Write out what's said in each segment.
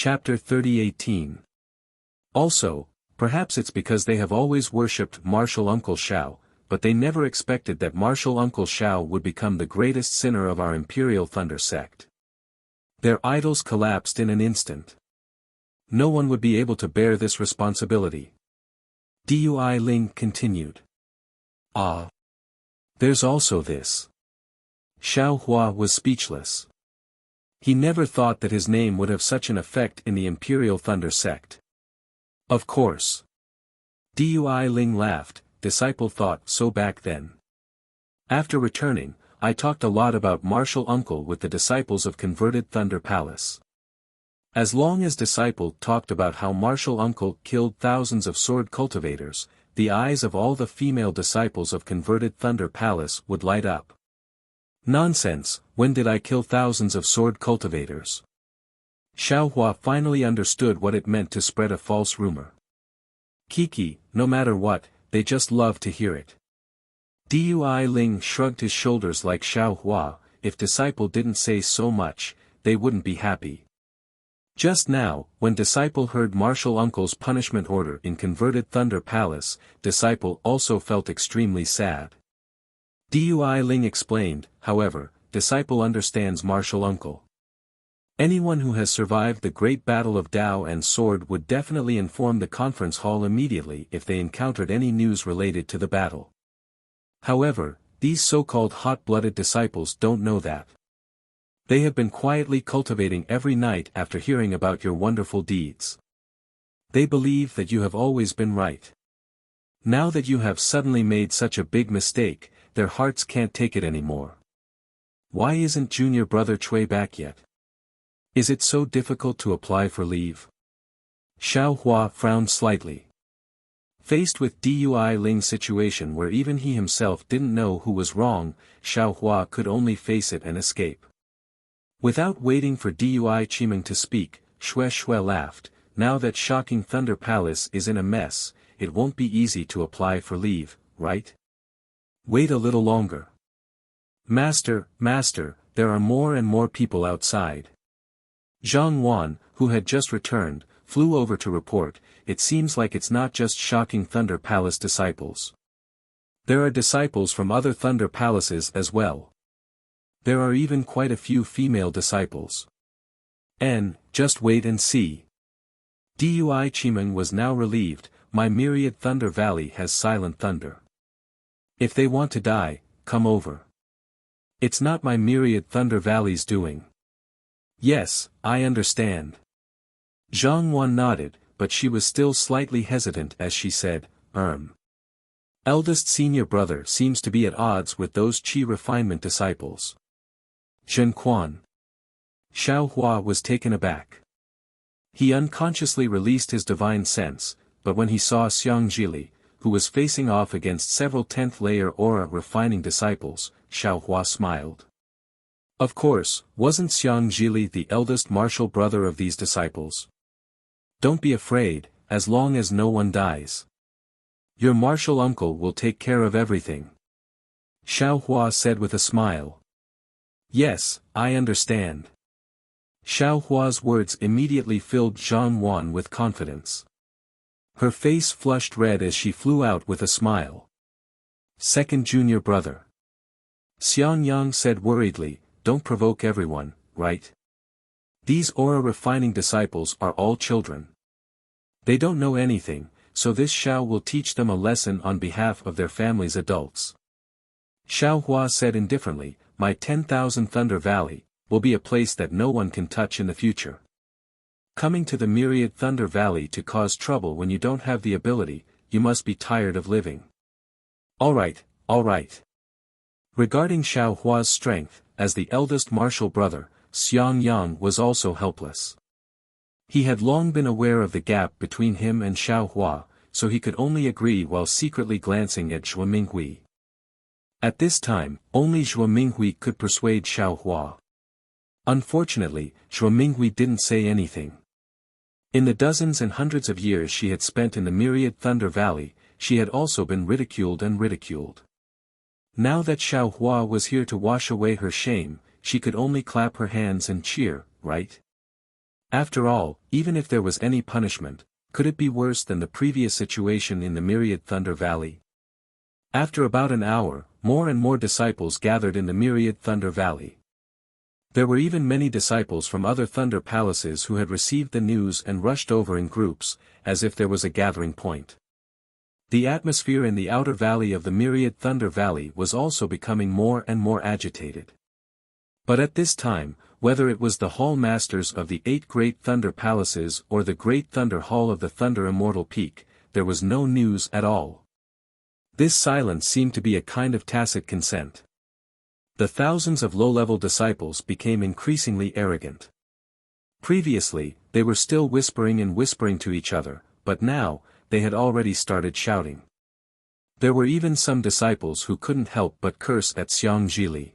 Chapter 30:18. Also, perhaps it's because they have always worshipped Martial Uncle Shao, but they never expected that Martial Uncle Shao would become the greatest sinner of our Imperial Thunder sect. Their idols collapsed in an instant. No one would be able to bear this responsibility. Dui Ling continued. Ah. There's also this. Xiao Hua was speechless. He never thought that his name would have such an effect in the Imperial Thunder sect. Of course. Dui Ling laughed, disciple thought so back then. After returning, I talked a lot about Martial Uncle with the disciples of Converted Thunder Palace. As long as disciple talked about how Martial Uncle killed thousands of sword cultivators, the eyes of all the female disciples of Converted Thunder Palace would light up. Nonsense, when did I kill thousands of sword cultivators? Xiao Hua finally understood what it meant to spread a false rumor. Kiki, no matter what, they just love to hear it. Dui Ling shrugged his shoulders like Xiao Hua, if disciple didn't say so much, they wouldn't be happy. Just now, when disciple heard Martial Uncle's punishment order in Converted Thunder Palace, disciple also felt extremely sad. Dui Ling explained, however, disciple understands Martial Uncle. Anyone who has survived the great battle of Dao and Sword would definitely inform the conference hall immediately if they encountered any news related to the battle. However, these so-called hot-blooded disciples don't know that. They have been quietly cultivating every night after hearing about your wonderful deeds. They believe that you have always been right. Now that you have suddenly made such a big mistake, their hearts can't take it anymore. Why isn't junior brother Cui back yet? Is it so difficult to apply for leave? Xiao Hua frowned slightly. Faced with Dui Ling's situation where even he himself didn't know who was wrong, Xiao Hua could only face it and escape. Without waiting for Dui Qimeng to speak, Xue Xue laughed, now that Shocking Thunder Palace is in a mess, it won't be easy to apply for leave, right? Wait a little longer. Master, there are more and more people outside. Zhang Wan, who had just returned, flew over to report, it seems like it's not just Shocking Thunder Palace disciples. There are disciples from other Thunder Palaces as well. There are even quite a few female disciples. Just wait and see. Dui Qimeng was now relieved, my myriad Thunder Valley has silent thunder. If they want to die, come over. It's not my myriad Thunder Valley's doing. Yes, I understand. Zhang Wan nodded, but she was still slightly hesitant as she said, Eldest senior brother seems to be at odds with those Qi refinement disciples. Zhen Quan. Xiao Hua was taken aback. He unconsciously released his divine sense, but when he saw Xiang Zhili, who was facing off against several 10th layer aura refining disciples, Xiao Hua smiled. Of course, wasn't Xiang Zhili the eldest martial brother of these disciples? Don't be afraid, as long as no one dies. Your martial uncle will take care of everything. Xiao Hua said with a smile. Yes, I understand. Xiao Hua's words immediately filled Zhang Wan with confidence. Her face flushed red as she flew out with a smile. Second junior brother. Xiang Yang said worriedly, don't provoke everyone, right? These aura refining disciples are all children. They don't know anything, so this Xiao will teach them a lesson on behalf of their family's adults. Xiao Hua said indifferently, my 10,000 Thunder Valley, will be a place that no one can touch in the future. Coming to the myriad Thunder Valley to cause trouble when you don't have the ability, you must be tired of living. Alright. Regarding Xiao Hua's strength, as the eldest martial brother, Xiang Yang was also helpless. He had long been aware of the gap between him and Xiao Hua, so he could only agree while secretly glancing at Zhuo Minghui. At this time, only Zhuo Minghui could persuade Xiao Hua. Unfortunately, Zhuo Minghui didn't say anything. In the dozens and hundreds of years she had spent in the myriad Thunder Valley, she had also been ridiculed and ridiculed. Now that Xiao Hua was here to wash away her shame, she could only clap her hands and cheer, right? After all, even if there was any punishment, could it be worse than the previous situation in the Myriad Thunder Valley? After about an hour, more and more disciples gathered in the Myriad Thunder Valley. There were even many disciples from other thunder palaces who had received the news and rushed over in groups, as if there was a gathering point. The atmosphere in the outer valley of the Myriad Thunder Valley was also becoming more and more agitated. But at this time, whether it was the hall masters of the 8 great thunder palaces or the great thunder hall of the Thunder Immortal Peak, there was no news at all. This silence seemed to be a kind of tacit consent. The thousands of low-level disciples became increasingly arrogant. Previously, they were still whispering and whispering to each other, but now, they had already started shouting. There were even some disciples who couldn't help but curse at Xiang Zhili.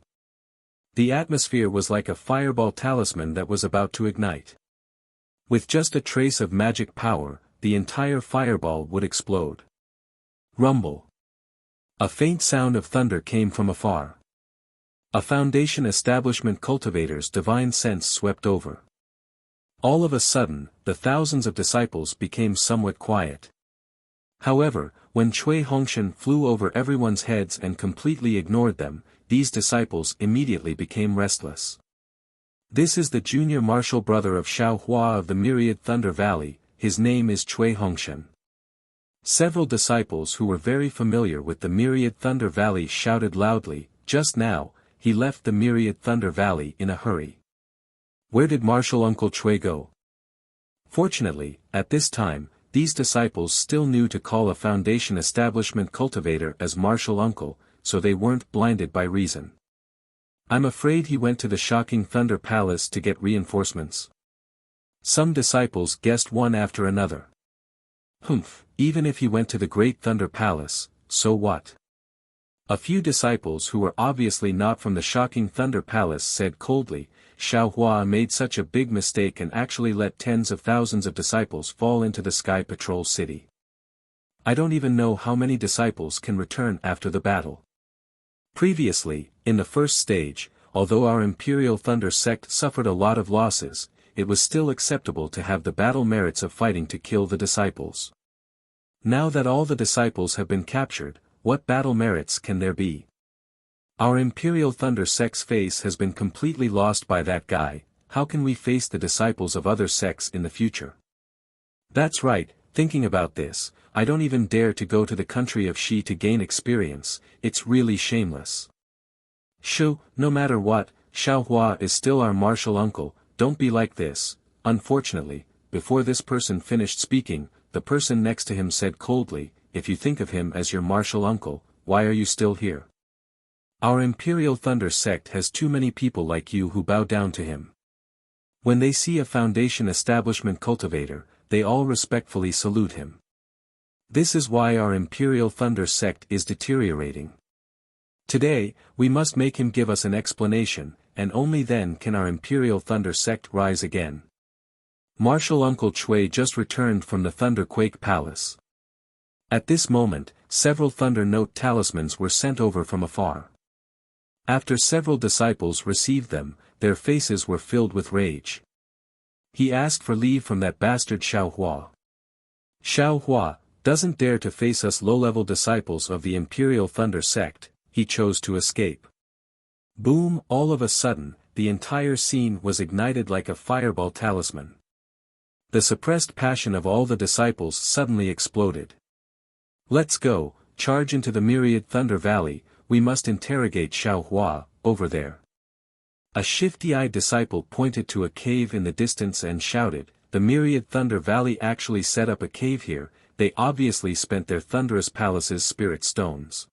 The atmosphere was like a fireball talisman that was about to ignite. With just a trace of magic power, the entire fireball would explode. Rumble. A faint sound of thunder came from afar. A Foundation establishment cultivator's divine sense swept over. All of a sudden, the thousands of disciples became somewhat quiet. However, when Cui Hongshan flew over everyone's heads and completely ignored them, these disciples immediately became restless. This is the junior martial brother of Xiao Hua of the Myriad Thunder Valley, his name is Cui Hongshan. Several disciples who were very familiar with the Myriad Thunder Valley shouted loudly, "Just now, he left the Myriad Thunder Valley in a hurry." Where did Martial Uncle Cui go? Fortunately, at this time, these disciples still knew to call a Foundation establishment cultivator as Martial Uncle, so they weren't blinded by reason. "I'm afraid he went to the shocking Thunder Palace to get reinforcements." Some disciples guessed one after another. "Humph, even if he went to the Great Thunder Palace, so what?" A few disciples who were obviously not from the shocking Thunder Palace said coldly, "Xiao Hua made such a big mistake and actually let tens of thousands of disciples fall into the Sky Patrol City. I don't even know how many disciples can return after the battle." Previously, in the first stage, although our Imperial Thunder sect suffered a lot of losses, it was still acceptable to have the battle merits of fighting to kill the disciples. Now that all the disciples have been captured, what battle merits can there be? Our Imperial Thunder sect's face has been completely lost by that guy. How can we face the disciples of other sects in the future? That's right, thinking about this, I don't even dare to go to the country of Xi to gain experience. It's really shameless. Shoo, no matter what, Xiao Hua is still our martial uncle, don't be like this. Unfortunately, before this person finished speaking, the person next to him said coldly, "If you think of him as your martial uncle, why are you still here? Our Imperial Thunder sect has too many people like you who bow down to him." When they see a Foundation establishment cultivator, they all respectfully salute him. This is why our Imperial Thunder sect is deteriorating. Today, we must make him give us an explanation, and only then can our Imperial Thunder sect rise again. Martial Uncle Cui just returned from the Thunderquake Palace. At this moment, several Thunder Note talismans were sent over from afar. After several disciples received them, their faces were filled with rage. He asked for leave from that bastard Xiao Hua. Xiao Hua doesn't dare to face us low-level disciples of the Imperial Thunder sect. He chose to escape. Boom! All of a sudden, the entire scene was ignited like a fireball talisman. The suppressed passion of all the disciples suddenly exploded. "Let's go, charge into the Myriad Thunder Valley, we must interrogate Xiao Hua, over there." A shifty-eyed disciple pointed to a cave in the distance and shouted, "The Myriad Thunder Valley actually set up a cave here, they obviously spent their Thunderous Palace's spirit stones."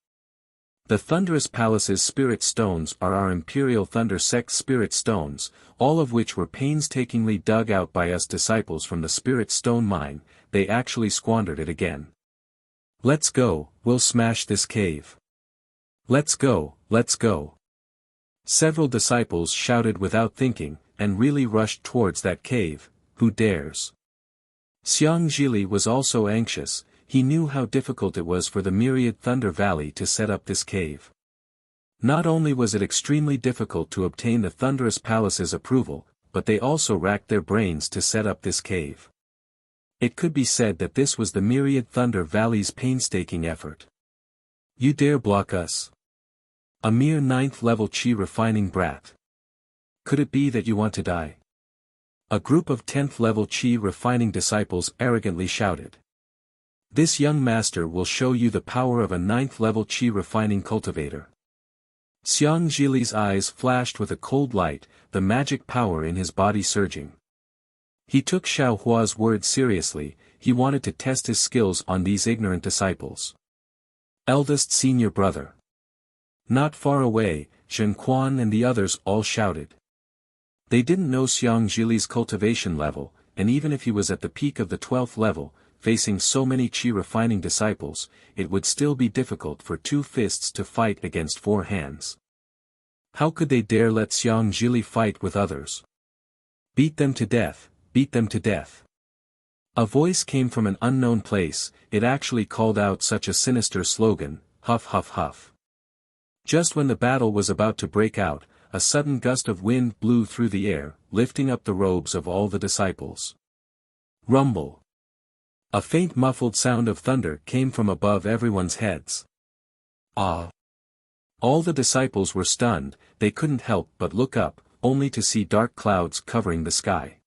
The Thunderous Palace's spirit stones are our Imperial Thunder sect's spirit stones, all of which were painstakingly dug out by us disciples from the spirit stone mine. They actually squandered it again. "Let's go, we'll smash this cave. Let's go, let's go." Several disciples shouted without thinking, and really rushed towards that cave. Who dares? Xiang Zhili was also anxious. He knew how difficult it was for the Myriad Thunder Valley to set up this cave. Not only was it extremely difficult to obtain the Thunderous Palace's approval, but they also racked their brains to set up this cave. It could be said that this was the myriad Thunder Valley's painstaking effort. You dare block us? A mere 9th level chi refining brat. Could it be that you want to die? A group of 10th level chi refining disciples arrogantly shouted. This young master will show you the power of a 9th level chi refining cultivator. Xiang Zhili's eyes flashed with a cold light, the magic power in his body surging. He took Xiao Hua's words seriously, he wanted to test his skills on these ignorant disciples. Eldest senior brother. Not far away, Shen Quan and the others all shouted. They didn't know Xiang Zhili's cultivation level, and even if he was at the peak of the 12th level, facing so many chi refining disciples, it would still be difficult for 2 fists to fight against 4 hands. How could they dare let Xiang Zhili fight with others? Beat them to death, beat them to death. A voice came from an unknown place, it actually called out such a sinister slogan, huff huff huff. Just when the battle was about to break out, a sudden gust of wind blew through the air, lifting up the robes of all the disciples. Rumble. A faint muffled sound of thunder came from above everyone's heads. Ah! All the disciples were stunned, they couldn't help but look up, only to see dark clouds covering the sky.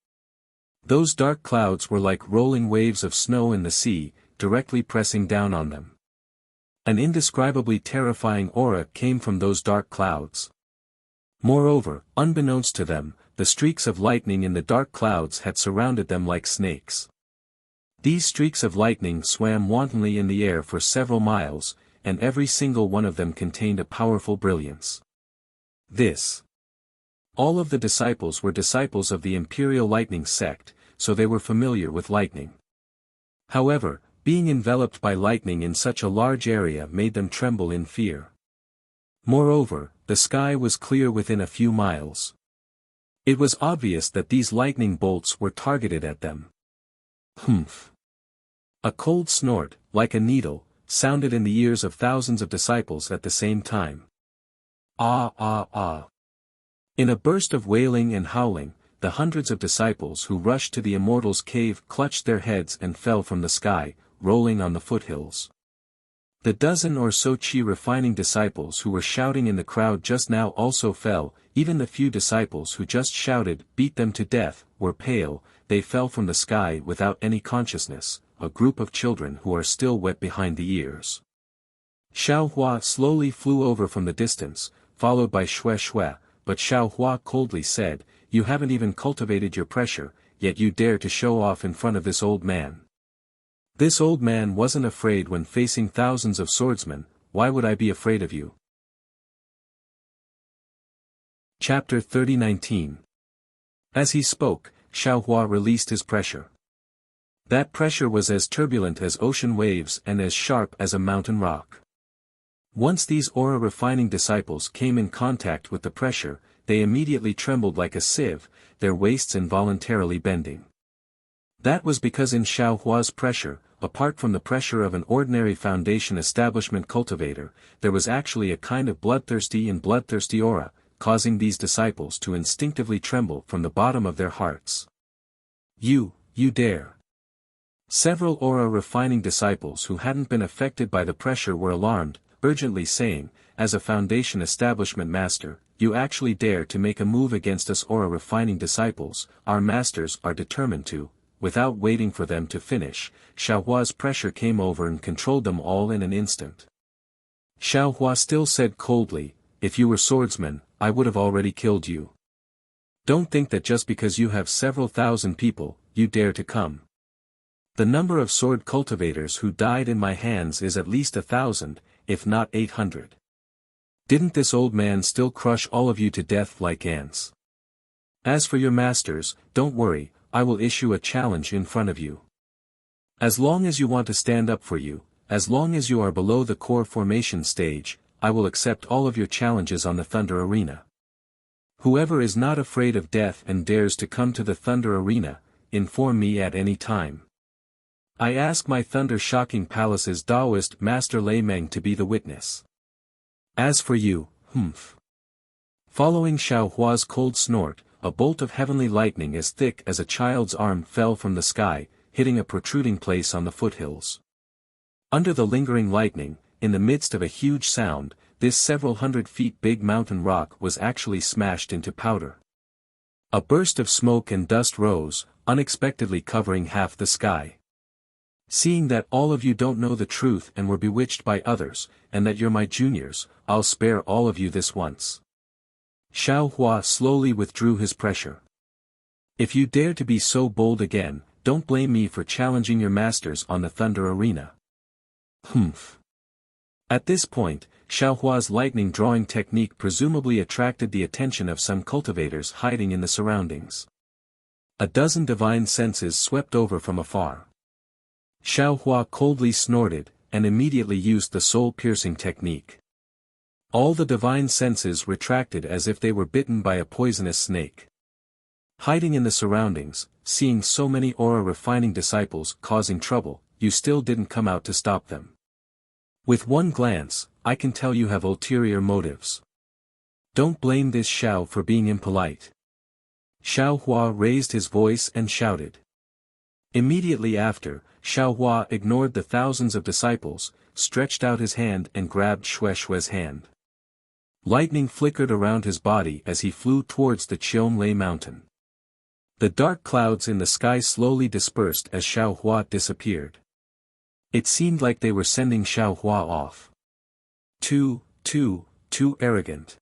Those dark clouds were like rolling waves of snow in the sea, directly pressing down on them. An indescribably terrifying aura came from those dark clouds. Moreover, unbeknownst to them, the streaks of lightning in the dark clouds had surrounded them like snakes. These streaks of lightning swam wantonly in the air for several miles, and every single one of them contained a powerful brilliance. All of the disciples were disciples of the Imperial Lightning sect, so they were familiar with lightning. However, being enveloped by lightning in such a large area made them tremble in fear. Moreover, the sky was clear within a few miles. It was obvious that these lightning bolts were targeted at them. Humph! A cold snort, like a needle, sounded in the ears of thousands of disciples at the same time. Ah ah ah! In a burst of wailing and howling, the hundreds of disciples who rushed to the Immortal's cave clutched their heads and fell from the sky, rolling on the foothills. The dozen or so chi refining disciples who were shouting in the crowd just now also fell, even the few disciples who just shouted, "Beat them to death," were pale, they fell from the sky without any consciousness, a group of children who are still wet behind the ears. Xiao Hua slowly flew over from the distance, followed by Xue Xue, but Xiao Hua coldly said, "You haven't even cultivated your pressure, yet you dare to show off in front of this old man." This old man wasn't afraid when facing thousands of swordsmen, why would I be afraid of you? Chapter 30:19. As he spoke, Xiao Hua released his pressure. That pressure was as turbulent as ocean waves and as sharp as a mountain rock. Once these aura-refining disciples came in contact with the pressure, they immediately trembled like a sieve, their waists involuntarily bending. That was because in Xiao Hua's pressure, apart from the pressure of an ordinary foundation establishment cultivator, there was actually a kind of bloodthirsty aura, causing these disciples to instinctively tremble from the bottom of their hearts. You dare. Several aura-refining disciples who hadn't been affected by the pressure were alarmed, urgently saying, "As a foundation establishment master, you actually dare to make a move against us aura-refining disciples, our masters are determined to." Without waiting for them to finish, Xiao Hua's pressure came over and controlled them all in an instant. Xiao Hua still said coldly, "If you were swordsmen, I would have already killed you. Don't think that just because you have several thousand people, you dare to come. The number of sword cultivators who died in my hands is at least 1,000, if not 800. Didn't this old man still crush all of you to death like ants? As for your masters, don't worry, I will issue a challenge in front of you. As long as you want to stand up for you, as long as you are below the core formation stage, I will accept all of your challenges on the Thunder Arena. Whoever is not afraid of death and dares to come to the Thunder Arena, inform me at any time. I ask my Thunder Shocking Palace's Taoist Master Lei Meng to be the witness. As for you, humph." Following Xiao Hua's cold snort, a bolt of heavenly lightning as thick as a child's arm fell from the sky, hitting a protruding place on the foothills. Under the lingering lightning, in the midst of a huge sound, this several hundred feet big mountain rock was actually smashed into powder. A burst of smoke and dust rose, unexpectedly covering half the sky. Seeing that all of you don't know the truth and were bewitched by others, and that you're my juniors, I'll spare all of you this once. Xiao Hua slowly withdrew his pressure. If you dare to be so bold again, don't blame me for challenging your masters on the Thunder Arena. Humph. At this point, Xiao Hua's lightning drawing technique presumably attracted the attention of some cultivators hiding in the surroundings. A dozen divine senses swept over from afar. Xiao Hua coldly snorted, and immediately used the soul-piercing technique. All the divine senses retracted as if they were bitten by a poisonous snake. Hiding in the surroundings, seeing so many aura-refining disciples causing trouble, you still didn't come out to stop them. With one glance, I can tell you have ulterior motives. Don't blame this Xiao for being impolite. Xiao Hua raised his voice and shouted. Immediately after, Xiao Hua ignored the thousands of disciples, stretched out his hand and grabbed Xue Xue's hand. Lightning flickered around his body as he flew towards the Qionglei mountain. The dark clouds in the sky slowly dispersed as Xiao Hua disappeared. It seemed like they were sending Xiao Hua off. Too arrogant.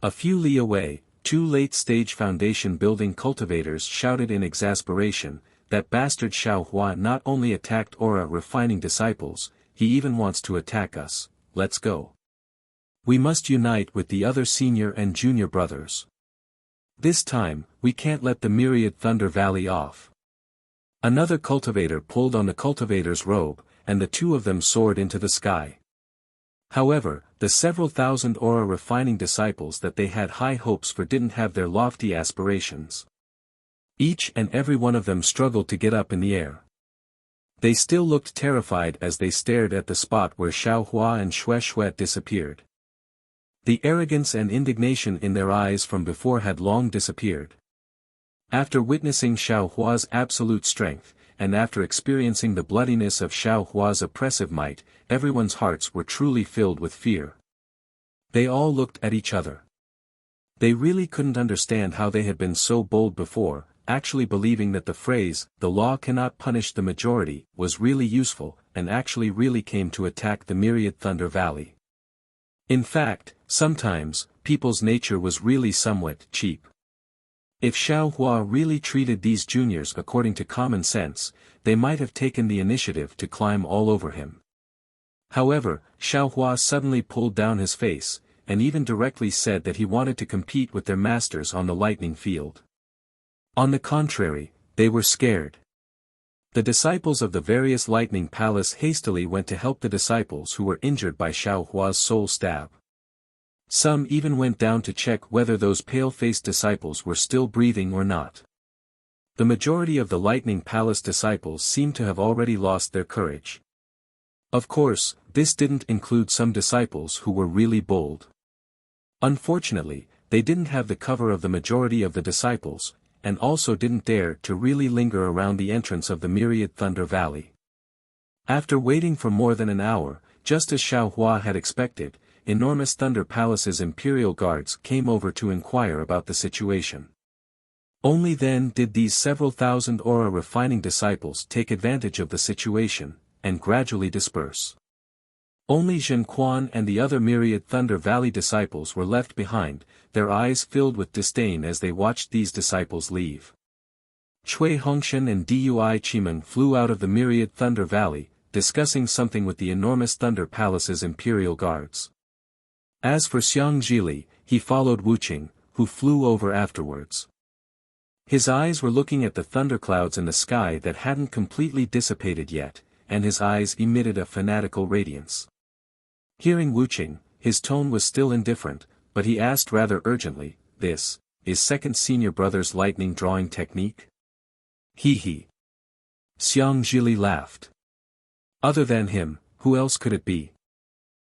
A few li away, two late-stage foundation-building cultivators shouted in exasperation, that bastard Xiao Hua not only attacked aura-refining disciples, he even wants to attack us. Let's go. We must unite with the other senior and junior brothers. This time, we can't let the myriad Thunder Valley off. Another cultivator pulled on the cultivator's robe, and the two of them soared into the sky. However, the several thousand aura-refining disciples that they had high hopes for didn't have their lofty aspirations. Each and every one of them struggled to get up in the air. They still looked terrified as they stared at the spot where Xiao Hua and Xue Xue disappeared. The arrogance and indignation in their eyes from before had long disappeared. After witnessing Xiao Hua's absolute strength, and after experiencing the bloodiness of Xiao Hua's oppressive might, everyone's hearts were truly filled with fear. They all looked at each other. They really couldn't understand how they had been so bold before, actually believing that the phrase, "the law cannot punish the majority," was really useful, and actually really came to attack the myriad Thunder Valley. In fact, sometimes, people's nature was really somewhat cheap. If Xiao Hua really treated these juniors according to common sense, they might have taken the initiative to climb all over him. However, Xiao Hua suddenly pulled down his face, and even directly said that he wanted to compete with their masters on the lightning field. On the contrary, they were scared. The disciples of the various lightning palace hastily went to help the disciples who were injured by Xiao Hua's soul stab. Some even went down to check whether those pale-faced disciples were still breathing or not. The majority of the lightning palace disciples seemed to have already lost their courage. Of course, this didn't include some disciples who were really bold. Unfortunately, they didn't have the cover of the majority of the disciples, and also didn't dare to really linger around the entrance of the myriad Thunder Valley. After waiting for more than an hour, just as Xiao Hua had expected, enormous Thunder Palace's imperial guards came over to inquire about the situation. Only then did these several thousand aura-refining disciples take advantage of the situation, and gradually disperse. Only Zhen Quan and the other myriad Thunder Valley disciples were left behind, their eyes filled with disdain as they watched these disciples leave. Cui Hongshan and Dui Qimeng flew out of the myriad Thunder Valley, discussing something with the enormous Thunder Palace's imperial guards. As for Xiang Zhili, he followed Wuqing, who flew over afterwards. His eyes were looking at the thunderclouds in the sky that hadn't completely dissipated yet, and his eyes emitted a fanatical radiance. Hearing Wuqing, his tone was still indifferent, but he asked rather urgently, "This is second senior brother's lightning drawing technique?" He. Xiang Zhili laughed. Other than him, who else could it be?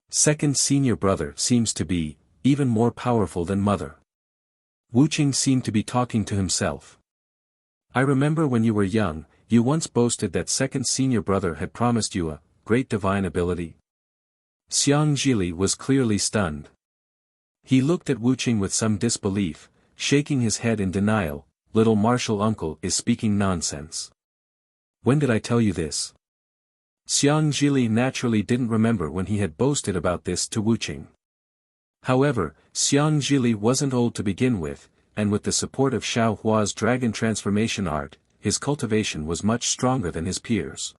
Second senior brother seems to be even more powerful than mother. Wuqing seemed to be talking to himself. I remember when you were young, you once boasted that second senior brother had promised you a great divine ability. Xiang Zhili was clearly stunned. He looked at Wuqing with some disbelief, shaking his head in denial. Little martial uncle is speaking nonsense. When did I tell you this? Xiang Zhili naturally didn't remember when he had boasted about this to Wuqing. However, Xiang Zhili wasn't old to begin with, and with the support of Xiao Hua's dragon transformation art, his cultivation was much stronger than his peers.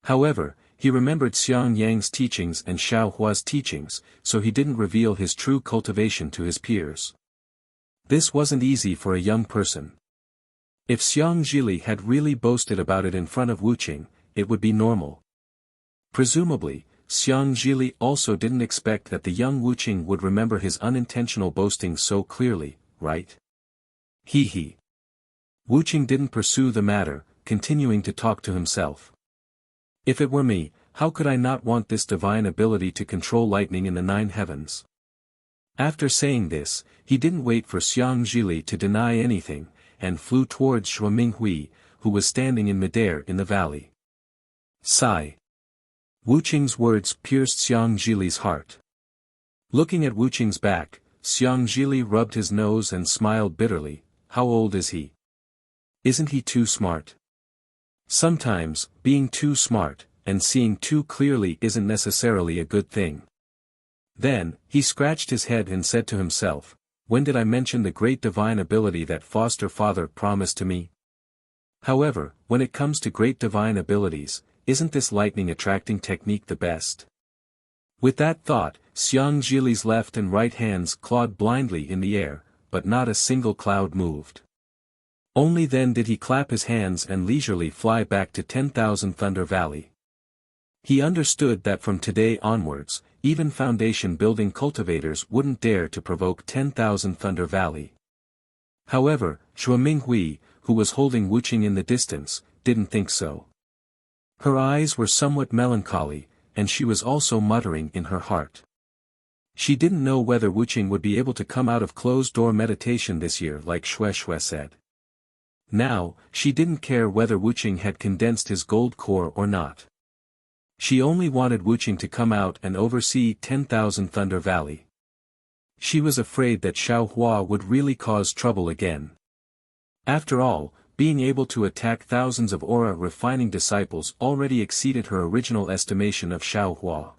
However, he remembered Xiang Yang's teachings and Xiao Hua's teachings, so he didn't reveal his true cultivation to his peers. This wasn't easy for a young person. If Xiang Zhili had really boasted about it in front of Wuqing, it would be normal. Presumably, Xiang Zhili also didn't expect that the young Wuqing would remember his unintentional boasting so clearly, right? He. Wuqing didn't pursue the matter, continuing to talk to himself. If it were me, how could I not want this divine ability to control lightning in the 9 heavens? After saying this, he didn't wait for Xiang Zhili to deny anything, and flew towards Xue Minghui, who was standing in midair in the valley. Sigh. Wuqing's words pierced Xiang Zhili's heart. Looking at Wuqing's back, Xiang Zhili rubbed his nose and smiled bitterly. How old is he? Isn't he too smart? Sometimes, being too smart, and seeing too clearly isn't necessarily a good thing. Then, he scratched his head and said to himself, when did I mention the great divine ability that foster father promised to me? However, when it comes to great divine abilities, isn't this lightning attracting technique the best? With that thought, Xiang Zhili's left and right hands clawed blindly in the air, but not a single cloud moved. Only then did he clap his hands and leisurely fly back to 10,000 Thunder Valley. He understood that from today onwards, even foundation-building cultivators wouldn't dare to provoke 10,000 Thunder Valley. However, Xue Minghui, who was holding Wuqing in the distance, didn't think so. Her eyes were somewhat melancholy, and she was also muttering in her heart. She didn't know whether Wuqing would be able to come out of closed-door meditation this year like Xue said. Now, she didn't care whether Wuqing had condensed his gold core or not. She only wanted Wuqing to come out and oversee 10,000 Thunder Valley. She was afraid that Xiao Hua would really cause trouble again. After all, being able to attack thousands of aura refining disciples already exceeded her original estimation of Xiao Hua.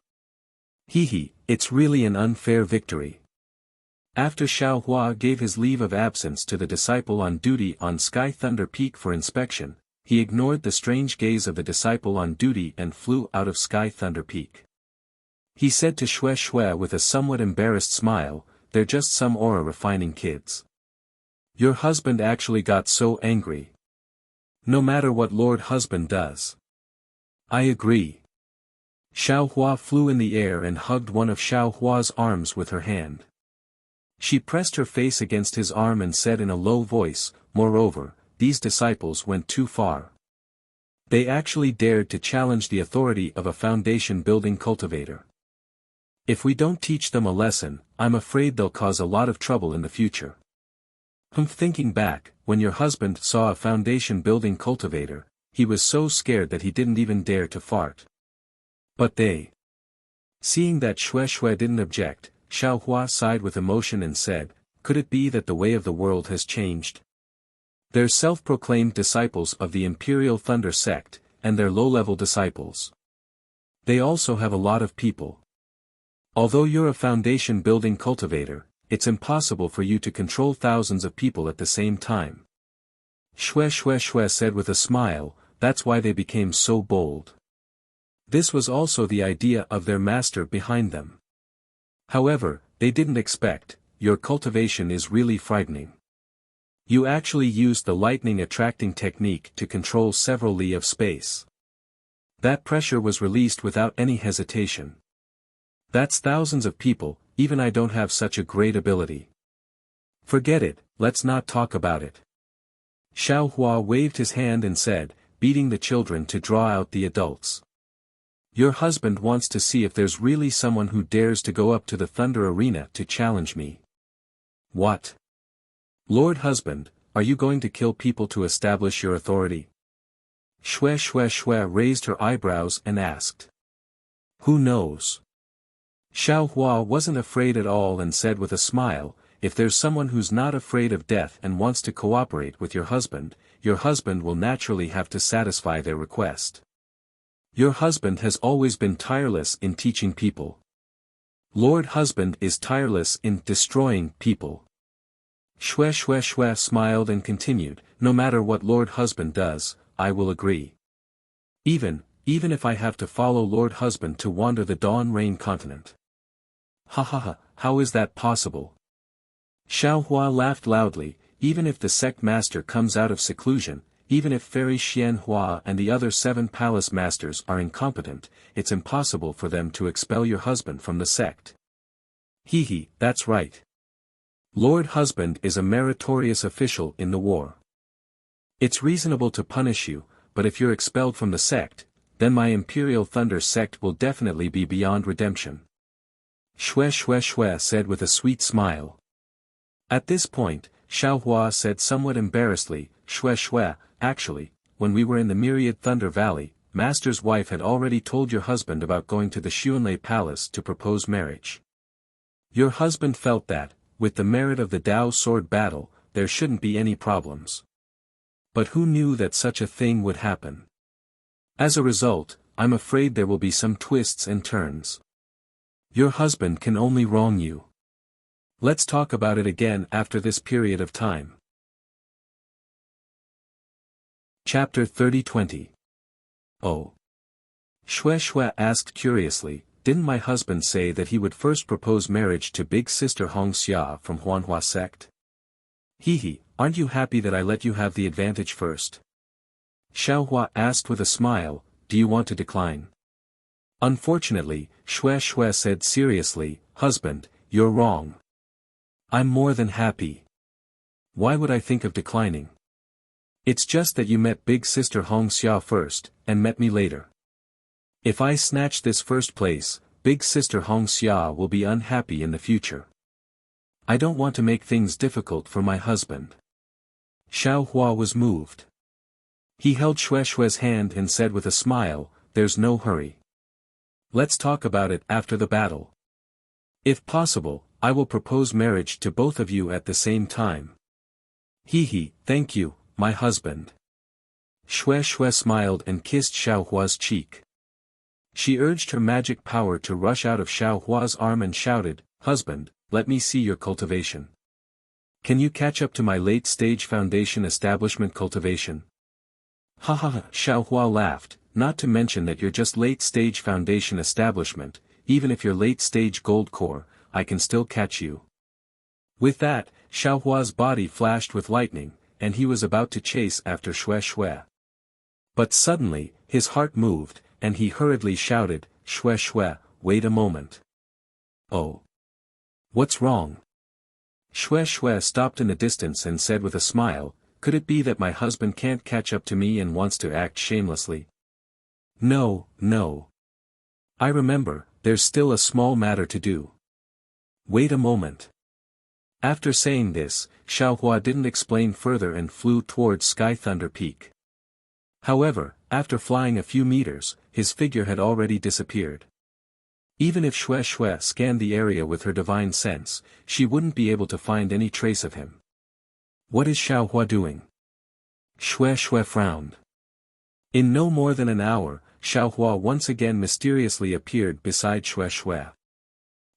It's really an unfair victory. After Xiao Hua gave his leave of absence to the disciple on duty on Sky Thunder Peak for inspection, he ignored the strange gaze of the disciple on duty and flew out of Sky Thunder Peak. He said to Xue with a somewhat embarrassed smile, "They're just some aura refining kids. Your husband actually got so angry. No matter what Lord Husband does." "I agree." Xiao Hua flew in the air and hugged one of Xiao Hua's arms with her hand. She pressed her face against his arm and said in a low voice, "Moreover, these disciples went too far. They actually dared to challenge the authority of a foundation-building cultivator. If we don't teach them a lesson, I'm afraid they'll cause a lot of trouble in the future." Thinking back, when your husband saw a foundation-building cultivator, he was so scared that he didn't even dare to fart. But they. Seeing that Xue didn't object, Xiao Hua sighed with emotion and said, "Could it be that the way of the world has changed? They're self-proclaimed disciples of the Imperial Thunder sect, and they're low-level disciples. They also have a lot of people. Although you're a foundation-building cultivator, it's impossible for you to control thousands of people at the same time." Xue said with a smile, "That's why they became so bold." This was also the idea of their master behind them. However, they didn't expect, "Your cultivation is really frightening. You actually used the lightning attracting technique to control several li of space. That pressure was released without any hesitation. That's thousands of people, even I don't have such a great ability. Forget it, let's not talk about it." Xiao Hua waved his hand and said, beating the children to draw out the adults. "Your husband wants to see if there's really someone who dares to go up to the Thunder Arena to challenge me." "What? Lord husband, are you going to kill people to establish your authority? Shui raised her eyebrows and asked. Who knows? Xiao Hua wasn't afraid at all and said with a smile, if there's someone who's not afraid of death and wants to cooperate with your husband will naturally have to satisfy their request. Your husband has always been tireless in teaching people. Lord husband is tireless in destroying people. Shui smiled and continued, no matter what Lord husband does, I will agree. Even if I have to follow Lord husband to wander the Dawn Rain continent. Ha ha ha, how is that possible? Xiao Hua laughed loudly, even if the sect master comes out of seclusion, even if Fairy Xian Hua and the other 7 palace masters are incompetent, it's impossible for them to expel your husband from the sect. Hee, that's right. Lord husband is a meritorious official in the war. It's reasonable to punish you, but if you're expelled from the sect, then my Imperial Thunder sect will definitely be beyond redemption. Shui said with a sweet smile. At this point, Xiao Hua said somewhat embarrassedly, Shui, actually, when we were in the Myriad Thunder Valley, Master's wife had already told your husband about going to the Xuanlei Palace to propose marriage. Your husband felt that, with the merit of the Dao sword battle, there shouldn't be any problems. But who knew that such a thing would happen? As a result, I'm afraid there will be some twists and turns. Your husband can only wrong you. Let's talk about it again after this period of time. Chapter 30-20. Oh. Shui asked curiously, didn't my husband say that he would first propose marriage to big sister Hongxia from Huanhua sect? Hee, aren't you happy that I let you have the advantage first? Xiao Hua asked with a smile, do you want to decline? Unfortunately, Shui said seriously, husband, you're wrong. I'm more than happy. Why would I think of declining? It's just that you met big sister Hongxia first, and met me later. If I snatch this first place, big sister Hongxia will be unhappy in the future. I don't want to make things difficult for my husband. Xiao Hua was moved. He held Shui's hand and said with a smile, there's no hurry. Let's talk about it after the battle. If possible, I will propose marriage to both of you at the same time. Hee, thank you, my husband. Shui smiled and kissed Xiao Hua's cheek. She urged her magic power to rush out of Xiao Hua's arm and shouted, husband, let me see your cultivation. Can you catch up to my late-stage foundation establishment cultivation? Ha ha ha, Xiao Hua laughed, not to mention that you're just late-stage foundation establishment, even if you're late-stage gold core, I can still catch you. With that, Xiao Hua's body flashed with lightning, and he was about to chase after Shui. But suddenly, his heart moved, and he hurriedly shouted, Shui, wait a moment. Oh. What's wrong? Shui stopped in the distance and said with a smile, could it be that my husband can't catch up to me and wants to act shamelessly? No. I remember, there's still a small matter to do. Wait a moment. After saying this, Xiao Hua didn't explain further and flew towards Sky Thunder Peak. However, after flying a few meters, his figure had already disappeared. Even if Shui scanned the area with her divine sense, she wouldn't be able to find any trace of him. What is Xiao Hua doing? Shui frowned. In no more than an hour, Xiao Hua once again mysteriously appeared beside Shui.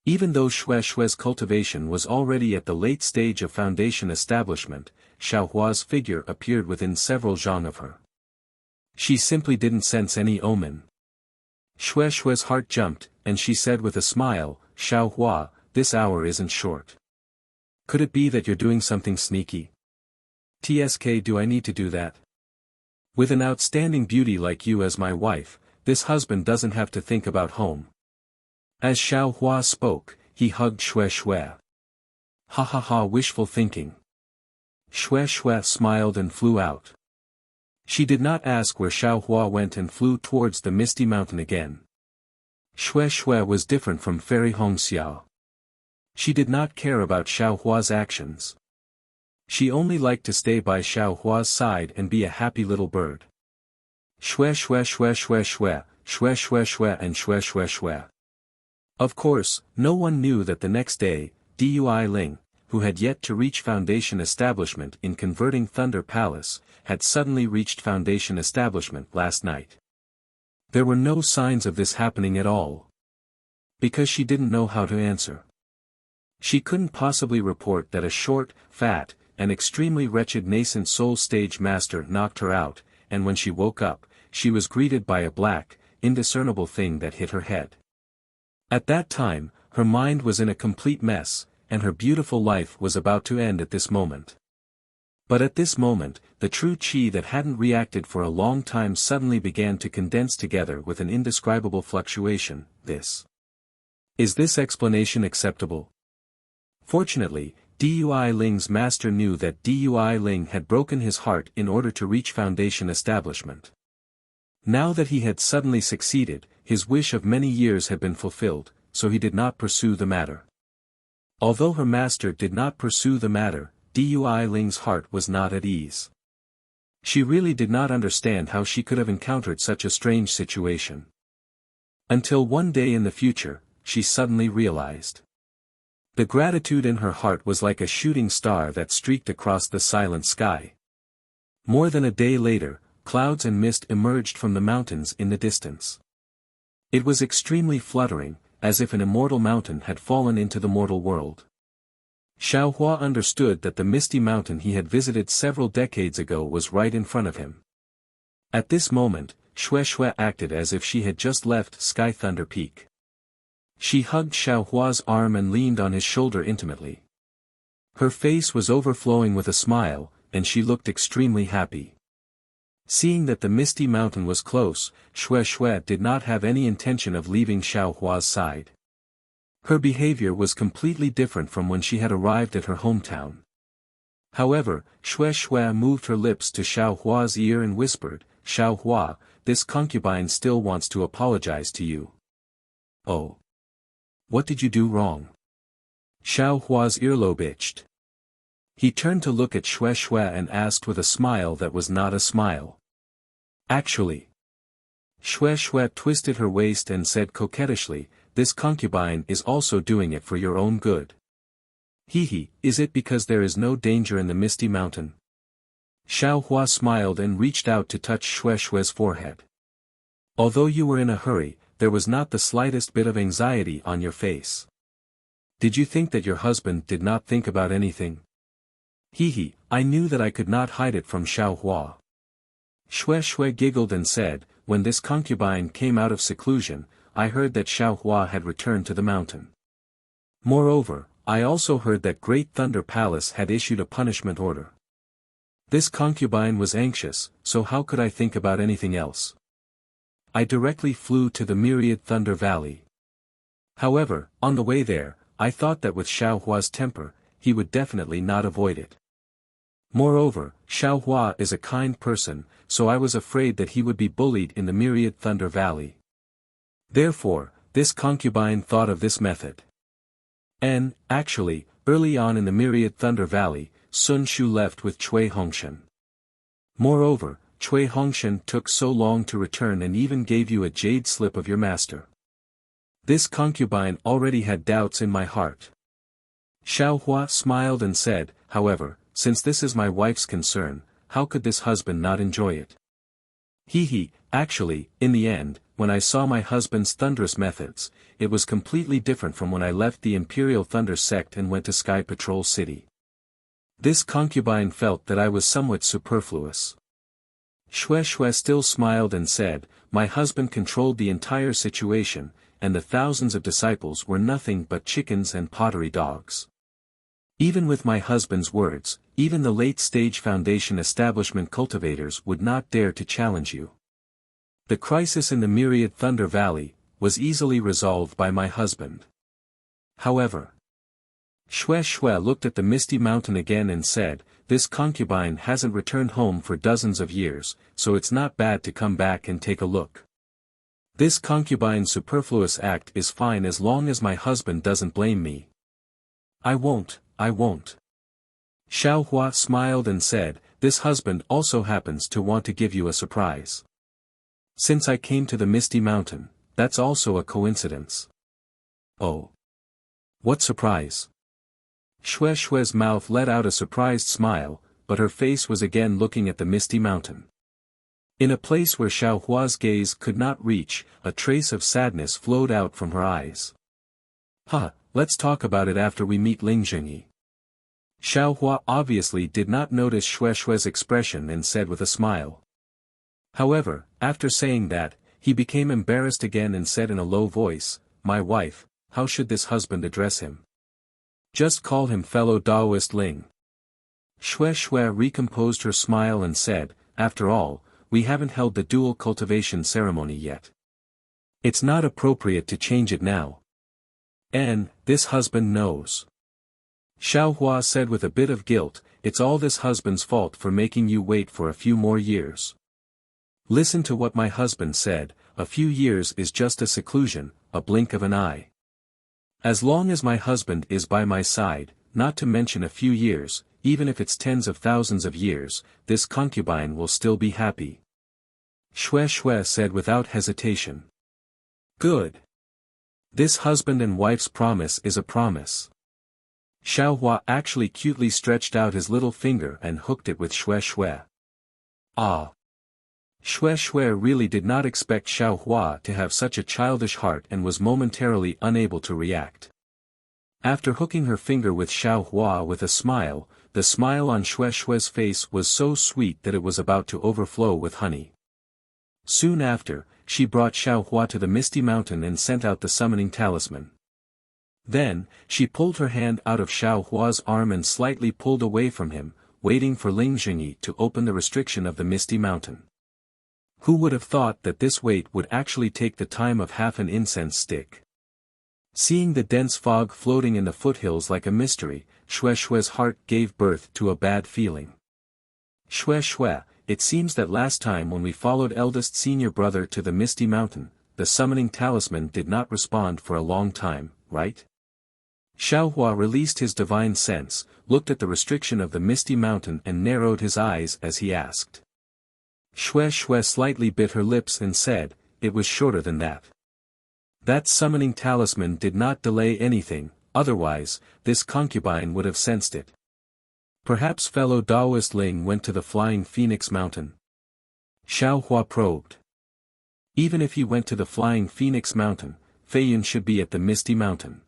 Even though Shui's cultivation was already at the late stage of foundation establishment, Xiao Hua's figure appeared within several zhang of her. She simply didn't sense any omen. Shui's heart jumped, and she said with a smile, Xiao Hua, this hour isn't short. Could it be that you're doing something sneaky? TSK, do I need to do that? With an outstanding beauty like you as my wife, this husband doesn't have to think about home. As Xiao Hua spoke, he hugged Shui. Ha ha ha, wishful thinking. Shui smiled and flew out. She did not ask where Xiao Hua went and flew towards the misty mountain again. Shui was different from Fairy Hongxia. She did not care about Xiao Hua's actions. She only liked to stay by Xiao Hua's side and be a happy little bird. Shwe shwe shwe shwe shwe, shwe shwe shwe and shwe shwe shwe. Of course, no one knew that the next day, Dui Ling, who had yet to reach Foundation Establishment in converting Thunder Palace, had suddenly reached Foundation Establishment last night. There were no signs of this happening at all. Because she didn't know how to answer. She couldn't possibly report that a short, fat, and extremely wretched nascent soul stage master knocked her out, and when she woke up, she was greeted by a black, indiscernible thing that hit her head. At that time, her mind was in a complete mess, and her beautiful life was about to end at this moment. But at this moment, the true qi that hadn't reacted for a long time suddenly began to condense together with an indescribable fluctuation. Is this explanation acceptable? Fortunately, Dui Ling's master knew that Dui Ling had broken his heart in order to reach Foundation Establishment. Now that he had suddenly succeeded, his wish of many years had been fulfilled, so he did not pursue the matter. Although her master did not pursue the matter, Dui Ling's heart was not at ease. She really did not understand how she could have encountered such a strange situation. Until one day in the future, she suddenly realized. The gratitude in her heart was like a shooting star that streaked across the silent sky. More than a day later, clouds and mist emerged from the mountains in the distance. It was extremely fluttering, as if an immortal mountain had fallen into the mortal world. Xiao Hua understood that the misty mountain he had visited several decades ago was right in front of him. At this moment, Xue Xue acted as if she had just left Sky Thunder Peak. She hugged Xiao Hua's arm and leaned on his shoulder intimately. Her face was overflowing with a smile, and she looked extremely happy. Seeing that the misty mountain was close, Xue Xue did not have any intention of leaving Xiao Hua's side. Her behavior was completely different from when she had arrived at her hometown. However, Xue Xue moved her lips to Xiao Hua's ear and whispered, "Xiao Hua, this concubine still wants to apologize to you." "Oh. What did you do wrong?" Xiao Hua's earlobe itched. He turned to look at Xue Xue and asked with a smile that was not a smile. "Actually." Xue Xue twisted her waist and said coquettishly, "This concubine is also doing it for your own good." "He, is it because there is no danger in the misty mountain?" Xiao Hua smiled and reached out to touch Xue Xue's forehead. "Although you were in a hurry, there was not the slightest bit of anxiety on your face. Did you think that your husband did not think about anything?" I knew that I could not hide it from Xiao Hua." Xue Xue giggled and said, "When this concubine came out of seclusion, I heard that Xiao Hua had returned to the mountain. Moreover, I also heard that Great Thunder Palace had issued a punishment order. This concubine was anxious, so how could I think about anything else? I directly flew to the Myriad Thunder Valley. However, on the way there, I thought that with Xiao Hua's temper, he would definitely not avoid it. Moreover, Xiao Hua is a kind person, so I was afraid that he would be bullied in the Myriad Thunder Valley. Therefore, this concubine thought of this method. And, actually, early on in the Myriad Thunder Valley, Sun Shu left with Cui Hongshan. Moreover, Cui Hongshan took so long to return and even gave you a jade slip of your master. This concubine already had doubts in my heart." Xiao Hua smiled and said, "However, since this is my wife's concern, how could this husband not enjoy it?" Actually, in the end, when I saw my husband's thunderous methods, it was completely different from when I left the Imperial Thunder Sect and went to Sky Patrol City. This concubine felt that I was somewhat superfluous." Xue Xue still smiled and said, "My husband controlled the entire situation, and the thousands of disciples were nothing but chickens and pottery dogs. Even with my husband's words, even the late-stage Foundation Establishment cultivators would not dare to challenge you. The crisis in the Myriad Thunder Valley was easily resolved by my husband. However." Xue Xue looked at the misty mountain again and said, "This concubine hasn't returned home for dozens of years, so it's not bad to come back and take a look. This concubine's superfluous act is fine as long as my husband doesn't blame me." I won't. Xiao Hua smiled and said, "This husband also happens to want to give you a surprise. Since I came to the Misty Mountain, that's also a coincidence." "Oh. What surprise?" Xue Xue's mouth let out a surprised smile, but her face was again looking at the Misty Mountain. In a place where Xiao Hua's gaze could not reach, a trace of sadness flowed out from her eyes. Let's talk about it after we meet Ling Zhengyi." Xiao Hua obviously did not notice Xue Xue's expression and said with a smile. However, after saying that, he became embarrassed again and said in a low voice, "My wife, how should this husband address him?" "Just call him fellow Daoist Ling." Xue Xue recomposed her smile and said, "After all, we haven't held the dual cultivation ceremony yet. It's not appropriate to change it now. And, this husband knows." Xiao Hua said with a bit of guilt, "It's all this husband's fault for making you wait for a few more years. Listen to what my husband said, a few years is just a seclusion, a blink of an eye. As long as my husband is by my side, not to mention a few years, even if it's tens of thousands of years, this concubine will still be happy." Xue Xue said without hesitation. "Good. This husband and wife's promise is a promise." Xiao Hua actually cutely stretched out his little finger and hooked it with Xue Xue. Ah! Xue Xue really did not expect Xiao Hua to have such a childish heart and was momentarily unable to react. After hooking her finger with Xiao Hua with a smile, the smile on Xue Xue's face was so sweet that it was about to overflow with honey. Soon after, she brought Xiao Hua to the Misty Mountain and sent out the summoning talisman. Then, she pulled her hand out of Xiao Hua's arm and slightly pulled away from him, waiting for Ling Zhengyi to open the restriction of the Misty Mountain. Who would have thought that this wait would actually take the time of half an incense stick? Seeing the dense fog floating in the foothills like a mystery, Xue Xue's heart gave birth to a bad feeling. "Xue Xue, it seems that last time when we followed eldest senior brother to the Misty Mountain, the summoning talisman did not respond for a long time, right?" Xiao Hua released his divine sense, looked at the restriction of the Misty Mountain and narrowed his eyes as he asked. Xue Xue slightly bit her lips and said, "It was shorter than that. That summoning talisman did not delay anything, otherwise, this concubine would have sensed it. Perhaps fellow Daoist Ling went to the Flying Phoenix Mountain?" Xiao Hua probed. "Even if he went to the Flying Phoenix Mountain, Feiyun should be at the Misty Mountain."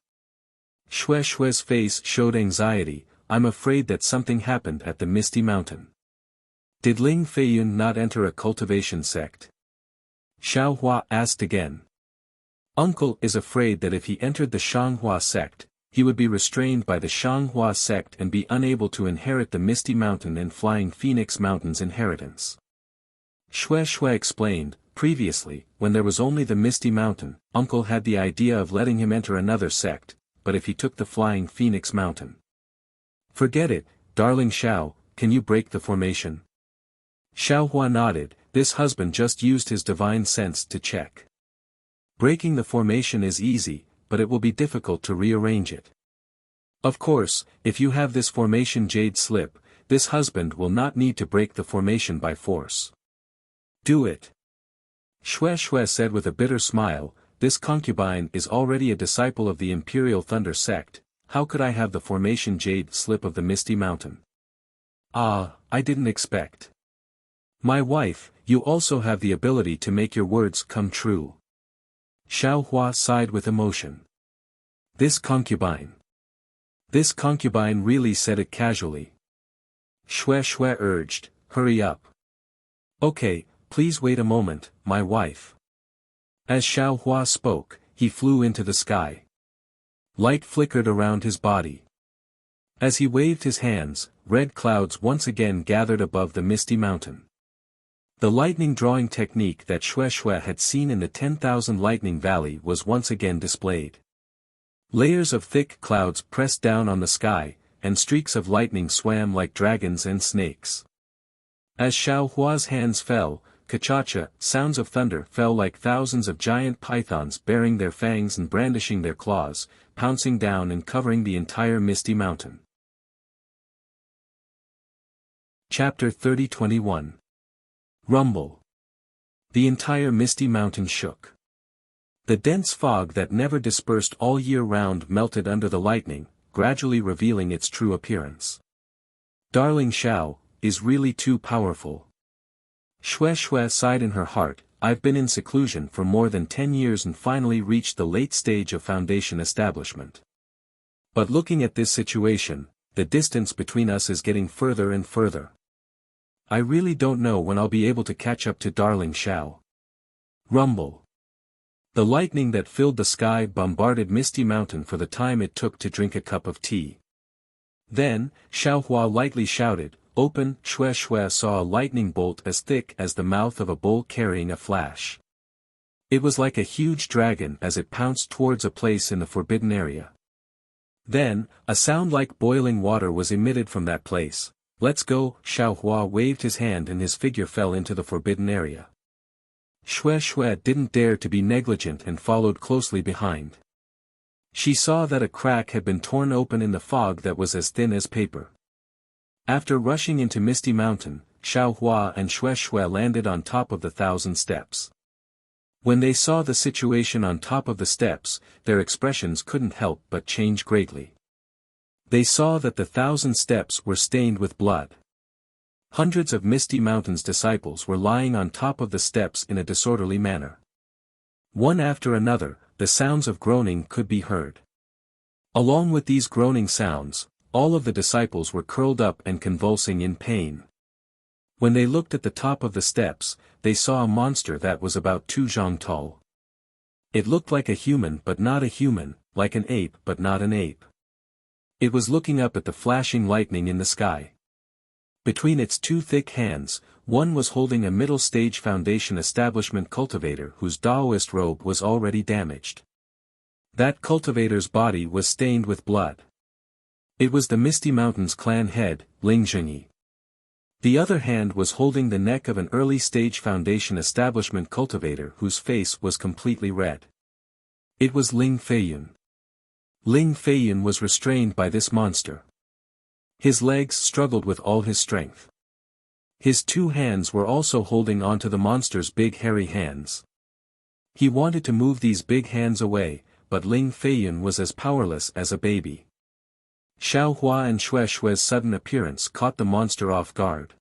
Xue Xue's face showed anxiety, "I'm afraid that something happened at the Misty Mountain. Did Ling Feiyun not enter a cultivation sect?" Xiao Hua asked again. "Uncle is afraid that if he entered the Shanghua sect, he would be restrained by the Shanghua sect and be unable to inherit the Misty Mountain and Flying Phoenix Mountain's inheritance." Xue Xue explained, "Previously, when there was only the Misty Mountain, Uncle had the idea of letting him enter another sect, but if he took the Flying Phoenix Mountain. Forget it, darling Xiao, can you break the formation?" Xiao Hua nodded, this husband just used his divine sense to check. Breaking the formation is easy, but it will be difficult to rearrange it. Of course, if you have this formation jade slip, this husband will not need to break the formation by force. Do it. Xue Xue said with a bitter smile, "This concubine is already a disciple of the Imperial Thunder sect, how could I have the formation jade slip of the Misty Mountain? Ah, I didn't expect. My wife, you also have the ability to make your words come true." Xiao Hua sighed with emotion. This concubine really said it casually. Xue Xue urged, "Hurry up. Okay, please wait a moment, my wife." As Xiao Hua spoke, he flew into the sky. Light flickered around his body. As he waved his hands, red clouds once again gathered above the Misty Mountain. The lightning drawing technique that Xue Xue had seen in the 10,000 Lightning Valley was once again displayed. Layers of thick clouds pressed down on the sky, and streaks of lightning swam like dragons and snakes. As Xiao Hua's hands fell, Kachacha, sounds of thunder fell like thousands of giant pythons baring their fangs and brandishing their claws, pouncing down and covering the entire Misty Mountain. Chapter 30-21. Rumble. The entire misty mountain shook. The dense fog that never dispersed all year round melted under the lightning, gradually revealing its true appearance. Darling Xiao is really too powerful. Xue Xue sighed in her heart. I've been in seclusion for more than 10 years and finally reached the late stage of foundation establishment. But looking at this situation, the distance between us is getting further and further. I really don't know when I'll be able to catch up to Darling Xiao. Rumble. The lightning that filled the sky bombarded Misty Mountain for the time it took to drink a cup of tea. Then, Xiaohua lightly shouted, "Open!" Xue Xue saw a lightning bolt as thick as the mouth of a bull carrying a flash. It was like a huge dragon as it pounced towards a place in the forbidden area. Then, a sound like boiling water was emitted from that place. "Let's go!" Xiaohua waved his hand and his figure fell into the forbidden area. Xue Xue didn't dare to be negligent and followed closely behind. She saw that a crack had been torn open in the fog that was as thin as paper. After rushing into Misty Mountain, Xiaohua and Xue Xue landed on top of the 1,000 steps. When they saw the situation on top of the steps, their expressions couldn't help but change greatly. They saw that the 1,000 steps were stained with blood. Hundreds of Misty Mountain's disciples were lying on top of the steps in a disorderly manner. One after another, the sounds of groaning could be heard. Along with these groaning sounds, all of the disciples were curled up and convulsing in pain. When they looked at the top of the steps, they saw a monster that was about 2 zhang tall. It looked like a human but not a human, like an ape but not an ape. It was looking up at the flashing lightning in the sky. Between its 2 thick hands, one was holding a middle-stage foundation establishment cultivator whose Taoist robe was already damaged. That cultivator's body was stained with blood. It was the Misty Mountains clan head, Ling Zhengyi. The other hand was holding the neck of an early-stage foundation establishment cultivator whose face was completely red. It was Ling Feiyun. Ling Feiyun was restrained by this monster. His legs struggled with all his strength. His 2 hands were also holding onto the monster's big hairy hands. He wanted to move these big hands away, but Ling Feiyun was as powerless as a baby. Xiaohua and Xue Xue's sudden appearance caught the monster off guard.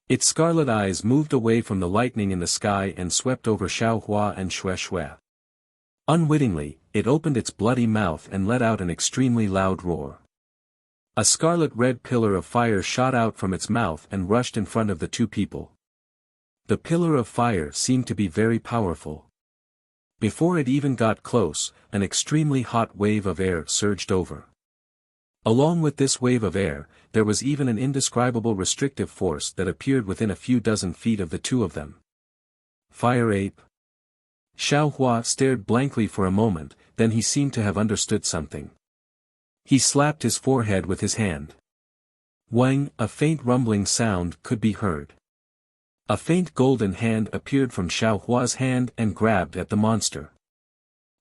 Its scarlet eyes moved away from the lightning in the sky and swept over Xiaohua and Xue Xue. Unwittingly, it opened its bloody mouth and let out an extremely loud roar. A scarlet-red pillar of fire shot out from its mouth and rushed in front of the 2 people. The pillar of fire seemed to be very powerful. Before it even got close, an extremely hot wave of air surged over. Along with this wave of air, there was even an indescribable restrictive force that appeared within a few dozen feet of the 2 of them. Fire ape? Xiaohua stared blankly for a moment, then he seemed to have understood something. He slapped his forehead with his hand. Wang, a faint rumbling sound could be heard. A faint golden hand appeared from Xiaohua's hand and grabbed at the monster.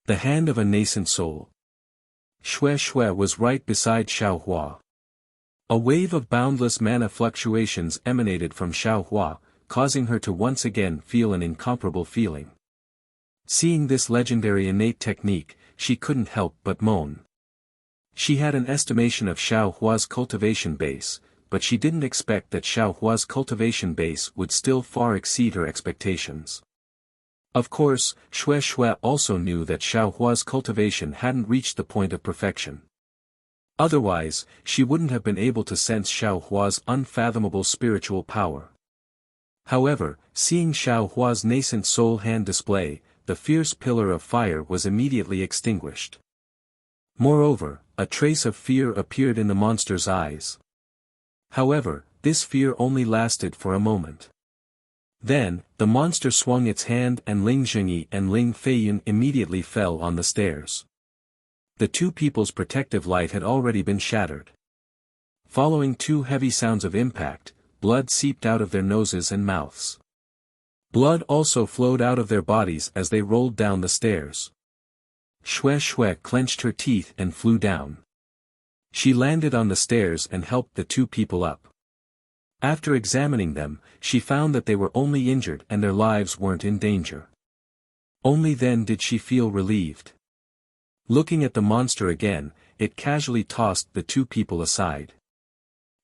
The hand of a nascent soul. Xue Xue was right beside Xiaohua. A wave of boundless mana fluctuations emanated from Xiaohua, causing her to once again feel an incomparable feeling. Seeing this legendary innate technique, she couldn't help but moan. She had an estimation of Xiaohua's cultivation base, but she didn't expect that Xiaohua's cultivation base would still far exceed her expectations. Of course, Xue Xue also knew that Xiaohua's cultivation hadn't reached the point of perfection. Otherwise, she wouldn't have been able to sense Xiaohua's unfathomable spiritual power. However, seeing Xiaohua's nascent soul hand display, the fierce pillar of fire was immediately extinguished. Moreover, a trace of fear appeared in the monster's eyes. However, this fear only lasted for a moment. Then, the monster swung its hand and Ling Zhengyi and Ling Feiyun immediately fell on the stairs. The 2 people's protective light had already been shattered. Following 2 heavy sounds of impact, blood seeped out of their noses and mouths. Blood also flowed out of their bodies as they rolled down the stairs. Xue Xue clenched her teeth and flew down. She landed on the stairs and helped the 2 people up. After examining them, she found that they were only injured and their lives weren't in danger. Only then did she feel relieved. Looking at the monster again, it casually tossed the two people aside.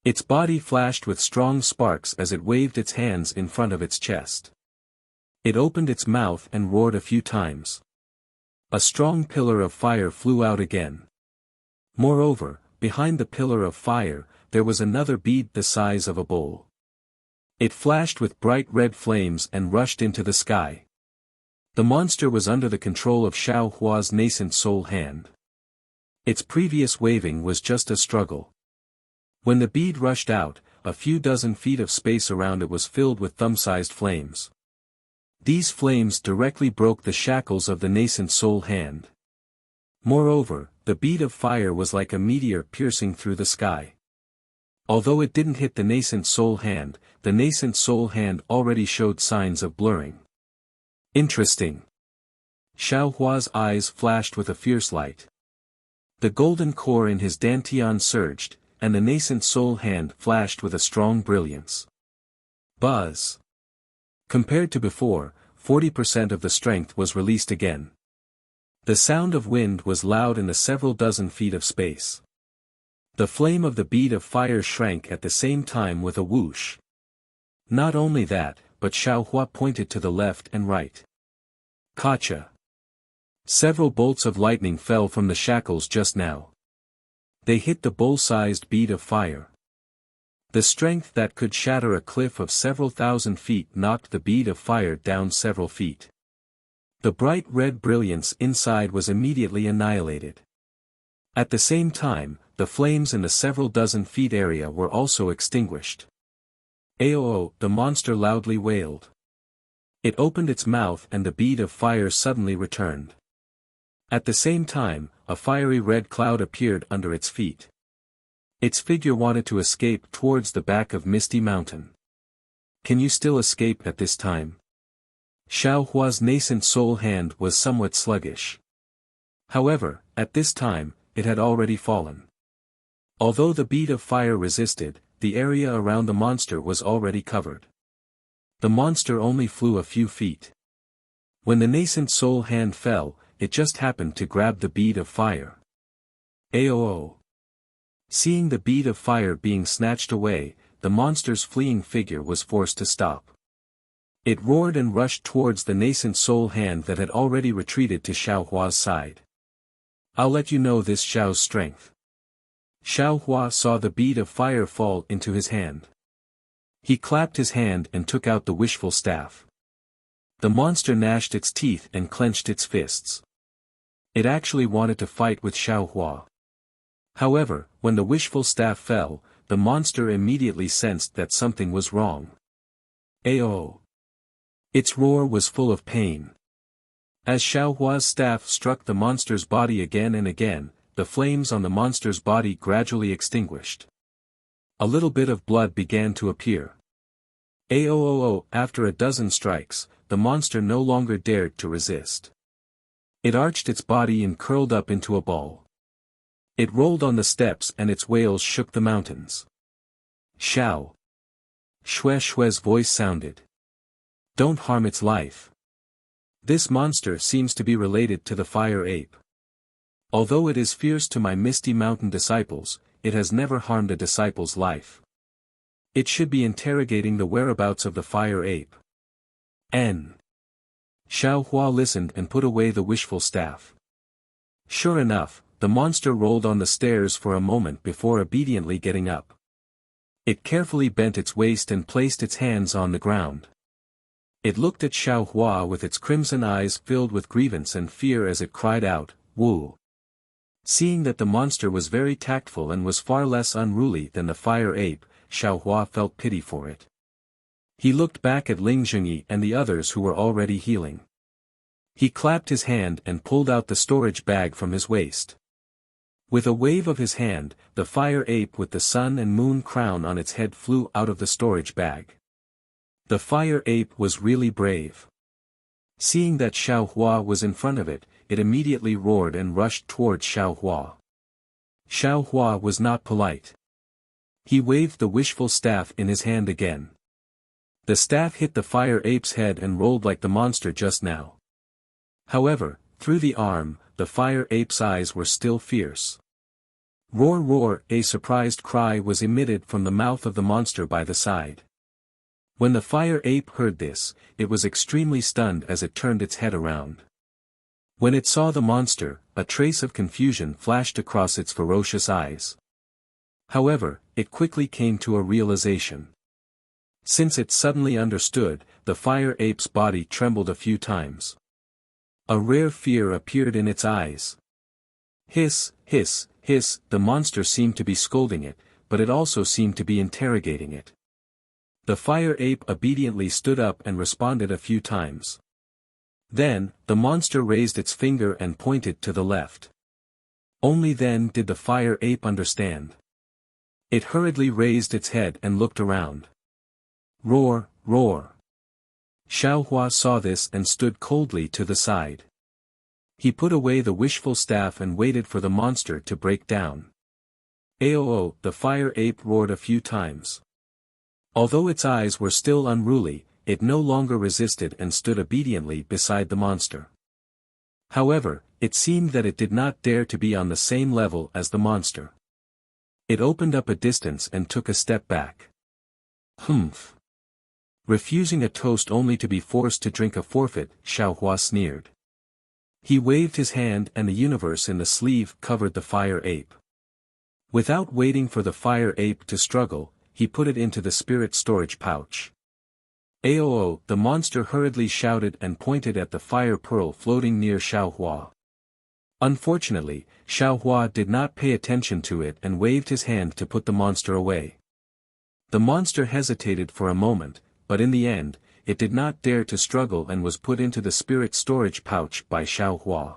Its body flashed with strong sparks as it waved its hands in front of its chest. It opened its mouth and roared a few times. A strong pillar of fire flew out again. Moreover, behind the pillar of fire, there was another bead the size of a bowl. It flashed with bright red flames and rushed into the sky. The monster was under the control of Xiao Hua's nascent soul hand. Its previous waving was just a struggle. When the bead rushed out, a few dozen feet of space around it was filled with thumb-sized flames. These flames directly broke the shackles of the nascent soul hand. Moreover, the bead of fire was like a meteor piercing through the sky. Although it didn't hit the nascent soul hand, the nascent soul hand already showed signs of blurring. Interesting. Xiao Hua's eyes flashed with a fierce light. The golden core in his dantian surged, and the nascent soul hand flashed with a strong brilliance. Buzz. Compared to before, 40% of the strength was released again. The sound of wind was loud in the several dozen feet of space. The flame of the bead of fire shrank at the same time with a whoosh. Not only that, but Xiao Hua pointed to the left and right. Gotcha. Several bolts of lightning fell from the shackles just now. They hit the bowl-sized bead of fire. The strength that could shatter a cliff of several thousand feet knocked the bead of fire down several feet. The bright red brilliance inside was immediately annihilated. At the same time, the flames in the several dozen feet area were also extinguished. "Aoo!" the monster loudly wailed. It opened its mouth and the bead of fire suddenly returned. At the same time, a fiery red cloud appeared under its feet. Its figure wanted to escape towards the back of Misty Mountain. Can you still escape at this time? Xiao Hua's nascent soul hand was somewhat sluggish. However, at this time, it had already fallen. Although the bead of fire resisted, the area around the monster was already covered. The monster only flew a few feet. When the nascent soul hand fell, it just happened to grab the bead of fire. Aoo! Seeing the bead of fire being snatched away, the monster's fleeing figure was forced to stop. It roared and rushed towards the nascent soul hand that had already retreated to Xiao Hua's side. I'll let you know this Xiao's strength. Xiao Hua saw the bead of fire fall into his hand. He clapped his hand and took out the wishful staff. The monster gnashed its teeth and clenched its fists. It actually wanted to fight with Xiao Hua. However, when the wishful staff fell, the monster immediately sensed that something was wrong. Aoo! Its roar was full of pain. As Xiao Hua's staff struck the monster's body again and again, the flames on the monster's body gradually extinguished. A little bit of blood began to appear. Aoo! After a dozen strikes, the monster no longer dared to resist. It arched its body and curled up into a ball. It rolled on the steps and its wails shook the mountains. Xiao! Shue's voice sounded. Don't harm its life. This monster seems to be related to the fire ape. Although it is fierce to my Misty Mountain disciples, it has never harmed a disciple's life. It should be interrogating the whereabouts of the fire ape. N. Xiao Hua listened and put away the wishful staff. Sure enough, the monster rolled on the stairs for a moment before obediently getting up. It carefully bent its waist and placed its hands on the ground. It looked at Xiao Hua with its crimson eyes filled with grievance and fear as it cried out, "Wu!" Seeing that the monster was very tactful and was far less unruly than the fire ape, Xiao Hua felt pity for it. He looked back at Ling Zhengyi and the others who were already healing. He clapped his hand and pulled out the storage bag from his waist. With a wave of his hand, the fire ape with the sun and moon crown on its head flew out of the storage bag. The fire ape was really brave. Seeing that Xiao Hua was in front of it, it immediately roared and rushed towards Xiao Hua. Xiao Hua was not polite. He waved the wishful staff in his hand again. The staff hit the fire ape's head and rolled like the monster just now. However, through the arm, the fire ape's eyes were still fierce. Roar roar, a surprised cry was emitted from the mouth of the monster by the side. When the fire ape heard this, it was extremely stunned as it turned its head around. When it saw the monster, a trace of confusion flashed across its ferocious eyes. However, it quickly came to a realization. Since it suddenly understood, the fire ape's body trembled a few times. A rare fear appeared in its eyes. Hiss, hiss, hiss, the monster seemed to be scolding it, but it also seemed to be interrogating it. The fire ape obediently stood up and responded a few times. Then, the monster raised its finger and pointed to the left. Only then did the fire ape understand. It hurriedly raised its head and looked around. Roar, roar. Xiaohua saw this and stood coldly to the side. He put away the wishful staff and waited for the monster to break down. Aoo, the fire ape roared a few times. Although its eyes were still unruly, it no longer resisted and stood obediently beside the monster. However, it seemed that it did not dare to be on the same level as the monster. It opened up a distance and took a step back. Humph. Refusing a toast only to be forced to drink a forfeit, Xiaohua sneered. He waved his hand and the universe in the sleeve covered the fire ape. Without waiting for the fire ape to struggle, he put it into the spirit storage pouch. Aoo, the monster hurriedly shouted and pointed at the fire pearl floating near Xiaohua. Unfortunately, Xiaohua did not pay attention to it and waved his hand to put the monster away. The monster hesitated for a moment, but in the end, it did not dare to struggle and was put into the spirit storage pouch by Xiaohua.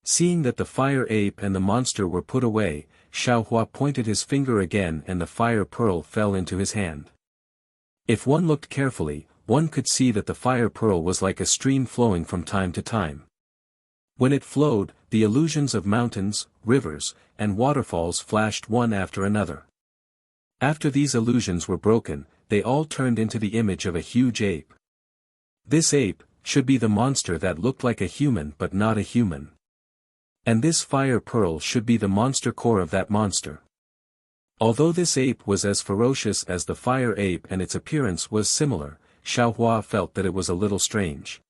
Seeing that the fire ape and the monster were put away, Xiaohua pointed his finger again and the fire pearl fell into his hand. If one looked carefully, one could see that the fire pearl was like a stream flowing from time to time. When it flowed, the illusions of mountains, rivers, and waterfalls flashed one after another. After these illusions were broken, they all turned into the image of a huge ape. This ape should be the monster that looked like a human but not a human. And this fire pearl should be the monster core of that monster. Although this ape was as ferocious as the fire ape and its appearance was similar, Xiaohua felt that it was a little strange.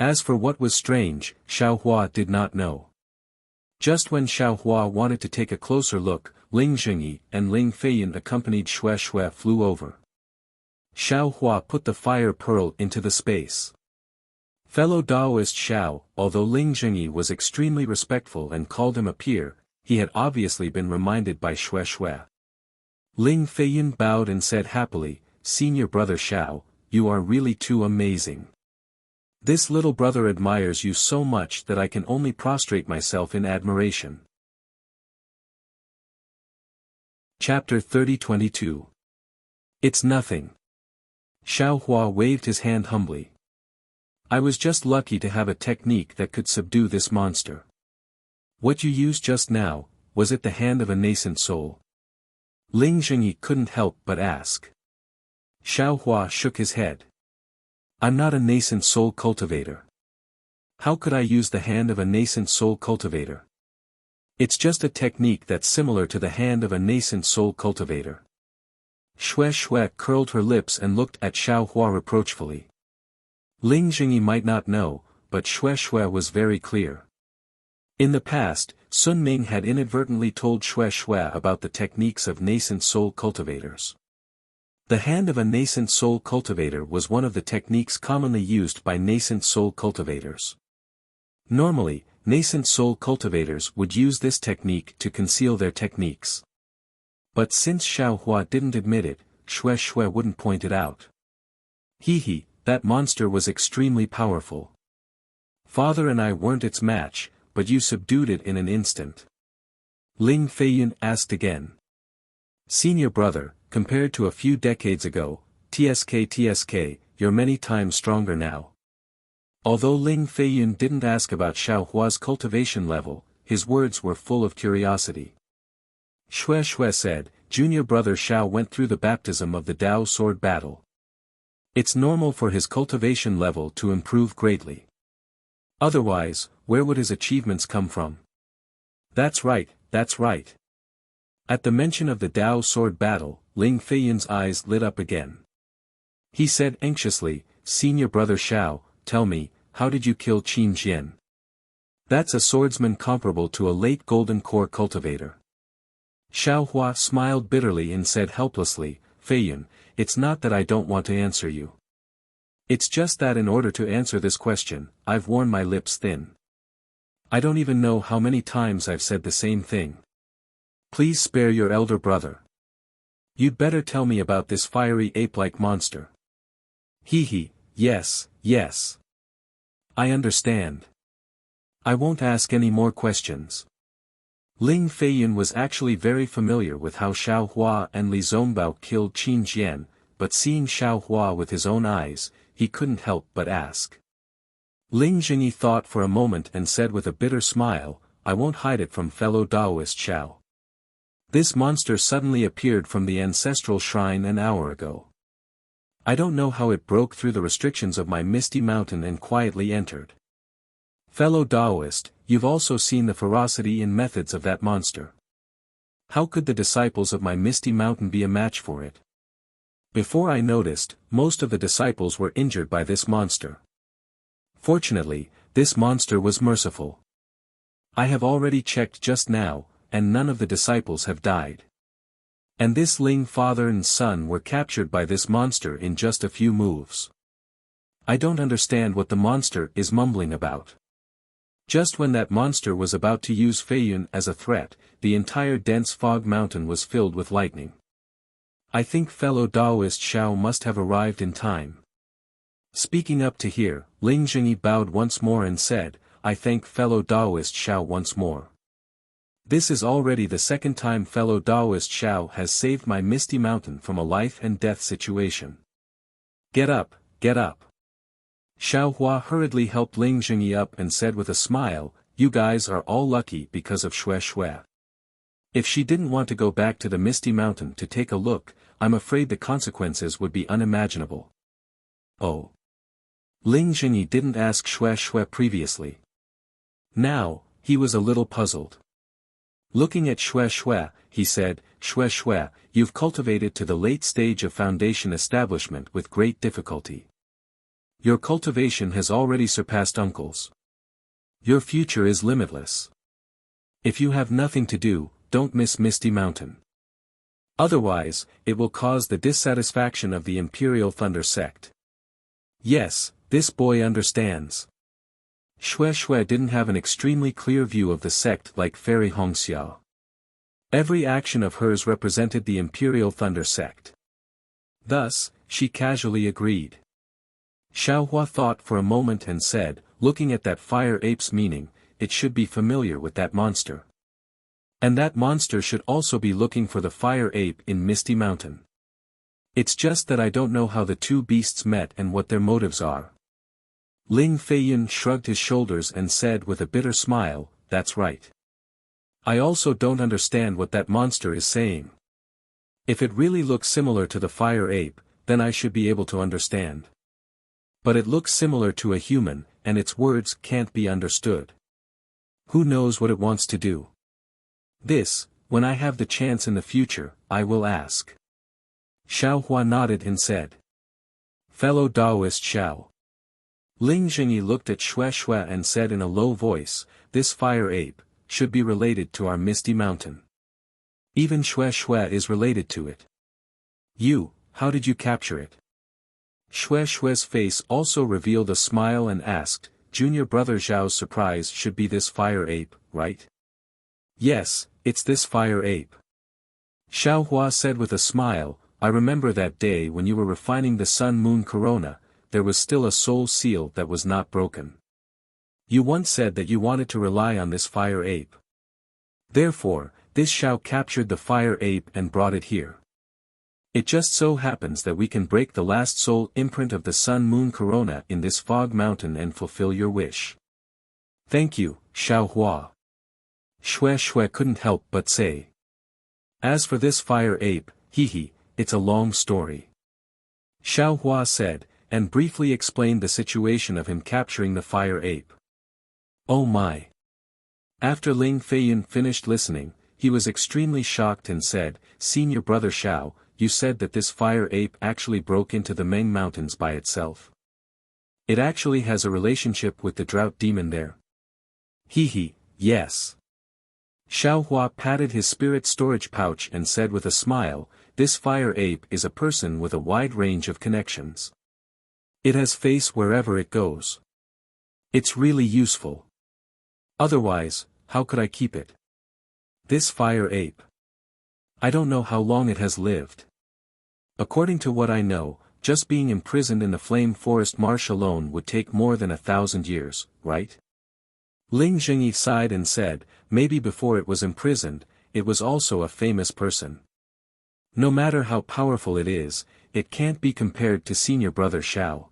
As for what was strange, Xiaohua did not know. Just when Xiaohua wanted to take a closer look, Ling Zhengyi and Ling Feiyan accompanied Xue flew over. Xiaohua put the fire pearl into the space. Fellow Daoist Xiao, although Ling Zhengyi was extremely respectful and called him a peer, he had obviously been reminded by Xue. Ling Feiyan bowed and said happily, "Senior brother Xiao, you are really too amazing. This little brother admires you so much that I can only prostrate myself in admiration." Chapter 30-22. It's nothing. Xiaohua waved his hand humbly. I was just lucky to have a technique that could subdue this monster. What you used just now, was it the hand of a nascent soul? Ling Zhengyi couldn't help but ask. Xiaohua shook his head. I'm not a nascent soul cultivator. How could I use the hand of a nascent soul cultivator? It's just a technique that's similar to the hand of a nascent soul cultivator. Xue curled her lips and looked at Xiaohua reproachfully. Ling Zhengyi might not know, but Xue was very clear. In the past, Sun Ming had inadvertently told Xue about the techniques of nascent soul cultivators. The hand of a nascent soul cultivator was one of the techniques commonly used by nascent soul cultivators. Normally, nascent soul cultivators would use this technique to conceal their techniques. But since Xiaohua didn't admit it, Xue wouldn't point it out. That monster was extremely powerful. Father and I weren't its match, but you subdued it in an instant. Ling Feiyan asked again. Senior brother, compared to a few decades ago, TSK, you're many times stronger now. Although Ling Feiyan didn't ask about Xiaohua's cultivation level, his words were full of curiosity. Shue Shue said, junior brother Xiao went through the baptism of the Dao sword battle. It's normal for his cultivation level to improve greatly. Otherwise, where would his achievements come from? That's right, that's right. At the mention of the Dao sword battle, Ling Feiyun's eyes lit up again. He said anxiously, senior brother Xiao, tell me, how did you kill Qin Jian? That's a swordsman comparable to a late golden core cultivator. Xiao Hua smiled bitterly and said helplessly, Feiyun, it's not that I don't want to answer you. It's just that in order to answer this question, I've worn my lips thin. I don't even know how many times I've said the same thing. Please spare your elder brother. You'd better tell me about this fiery ape-like monster. Hee, yes, yes. I understand. I won't ask any more questions. Ling Feiyun was actually very familiar with how Xiao Hua and Li Zongbao killed Qin Jian, but seeing Xiao Hua with his own eyes, he couldn't help but ask. Ling Jingyi thought for a moment and said with a bitter smile, I won't hide it from fellow Daoist Xiao. This monster suddenly appeared from the ancestral shrine an hour ago. I don't know how it broke through the restrictions of my misty mountain and quietly entered. Fellow Daoist, you've also seen the ferocity and methods of that monster. How could the disciples of my misty mountain be a match for it? Before I noticed, most of the disciples were injured by this monster. Fortunately, this monster was merciful. I have already checked just now, and none of the disciples have died. And this Ling father and son were captured by this monster in just a few moves. I don't understand what the monster is mumbling about. Just when that monster was about to use Feiyun as a threat, the entire dense fog mountain was filled with lightning. I think fellow Daoist Xiao must have arrived in time. Speaking up to here, Ling Jingyi bowed once more and said, I thank fellow Daoist Xiao once more. This is already the second time fellow Daoist Xiao has saved my misty mountain from a life and death situation. Get up, get up. Xiao Hua hurriedly helped Ling Jingyi up and said with a smile, you guys are all lucky because of Shue Shue. If she didn't want to go back to the misty mountain to take a look, I'm afraid the consequences would be unimaginable. Oh. Ling Jingyi didn't ask Shue Shue previously. Now, he was a little puzzled. Looking at Shue Shue, he said, Shue Shue, you've cultivated to the late stage of foundation establishment with great difficulty. Your cultivation has already surpassed uncle's. Your future is limitless. If you have nothing to do, don't miss Misty Mountain. Otherwise, it will cause the dissatisfaction of the Imperial Thunder sect. Yes, this boy understands. Shue Shue didn't have an extremely clear view of the sect like Fairy Hongxiao. Every action of hers represented the Imperial Thunder sect. Thus, she casually agreed. Xiao Hua thought for a moment and said, looking at that fire ape's meaning, it should be familiar with that monster. And that monster should also be looking for the fire ape in Misty Mountain. It's just that I don't know how the two beasts met and what their motives are. Ling Feiyun shrugged his shoulders and said with a bitter smile, that's right. I also don't understand what that monster is saying. If it really looks similar to the fire ape, then I should be able to understand. But it looks similar to a human, and its words can't be understood. Who knows what it wants to do? This, when I have the chance in the future, I will ask. Xiao Hua nodded and said. Fellow Daoist Xiao. Ling Jingyi looked at Shue Shue and said in a low voice, this fire ape, should be related to our Misty Mountain. Even Shue Shue is related to it. You, how did you capture it? Shue Shue's face also revealed a smile and asked, Junior brother Zhao's surprise should be this fire ape, right? Yes, it's this fire ape. Xiao Hua said with a smile, I remember that day when you were refining the sun-moon corona, there was still a soul seal that was not broken. You once said that you wanted to rely on this fire ape. Therefore, this Xiao captured the fire ape and brought it here. It just so happens that we can break the last soul imprint of the sun-moon corona in this fog mountain and fulfill your wish. Thank you, Xiao Hua. Shue Shue couldn't help but say. As for this fire ape, it's a long story. Xiao Hua said, and briefly explained the situation of him capturing the fire ape. Oh my! After Ling Feiyun finished listening, he was extremely shocked and said, Senior Brother Xiao, you said that this fire ape actually broke into the Meng Mountains by itself. It actually has a relationship with the drought demon there. Yes. Xiao Hua patted his spirit storage pouch and said with a smile, this fire ape is a person with a wide range of connections. It has face wherever it goes. It's really useful. Otherwise, how could I keep it? This fire ape. I don't know how long it has lived. According to what I know, just being imprisoned in the flame forest marsh alone would take more than 1,000 years, right? Ling Jingyi sighed and said, maybe before it was imprisoned, it was also a famous person. No matter how powerful it is, it can't be compared to Senior Brother Xiao.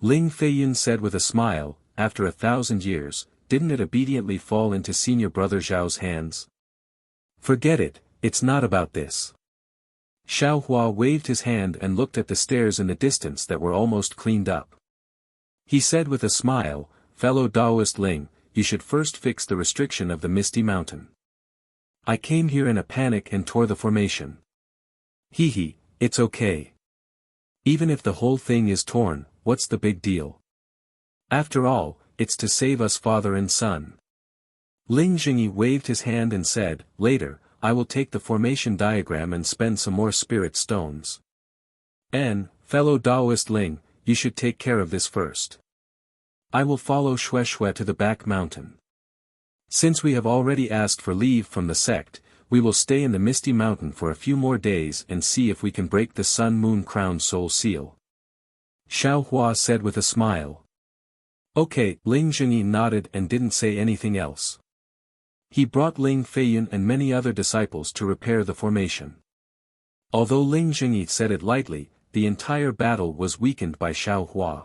Ling Feiyun said with a smile, after 1,000 years, didn't it obediently fall into Senior Brother Xiao's hands? Forget it, it's not about this. Xiao Hua waved his hand and looked at the stairs in the distance that were almost cleaned up. He said with a smile, fellow Taoist Ling, you should first fix the restriction of the Misty Mountain. I came here in a panic and tore the formation. It's okay. Even if the whole thing is torn, what's the big deal? After all, it's to save us father and son. Ling Jingyi waved his hand and said, later, I will take the formation diagram and spend some more spirit stones. Fellow Taoist Ling, you should take care of this first. I will follow Xue to the back mountain. Since we have already asked for leave from the sect, we will stay in the Misty Mountain for a few more days and see if we can break the Sun-Moon Crown Soul Seal. Xiao Hua said with a smile. Okay, Ling Jingyi nodded and didn't say anything else. He brought Ling Feiyun and many other disciples to repair the formation. Although Ling Jingyi said it lightly, the entire battle was weakened by Xiao Hua.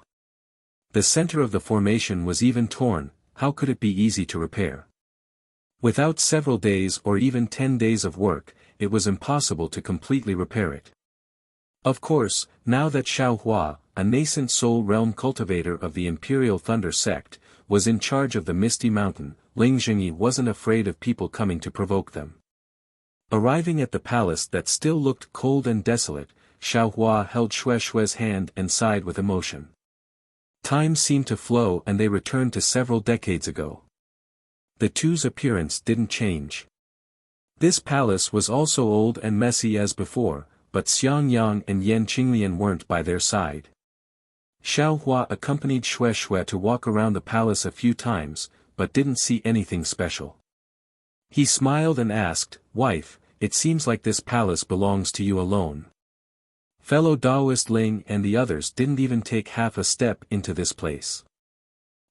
The center of the formation was even torn, how could it be easy to repair? Without several days or even 10 days of work, it was impossible to completely repair it. Of course, now that Xiao Hua, a nascent soul realm cultivator of the Imperial Thunder sect, was in charge of the Misty Mountain, Ling Jingyi wasn't afraid of people coming to provoke them. Arriving at the palace that still looked cold and desolate, Xiao Hua held Xue's hand and sighed with emotion. Time seemed to flow and they returned to several decades ago. The two's appearance didn't change. This palace was also old and messy as before, but Xiang Yang and Yan Qinglian weren't by their side. Xiao Hua accompanied Xue to walk around the palace a few times, but didn't see anything special. He smiled and asked, wife, it seems like this palace belongs to you alone. Fellow Taoist Ling and the others didn't even take half a step into this place.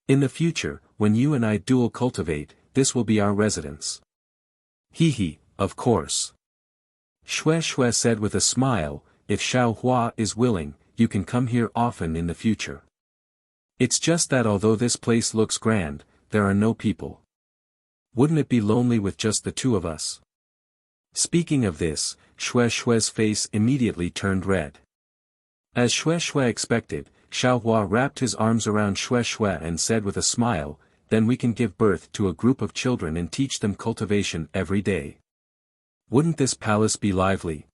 In the future, when you and I dual cultivate, this will be our residence. Of course. Xue said with a smile, if Xiao Hua is willing, you can come here often in the future. It's just that although this place looks grand, there are no people. Wouldn't it be lonely with just the two of us? Speaking of this, Xue's face immediately turned red. As Xue expected, Xiao Hua wrapped his arms around Xue and said with a smile, then we can give birth to a group of children and teach them cultivation every day. Wouldn't this palace be lively?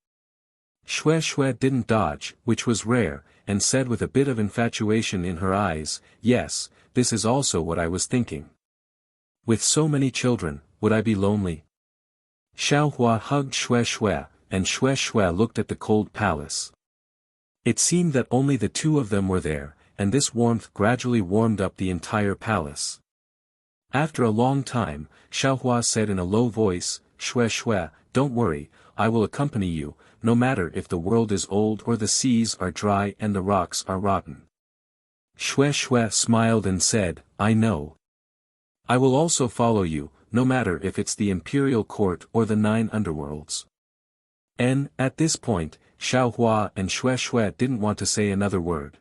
Xue didn't dodge, which was rare, and said with a bit of infatuation in her eyes, yes, this is also what I was thinking. With so many children, would I be lonely? Xiao Hua hugged Xue, and Xue looked at the cold palace. It seemed that only the two of them were there, and this warmth gradually warmed up the entire palace. After a long time, Xiao Hua said in a low voice, Xue, don't worry, I will accompany you, no matter if the world is old or the seas are dry and the rocks are rotten. Xue smiled and said, I know. I will also follow you, no matter if it's the imperial court or the 9 underworlds. At this point, Xiao Hua and Xue didn't want to say another word.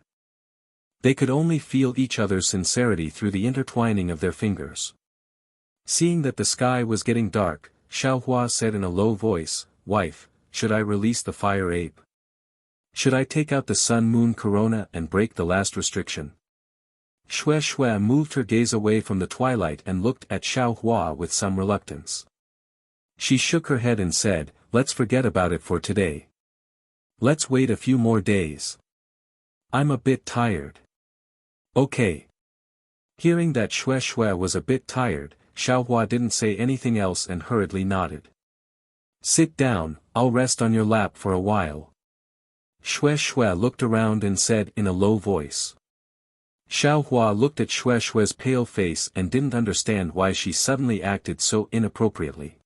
They could only feel each other's sincerity through the intertwining of their fingers. Seeing that the sky was getting dark, Xiao Hua said in a low voice, wife, should I release the fire ape? Should I take out the sun-moon corona and break the last restriction? Xue Xue moved her gaze away from the twilight and looked at Xiao Hua with some reluctance. She shook her head and said, let's forget about it for today. Let's wait a few more days. I'm a bit tired. Okay. Hearing that Xue Xue was a bit tired, Xiao Hua didn't say anything else and hurriedly nodded. Sit down, I'll rest on your lap for a while. Xue Xue looked around and said in a low voice. Xiao Hua looked at Xue Xue's pale face and didn't understand why she suddenly acted so inappropriately.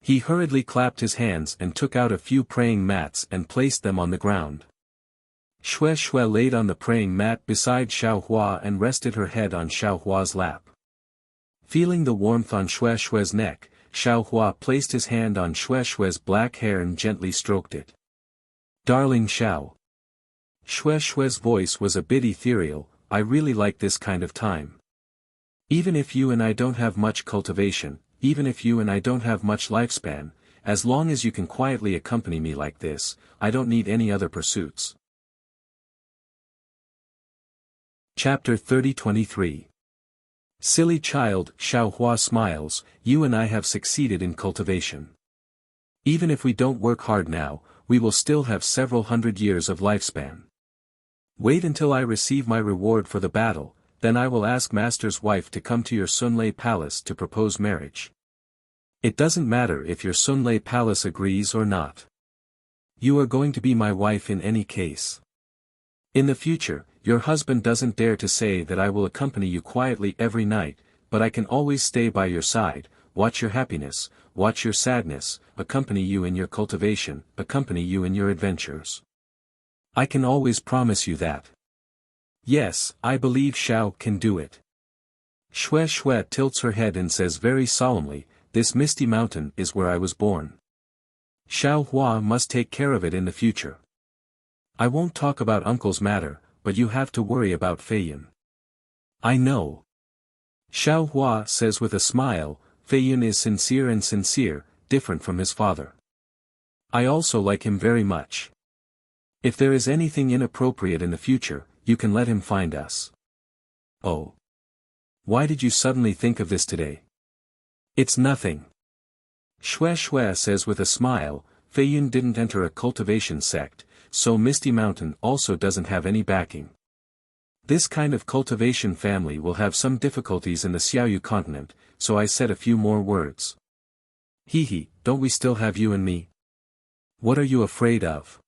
He hurriedly clapped his hands and took out a few praying mats and placed them on the ground. Xue Xue laid on the praying mat beside Xiao Hua and rested her head on Xiao Hua's lap. Feeling the warmth on Xue Xue's neck, Xiao Hua placed his hand on Xue Xue's black hair and gently stroked it. Darling Xiao. Xue Xue's voice was a bit ethereal, I really like this kind of time. Even if you and I don't have much cultivation, even if you and I don't have much lifespan, as long as you can quietly accompany me like this, I don't need any other pursuits. Chapter 30-23. Silly child, Xiao Hua smiles, you and I have succeeded in cultivation. Even if we don't work hard now, we will still have several hundred years of lifespan. Wait until I receive my reward for the battle, then I will ask Master's wife to come to your Sunlei Palace to propose marriage. It doesn't matter if your Sunlei Palace agrees or not. You are going to be my wife in any case. In the future, your husband doesn't dare to say that I will accompany you quietly every night, but I can always stay by your side, watch your happiness, watch your sadness, accompany you in your cultivation, accompany you in your adventures. I can always promise you that. Yes, I believe Xiao can do it. Xue Xue tilts her head and says very solemnly, this misty mountain is where I was born. Xiao Hua must take care of it in the future. I won't talk about uncle's matter, but you have to worry about Feiyin. I know. Xiao Hua says with a smile, Feiyin is sincere and sincere, different from his father. I also like him very much. If there is anything inappropriate in the future, you can let him find us. Oh. Why did you suddenly think of this today? It's nothing. Xue Xue says with a smile, Feiyin didn't enter a cultivation sect, so Misty Mountain also doesn't have any backing. This kind of cultivation family will have some difficulties in the Xiaoyu continent, so I said a few more words. Hee, don't we still have you and me? What are you afraid of?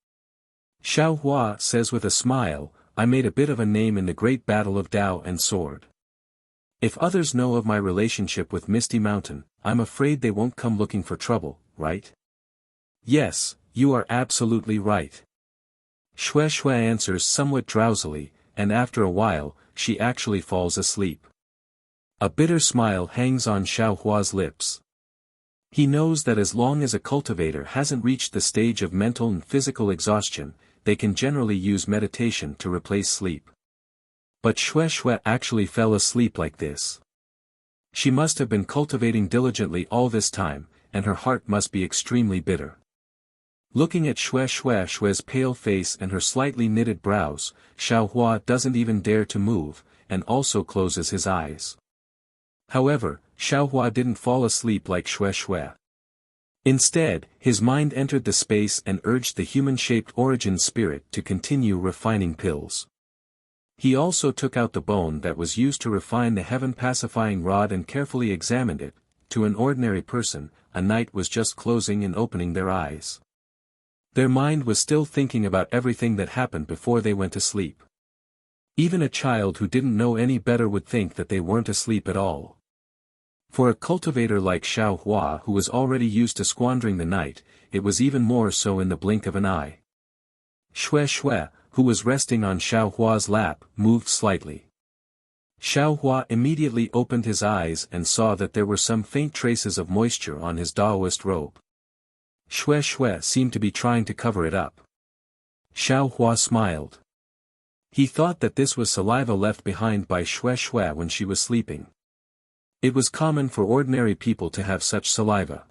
Xiao Hua says with a smile, I made a bit of a name in the great battle of Dao and Sword. If others know of my relationship with Misty Mountain, I'm afraid they won't come looking for trouble, right? Yes, you are absolutely right. Xue Xue answers somewhat drowsily, and after a while, she actually falls asleep. A bitter smile hangs on Xiao Hua's lips. He knows that as long as a cultivator hasn't reached the stage of mental and physical exhaustion, they can generally use meditation to replace sleep. But Xue Xue actually fell asleep like this. She must have been cultivating diligently all this time, and her heart must be extremely bitter. Looking at Xue Xue's pale face and her slightly knitted brows, Xiao Hua doesn't even dare to move, and also closes his eyes. However, Xiao Hua didn't fall asleep like Xue Xue. Instead, his mind entered the space and urged the human-shaped origin spirit to continue refining pills. He also took out the bone that was used to refine the heaven-pacifying rod and carefully examined it. To an ordinary person, a night was just closing and opening their eyes. Their mind was still thinking about everything that happened before they went to sleep. Even a child who didn't know any better would think that they weren't asleep at all. For a cultivator like Xiao Hua who was already used to squandering the night, it was even more so in the blink of an eye. Xue Xue, who was resting on Xiao Hua's lap, moved slightly. Xiao Hua immediately opened his eyes and saw that there were some faint traces of moisture on his Daoist robe. Xue Xue seemed to be trying to cover it up. Xiao Hua smiled. He thought that this was saliva left behind by Xue Xue when she was sleeping. It was common for ordinary people to have such saliva.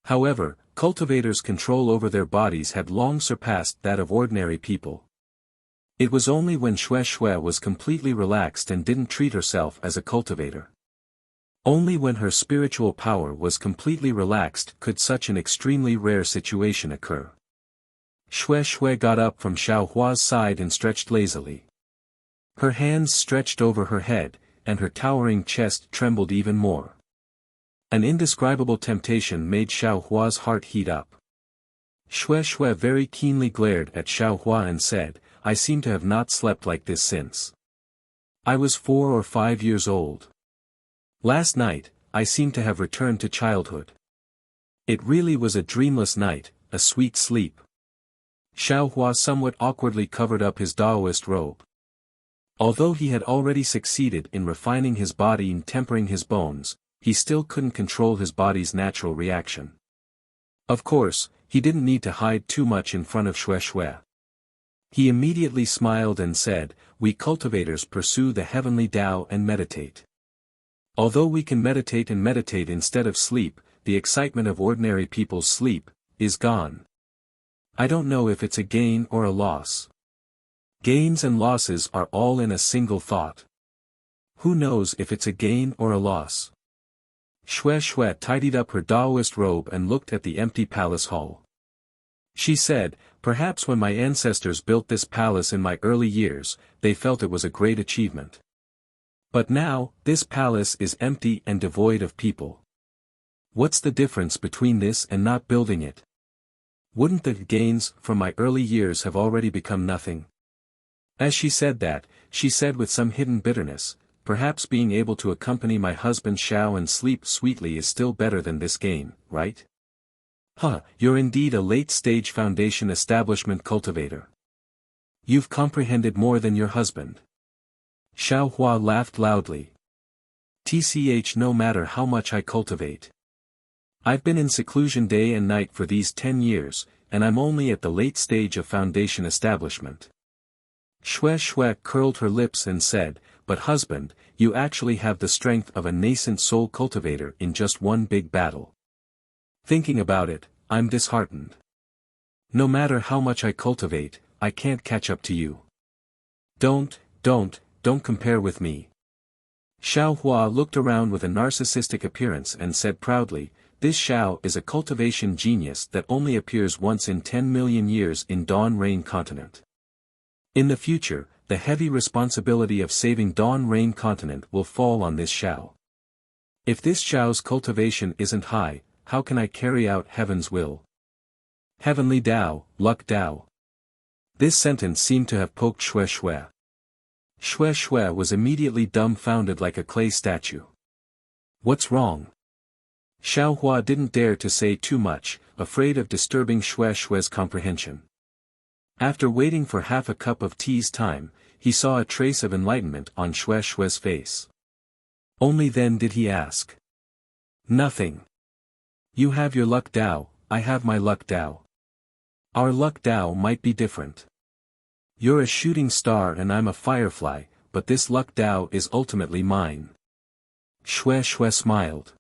However, cultivators' control over their bodies had long surpassed that of ordinary people. It was only when Shui was completely relaxed and didn't treat herself as a cultivator. Only when her spiritual power was completely relaxed could such an extremely rare situation occur. Shui got up from Xiaohua's side and stretched lazily. Her hands stretched over her head, and her towering chest trembled even more. An indescribable temptation made Xiaohua's heart heat up. Shui very keenly glared at Xiaohua and said, "I seem to have not slept like this since I was 4 or 5 years old. Last night, I seem to have returned to childhood. It really was a dreamless night, a sweet sleep." Xiaohua somewhat awkwardly covered up his Taoist robe. Although he had already succeeded in refining his body and tempering his bones, he still couldn't control his body's natural reaction. Of course, he didn't need to hide too much in front of Shui. He immediately smiled and said, "We cultivators pursue the heavenly Tao and meditate. Although we can meditate instead of sleep, the excitement of ordinary people's sleep is gone. I don't know if it's a gain or a loss. Gains and losses are all in a single thought. Who knows if it's a gain or a loss?" Shui tidied up her Taoist robe and looked at the empty palace hall. She said, "Perhaps when my ancestors built this palace in my early years, they felt it was a great achievement. But now, this palace is empty and devoid of people. What's the difference between this and not building it? Wouldn't the gains from my early years have already become nothing?" As she said that, she said with some hidden bitterness, "Perhaps being able to accompany my husband Xiao and sleep sweetly is still better than this gain, right? Huh, you're indeed a late-stage foundation establishment cultivator. You've comprehended more than your husband." Xiaohua laughed loudly. "Tch, no matter how much I cultivate. I've been in seclusion day and night for these 10 years, and I'm only at the late stage of foundation establishment." Shui curled her lips and said, "But husband, you actually have the strength of a nascent soul cultivator in just one big battle. Thinking about it, I'm disheartened. No matter how much I cultivate, I can't catch up to you. Don't compare with me." Xiaohua looked around with a narcissistic appearance and said proudly, "This Xiao is a cultivation genius that only appears once in 10 million years in Dawn Rain Continent. In the future, the heavy responsibility of saving Dawn Rain Continent will fall on this Xiao. If this Xiao's cultivation isn't high, how can I carry out heaven's will? Heavenly Tao, luck Tao." This sentence seemed to have poked Shui. Shui was immediately dumbfounded like a clay statue. "What's wrong?" Xiaohua didn't dare to say too much, afraid of disturbing Shui's comprehension. After waiting for half a cup of tea's time, he saw a trace of enlightenment on Shui's face. Only then did he ask. "Nothing. You have your luck Tao, I have my luck Tao. Our luck Tao might be different. You're a shooting star and I'm a firefly, but this luck Tao is ultimately mine." Shui smiled.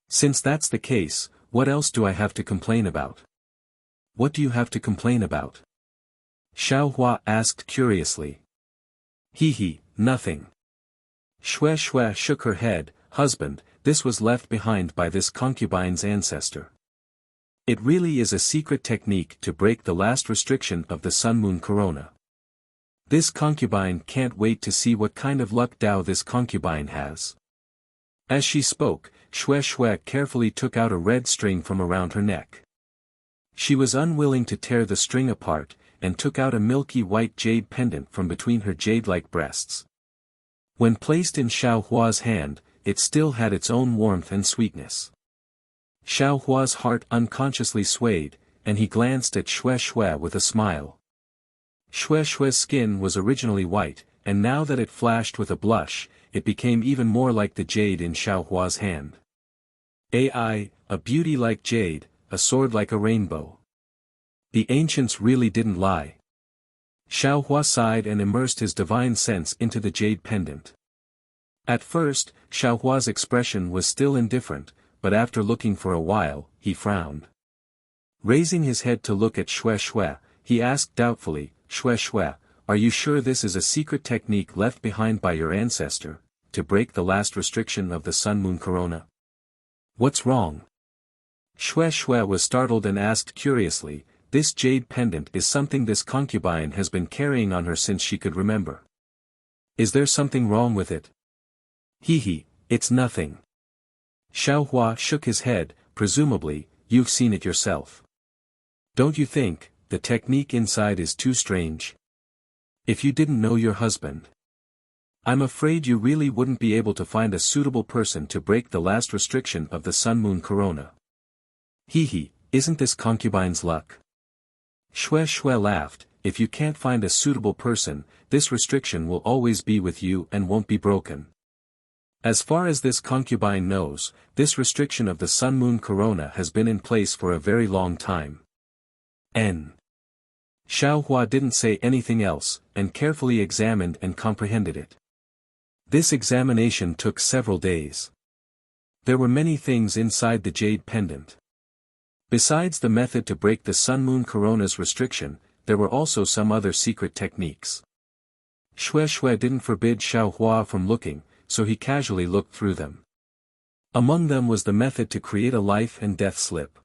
"Since that's the case, what else do I have to complain about?" "What do you have to complain about?" Xiaohua asked curiously. Nothing." Shui shook her head, "Husband, this was left behind by this concubine's ancestor. It really is a secret technique to break the last restriction of the sun-moon corona. This concubine can't wait to see what kind of luck Tao this concubine has." As she spoke, Shui carefully took out a red string from around her neck. She was unwilling to tear the string apart, and took out a milky white jade pendant from between her jade-like breasts. When placed in Xiaohua's hand, it still had its own warmth and sweetness. Xiaohua's heart unconsciously swayed, and he glanced at Shui with a smile. Shui's skin was originally white, and now that it flashed with a blush, it became even more like the jade in Xiaohua's hand. A beauty like jade, a sword like a rainbow. The ancients really didn't lie. Xiaohua sighed and immersed his divine sense into the jade pendant. At first, Xiaohua's expression was still indifferent, but after looking for a while, he frowned. Raising his head to look at Xue Xue, he asked doubtfully, Xue Xue, are you sure this is a secret technique left behind by your ancestor, to break the last restriction of the sun-moon corona? What's wrong? Xue Xue was startled and asked curiously, this jade pendant is something this concubine has been carrying on her since she could remember. Is there something wrong with it? He, it's nothing. Xiao Hua shook his head, presumably, you've seen it yourself. Don't you think, the technique inside is too strange? If you didn't know your husband, I'm afraid you really wouldn't be able to find a suitable person to break the last restriction of the sun-moon corona. Isn't this concubine's luck? Xue Xue laughed, if you can't find a suitable person, this restriction will always be with you and won't be broken. As far as this concubine knows, this restriction of the sun-moon corona has been in place for a very long time. Xiao Hua didn't say anything else, and carefully examined and comprehended it. This examination took several days. There were many things inside the jade pendant. Besides the method to break the sun-moon corona's restriction, there were also some other secret techniques. Xue Xue didn't forbid Xiao Hua from looking, so he casually looked through them. Among them was the method to create a life and death slip.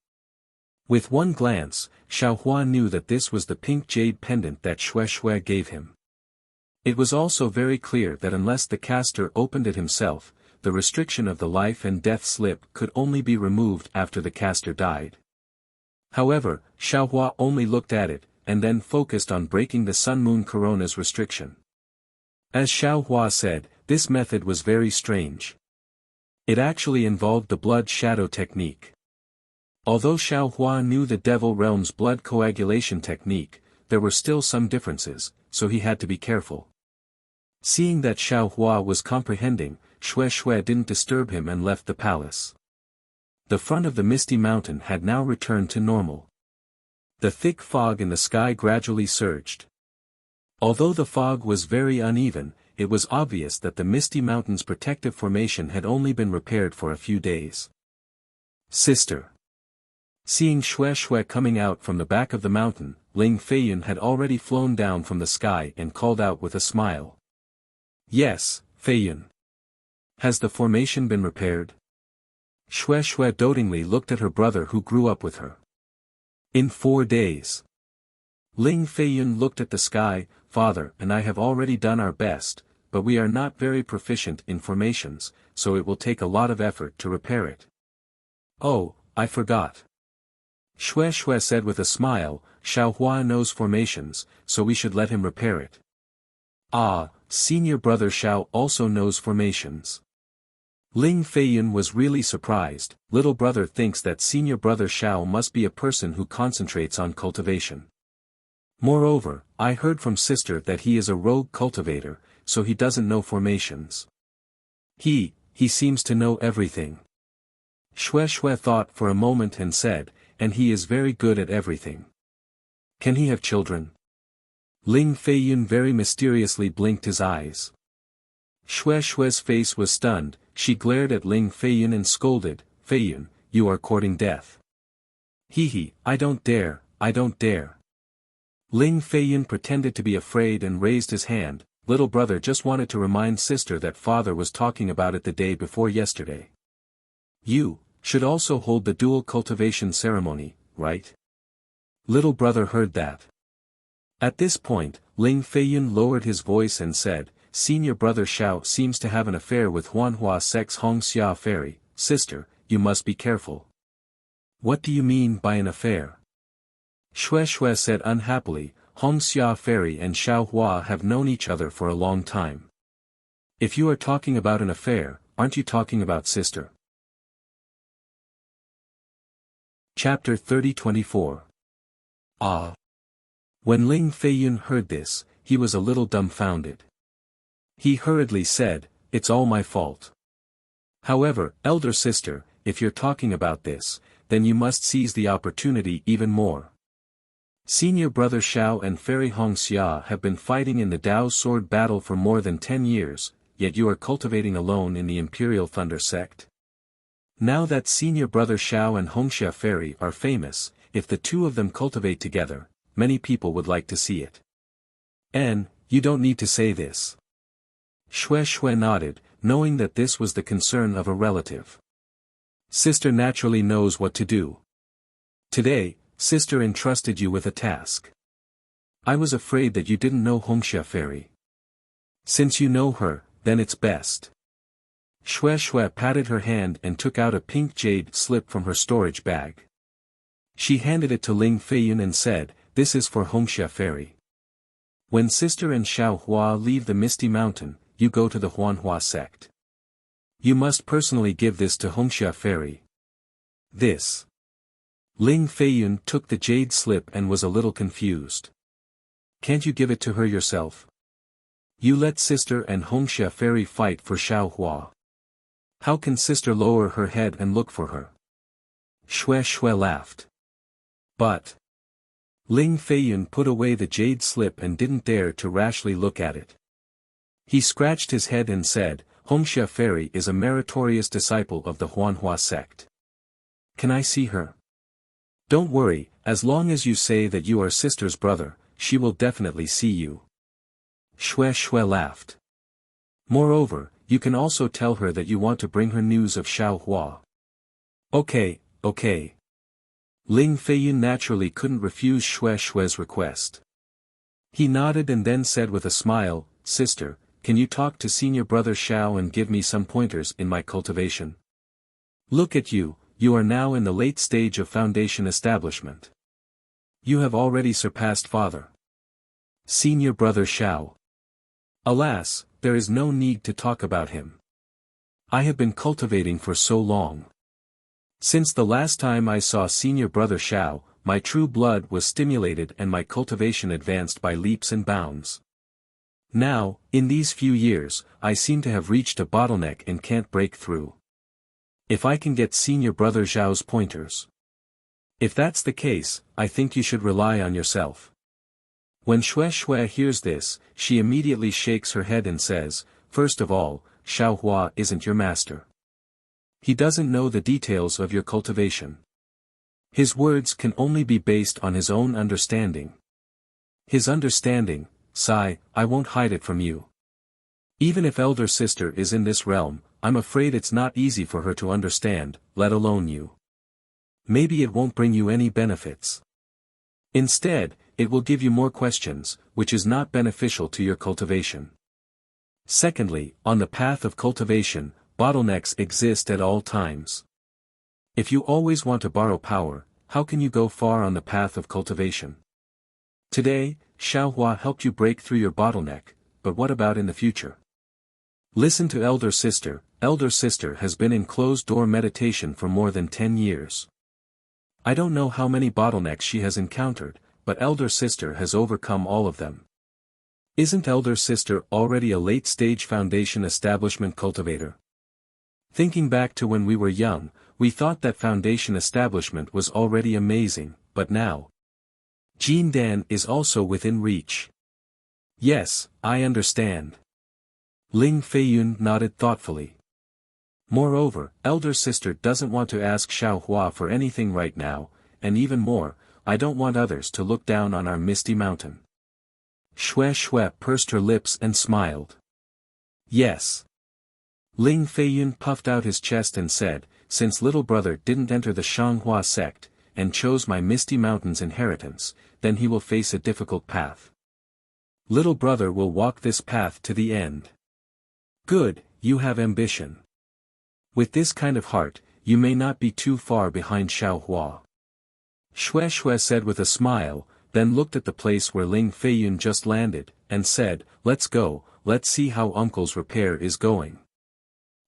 With one glance, Xiao Hua knew that this was the pink jade pendant that Xue Xue gave him. It was also very clear that unless the caster opened it himself, the restriction of the life and death slip could only be removed after the caster died. However, Xiao Hua only looked at it, and then focused on breaking the sun-moon corona's restriction. As Xiao Hua said, this method was very strange. It actually involved the blood shadow technique. Although Xiao Hua knew the Devil Realm's blood coagulation technique, there were still some differences, so he had to be careful. Seeing that Xiao Hua was comprehending, Xue Xue didn't disturb him and left the palace. The front of the misty mountain had now returned to normal. The thick fog in the sky gradually surged. Although the fog was very uneven, it was obvious that the misty mountain's protective formation had only been repaired for a few days. Sister. Seeing Xue Xue coming out from the back of the mountain, Ling Feiyun had already flown down from the sky and called out with a smile. Yes, Feiyun. Has the formation been repaired? Xue Xue dotingly looked at her brother who grew up with her. In 4 days. Ling Feiyun looked at the sky, Father and I have already done our best, but we are not very proficient in formations, so it will take a lot of effort to repair it. Oh, I forgot. Xue Xue said with a smile, Xiao Hua knows formations, so we should let him repair it. Ah, senior brother Xiao also knows formations. Ling Feiyun was really surprised. Little brother thinks that senior brother Xiao must be a person who concentrates on cultivation. Moreover, I heard from sister that he is a rogue cultivator, so he doesn't know formations. He seems to know everything. Xue Xue thought for a moment and said, and he is very good at everything. Can he have children? Ling Feiyun very mysteriously blinked his eyes. Xue Xue's face was stunned, she glared at Ling Feiyun and scolded, Feiyun, you are courting death. I don't dare, I don't dare. Ling Feiyun pretended to be afraid and raised his hand, little brother just wanted to remind sister that father was talking about it the day before yesterday. You should also hold the dual cultivation ceremony, right? Little brother heard that. At this point, Ling Feiyun lowered his voice and said, Senior brother Xiao seems to have an affair with Huanhua Sex Hongxia Fairy, sister, you must be careful. What do you mean by an affair? Xue Xue said unhappily, Hongxia Fairy and Xiao Hua have known each other for a long time. If you are talking about an affair, aren't you talking about sister? Chapter 30-24. Ah. When Ling Feiyun heard this, he was a little dumbfounded. He hurriedly said, it's all my fault. However, elder sister, if you're talking about this, then you must seize the opportunity even more. Senior brother Xiao and Fairy Hongxia have been fighting in the Dao sword battle for more than 10 years, yet you are cultivating alone in the Imperial Thunder sect? Now that senior brother Xiao and Hongxia Fairy are famous, if the two of them cultivate together, many people would like to see it. You don't need to say this. Xue Xue nodded, knowing that this was the concern of a relative. Sister naturally knows what to do. Today, sister entrusted you with a task. I was afraid that you didn't know Hongxia Fairy. Since you know her, then it's best. Xue Xue patted her hand and took out a pink jade slip from her storage bag. She handed it to Ling Feiyun and said, "This is for Hongxia Fairy. When sister and Xiao Hua leave the Misty Mountain, you go to the Huanhua sect. You must personally give this to Hongxia Fairy." This. Ling Feiyun took the jade slip and was a little confused. Can't you give it to her yourself? You let sister and Hongxia Fairy fight for Xiao Hua. How can sister lower her head and look for her? Xue Xue laughed. But. Ling Feiyun put away the jade slip and didn't dare to rashly look at it. He scratched his head and said, Hongxia Fairy is a meritorious disciple of the Huanhua sect. Can I see her? Don't worry, as long as you say that you are sister's brother, she will definitely see you. Xue Xue laughed. Moreover, you can also tell her that you want to bring her news of Xiao Hua. Okay. Ling Feiyun naturally couldn't refuse Xue Xue's request. He nodded and then said with a smile, Sister, can you talk to senior brother Xiao and give me some pointers in my cultivation? Look at you, you are now in the late stage of foundation establishment. You have already surpassed father. Senior brother Xiao. Alas, there is no need to talk about him. I have been cultivating for so long. Since the last time I saw senior brother Xiao, my true blood was stimulated and my cultivation advanced by leaps and bounds. Now, in these few years, I seem to have reached a bottleneck and can't break through. If I can get senior brother Xiao's pointers. If that's the case, I think you should rely on yourself. When Xue Xue hears this, she immediately shakes her head and says, First of all, Xiao Hua isn't your master. He doesn't know the details of your cultivation. His words can only be based on his own understanding. His understanding, Sai, I won't hide it from you. Even if elder sister is in this realm, I'm afraid it's not easy for her to understand, let alone you. Maybe it won't bring you any benefits. Instead, it will give you more questions, which is not beneficial to your cultivation. Secondly, on the path of cultivation, bottlenecks exist at all times. If you always want to borrow power, how can you go far on the path of cultivation? Today, Xiao Hua helped you break through your bottleneck, but what about in the future? Listen to elder sister has been in closed-door meditation for more than 10 years. I don't know how many bottlenecks she has encountered, but elder sister has overcome all of them. Isn't elder sister already a late-stage foundation establishment cultivator? Thinking back to when we were young, we thought that foundation establishment was already amazing, but now. Jindan is also within reach. Yes, I understand. Ling Feiyun nodded thoughtfully. Moreover, elder sister doesn't want to ask Xiao Hua for anything right now, and even more, I don't want others to look down on our Misty Mountain. Xue Xue pursed her lips and smiled. Yes. Ling Feiyun puffed out his chest and said, since little brother didn't enter the Shanghua sect, and chose my Misty Mountain's inheritance, then he will face a difficult path. Little brother will walk this path to the end. Good, you have ambition. With this kind of heart, you may not be too far behind Xiao Hua. Xue Xue said with a smile, then looked at the place where Ling Feiyun just landed, and said, let's go, let's see how uncle's repair is going.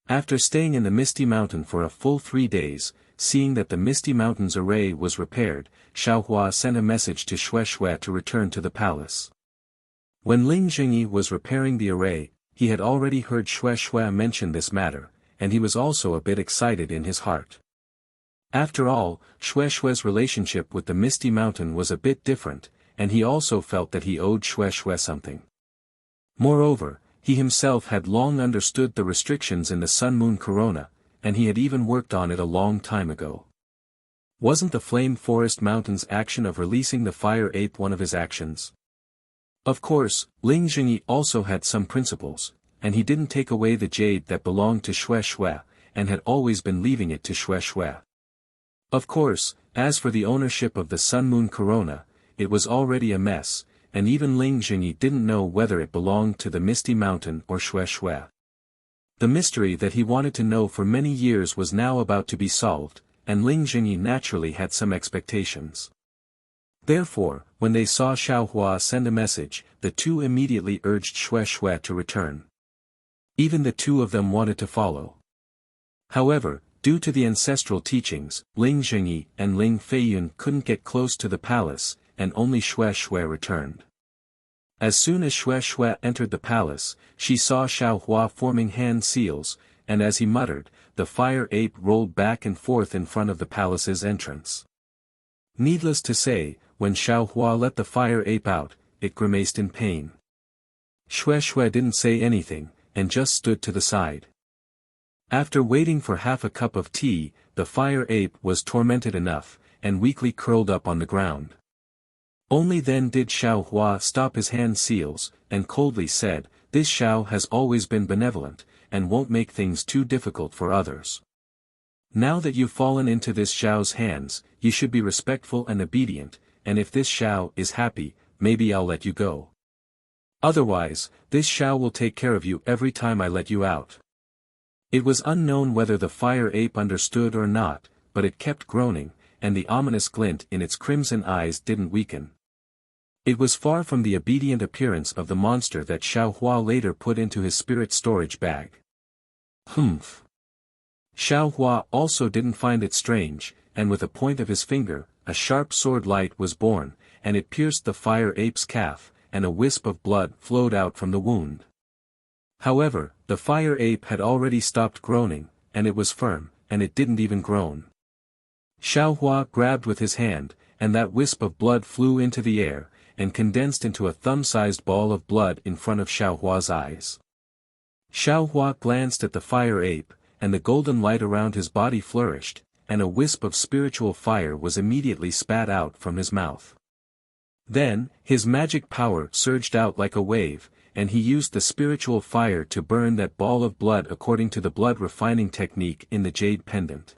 After staying in the Misty Mountain for a full 3 days, seeing that the Misty Mountain's array was repaired, Xiao Hua sent a message to Xue Xue to return to the palace. When Ling Jingyi was repairing the array, he had already heard Xue Xue mention this matter, and he was also a bit excited in his heart. After all, Xue Xue's relationship with the Misty Mountain was a bit different, and he also felt that he owed Xue Xue something. Moreover, he himself had long understood the restrictions in the Sun Moon Corona, and he had even worked on it a long time ago. Wasn't the Flame Forest Mountain's action of releasing the fire ape one of his actions? Of course, Ling Jingyi also had some principles, and he didn't take away the jade that belonged to Xue Xue, and had always been leaving it to Xue Xue. Of course, as for the ownership of the Sun Moon Corona, it was already a mess, and even Ling Jingyi didn't know whether it belonged to the Misty Mountain or Xue Xue. The mystery that he wanted to know for many years was now about to be solved, and Ling Jingyi naturally had some expectations. Therefore, when they saw Xiaohua send a message, the two immediately urged Xue Xue to return. Even the two of them wanted to follow. However, due to the ancestral teachings, Ling Jingyi and Ling Feiyun couldn't get close to the palace, and only Xue Xue returned. As soon as Xue Xue entered the palace, she saw Xiaohua forming hand seals, and as he muttered, the fire ape rolled back and forth in front of the palace's entrance. Needless to say, when Xiaohua let the fire ape out, it grimaced in pain. Xue Xue didn't say anything, and just stood to the side. After waiting for half a cup of tea, the fire ape was tormented enough, and weakly curled up on the ground. Only then did Xiaohua stop his hand seals, and coldly said, "This Xiao has always been benevolent, and won't make things too difficult for others. Now that you've fallen into this Xiao's hands, you should be respectful and obedient, and if this Xiao is happy, maybe I'll let you go. Otherwise, this Xiao will take care of you every time I let you out." It was unknown whether the fire ape understood or not, but it kept groaning, and the ominous glint in its crimson eyes didn't weaken. It was far from the obedient appearance of the monster that Xiaohua later put into his spirit storage bag. Humph. Xiaohua also didn't find it strange, and with a point of his finger, a sharp sword light was born, and it pierced the fire ape's calf, and a wisp of blood flowed out from the wound. However, the fire ape had already stopped groaning, and it was firm, and it didn't even groan. Xiaohua grabbed with his hand, and that wisp of blood flew into the air, and condensed into a thumb-sized ball of blood in front of Xiaohua's eyes. Xiaohua glanced at the fire ape, and the golden light around his body flourished, and a wisp of spiritual fire was immediately spat out from his mouth. Then, his magic power surged out like a wave, and he used the spiritual fire to burn that ball of blood according to the blood refining technique in the jade pendant.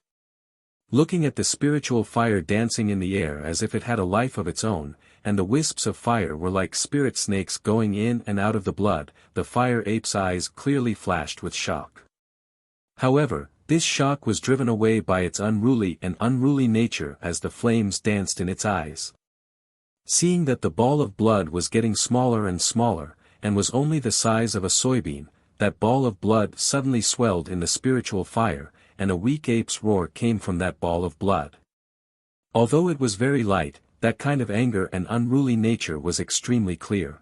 Looking at the spiritual fire dancing in the air as if it had a life of its own, and the wisps of fire were like spirit snakes going in and out of the blood, the fire ape's eyes clearly flashed with shock. However, this shock was driven away by its unruly nature as the flames danced in its eyes. Seeing that the ball of blood was getting smaller and smaller, and was only the size of a soybean, that ball of blood suddenly swelled in the spiritual fire, and a weak ape's roar came from that ball of blood. Although it was very light, that kind of anger and unruly nature was extremely clear.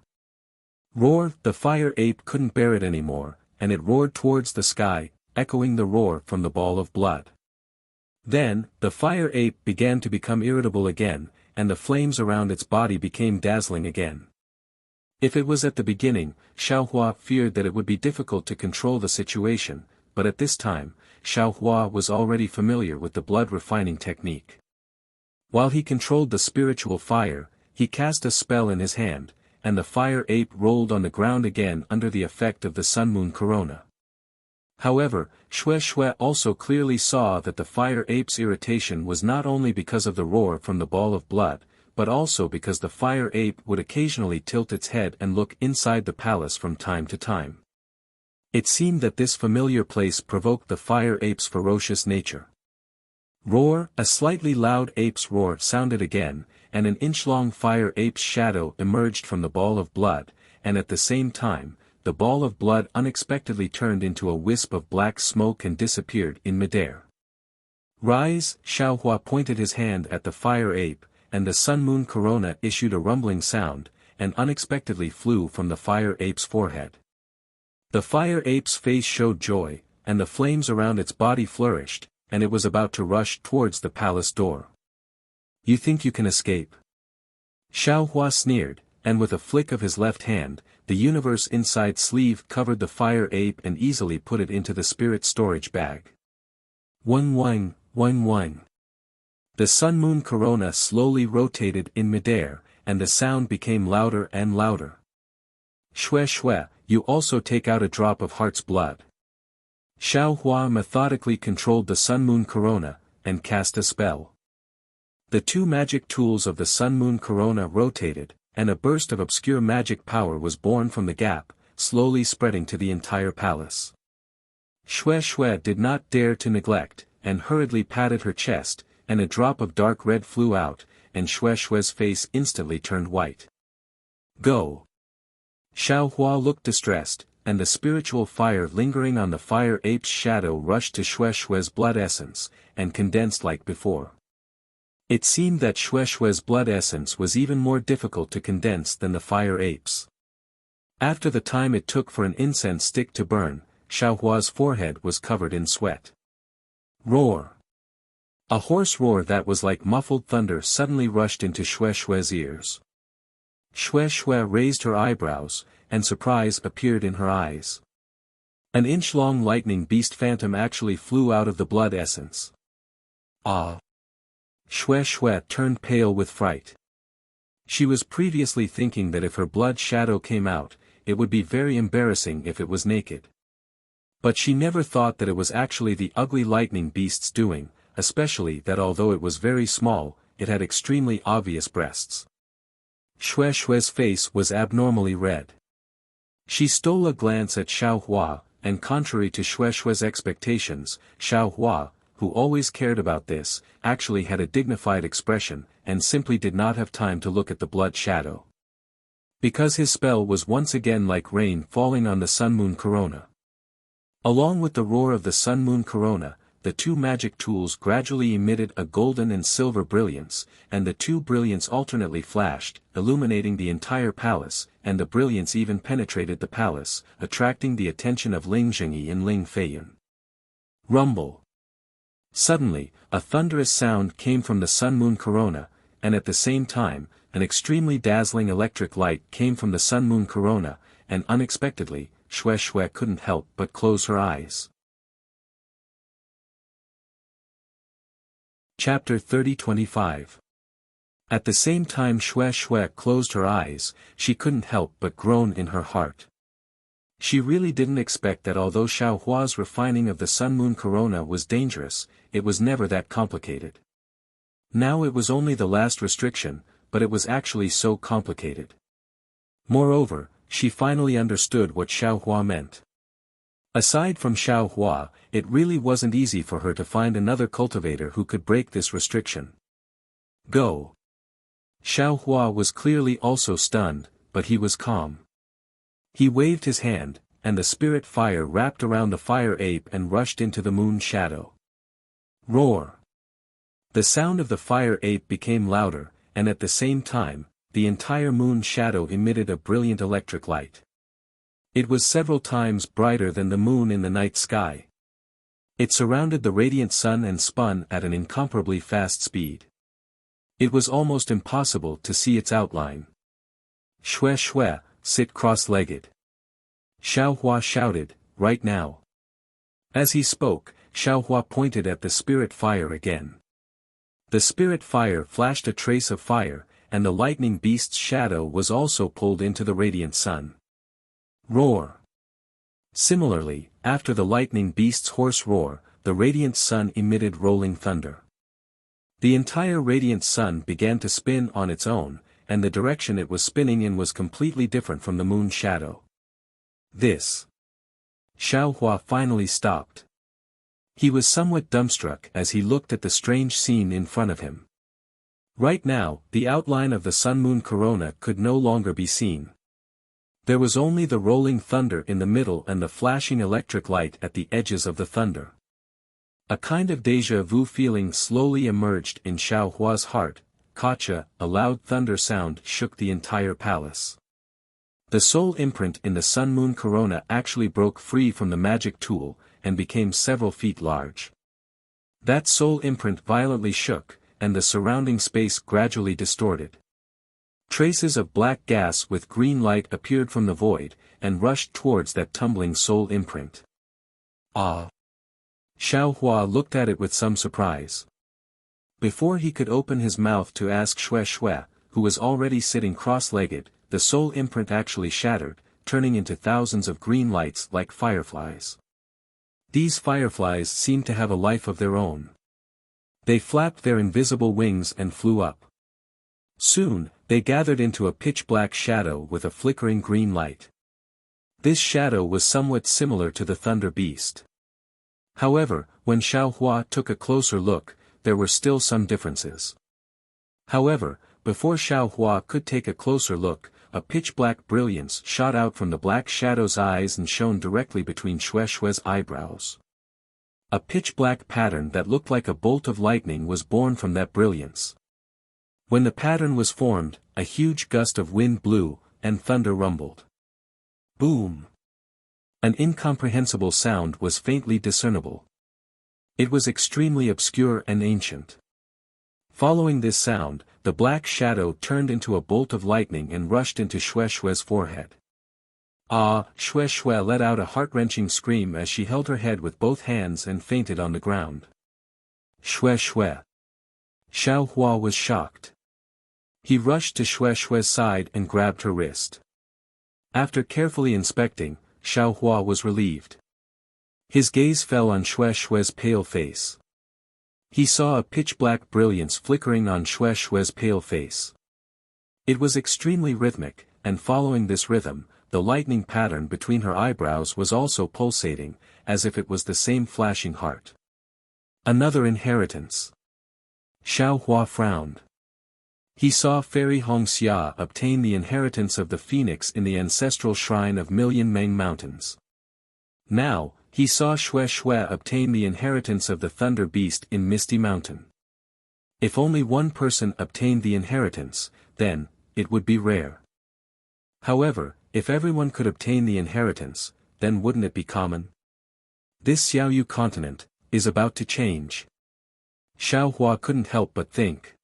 Roar, the fire ape couldn't bear it anymore, and it roared towards the sky, echoing the roar from the ball of blood. Then, the fire ape began to become irritable again, and the flames around its body became dazzling again. If it was at the beginning, Xiaohua feared that it would be difficult to control the situation, but at this time, Xiaohua was already familiar with the blood refining technique. While he controlled the spiritual fire, he cast a spell in his hand, and the fire ape rolled on the ground again under the effect of the Sun Moon Corona. However, Xue Xue also clearly saw that the fire ape's irritation was not only because of the roar from the ball of blood, but also because the fire ape would occasionally tilt its head and look inside the palace from time to time. It seemed that this familiar place provoked the fire ape's ferocious nature. Roar, a slightly loud ape's roar sounded again, and an inch-long fire ape's shadow emerged from the ball of blood, and at the same time, the ball of blood unexpectedly turned into a wisp of black smoke and disappeared in midair. Rise, Xiaohua pointed his hand at the fire ape, and the Sun Moon Corona issued a rumbling sound, and unexpectedly flew from the fire ape's forehead. The fire ape's face showed joy, and the flames around its body flourished, and it was about to rush towards the palace door. "You think you can escape?" Xiaohua sneered, and with a flick of his left hand, the universe inside sleeve covered the fire ape and easily put it into the spirit storage bag. One one, one one. The sun-moon corona slowly rotated in midair, and the sound became louder and louder. Shue shue, you also take out a drop of heart's blood. Xiao Hua methodically controlled the sun-moon corona, and cast a spell. The two magic tools of the sun-moon corona rotated, and a burst of obscure magic power was born from the gap, slowly spreading to the entire palace. Shue shue did not dare to neglect, and hurriedly patted her chest, and a drop of dark red flew out, and Shue shue's face instantly turned white. Go! Xiao Hua looked distressed, and the spiritual fire lingering on the fire ape's shadow rushed to Shue shue's blood essence, and condensed like before. It seemed that Shue shue's blood essence was even more difficult to condense than the fire ape's. After the time it took for an incense stick to burn, Xiao Hua's forehead was covered in sweat. Roar! A hoarse roar that was like muffled thunder suddenly rushed into Shue shue's ears. Shue shue raised her eyebrows, and surprise appeared in her eyes. An inch-long lightning beast phantom actually flew out of the blood essence. Ah! Shue shue turned pale with fright. She was previously thinking that if her blood shadow came out, it would be very embarrassing if it was naked. But she never thought that it was actually the ugly lightning beast's doing, especially that although it was very small, it had extremely obvious breasts. Shue shue's face was abnormally red. She stole a glance at Xiao Hua, and contrary to Shue shue's expectations, Xiao Hua, who always cared about this, actually had a dignified expression, and simply did not have time to look at the blood shadow. Because his spell was once again like rain falling on the sun-moon corona. Along with the roar of the sun-moon corona, the two magic tools gradually emitted a golden and silver brilliance, and the two brilliants alternately flashed, illuminating the entire palace, and the brilliance even penetrated the palace, attracting the attention of Ling Zhengyi and Ling Feiyun. Rumble! Suddenly, a thunderous sound came from the sun-moon corona, and at the same time, an extremely dazzling electric light came from the sun-moon corona, and unexpectedly, Shue shue couldn't help but close her eyes. Chapter 30-25. At the same time Shue shue closed her eyes, she couldn't help but groan in her heart. She really didn't expect that although Xiao Hua's refining of the sun-moon corona was dangerous, it was never that complicated. Now it was only the last restriction, but it was actually so complicated. Moreover, she finally understood what Xiao Hua meant. Aside from Xiao Hua, it really wasn't easy for her to find another cultivator who could break this restriction. Go! Xiao Hua was clearly also stunned, but he was calm. He waved his hand, and the spirit fire wrapped around the fire ape and rushed into the moon shadow. Roar! The sound of the fire ape became louder, and at the same time, the entire moon shadow emitted a brilliant electric light. It was several times brighter than the moon in the night sky. It surrounded the radiant sun and spun at an incomparably fast speed. It was almost impossible to see its outline. Shue shue, sit cross-legged. Xiao Hua shouted, right now. As he spoke, Xiao Hua pointed at the spirit fire again. The spirit fire flashed a trace of fire, and the lightning beast's shadow was also pulled into the radiant sun. Roar! Similarly, after the lightning beast's hoarse roar, the radiant sun emitted rolling thunder. The entire radiant sun began to spin on its own, and the direction it was spinning in was completely different from the moon shadow. This. Xiao Hua finally stopped. He was somewhat dumbstruck as he looked at the strange scene in front of him. Right now, the outline of the sun-moon corona could no longer be seen. There was only the rolling thunder in the middle and the flashing electric light at the edges of the thunder. A kind of déjà vu feeling slowly emerged in Xiao Hua's heart. Gotcha, a loud thunder sound shook the entire palace. The soul imprint in the sun-moon corona actually broke free from the magic tool, and became several feet large. That soul imprint violently shook, and the surrounding space gradually distorted. Traces of black gas with green light appeared from the void, and rushed towards that tumbling soul imprint. Ah! Xiao Hua looked at it with some surprise. Before he could open his mouth to ask Xue Xue, who was already sitting cross-legged, the soul imprint actually shattered, turning into thousands of green lights like fireflies. These fireflies seemed to have a life of their own. They flapped their invisible wings and flew up. Soon, they gathered into a pitch-black shadow with a flickering green light. This shadow was somewhat similar to the thunder beast. However, when Xiao Hua took a closer look, there were still some differences. However, before Xiao Hua could take a closer look, a pitch-black brilliance shot out from the black shadow's eyes and shone directly between Xue Xue's eyebrows. A pitch-black pattern that looked like a bolt of lightning was born from that brilliance. When the pattern was formed, a huge gust of wind blew, and thunder rumbled. Boom! An incomprehensible sound was faintly discernible. It was extremely obscure and ancient. Following this sound, the black shadow turned into a bolt of lightning and rushed into Xue Xue's forehead. Ah! Xue Xue let out a heart-wrenching scream as she held her head with both hands and fainted on the ground. Xue Xue! Xiao Hua was shocked. He rushed to Xue Xue's side and grabbed her wrist. After carefully inspecting, Xiao Hua was relieved. His gaze fell on Xue Xue's pale face. He saw a pitch-black brilliance flickering on Xue Xue's pale face. It was extremely rhythmic, and following this rhythm, the lightning pattern between her eyebrows was also pulsating, as if it was the same flashing heart. Another inheritance. Xiao Hua frowned. He saw Fairy Hongxia obtain the inheritance of the phoenix in the ancestral shrine of Million Meng Mountains. Now, he saw Xue Xue obtain the inheritance of the thunder beast in Misty Mountain. If only one person obtained the inheritance, then, it would be rare. However, if everyone could obtain the inheritance, then wouldn't it be common? This Xiaoyu continent is about to change. Xiao Hua couldn't help but think.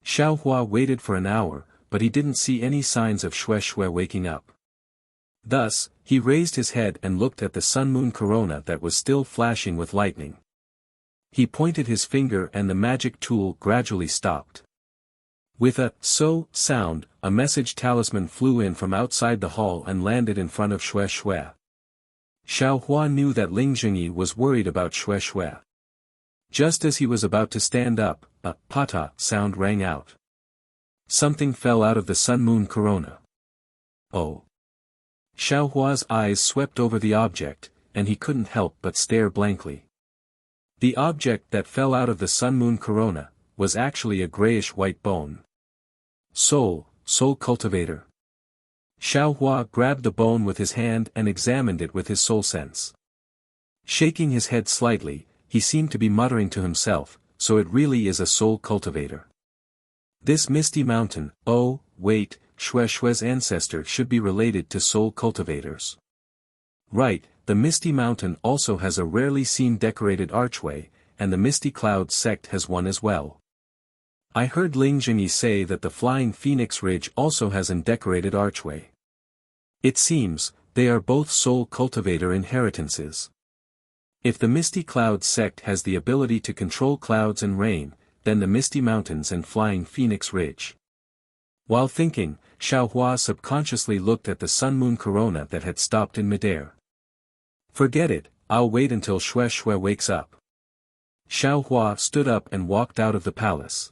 Xiao Hua waited for an hour, but he didn't see any signs of Xue Xue waking up. Thus, he raised his head and looked at the sun-moon corona that was still flashing with lightning. He pointed his finger and the magic tool gradually stopped. With a "so" sound, a message talisman flew in from outside the hall and landed in front of Xue Xue. Xiao Hua knew that Ling Jingyi was worried about Xue Xue. Just as he was about to stand up, a "pata" sound rang out. Something fell out of the sun-moon corona. Oh! Xiao Hua's eyes swept over the object, and he couldn't help but stare blankly. The object that fell out of the sun-moon corona was actually a grayish-white bone. Soul cultivator. Xiao Hua grabbed the bone with his hand and examined it with his soul sense. Shaking his head slightly, he seemed to be muttering to himself, so it really is a soul cultivator. This misty mountain, oh, wait, Xue Xue's ancestor should be related to soul cultivators. Right, the Misty Mountain also has a rarely seen decorated archway, and the Misty Cloud sect has one as well. I heard Ling Jingyi say that the Flying Phoenix Ridge also has an decorated archway. It seems, they are both soul cultivator inheritances. If the Misty Cloud sect has the ability to control clouds and rain, then the Misty Mountains and Flying Phoenix Ridge. While thinking, Xiao Hua subconsciously looked at the sun-moon corona that had stopped in midair. Forget it, I'll wait until Xue Xue wakes up. Xiao Hua stood up and walked out of the palace.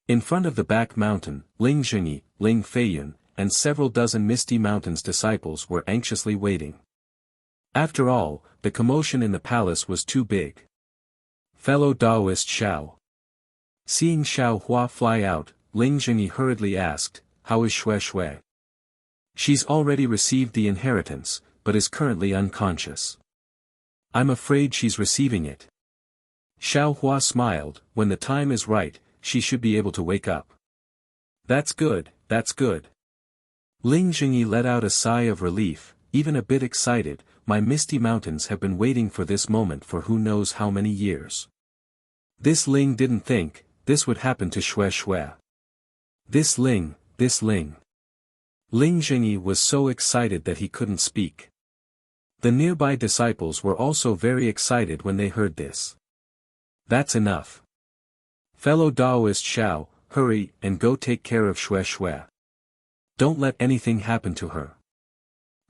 In front of the back mountain, Ling Jingyi, Ling Feiyun, and several dozen Misty Mountain's disciples were anxiously waiting. After all, the commotion in the palace was too big. Fellow Taoist Xiao. Seeing Xiao Hua fly out, Ling Jingyi hurriedly asked, "How is Xue Xue?" "She's already received the inheritance, but is currently unconscious." "I'm afraid she's receiving it." Xiao Hua smiled, "When the time is right, she should be able to wake up." That's good, that's good." Ling Jingyi let out a sigh of relief, even a bit excited. My Misty Mountains have been waiting for this moment for who knows how many years. This Ling didn't think this would happen to Xue Xue. This Ling. Ling Jingyi was so excited that he couldn't speak. The nearby disciples were also very excited when they heard this. That's enough. Fellow Taoist Xiao, hurry and go take care of Xue Xue. Don't let anything happen to her.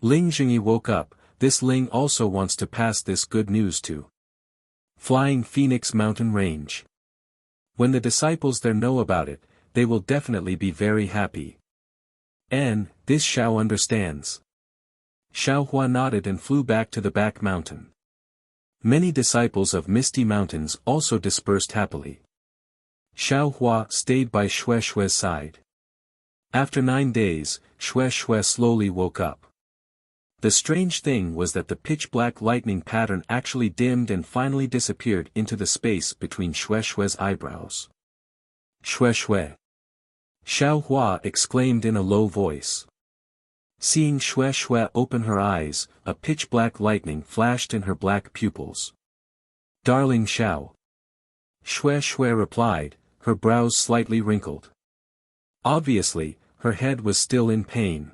Ling Jingyi woke up. This Ling also wants to pass this good news to Flying Phoenix Mountain Range. When the disciples there know about it, they will definitely be very happy. And, this Xiao understands. Xiao Hua nodded and flew back to the back mountain. Many disciples of Misty Mountains also dispersed happily. Xiao Hua stayed by Xue Xue's side. After 9 days, Xue Xue slowly woke up. The strange thing was that the pitch-black lightning pattern actually dimmed and finally disappeared into the space between Xue Xue's eyebrows. Xue Xue! Xiao Hua exclaimed in a low voice. Seeing Xue Xue open her eyes, a pitch-black lightning flashed in her black pupils. Darling Xiao. Xue Xue replied, her brows slightly wrinkled. Obviously, her head was still in pain.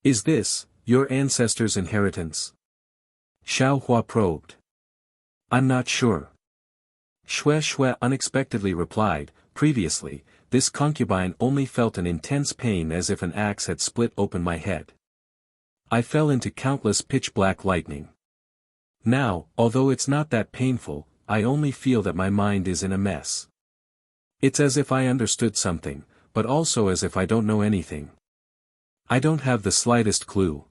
Is this your ancestors' inheritance? Xiao Hua probed. I'm not sure. Xue Xue unexpectedly replied, previously, this concubine only felt an intense pain as if an axe had split open my head. I fell into countless pitch-black lightning. Now, although it's not that painful, I only feel that my mind is in a mess. It's as if I understood something, but also as if I don't know anything. I don't have the slightest clue.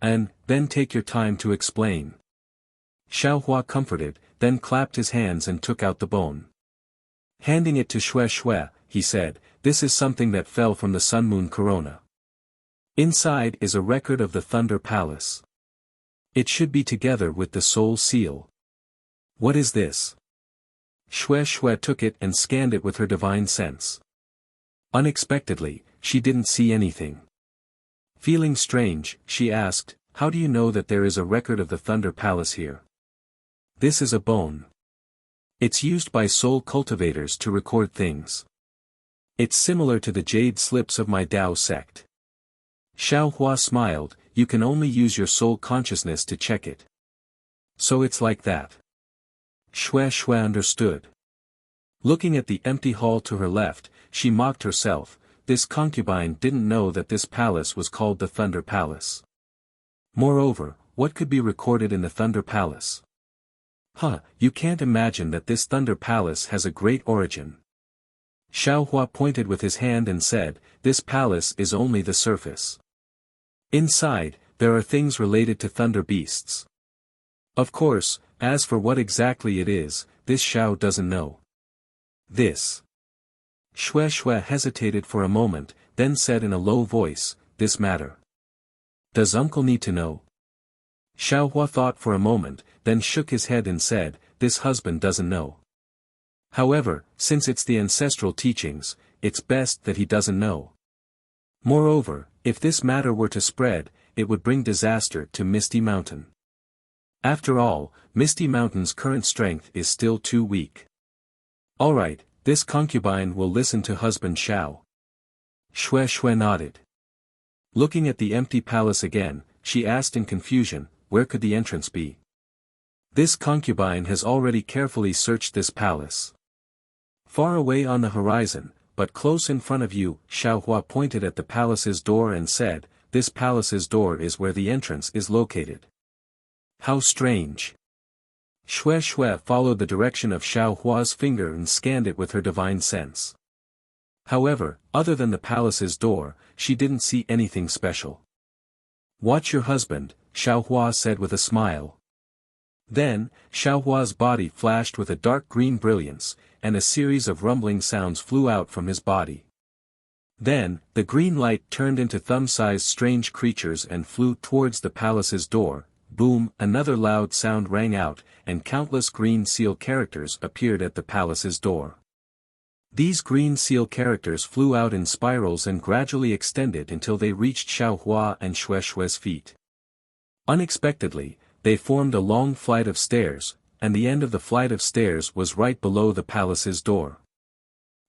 And, then take your time to explain. Xiao Hua comforted, then clapped his hands and took out the bone. Handing it to Xue Xue, he said, this is something that fell from the sun-moon corona. Inside is a record of the Thunder Palace. It should be together with the Soul Seal. What is this? Xue Xue took it and scanned it with her divine sense. Unexpectedly, she didn't see anything. Feeling strange, she asked, how do you know that there is a record of the Thunder Palace here? This is a bone. It's used by soul cultivators to record things. It's similar to the jade slips of my Tao sect. Xiao Hua smiled, you can only use your soul consciousness to check it. So it's like that. Xue Xue understood. Looking at the empty hall to her left, she mocked herself, this concubine didn't know that this palace was called the Thunder Palace. Moreover, what could be recorded in the Thunder Palace? You can't imagine that this Thunder Palace has a great origin. Xiao Hua pointed with his hand and said, this palace is only the surface. Inside, there are things related to thunder beasts. Of course, as for what exactly it is, this Xiao doesn't know. This. Xue Xue hesitated for a moment, then said in a low voice, this matter. Does uncle need to know? Xiao Hua thought for a moment, then shook his head and said, this husband doesn't know. However, since it's the ancestral teachings, it's best that he doesn't know. Moreover, if this matter were to spread, it would bring disaster to Misty Mountain. After all, Misty Mountain's current strength is still too weak. Alright, this concubine will listen to husband Xiao. Xue Xue nodded. Looking at the empty palace again, she asked in confusion, where could the entrance be? This concubine has already carefully searched this palace. Far away on the horizon, but close in front of you, Xiao Hua pointed at the palace's door and said, this palace's door is where the entrance is located. How strange. Xue Xue followed the direction of Xiao Hua's finger and scanned it with her divine sense. However, other than the palace's door, she didn't see anything special. Watch your husband, Xiao Hua said with a smile. Then, Xiao Hua's body flashed with a dark green brilliance, and a series of rumbling sounds flew out from his body. Then, the green light turned into thumb-sized strange creatures and flew towards the palace's door. Boom, another loud sound rang out, and countless green seal characters appeared at the palace's door. These green seal characters flew out in spirals and gradually extended until they reached Xiao Hua and Xue Xue's feet. Unexpectedly, they formed a long flight of stairs, and the end of the flight of stairs was right below the palace's door.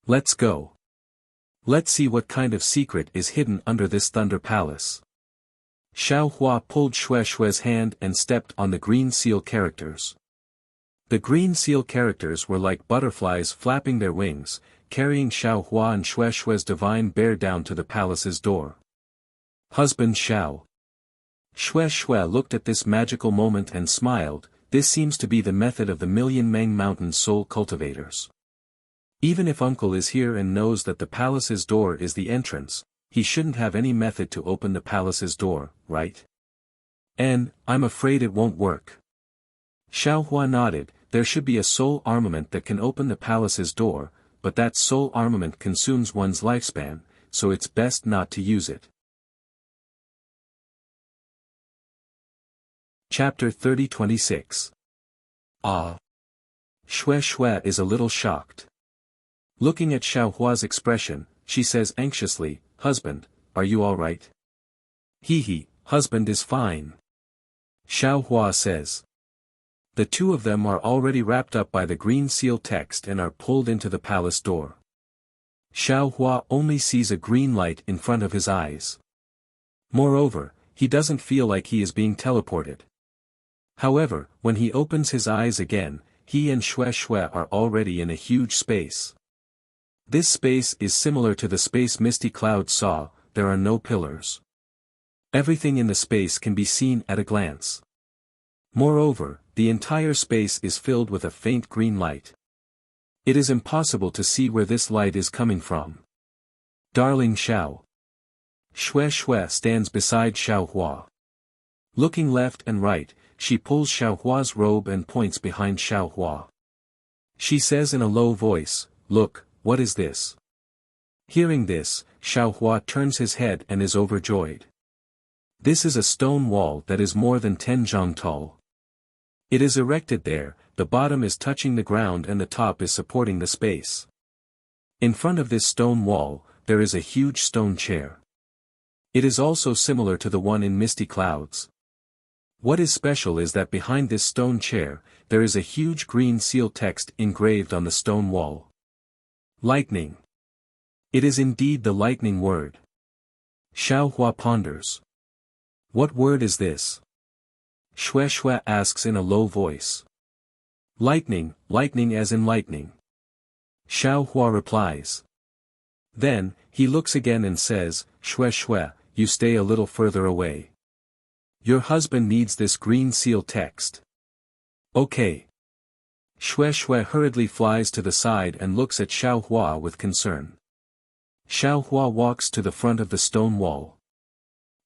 Let's go. Let's see what kind of secret is hidden under this Thunder Palace. Xiao Hua pulled Xue Xue's hand and stepped on the green seal characters. The green seal characters were like butterflies flapping their wings, carrying Xiao Hua and Xue Xue's divine bear down to the palace's door. Husband Xiao. Xue Xue looked at this magical moment and smiled. This seems to be the method of the Million Meng Mountain soul cultivators. Even if uncle is here and knows that the palace's door is the entrance, he shouldn't have any method to open the palace's door, right? And, I'm afraid it won't work. Xiao Hua nodded. There should be a soul armament that can open the palace's door, but that soul armament consumes one's lifespan, so it's best not to use it. Chapter 30-26. Ah. Xue Xue is a little shocked. Looking at Xiao Hua's expression, she says anxiously, "Husband, are you all right?" "He, husband is fine." Xiao Hua says. The two of them are already wrapped up by the green seal text and are pulled into the palace door. Xiao Hua only sees a green light in front of his eyes. Moreover, he doesn't feel like he is being teleported. However, when he opens his eyes again, he and Xue Xue are already in a huge space. This space is similar to the space Misty Cloud saw. There are no pillars. Everything in the space can be seen at a glance. Moreover, the entire space is filled with a faint green light. It is impossible to see where this light is coming from. Darling Xiao. Xue Xue stands beside Xiao Hua. Looking left and right, she pulls Xiao Hua's robe and points behind Xiao Hua. She says in a low voice, "Look, what is this?" Hearing this, Xiao Hua turns his head and is overjoyed. This is a stone wall that is more than 10 zhang tall. It is erected there, the bottom is touching the ground and the top is supporting the space. In front of this stone wall, there is a huge stone chair. It is also similar to the one in Misty Clouds. What is special is that behind this stone chair, there is a huge green seal text engraved on the stone wall. Lightning. It is indeed the lightning word. Xiao Hua ponders. What word is this? Xue Xue asks in a low voice. Lightning, lightning as in lightning. Xiao Hua replies. Then, he looks again and says, "Xue Xue, you stay a little further away. Your husband needs this green seal text." Okay. Xue Xue hurriedly flies to the side and looks at Xiao Hua with concern. Xiao Hua walks to the front of the stone wall.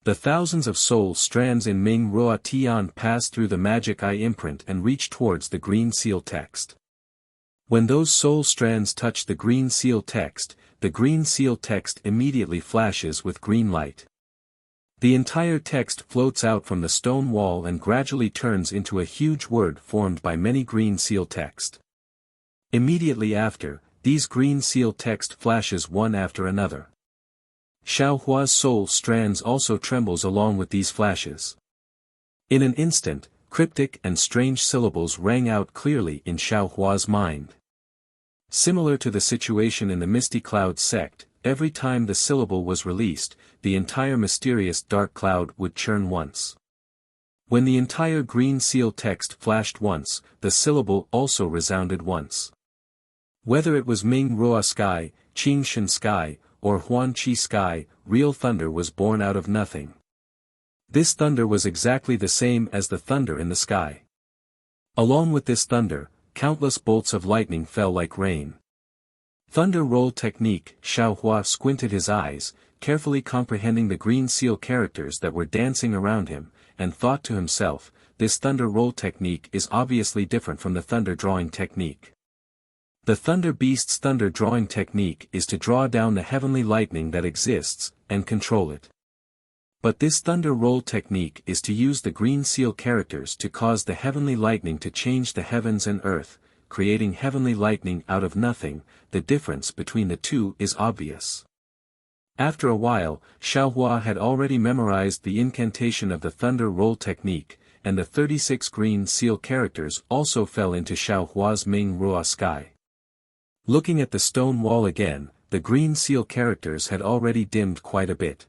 The thousands of soul strands in Ming Ruo Tian pass through the magic eye imprint and reach towards the green seal text. When those soul strands touch the green seal text immediately flashes with green light. The entire text floats out from the stone wall and gradually turns into a huge word formed by many green seal text. Immediately after, these green seal text flashes one after another. Xiao Hua's soul strands also trembles along with these flashes. In an instant, cryptic and strange syllables rang out clearly in Xiao Hua's mind. Similar to the situation in the Misty Cloud sect, every time the syllable was released, the entire mysterious dark cloud would churn once. When the entire green seal text flashed once, the syllable also resounded once. Whether it was Ming Ruo sky, Qing Shen sky, or Huan Qi sky, real thunder was born out of nothing. This thunder was exactly the same as the thunder in the sky. Along with this thunder, countless bolts of lightning fell like rain. Thunder roll technique. Xiao Hua squinted his eyes, carefully comprehending the green seal characters that were dancing around him, and thought to himself, this thunder roll technique is obviously different from the thunder drawing technique. The Thunder Beast's thunder drawing technique is to draw down the heavenly lightning that exists, and control it. But this thunder roll technique is to use the green seal characters to cause the heavenly lightning to change the heavens and earth, creating heavenly lightning out of nothing. The difference between the two is obvious. After a while, Xiao Hua had already memorized the incantation of the thunder roll technique, and the 36 green seal characters also fell into Xiao Hua's Ming Ruo sky. Looking at the stone wall again, the green seal characters had already dimmed quite a bit.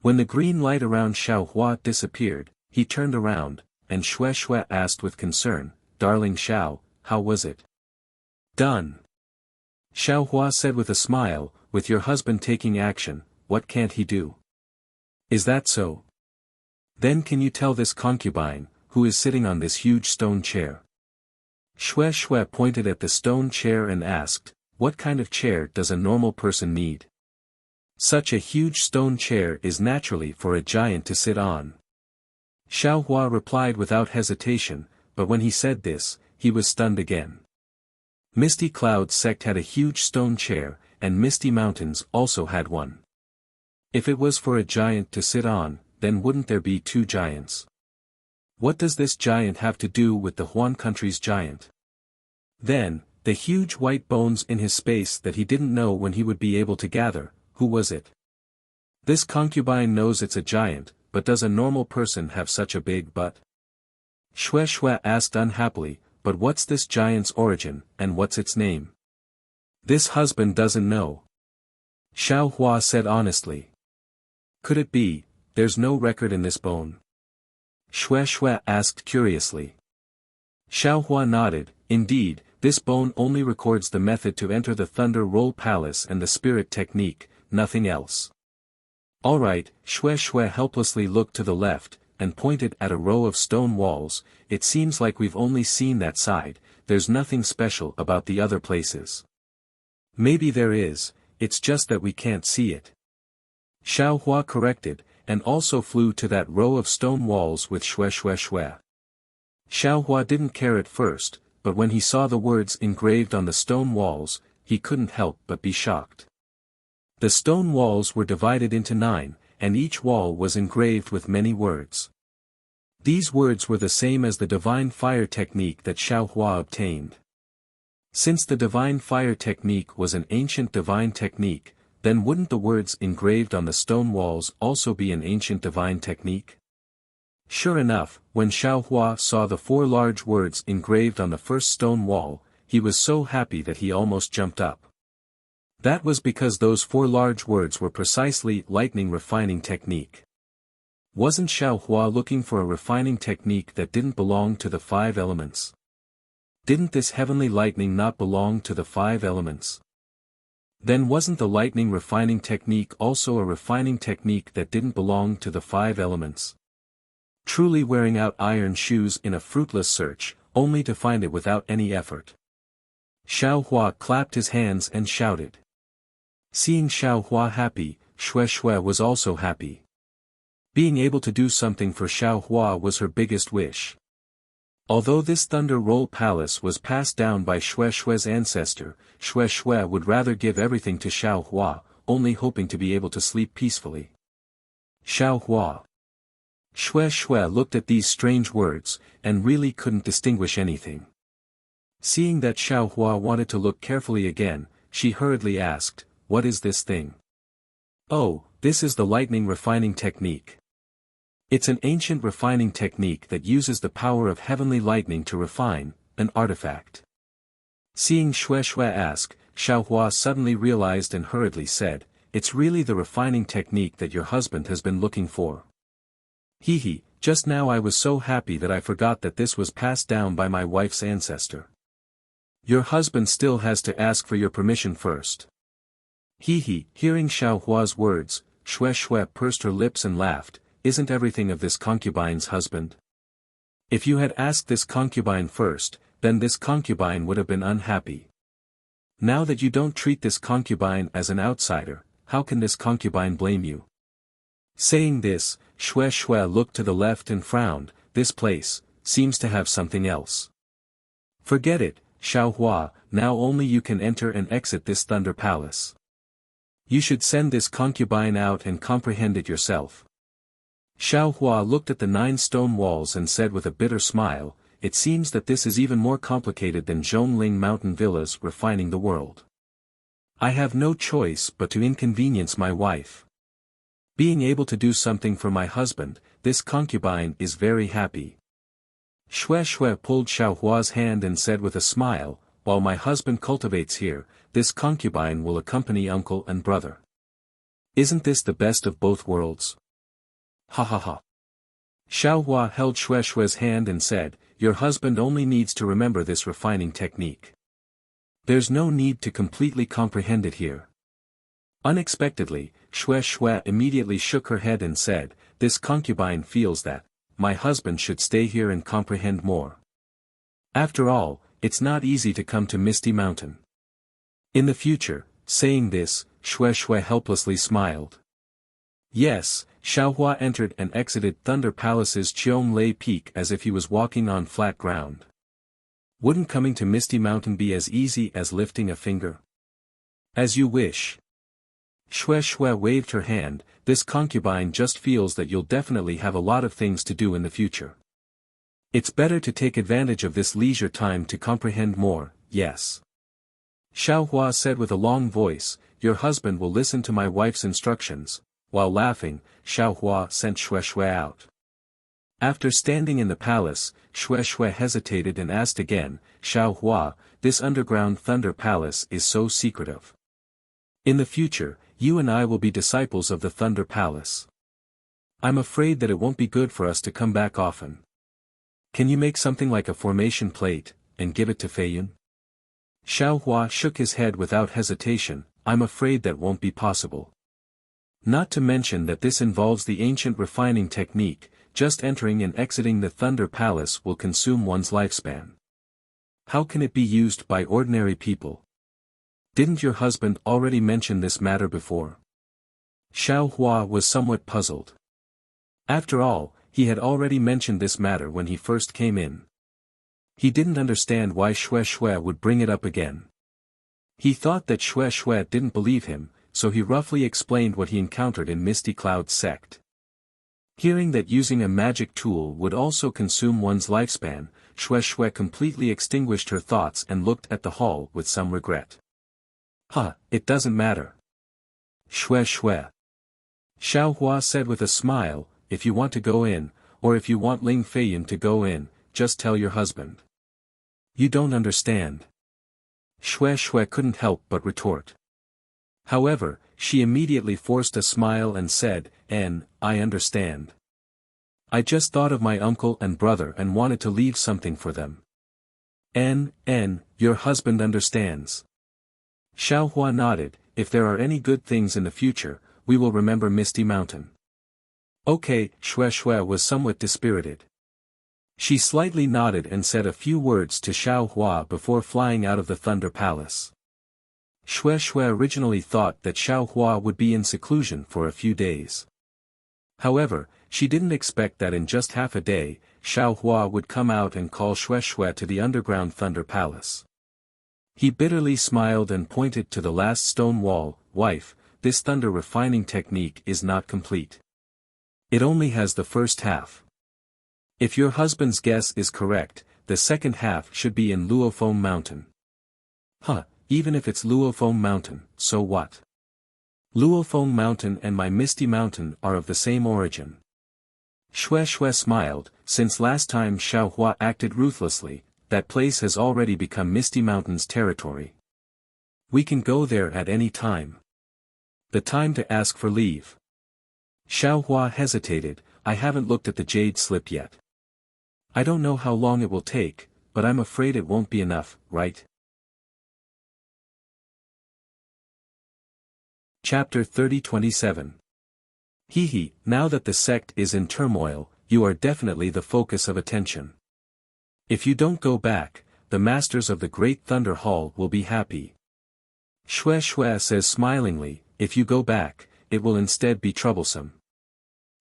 When the green light around Xiao Hua disappeared, he turned around, and Xue Xue asked with concern, "Darling Xiao, how was it?" "Done." Xiao Hua said with a smile, "With your husband taking action, what can't he do?" "Is that so? Then can you tell this concubine, who is sitting on this huge stone chair?" Xue Xue pointed at the stone chair and asked, "What kind of chair does a normal person need?" "Such a huge stone chair is naturally for a giant to sit on." Xiao Hua replied without hesitation, but when he said this, he was stunned again. Misty Cloud sect had a huge stone chair, and Misty Mountains also had one. If it was for a giant to sit on, then wouldn't there be two giants? What does this giant have to do with the Huan country's giant? Then, the huge white bones in his space that he didn't know when he would be able to gather, who was it? This concubine knows it's a giant, but does a normal person have such a big butt? Xue Xue asked unhappily, "But what's this giant's origin, and what's its name?" "This husband doesn't know." Xiao Hua said honestly. "Could it be, there's no record in this bone?" Xue Xue asked curiously. Xiao Hua nodded, "Indeed, this bone only records the method to enter the Thunder Roll Palace and the spirit technique, nothing else." "All right," Xue Xue helplessly looked to the left, and pointed at a row of stone walls. "It seems like we've only seen that side, there's nothing special about the other places." "Maybe there is, it's just that we can't see it." Xiao Hua corrected, and also flew to that row of stone walls with Xue Xue Xue. Xiao Hua didn't care at first, but when he saw the words engraved on the stone walls, he couldn't help but be shocked. The stone walls were divided into 9, and each wall was engraved with many words. These words were the same as the divine fire technique that Xiao Hua obtained. Since the divine fire technique was an ancient divine technique, then wouldn't the words engraved on the stone walls also be an ancient divine technique? Sure enough, when Xiao Hua saw the 4 large words engraved on the first stone wall, he was so happy that he almost jumped up. That was because those 4 large words were precisely lightning refining technique. Wasn't Xiao Hua looking for a refining technique that didn't belong to the 5 elements? Didn't this heavenly lightning not belong to the 5 elements? Then wasn't the lightning refining technique also a refining technique that didn't belong to the 5 elements? Truly wearing out iron shoes in a fruitless search, only to find it without any effort. Xiao Hua clapped his hands and shouted. Seeing Xiao Hua happy, Xue Xue was also happy. Being able to do something for Xiao Hua was her biggest wish. Although this Thunder Roll Palace was passed down by Xue Xue's ancestor, Xue Xue would rather give everything to Xiao Hua, only hoping to be able to sleep peacefully. Xiao Hua. Xue Xue looked at these strange words, and really couldn't distinguish anything. Seeing that Xiao Hua wanted to look carefully again, she hurriedly asked, "What is this thing?" "Oh, this is the lightning refining technique. It's an ancient refining technique that uses the power of heavenly lightning to refine an artifact." Seeing Xue Xue ask, Xiao Hua suddenly realized and hurriedly said, "It's really the refining technique that your husband has been looking for." "Hee, just now I was so happy that I forgot that this was passed down by my wife's ancestor." "Your husband still has to ask for your permission first." Hee. Hearing Xiao Hua's words, Xue Xue pursed her lips and laughed. "Isn't everything of this concubine's husband? If you had asked this concubine first, then this concubine would have been unhappy. Now that you don't treat this concubine as an outsider, how can this concubine blame you?" Saying this, Xue Xue looked to the left and frowned. "This place seems to have something else." "Forget it, Xiao Hua, now only you can enter and exit this Thunder Palace. You should send this concubine out and comprehend it yourself." Xiao Hua looked at the 9 stone walls and said with a bitter smile, "It seems that this is even more complicated than Zhongling Mountain Villas refining the world. I have no choice but to inconvenience my wife. Being able to do something for my husband, this concubine is very happy." Xue Xue pulled Xiao Hua's hand and said with a smile, "While my husband cultivates here, this concubine will accompany uncle and brother. Isn't this the best of both worlds?" Ha ha ha. Xiao Hua held Xue Xue's hand and said, "Your husband only needs to remember this refining technique. There's no need to completely comprehend it here." Unexpectedly, Xue Xue immediately shook her head and said, "This concubine feels that my husband should stay here and comprehend more. After all, it's not easy to come to Misty Mountain." In the future, saying this, Xue Xue helplessly smiled. Yes, Xiaohua entered and exited Thunder Palace's Qiong Peak as if he was walking on flat ground. Wouldn't coming to Misty Mountain be as easy as lifting a finger? As you wish. Xue Xue waved her hand. This concubine just feels that you'll definitely have a lot of things to do in the future. It's better to take advantage of this leisure time to comprehend more, yes. Xiaohua said with a long voice, "Your husband will listen to my wife's instructions." While laughing, Xiaohua sent Xue Xue out. After standing in the palace, Xue Xue hesitated and asked again, "Xiaohua, this underground Thunder Palace is so secretive. In the future, you and I will be disciples of the Thunder Palace. I'm afraid that it won't be good for us to come back often. Can you make something like a formation plate, and give it to Feiyun?" Xiaohua shook his head without hesitation. "I'm afraid that won't be possible. Not to mention that this involves the ancient refining technique. Just entering and exiting the Thunder Palace will consume one's lifespan. How can it be used by ordinary people? Didn't your husband already mention this matter before?" Xiaohua was somewhat puzzled. After all, he had already mentioned this matter when he first came in. He didn't understand why Xue Xue would bring it up again. He thought that Xue Xue didn't believe him, so he roughly explained what he encountered in Misty Cloud's sect. Hearing that using a magic tool would also consume one's lifespan, Xue Xue completely extinguished her thoughts and looked at the hall with some regret. It doesn't matter. Xue Xue. Xiaohua said with a smile, "If you want to go in, or if you want Ling Feiyun to go in, just tell your husband." "You don't understand." Xue Xue couldn't help but retort. However, she immediately forced a smile and said, I understand. I just thought of my uncle and brother and wanted to leave something for them." Your husband understands." Xiaohua nodded. "If there are any good things in the future, we will remember Misty Mountain." Okay, Xue Xue was somewhat dispirited. She slightly nodded and said a few words to Xiaohua before flying out of the Thunder Palace. Xue Xue originally thought that Xiaohua would be in seclusion for a few days. However, she didn't expect that in just half a day, Xiaohua would come out and call Xue Xue to the underground Thunder Palace. He bitterly smiled and pointed to the last stone wall. "Wife, this thunder refining technique is not complete. It only has the first half. If your husband's guess is correct, the second half should be in Luofoam Mountain." Even if it's Luofoam Mountain, so what? Luofoam Mountain and my Misty Mountain are of the same origin. Xue Xue smiled. Since last time Xiaohua acted ruthlessly, that place has already become Misty Mountain's territory. We can go there at any time. The time to ask for leave. Xiaohua hesitated. "I haven't looked at the jade slip yet. I don't know how long it will take, but I'm afraid it won't be enough, right?" Chapter 30-27. Now that the sect is in turmoil, you are definitely the focus of attention. If you don't go back, the masters of the Great Thunder Hall will be happy. Xue Xue says smilingly, "If you go back, it will instead be troublesome."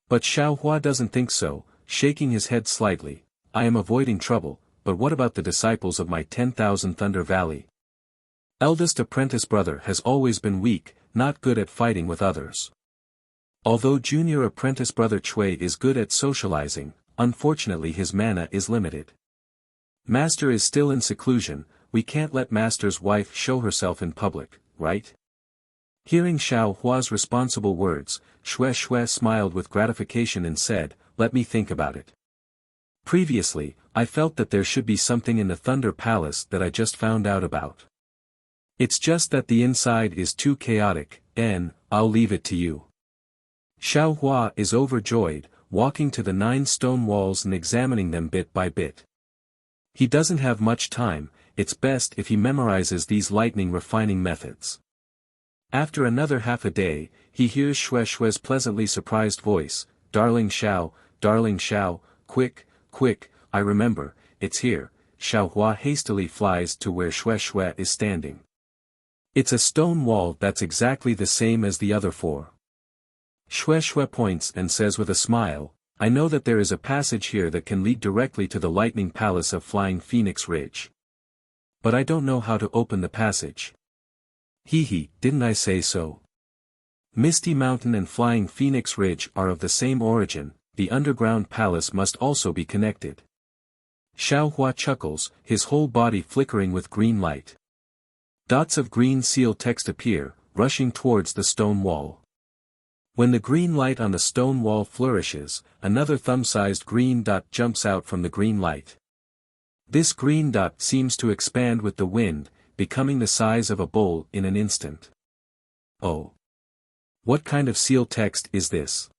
But Xiaohua doesn't think so, shaking his head slightly. "I am avoiding trouble, but what about the disciples of my 10,000 Thunder Valley? Eldest apprentice brother has always been weak, not good at fighting with others. Although junior apprentice brother Chui is good at socializing, unfortunately his mana is limited. Master is still in seclusion, we can't let Master's wife show herself in public, right?" Hearing Xiaohua's responsible words, Xue Xue smiled with gratification and said, "Let me think about it. Previously, I felt that there should be something in the Thunder Palace that I just found out about. It's just that the inside is too chaotic, I'll leave it to you." Xiaohua is overjoyed. walking to the 9 stone walls and examining them bit by bit. He doesn't have much time, it's best if he memorizes these lightning refining methods. After another half a day, he hears Xue Xue's pleasantly surprised voice, darling Xiao, quick, quick, I remember, it's here." Xiao Hua hastily flies to where Xue Xue is standing. It's a stone wall that's exactly the same as the other 4. Xue Xue points and says with a smile, "I know that there is a passage here that can lead directly to the lightning palace of Flying Phoenix Ridge. But I don't know how to open the passage." "Hee, didn't I say so? Misty Mountain and Flying Phoenix Ridge are of the same origin, the underground palace must also be connected." Xiao Hua chuckles, his whole body flickering with green light. Dots of green seal text appear, rushing towards the stone wall. When the green light on the stone wall flourishes, another thumb-sized green dot jumps out from the green light. This green dot seems to expand with the wind, becoming the size of a bowl in an instant. Oh! What kind of seal text is this?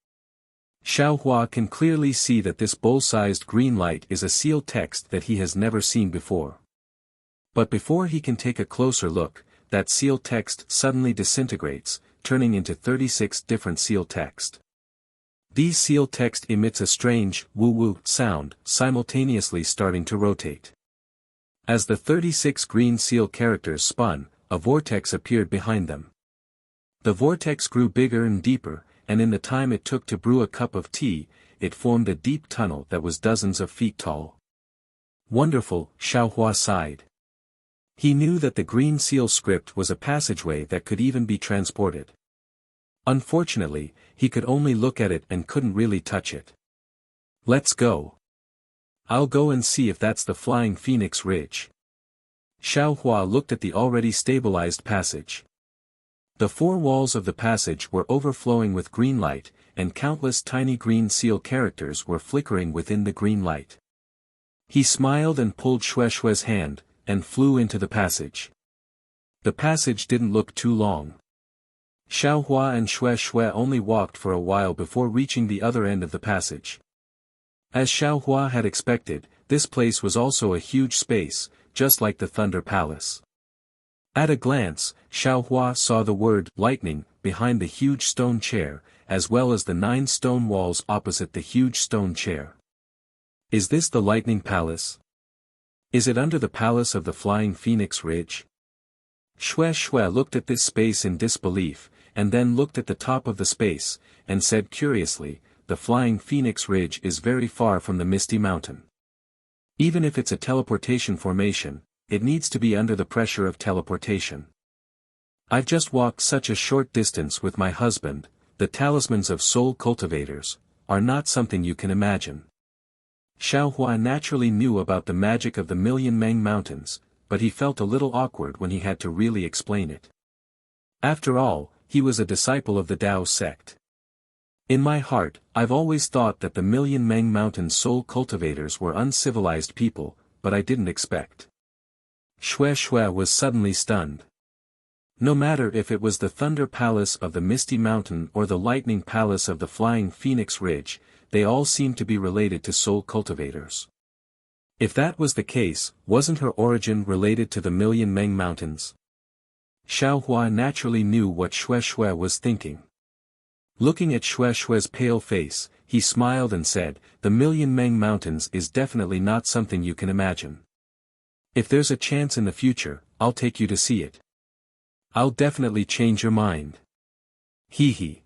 Xiao Hua can clearly see that this bowl-sized green light is a seal text that he has never seen before. But before he can take a closer look, that seal text suddenly disintegrates, turning into 36 different seal text. These seal text emits a strange, woo-woo sound, simultaneously starting to rotate. As the 36 green seal characters spun, a vortex appeared behind them. The vortex grew bigger and deeper, and in the time it took to brew a cup of tea, it formed a deep tunnel that was dozens of feet tall. "Wonderful," Xiao Hua sighed. He knew that the green seal script was a passageway that could even be transported. Unfortunately, he could only look at it and couldn't really touch it. "Let's go. I'll go and see if that's the Flying Phoenix Ridge." Xiao Hua looked at the already stabilized passage. The 4 walls of the passage were overflowing with green light, and countless tiny green seal characters were flickering within the green light. He smiled and pulled Xue Xue's hand, and flew into the passage. The passage didn't look too long. Xiao Hua and Xue Xue only walked for a while before reaching the other end of the passage. As Xiao Hua had expected, this place was also a huge space, just like the Thunder Palace. At a glance, Xiao Hua saw the word lightning behind the huge stone chair, as well as the 9 stone walls opposite the huge stone chair. Is this the Lightning Palace? Is it under the palace of the Flying Phoenix Ridge? Xue Xue looked at this space in disbelief, and then looked at the top of the space, and said curiously, "The Flying Phoenix Ridge is very far from the Misty Mountain. Even if it's a teleportation formation, it needs to be under the pressure of teleportation. I've just walked such a short distance with my husband, the talismans of soul cultivators, are not something you can imagine." Xiao Hua naturally knew about the magic of the Million Meng Mountains, but he felt a little awkward when he had to really explain it. After all, he was a disciple of the Tao sect. "In my heart, I've always thought that the Million Meng Mountain soul cultivators were uncivilized people, but I didn't expect." Xue Xue was suddenly stunned. No matter if it was the Thunder Palace of the Misty Mountain or the Lightning Palace of the Flying Phoenix Ridge, they all seemed to be related to soul cultivators. If that was the case, wasn't her origin related to the Million Meng Mountains? Xiao Hua naturally knew what Xue Xue was thinking. Looking at Xue Xue's pale face, he smiled and said, "The Million Meng Mountains is definitely not something you can imagine. If there's a chance in the future, I'll take you to see it. I'll definitely change your mind." Hee.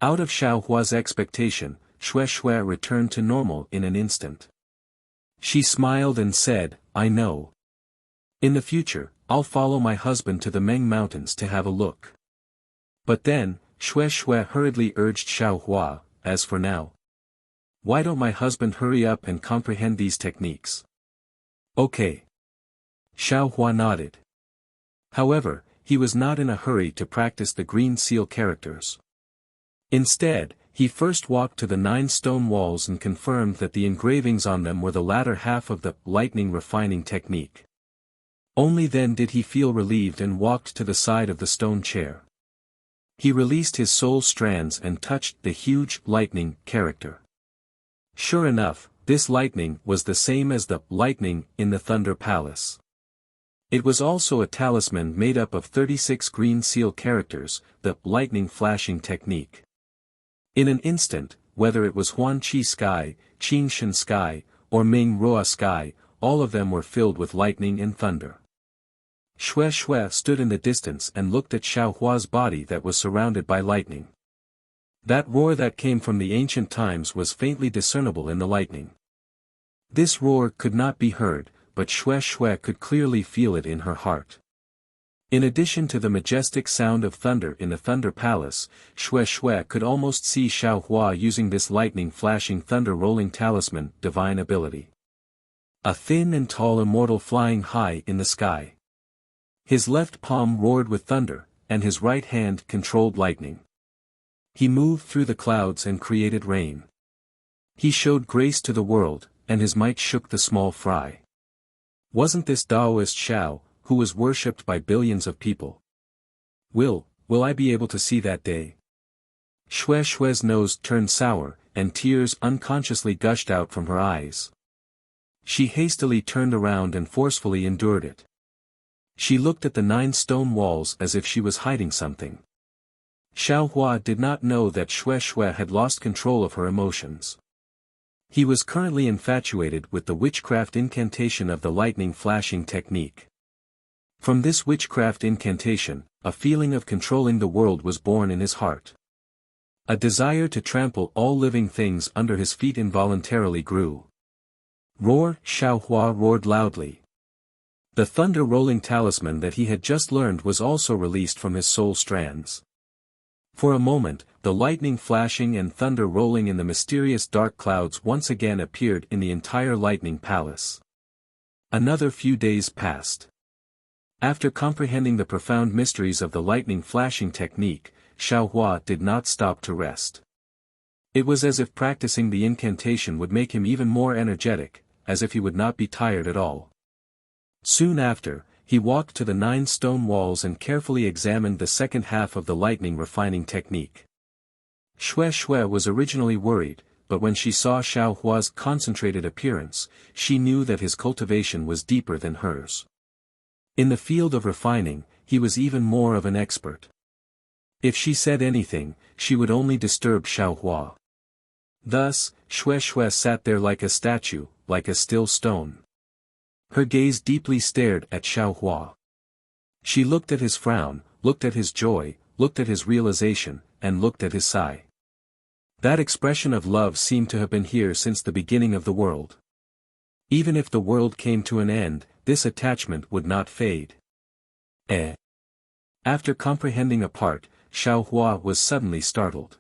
Out of Xiao Hua's expectation, Xue Xue returned to normal in an instant. She smiled and said, "I know. In the future, I'll follow my husband to the Meng Mountains to have a look." But then, Xue Xue hurriedly urged Xiao Hua, "As for now, why don't my husband hurry up and comprehend these techniques?" "Okay." Xiao Hua nodded. However, he was not in a hurry to practice the green seal characters. Instead, he first walked to the 9 stone walls and confirmed that the engravings on them were the latter half of the lightning refining technique. Only then did he feel relieved and walked to the side of the stone chair. He released his soul strands and touched the huge lightning character. Sure enough, this lightning was the same as the lightning in the Thunder Palace. It was also a talisman made up of 36 green seal characters, the lightning flashing technique. In an instant, whether it was Huan Qi sky, Qin Shen sky, or Ming Roa sky, all of them were filled with lightning and thunder. Xue Xue stood in the distance and looked at Xiao Hua's body that was surrounded by lightning. That roar that came from the ancient times was faintly discernible in the lightning. This roar could not be heard, but Xue Xue could clearly feel it in her heart. In addition to the majestic sound of thunder in the Thunder Palace, Xue Xue could almost see Xiao Hua using this lightning-flashing thunder-rolling talisman, divine ability. A thin and tall immortal flying high in the sky. His left palm roared with thunder, and his right hand controlled lightning. He moved through the clouds and created rain. He showed grace to the world, and his might shook the small fry. Wasn't this Taoist Xiao, who was worshipped by billions of people? Will I be able to see that day? Xue Xue's nose turned sour, and tears unconsciously gushed out from her eyes. She hastily turned around and forcefully endured it. She looked at the 9 stone walls as if she was hiding something. Xiao Hua did not know that Xue Xue had lost control of her emotions. He was currently infatuated with the witchcraft incantation of the lightning flashing technique. From this witchcraft incantation, a feeling of controlling the world was born in his heart. A desire to trample all living things under his feet involuntarily grew. Roar! Xiao Hua roared loudly. The thunder-rolling talisman that he had just learned was also released from his soul strands. For a moment, the lightning flashing and thunder rolling in the mysterious dark clouds once again appeared in the entire lightning palace. Another few days passed. After comprehending the profound mysteries of the lightning flashing technique, Xiao Hua did not stop to rest. It was as if practicing the incantation would make him even more energetic, as if he would not be tired at all. Soon after, he walked to the 9 stone walls and carefully examined the second half of the lightning refining technique. Xue Xue was originally worried, but when she saw Xiao Hua's concentrated appearance, she knew that his cultivation was deeper than hers. In the field of refining, he was even more of an expert. If she said anything, she would only disturb Xiao Hua. Thus, Xue Xue sat there like a statue, like a still stone. Her gaze deeply stared at Xiao Hua. She looked at his frown, looked at his joy, looked at his realization, and looked at his sigh. That expression of love seemed to have been here since the beginning of the world. Even if the world came to an end, this attachment would not fade. After comprehending a part, Xiao Hua was suddenly startled.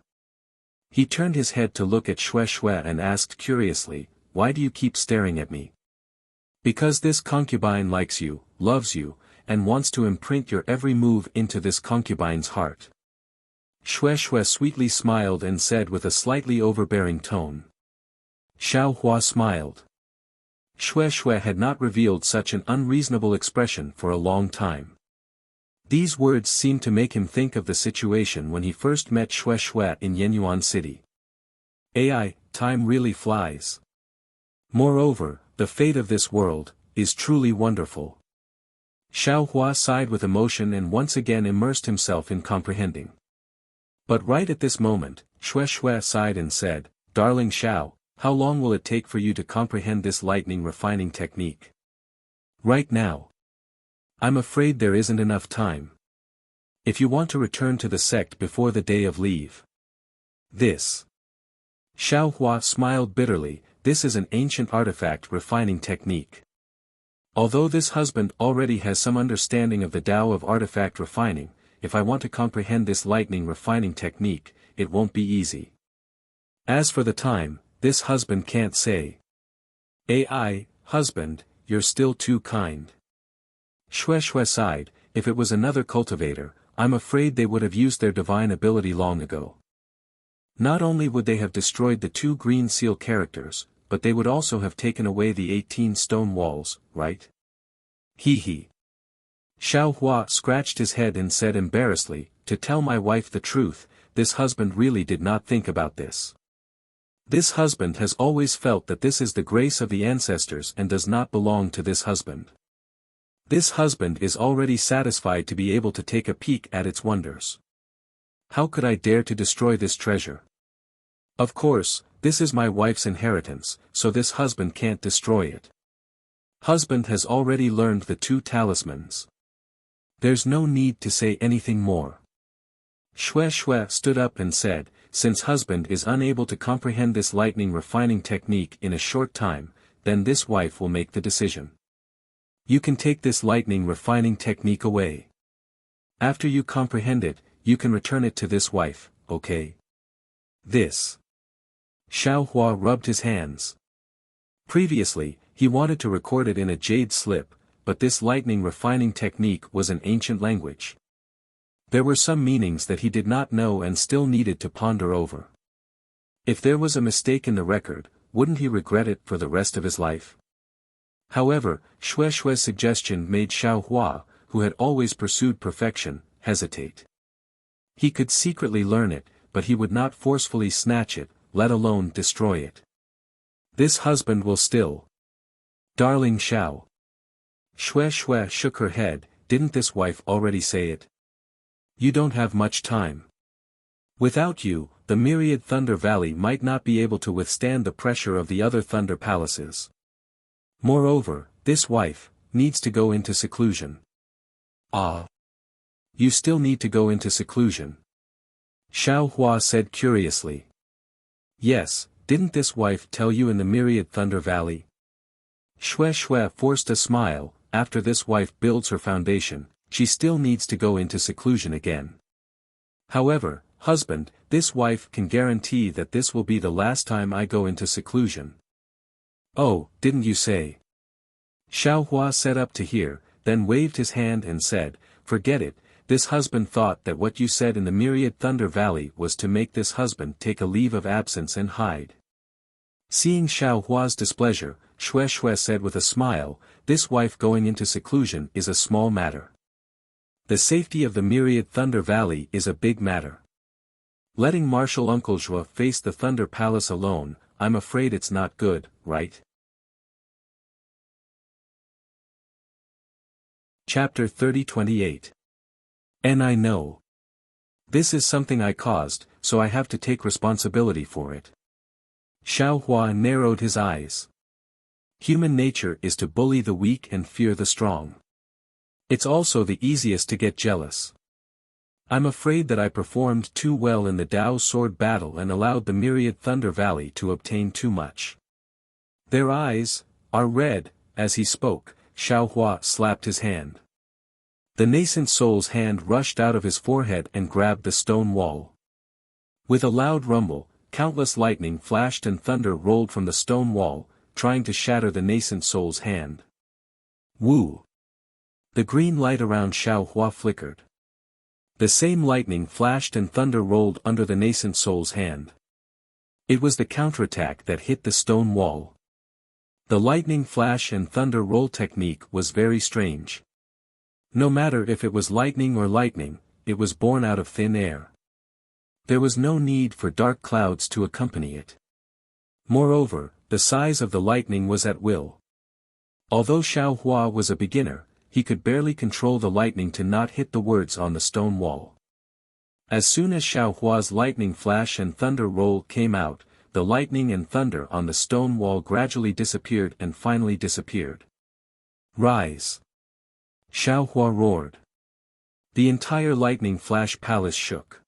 He turned his head to look at Xue Xue and asked curiously, "Why do you keep staring at me?" "Because this concubine likes you, loves you, and wants to imprint your every move into this concubine's heart." Xue Xue sweetly smiled and said with a slightly overbearing tone. Xiao Hua smiled. Xue Xue had not revealed such an unreasonable expression for a long time. These words seemed to make him think of the situation when he first met Xue Xue in Yenyuan City. Time really flies. Moreover, the fate of this world is truly wonderful. Xiao Hua sighed with emotion and once again immersed himself in comprehending. But right at this moment, Xue Xue sighed and said, "Darling Xiao, how long will it take for you to comprehend this lightning refining technique?" "Right now. I'm afraid there isn't enough time. If you want to return to the sect before the day of leave." "This." Xiao Hua smiled bitterly, "This is an ancient artifact refining technique. Although this husband already has some understanding of the Tao of artifact refining, if I want to comprehend this lightning refining technique, it won't be easy. As for the time, this husband can't say." Husband, you're still too kind." Xue Xue sighed, "If it was another cultivator, I'm afraid they would have used their divine ability long ago. Not only would they have destroyed the 2 green seal characters, but they would also have taken away the 18 stone walls, right?" He. Xiao Hua scratched his head and said embarrassedly, "To tell my wife the truth, this husband really did not think about this. This husband has always felt that this is the grace of the ancestors and does not belong to this husband. This husband is already satisfied to be able to take a peek at its wonders. How could I dare to destroy this treasure? Of course, this is my wife's inheritance, so this husband can't destroy it. Husband has already learned the 2 talismans. There's no need to say anything more. Shue Shue stood up and said, since husband is unable to comprehend this lightning refining technique in a short time, then this wife will make the decision. You can take this lightning refining technique away. After you comprehend it, you can return it to this wife, okay? This. Xiao Hua rubbed his hands. Previously, he wanted to record it in a jade slip, but this lightning refining technique was an ancient language. There were some meanings that he did not know and still needed to ponder over. If there was a mistake in the record, wouldn't he regret it for the rest of his life? However, Shue Shue's suggestion made Xiao Hua, who had always pursued perfection, hesitate. He could secretly learn it, but he would not forcefully snatch it, let alone destroy it. This husband will still. Darling Xiao. Shue Shue shook her head, didn't this wife already say it? You don't have much time. Without you, the myriad Thunder Valley might not be able to withstand the pressure of the other Thunder Palaces. Moreover, this wife needs to go into seclusion. Ah. You still need to go into seclusion. Xiao Hua said curiously. Yes, didn't this wife tell you in the myriad Thunder Valley? Shue Shue forced a smile. After this wife builds her foundation, she still needs to go into seclusion again. However, husband, this wife can guarantee that this will be the last time I go into seclusion. Oh, didn't you say? Xiao Hua sat up to hear, then waved his hand and said, forget it, this husband thought that what you said in the myriad Thunder Valley was to make this husband take a leave of absence and hide. Seeing Xiao Hua's displeasure, Shue Shue said with a smile, this wife going into seclusion is a small matter. The safety of the myriad Thunder Valley is a big matter. Letting Martial Uncle Zhua face the Thunder Palace alone, I'm afraid it's not good, right? Chapter 30-28. And I know. This is something I caused, so I have to take responsibility for it. Xiao Hua narrowed his eyes. Human nature is to bully the weak and fear the strong. It's also the easiest to get jealous. I'm afraid that I performed too well in the Dao sword battle and allowed the myriad Thunder Valley to obtain too much. Their eyes are red. As he spoke, Xiao Hua slapped his hand. The nascent soul's hand rushed out of his forehead and grabbed the stone wall. With a loud rumble, countless lightning flashed and thunder rolled from the stone wall, trying to shatter the nascent soul's hand. Woo! The green light around Xiao Hua flickered. The same lightning flashed and thunder rolled under the nascent soul's hand. It was the counterattack that hit the stone wall. The lightning flash and thunder roll technique was very strange. No matter if it was lightning or lightning, it was born out of thin air. There was no need for dark clouds to accompany it. Moreover, the size of the lightning was at will. Although Xiao Hua was a beginner, he could barely control the lightning to not hit the words on the stone wall. As soon as Xiao Hua's lightning flash and thunder roll came out, the lightning and thunder on the stone wall gradually disappeared and finally disappeared. Rise! Xiao Hua roared. The entire lightning flash palace shook.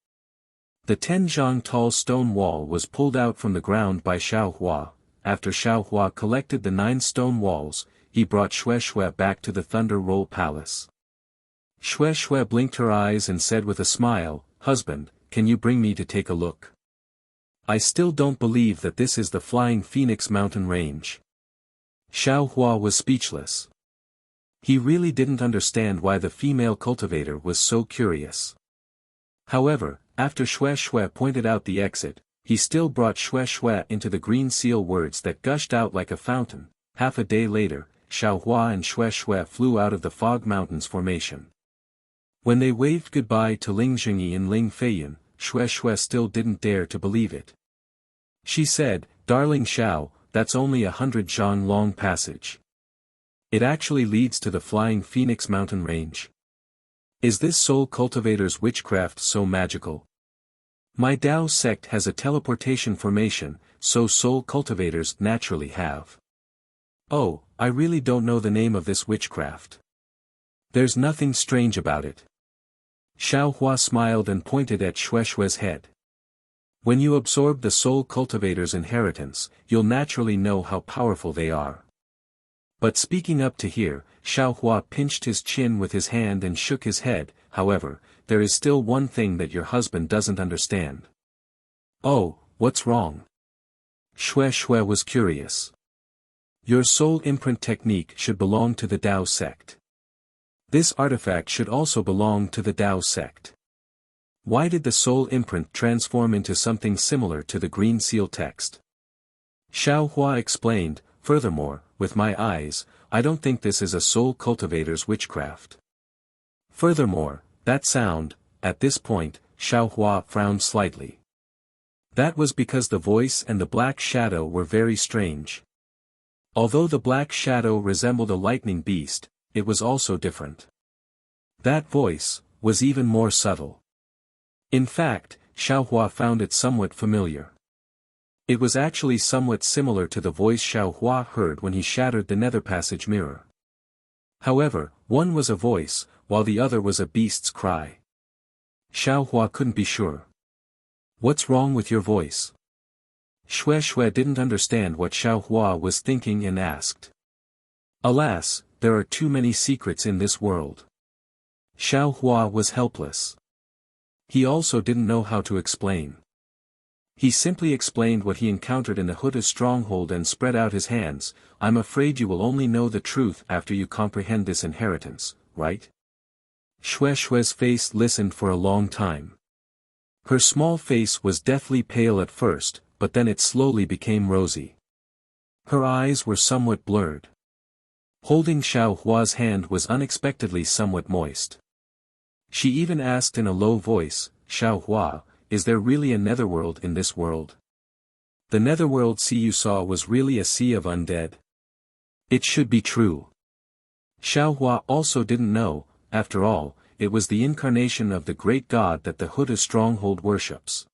The 10 zhang tall stone wall was pulled out from the ground by Xiao Hua. After Xiao Hua collected the 9 stone walls, he brought Shue Shue back to the Thunder Roll Palace. Shue Shue blinked her eyes and said with a smile, husband, can you bring me to take a look? I still don't believe that this is the Flying Phoenix mountain range. Xiao Hua was speechless. He really didn't understand why the female cultivator was so curious. However, after Shue Shue pointed out the exit, he still brought Shue Shue into the green seal words that gushed out like a fountain. Half a day later, Xiao Hua and Shue Shue flew out of the Fog Mountains formation. When they waved goodbye to Ling Jingyi and Ling Feiyan, Shue Shue still didn't dare to believe it. She said, Darling Xiao, that's only 100 zhang long passage. It actually leads to the Flying Phoenix mountain range. Is this soul cultivator's witchcraft so magical? My Dao sect has a teleportation formation, so soul cultivators naturally have. Oh, I really don't know the name of this witchcraft. There's nothing strange about it. Xiao Hua smiled and pointed at Shueishue's head. When you absorb the soul cultivator's inheritance, you'll naturally know how powerful they are. But speaking up to here, Xiao Hua pinched his chin with his hand and shook his head. However, there is still one thing that your husband doesn't understand. Oh, what's wrong? Shueishue was curious. Your soul imprint technique should belong to the Dao sect. This artifact should also belong to the Dao sect. Why did the soul imprint transform into something similar to the green seal text? Xiao Hua explained, furthermore, with my eyes, I don't think this is a soul cultivator's witchcraft. Furthermore, that sound, at this point, Xiao Hua frowned slightly. That was because the voice and the black shadow were very strange. Although the black shadow resembled a lightning beast, it was also different. That voice was even more subtle. In fact, Xiao Hua found it somewhat familiar. It was actually somewhat similar to the voice Xiao Hua heard when he shattered the nether passage mirror. However, one was a voice, while the other was a beast's cry. Xiao Hua couldn't be sure. What's wrong with your voice? Shueishue didn't understand what Xiao Hua was thinking and asked. Alas, there are too many secrets in this world. Xiao Hua was helpless. He also didn't know how to explain. He simply explained what he encountered in the Huda stronghold and spread out his hands. I'm afraid you will only know the truth after you comprehend this inheritance, right? Shueishue's face listened for a long time. Her small face was deathly pale at first, but then it slowly became rosy. Her eyes were somewhat blurred. Holding Xiao Hua's hand was unexpectedly somewhat moist. She even asked in a low voice, Xiao Hua, is there really a netherworld in this world? The netherworld sea you saw was really a sea of undead. It should be true. Xiao Hua also didn't know, after all, it was the incarnation of the great god that the Huda stronghold worships.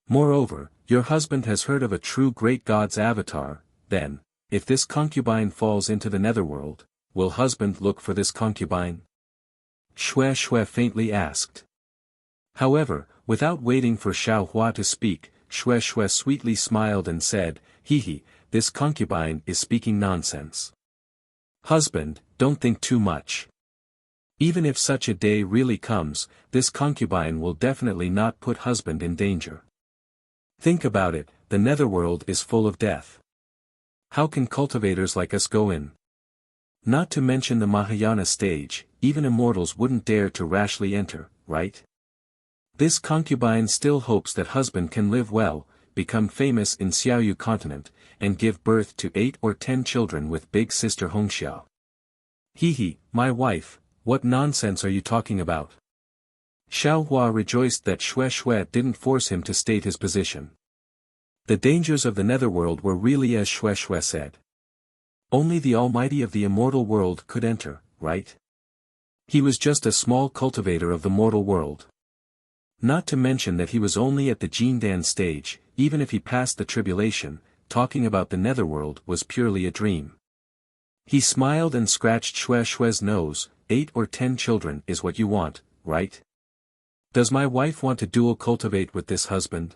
Moreover, your husband has heard of a true great god's avatar. Then, if this concubine falls into the netherworld, will husband look for this concubine? Shueishue faintly asked. However, without waiting for Xiao Hua to speak, Shueishue sweetly smiled and said, this concubine is speaking nonsense. Husband, don't think too much. Even if such a day really comes, this concubine will definitely not put husband in danger. Think about it, the netherworld is full of death. How can cultivators like us go in? Not to mention the Mahayana stage, even immortals wouldn't dare to rashly enter, right? This concubine still hopes that husband can live well, become famous in Xiaoyu continent, and give birth to 8 or 10 children with big sister Hongxiao. My wife, what nonsense are you talking about? Xiao Hua rejoiced that Shueishue didn't force him to state his position. The dangers of the netherworld were really as Shueishue said. Only the Almighty of the immortal world could enter, right? He was just a small cultivator of the mortal world. Not to mention that he was only at the Jindan stage. Even if he passed the tribulation, talking about the netherworld was purely a dream. He smiled and scratched Shueishue's nose. 8 or 10 children is what you want, right? Does my wife want to dual cultivate with this husband?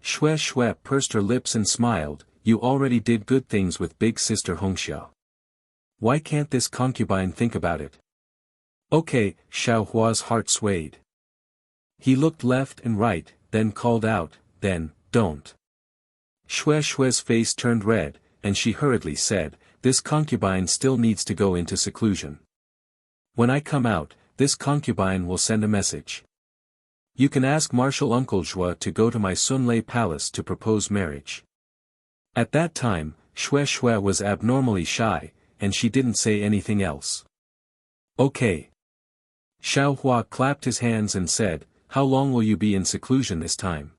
Shueishue pursed her lips and smiled, you already did good things with big sister Hongxiao. Why can't this concubine think about it? Okay, Xiao Hua's heart swayed. He looked left and right, then called out, then, don't. Shueishue's face turned red, and she hurriedly said, this concubine still needs to go into seclusion. When I come out, this concubine will send a message. You can ask Martial Uncle Zhua to go to my Sunlei palace to propose marriage. At that time, Shueishue was abnormally shy, and she didn't say anything else. Okay. Xiao Hua clapped his hands and said, how long will you be in seclusion this time?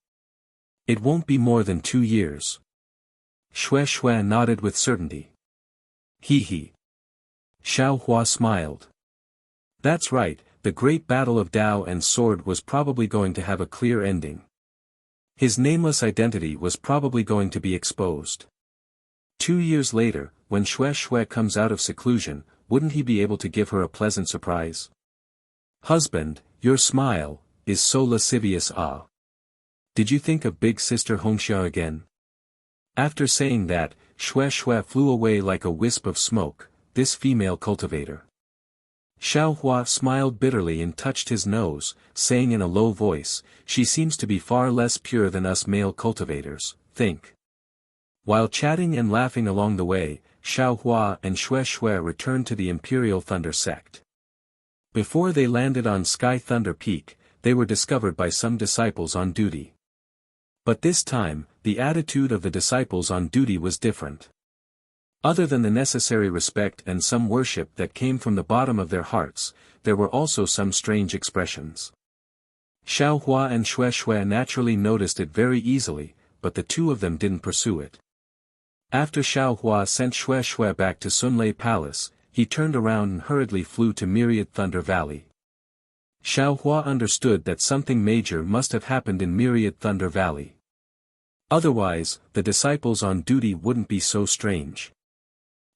It won't be more than 2 years. Xue Xue nodded with certainty. He he. Xiao Hua smiled. That's right, the great battle of Dao and sword was probably going to have a clear ending. His nameless identity was probably going to be exposed. 2 years later, when Xue Xue comes out of seclusion, wouldn't he be able to give her a pleasant surprise? Husband, your smile is so lascivious. Ah. Did you think of big sister Hongxia again? After saying that, Xue Xue flew away like a wisp of smoke, this female cultivator. Xiao Hua smiled bitterly and touched his nose, saying in a low voice, she seems to be far less pure than us male cultivators, think. While chatting and laughing along the way, Xiao Hua and Xue Xue returned to the Imperial Thunder sect. Before they landed on Sky Thunder Peak, they were discovered by some disciples on duty. But this time, the attitude of the disciples on duty was different. Other than the necessary respect and some worship that came from the bottom of their hearts, there were also some strange expressions. Xiao Hua and Xue Xue naturally noticed it very easily, but the two of them didn't pursue it. After Xiao Hua sent Xue Xue back to Sunlei Palace, he turned around and hurriedly flew to Myriad Thunder Valley. Xiao Hua understood that something major must have happened in Myriad Thunder Valley. Otherwise, the disciples on duty wouldn't be so strange.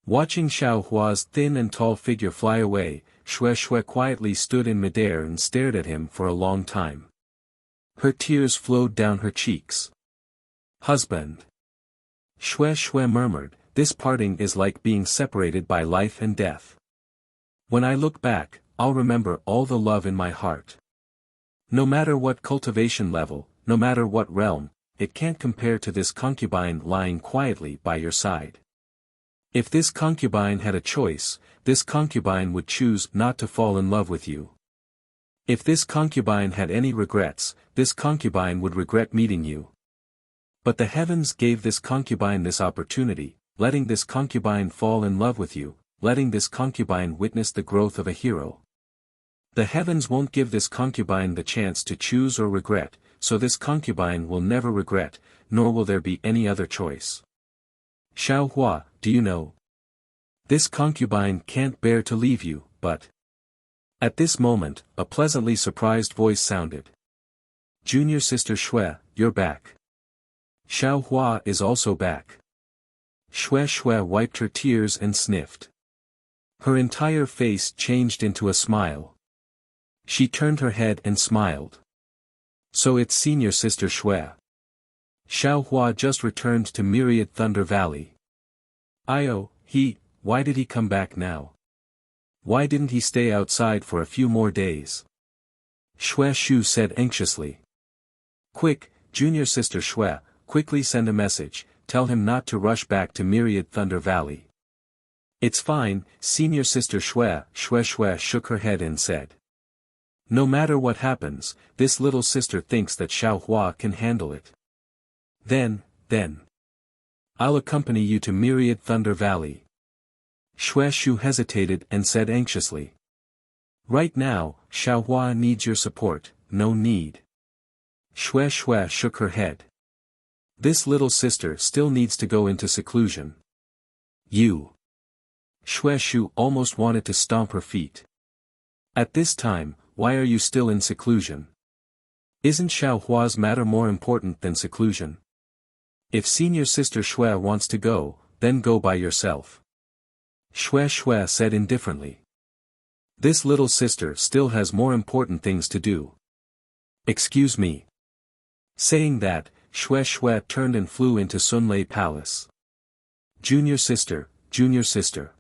Watching Xiao Hua's thin and tall figure fly away, Xue Xue quietly stood in midair and stared at him for a long time. Her tears flowed down her cheeks. Husband. Xue Xue murmured, this parting is like being separated by life and death. When I look back, I'll remember all the love in my heart. No matter what cultivation level, no matter what realm, it can't compare to this concubine lying quietly by your side. If this concubine had a choice, this concubine would choose not to fall in love with you. If this concubine had any regrets, this concubine would regret meeting you. But the heavens gave this concubine this opportunity, letting this concubine fall in love with you, letting this concubine witness the growth of a hero. The heavens won't give this concubine the chance to choose or regret, so this concubine will never regret, nor will there be any other choice. Xiao Hua, do you know? This concubine can't bear to leave you, but... At this moment, a pleasantly surprised voice sounded. Junior sister Xue, you're back. Xiao Hua is also back. Xue Xue wiped her tears and sniffed. Her entire face changed into a smile. She turned her head and smiled. So it's senior sister Xue. Xiao Hua just returned to Myriad Thunder Valley. Why did he come back now? Why didn't he stay outside for a few more days? Xue Shu said anxiously. Quick, junior sister Xue, quickly send a message, tell him not to rush back to Myriad Thunder Valley. It's fine, senior sister Xue. Xue Xue shook her head and said. No matter what happens, this little sister thinks that Xiao Hua can handle it. Then. I'll accompany you to Myriad Thunder Valley. Xue Shu hesitated and said anxiously. Right now, Xiao Hua needs your support, no need. Xue Xue shook her head. This little sister still needs to go into seclusion. You. Xue Shu almost wanted to stomp her feet. At this time, why are you still in seclusion? Isn't Xiao Hua's matter more important than seclusion? If senior sister Xue wants to go, then go by yourself. Xue Xue said indifferently. This little sister still has more important things to do. Excuse me. Saying that, Xue Xue turned and flew into Sunlei Palace. Junior sister. Xue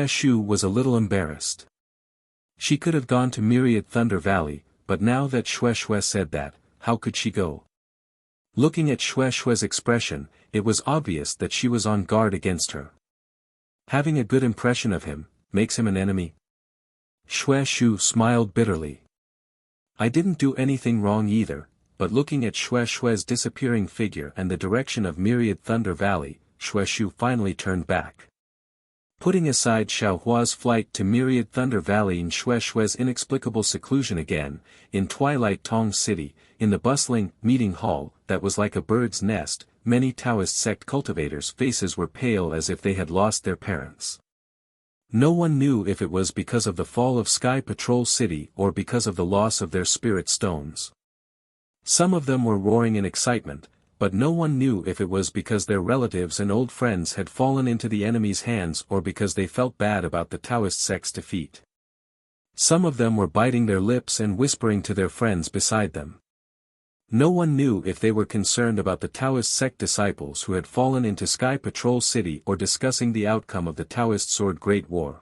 Shu was a little embarrassed. She could have gone to Myriad Thunder Valley, but now that Xue Xue said that, how could she go? Looking at Xue Xue's expression, it was obvious that she was on guard against her. Having a good impression of him, makes him an enemy? Xue Shu smiled bitterly. I didn't do anything wrong either, but looking at Xue Xue's disappearing figure and the direction of Myriad Thunder Valley, Xue Shu finally turned back. Putting aside Xiao Hua's flight to Myriad Thunder Valley and Xue Xue's inexplicable seclusion again, in Twilight Tong City, in the bustling meeting hall that was like a bird's nest, many Taoist sect cultivators' faces were pale as if they had lost their parents. No one knew if it was because of the fall of Sky Patrol City or because of the loss of their spirit stones. Some of them were roaring in excitement, but no one knew if it was because their relatives and old friends had fallen into the enemy's hands or because they felt bad about the Taoist sect's defeat. Some of them were biting their lips and whispering to their friends beside them. No one knew if they were concerned about the Taoist sect disciples who had fallen into Sky Patrol City or discussing the outcome of the Taoist Sword Great War.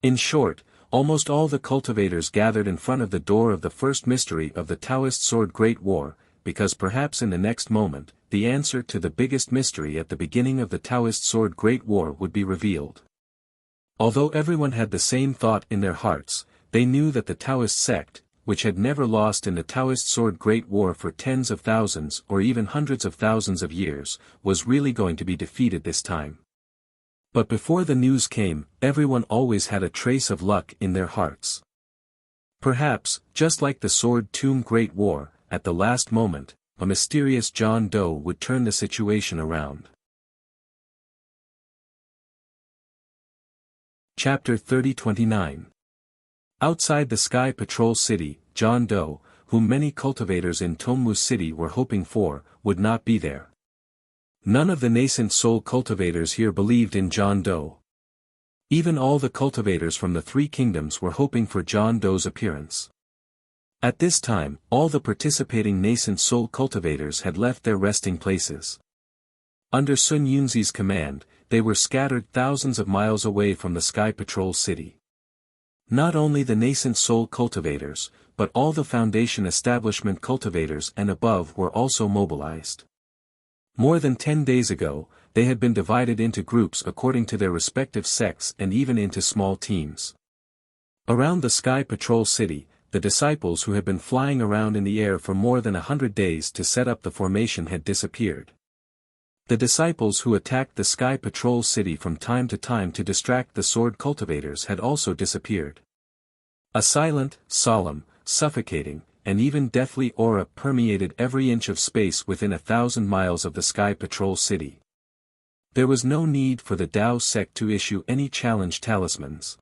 In short, almost all the cultivators gathered in front of the door of the first mystery of the Taoist Sword Great War, because perhaps in the next moment, the answer to the biggest mystery at the beginning of the Taoist Sword Great War would be revealed. Although everyone had the same thought in their hearts, they knew that the Taoist sect, which had never lost in the Taoist Sword Great War for tens of thousands or even hundreds of thousands of years, was really going to be defeated this time. But before the news came, everyone always had a trace of luck in their hearts. Perhaps, just like the Sword Tomb Great War, at the last moment, a mysterious John Doe would turn the situation around. Chapter 30-29. Outside the Sky Patrol City, John Doe, whom many cultivators in Tongmu City were hoping for, would not be there. None of the nascent soul cultivators here believed in John Doe. Even all the cultivators from the three kingdoms were hoping for John Doe's appearance. At this time, all the participating nascent soul cultivators had left their resting places. Under Sun Yunzi's command, they were scattered thousands of miles away from the Sky Patrol City. Not only the nascent soul cultivators, but all the Foundation establishment cultivators and above were also mobilized. More than 10 days ago, they had been divided into groups according to their respective sects and even into small teams. Around the Sky Patrol City, the disciples who had been flying around in the air for more than 100 days to set up the formation had disappeared. The disciples who attacked the Sky Patrol City from time to time to distract the sword cultivators had also disappeared. A silent, solemn, suffocating, and even deathly aura permeated every inch of space within 1,000 miles of the Sky Patrol City. There was no need for the Tao sect to issue any challenge talismans.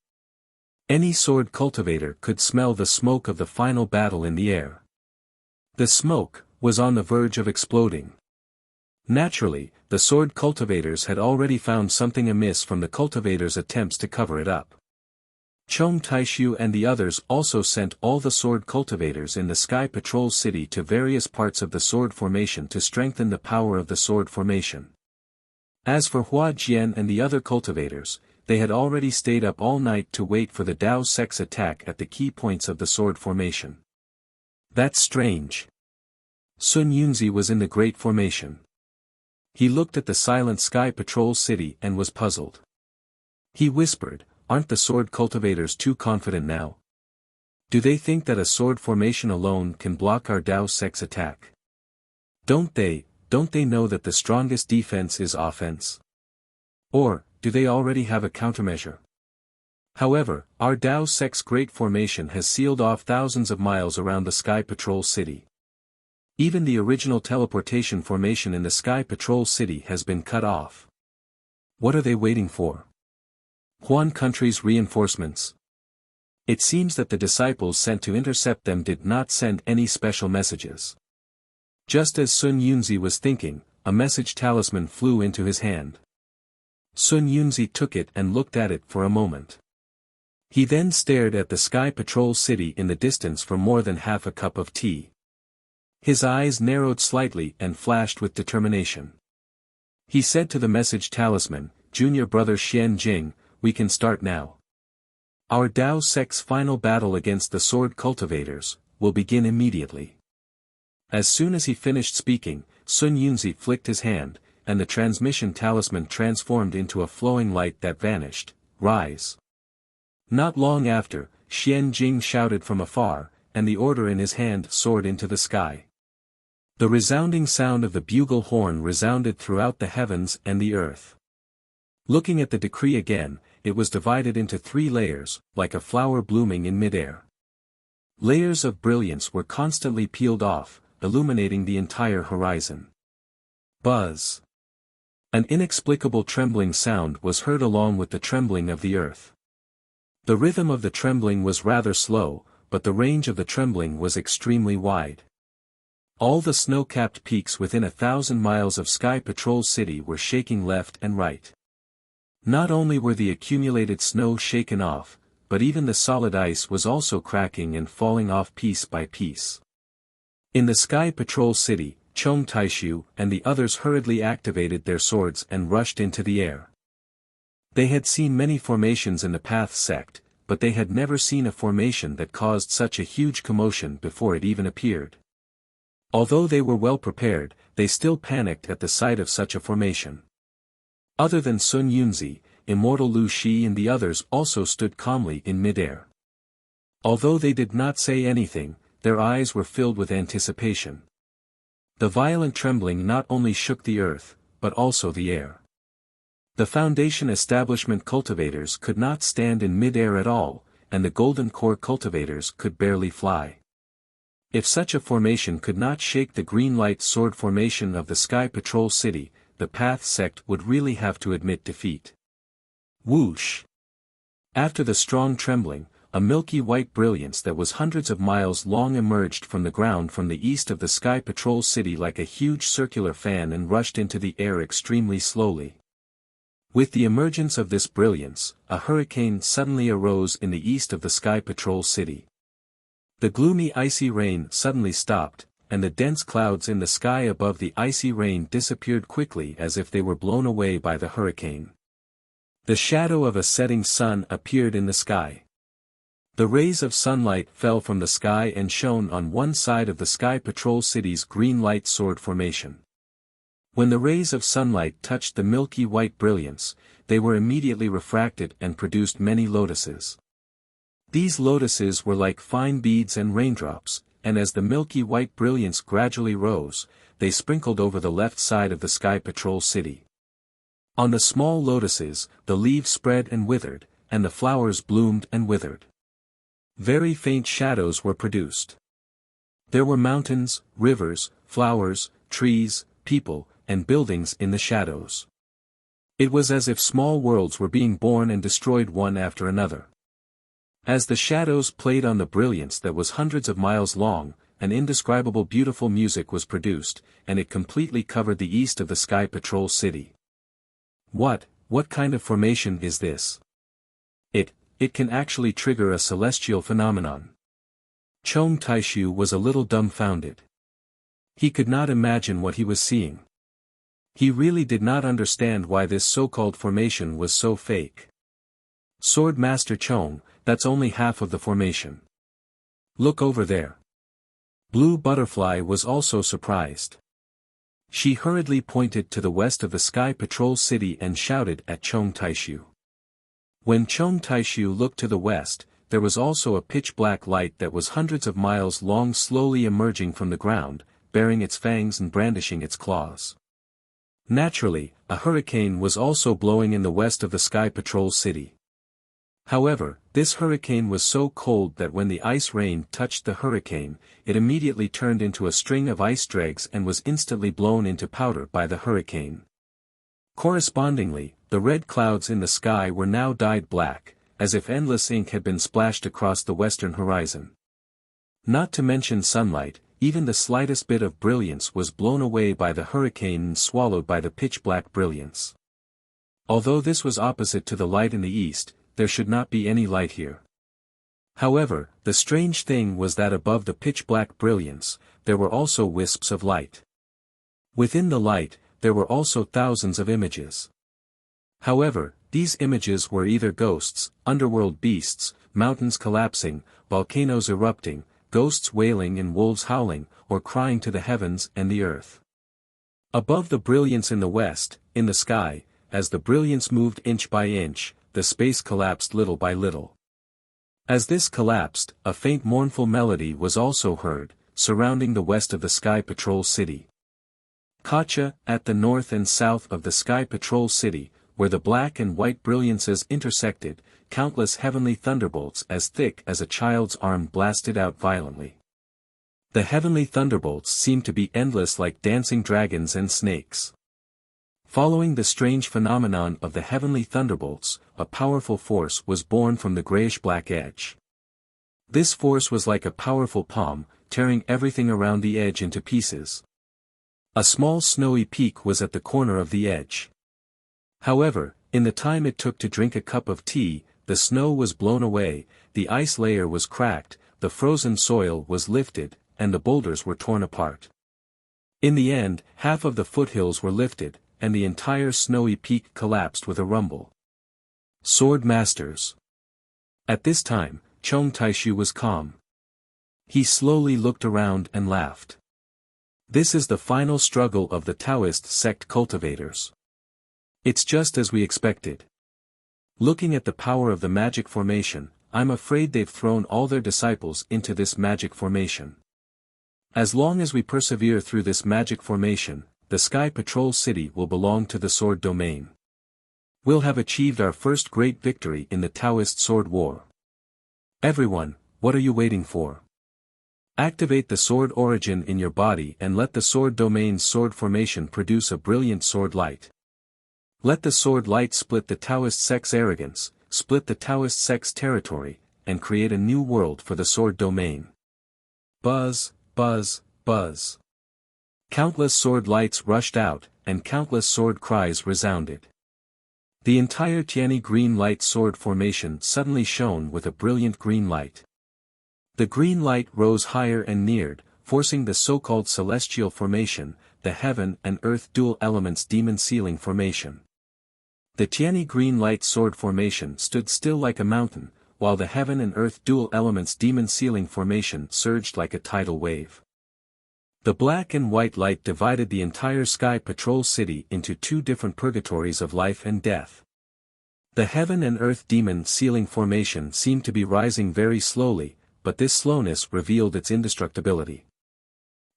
Any sword cultivator could smell the smoke of the final battle in the air. The smoke was on the verge of exploding. Naturally, the sword cultivators had already found something amiss from the cultivators' attempts to cover it up. Chong Taishu and the others also sent all the sword cultivators in the Sky Patrol City to various parts of the sword formation to strengthen the power of the sword formation. As for Hua Jian and the other cultivators, they had already stayed up all night to wait for the Tao sect's attack at the key points of the sword formation. That's strange. Sun Yunzi was in the Great Formation. He looked at the silent Sky Patrol City and was puzzled. He whispered, "Aren't the sword cultivators too confident now? Do they think that a sword formation alone can block our Tao sect's attack? Don't they know that the strongest defense is offense? Or, do they already have a countermeasure? However, our Tao sect's Great Formation has sealed off thousands of miles around the Sky Patrol City. Even the original teleportation formation in the Sky Patrol City has been cut off. What are they waiting for? Huan country's reinforcements? It seems that the disciples sent to intercept them did not send any special messages." Just as Sun Yunzi was thinking, a message talisman flew into his hand. Sun Yunzi took it and looked at it for a moment. He then stared at the Sky Patrol City in the distance for more than half a cup of tea. His eyes narrowed slightly and flashed with determination. He said to the message talisman, "Junior brother Xian Jing, we can start now. Our Tao sect's final battle against the sword cultivators will begin immediately." As soon as he finished speaking, Sun Yunzi flicked his hand, and the transmission talisman transformed into a flowing light that vanished. "Rise." Not long after, Xian Jing shouted from afar, and the order in his hand soared into the sky. The resounding sound of the bugle horn resounded throughout the heavens and the earth. Looking at the decree again, it was divided into 3 layers, like a flower blooming in midair. Layers of brilliance were constantly peeled off, illuminating the entire horizon. Buzz. An inexplicable trembling sound was heard along with the trembling of the earth. The rhythm of the trembling was rather slow, but the range of the trembling was extremely wide. All the snow-capped peaks within 1,000 miles of Sky Patrol City were shaking left and right. Not only were the accumulated snow shaken off, but even the solid ice was also cracking and falling off piece by piece. In the Sky Patrol City, Chong Taishu and the others hurriedly activated their swords and rushed into the air. They had seen many formations in the Path sect, but they had never seen a formation that caused such a huge commotion before it even appeared. Although they were well prepared, they still panicked at the sight of such a formation. Other than Sun Yunzi, Immortal Lu Shi and the others also stood calmly in midair. Although they did not say anything, their eyes were filled with anticipation. The violent trembling not only shook the earth, but also the air. The Foundation Establishment cultivators could not stand in mid-air at all, and the Golden Core cultivators could barely fly. If such a formation could not shake the Green Light Sword formation of the Sky Patrol City, the Path sect would really have to admit defeat. Whoosh! After the strong trembling, a milky white brilliance that was hundreds of miles long emerged from the ground from the east of the Sky Patrol City like a huge circular fan and rushed into the air extremely slowly. With the emergence of this brilliance, a hurricane suddenly arose in the east of the Sky Patrol City. The gloomy icy rain suddenly stopped, and the dense clouds in the sky above the icy rain disappeared quickly as if they were blown away by the hurricane. The shadow of a setting sun appeared in the sky. The rays of sunlight fell from the sky and shone on one side of the Sky Patrol City's Green Light Sword formation. When the rays of sunlight touched the milky white brilliance, they were immediately refracted and produced many lotuses. These lotuses were like fine beads and raindrops, and as the milky white brilliance gradually rose, they sprinkled over the left side of the Sky Patrol City. On the small lotuses, the leaves spread and withered, and the flowers bloomed and withered. Very faint shadows were produced. There were mountains, rivers, flowers, trees, people, and buildings in the shadows. It was as if small worlds were being born and destroyed one after another. As the shadows played on the brilliance that was hundreds of miles long, an indescribable beautiful music was produced, and it completely covered the east of the Sky Patrol City. What kind of formation is this? It can actually trigger a celestial phenomenon. Chong Taishu was a little dumbfounded. He could not imagine what he was seeing. He really did not understand why this so-called formation was so fake. Sword Master Chong, that's only half of the formation. Look over there. Blue Butterfly was also surprised. She hurriedly pointed to the west of the Sky Patrol City and shouted at Chong Taishu. When Chong Taishu looked to the west, there was also a pitch-black light that was hundreds of miles long slowly emerging from the ground, baring its fangs and brandishing its claws. Naturally, a hurricane was also blowing in the west of the Sky Patrol City. However, this hurricane was so cold that when the ice rain touched the hurricane, it immediately turned into a string of ice dregs and was instantly blown into powder by the hurricane. Correspondingly, the red clouds in the sky were now dyed black, as if endless ink had been splashed across the western horizon. Not to mention sunlight, even the slightest bit of brilliance was blown away by the hurricane and swallowed by the pitch-black brilliance. Although this was opposite to the light in the east, there should not be any light here. However, the strange thing was that above the pitch-black brilliance, there were also wisps of light. Within the light, there were also thousands of images. However, these images were either ghosts, underworld beasts, mountains collapsing, volcanoes erupting, ghosts wailing and wolves howling, or crying to the heavens and the earth. Above the brilliance in the west, in the sky, as the brilliance moved inch by inch, the space collapsed little by little. As this collapsed, a faint mournful melody was also heard, surrounding the west of the Sky Patrol City. Kacha, at the north and south of the Sky Patrol City, where the black and white brilliances intersected, countless heavenly thunderbolts as thick as a child's arm blasted out violently. The heavenly thunderbolts seemed to be endless like dancing dragons and snakes. Following the strange phenomenon of the heavenly thunderbolts, a powerful force was born from the grayish-black edge. This force was like a powerful palm, tearing everything around the edge into pieces. A small snowy peak was at the corner of the edge. However, in the time it took to drink a cup of tea, the snow was blown away, the ice layer was cracked, the frozen soil was lifted, and the boulders were torn apart. In the end, half of the foothills were lifted, and the entire snowy peak collapsed with a rumble. Sword Masters. At this time, Chong Taishu was calm. He slowly looked around and laughed. This is the final struggle of the Taoist sect cultivators. It's just as we expected. Looking at the power of the magic formation, I'm afraid they've thrown all their disciples into this magic formation. As long as we persevere through this magic formation, the Sky Patrol City will belong to the Sword Domain. We'll have achieved our first great victory in the Taoist Sword War. Everyone, what are you waiting for? Activate the sword origin in your body and let the Sword Domain's sword formation produce a brilliant sword light. Let the sword light split the Taoist sect's arrogance, split the Taoist sect's territory, and create a new world for the Sword Domain. Buzz, buzz, buzz. Countless sword lights rushed out, and countless sword cries resounded. The entire Tianyi green light sword formation suddenly shone with a brilliant green light. The green light rose higher and neared, forcing the so-called celestial formation, the heaven and earth dual elements demon ceiling formation. The Tianyi green light sword formation stood still like a mountain, while the heaven and earth dual elements demon ceiling formation surged like a tidal wave. The black and white light divided the entire Sky Patrol City into two different purgatories of life and death. The heaven and earth demon ceiling formation seemed to be rising very slowly, but this slowness revealed its indestructibility.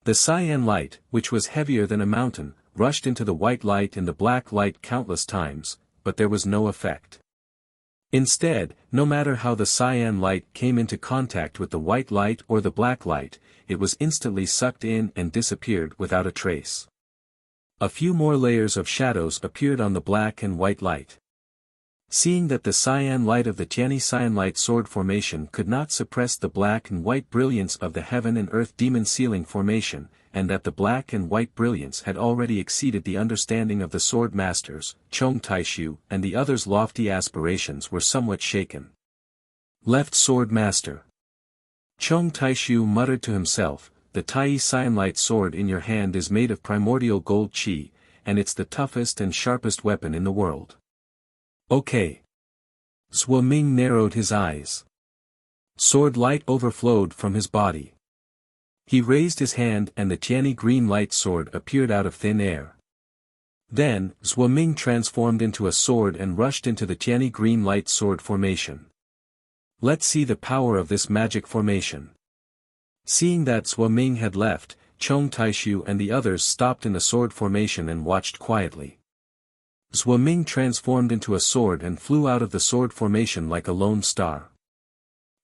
The cyan light, which was heavier than a mountain, rushed into the white light and the black light countless times, but there was no effect. Instead, no matter how the cyan light came into contact with the white light or the black light, it was instantly sucked in and disappeared without a trace. A few more layers of shadows appeared on the black and white light. Seeing that the cyan light of the Tianyi cyan light sword formation could not suppress the black and white brilliance of the heaven and earth demon ceiling formation, and that the black and white brilliance had already exceeded the understanding of the sword masters, Chong Taishu and the others' lofty aspirations were somewhat shaken. Left Sword Master. Chong Taishu muttered to himself, the Tianyi cyan light sword in your hand is made of primordial gold qi, and it's the toughest and sharpest weapon in the world. Okay. Zhuo Ming narrowed his eyes. Sword light overflowed from his body. He raised his hand and the Tianyi green light sword appeared out of thin air. Then, Zhuo Ming transformed into a sword and rushed into the Tianyi green light sword formation. Let's see the power of this magic formation. Seeing that Zhuo Ming had left, Chong Taishu and the others stopped in the sword formation and watched quietly. Zhuo Ming transformed into a sword and flew out of the sword formation like a lone star.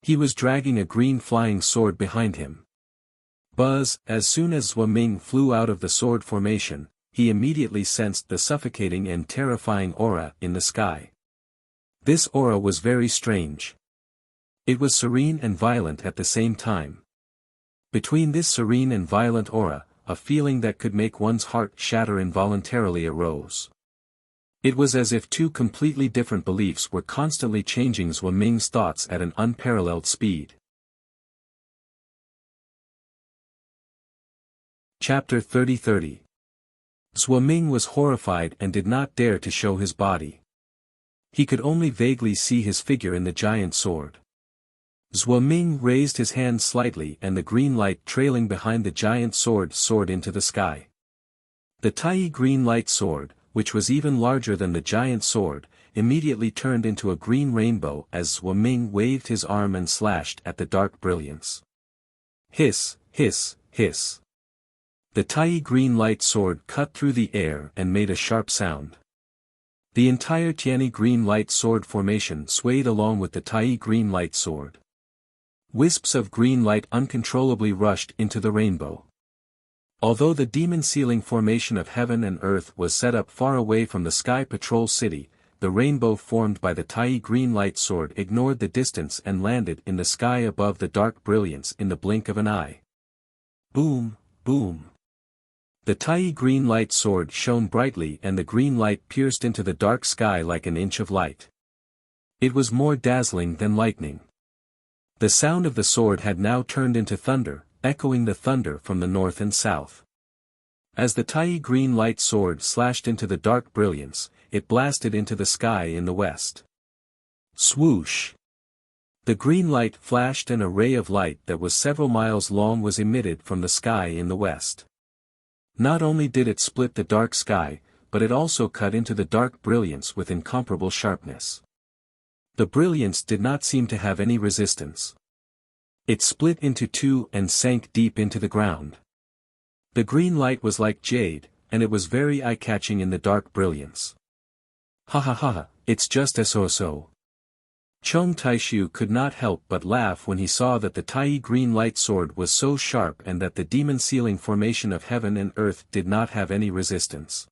He was dragging a green flying sword behind him. Buzz, as soon as Zhuo Ming flew out of the sword formation, he immediately sensed the suffocating and terrifying aura in the sky. This aura was very strange. It was serene and violent at the same time. Between this serene and violent aura, a feeling that could make one's heart shatter involuntarily arose. It was as if two completely different beliefs were constantly changing Zhuo Ming's thoughts at an unparalleled speed. Chapter 30:30. Zhuo Ming was horrified and did not dare to show his body. He could only vaguely see his figure in the giant sword. Zhuo Ming raised his hand slightly and the green light trailing behind the giant sword soared into the sky. The Tianyi green light sword, which was even larger than the giant sword, immediately turned into a green rainbow as Zhuo Ming waved his arm and slashed at the dark brilliance. Hiss, hiss, hiss. The Tianyi green light sword cut through the air and made a sharp sound. The entire Tianyi green light sword formation swayed along with the Tai green light sword. Wisps of green light uncontrollably rushed into the rainbow. Although the demon-sealing formation of heaven and earth was set up far away from the Sky Patrol City, the rainbow formed by the Tai green light sword ignored the distance and landed in the sky above the dark brilliance in the blink of an eye. Boom, boom. The Tai green light sword shone brightly and the green light pierced into the dark sky like an inch of light. It was more dazzling than lightning. The sound of the sword had now turned into thunder, echoing the thunder from the north and south. As the Tai green light sword slashed into the dark brilliance, it blasted into the sky in the west. Swoosh! The green light flashed and a ray of light that was several miles long was emitted from the sky in the west. Not only did it split the dark sky, but it also cut into the dark brilliance with incomparable sharpness. The brilliance did not seem to have any resistance. It split into two and sank deep into the ground. The green light was like jade, and it was very eye-catching in the dark brilliance. Ha ha ha, it's just so. Chong Taishu could not help but laugh when he saw that the Tai green light sword was so sharp and that the demon-sealing formation of heaven and earth did not have any resistance.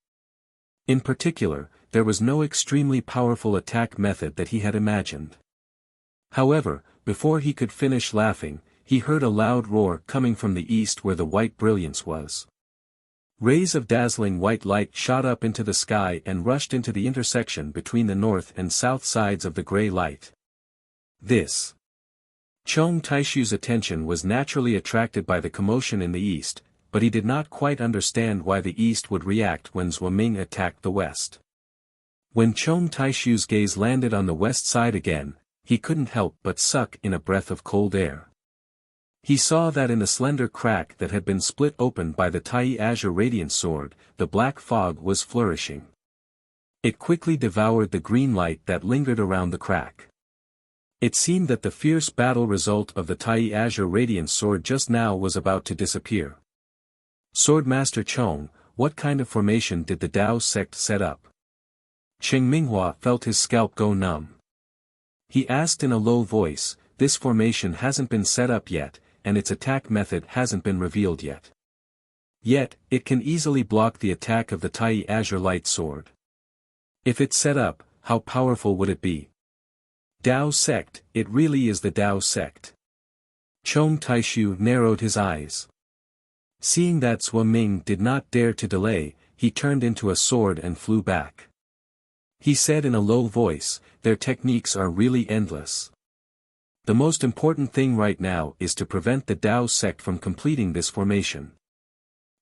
In particular, there was no extremely powerful attack method that he had imagined. However, before he could finish laughing, he heard a loud roar coming from the east where the white brilliance was. Rays of dazzling white light shot up into the sky and rushed into the intersection between the north and south sides of the gray light. This. Chong Taishu's attention was naturally attracted by the commotion in the east, but he did not quite understand why the east would react when Zhuoming attacked the west. When Chong Taishu's gaze landed on the west side again, he couldn't help but suck in a breath of cold air. He saw that in the slender crack that had been split open by the Tai Azure Radiant Sword, the black fog was flourishing. It quickly devoured the green light that lingered around the crack. It seemed that the fierce battle result of the Tai Azure Radiant Sword just now was about to disappear. Swordmaster Chong, what kind of formation did the Dao sect set up? Cheng Minghua felt his scalp go numb. He asked in a low voice, this formation hasn't been set up yet, and its attack method hasn't been revealed yet. Yet, it can easily block the attack of the Tai Azure Light Sword. If it's set up, how powerful would it be? Dao sect, it really is the Dao sect. Chong Taishu narrowed his eyes. Seeing that Zhuoming did not dare to delay, he turned into a sword and flew back. He said in a low voice, their techniques are really endless. The most important thing right now is to prevent the Dao sect from completing this formation.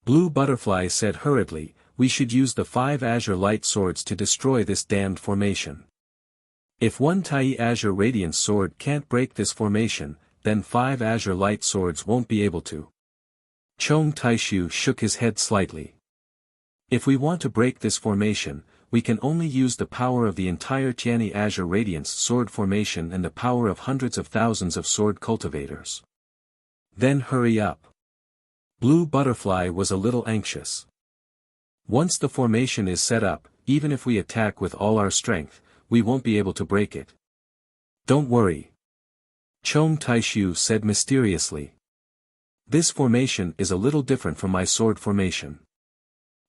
Blue Butterfly said hurriedly, we should use the 5 Azure Light Swords to destroy this damned formation. If one Tai Azure Radiant Sword can't break this formation, then 5 Azure Light Swords won't be able to. Chong Taishu shook his head slightly. If we want to break this formation, we can only use the power of the entire Tianyi Azure Radiance sword formation and the power of hundreds of thousands of sword cultivators. Then hurry up. Blue Butterfly was a little anxious. Once the formation is set up, even if we attack with all our strength, we won't be able to break it. Don't worry. Chong Taishu said mysteriously. This formation is a little different from my sword formation.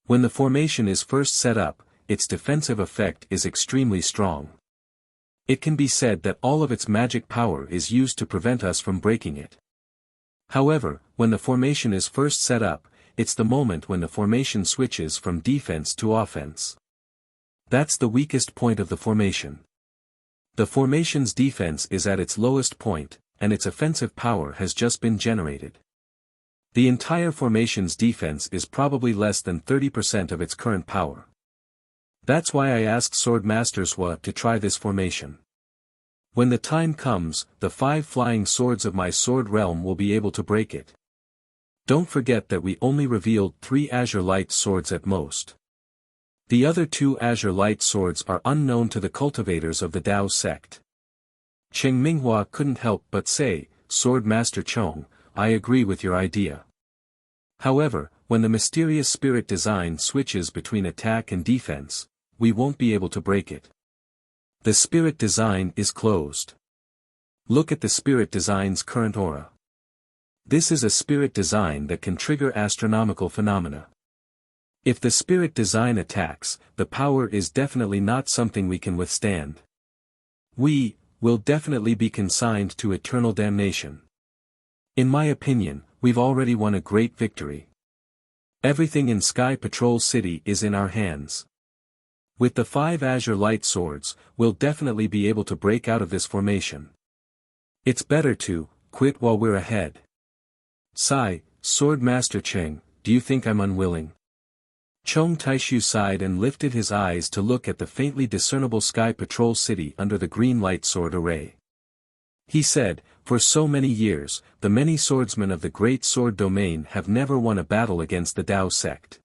When the formation is first set up, its defensive effect is extremely strong. It can be said that all of its magic power is used to prevent us from breaking it. However, when the formation is first set up, it's the moment when the formation switches from defense to offense. That's the weakest point of the formation. The formation's defense is at its lowest point, and its offensive power has just been generated. The entire formation's defense is probably less than 30% of its current power. That's why I asked Swordmaster Zhua to try this formation. When the time comes, the 5 flying swords of my sword realm will be able to break it. Don't forget that we only revealed 3 Azure Light Swords at most. The other 2 Azure Light Swords are unknown to the cultivators of the Dao sect. Cheng Minghua couldn't help but say, Swordmaster Chong, I agree with your idea. However, when the mysterious spirit design switches between attack and defense, we won't be able to break it. The spirit design is closed. Look at the spirit design's current aura. This is a spirit design that can trigger astronomical phenomena. If the spirit design attacks, the power is definitely not something we can withstand. We will definitely be consigned to eternal damnation. In my opinion, we've already won a great victory. Everything in Sky Patrol City is in our hands. With the 5 Azure Light Swords, we'll definitely be able to break out of this formation. It's better to quit while we're ahead. Sigh, Sword Master Cheng, do you think I'm unwilling? Chong Taishu sighed and lifted his eyes to look at the faintly discernible Sky Patrol City under the green light sword array. He said, for so many years, the many swordsmen of the Great Sword Domain have never won a battle against the Dao sect.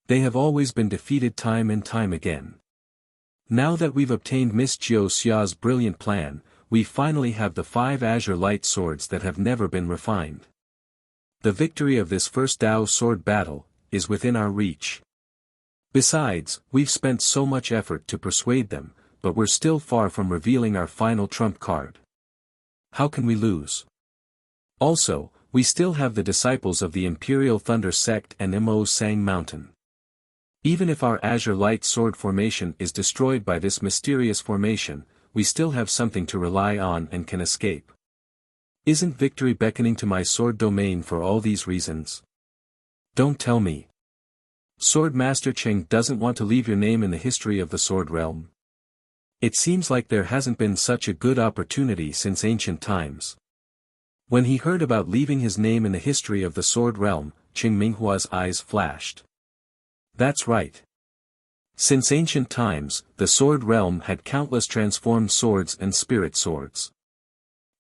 They have always been defeated time and time again. Now that we've obtained Miss Jiu Xia's brilliant plan, we finally have the 5 Azure Light Swords that have never been refined. The victory of this first Dao sword battle is within our reach. Besides, we've spent so much effort to persuade them, but we're still far from revealing our final trump card. How can we lose? Also, we still have the disciples of the Imperial Thunder Sect and Mo Sang Mountain. Even if our Azure Light Sword formation is destroyed by this mysterious formation, we still have something to rely on and can escape. Isn't victory beckoning to my sword domain for all these reasons? Don't tell me. Sword Master Cheng doesn't want to leave your name in the history of the Sword Realm. It seems like there hasn't been such a good opportunity since ancient times. When he heard about leaving his name in the history of the Sword Realm, Qing Minghua's eyes flashed. That's right. Since ancient times, the Sword Realm had countless transformed swords and spirit swords.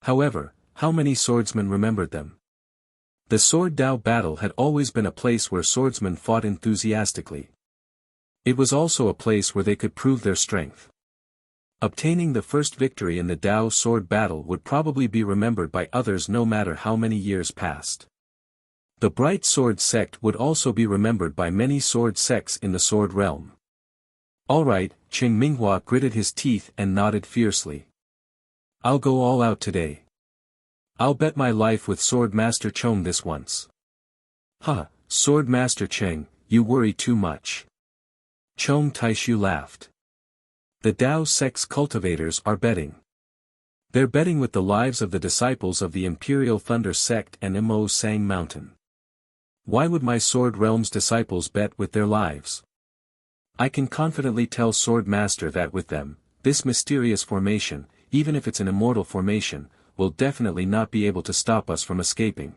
However, how many swordsmen remembered them? The Sword Dao battle had always been a place where swordsmen fought enthusiastically. It was also a place where they could prove their strength. Obtaining the first victory in the Dao sword battle would probably be remembered by others no matter how many years passed. The Bright Sword sect would also be remembered by many sword sects in the Sword Realm. Alright, Qing Minghua gritted his teeth and nodded fiercely. I'll go all out today. I'll bet my life with Sword Master Chong this once. Huh, Sword Master Cheng, you worry too much. Chong Taishu laughed. The Dao sect's cultivators are betting. They're betting with the lives of the disciples of the Imperial Thunder sect and Mo Sang Mountain. Why would my Sword Realm's disciples bet with their lives? I can confidently tell Sword Master that with them, this mysterious formation, even if it's an immortal formation, will definitely not be able to stop us from escaping.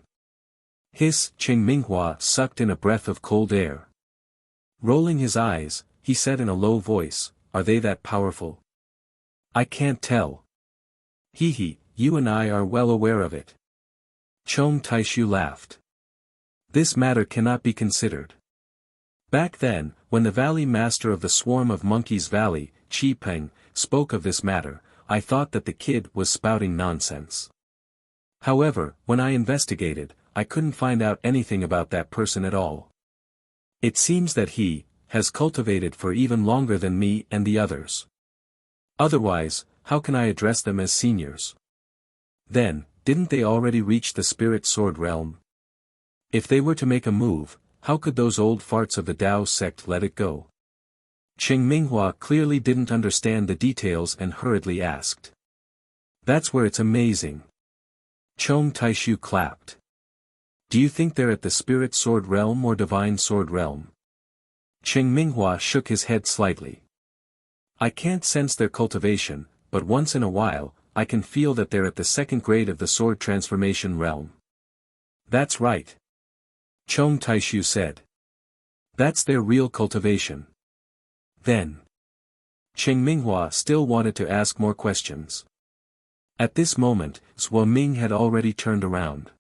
Hiss, Qing Minghua sucked in a breath of cold air. Rolling his eyes, he said in a low voice, are they that powerful? I can't tell. Hee, you and I are well aware of it. Chong Taishu laughed. This matter cannot be considered. Back then, when the Valley Master of the Swarm of Monkeys Valley, Chi Peng, spoke of this matter, I thought that the kid was spouting nonsense. However, when I investigated, I couldn't find out anything about that person at all. It seems that he has cultivated for even longer than me and the others. Otherwise, how can I address them as seniors? Then, didn't they already reach the Spirit Sword Realm? If they were to make a move, how could those old farts of the Dao sect let it go? Qing Minghua clearly didn't understand the details and hurriedly asked. That's where it's amazing. Chong Taishu clapped. Do you think they're at the Spirit Sword Realm or Divine Sword Realm? Qing Minghua shook his head slightly. I can't sense their cultivation, but once in a while, I can feel that they're at the second grade of the Sword Transformation Realm. That's right. Chong Taishu said. That's their real cultivation. Then. Qing Minghua still wanted to ask more questions. At this moment, Zhuo Ming had already turned around.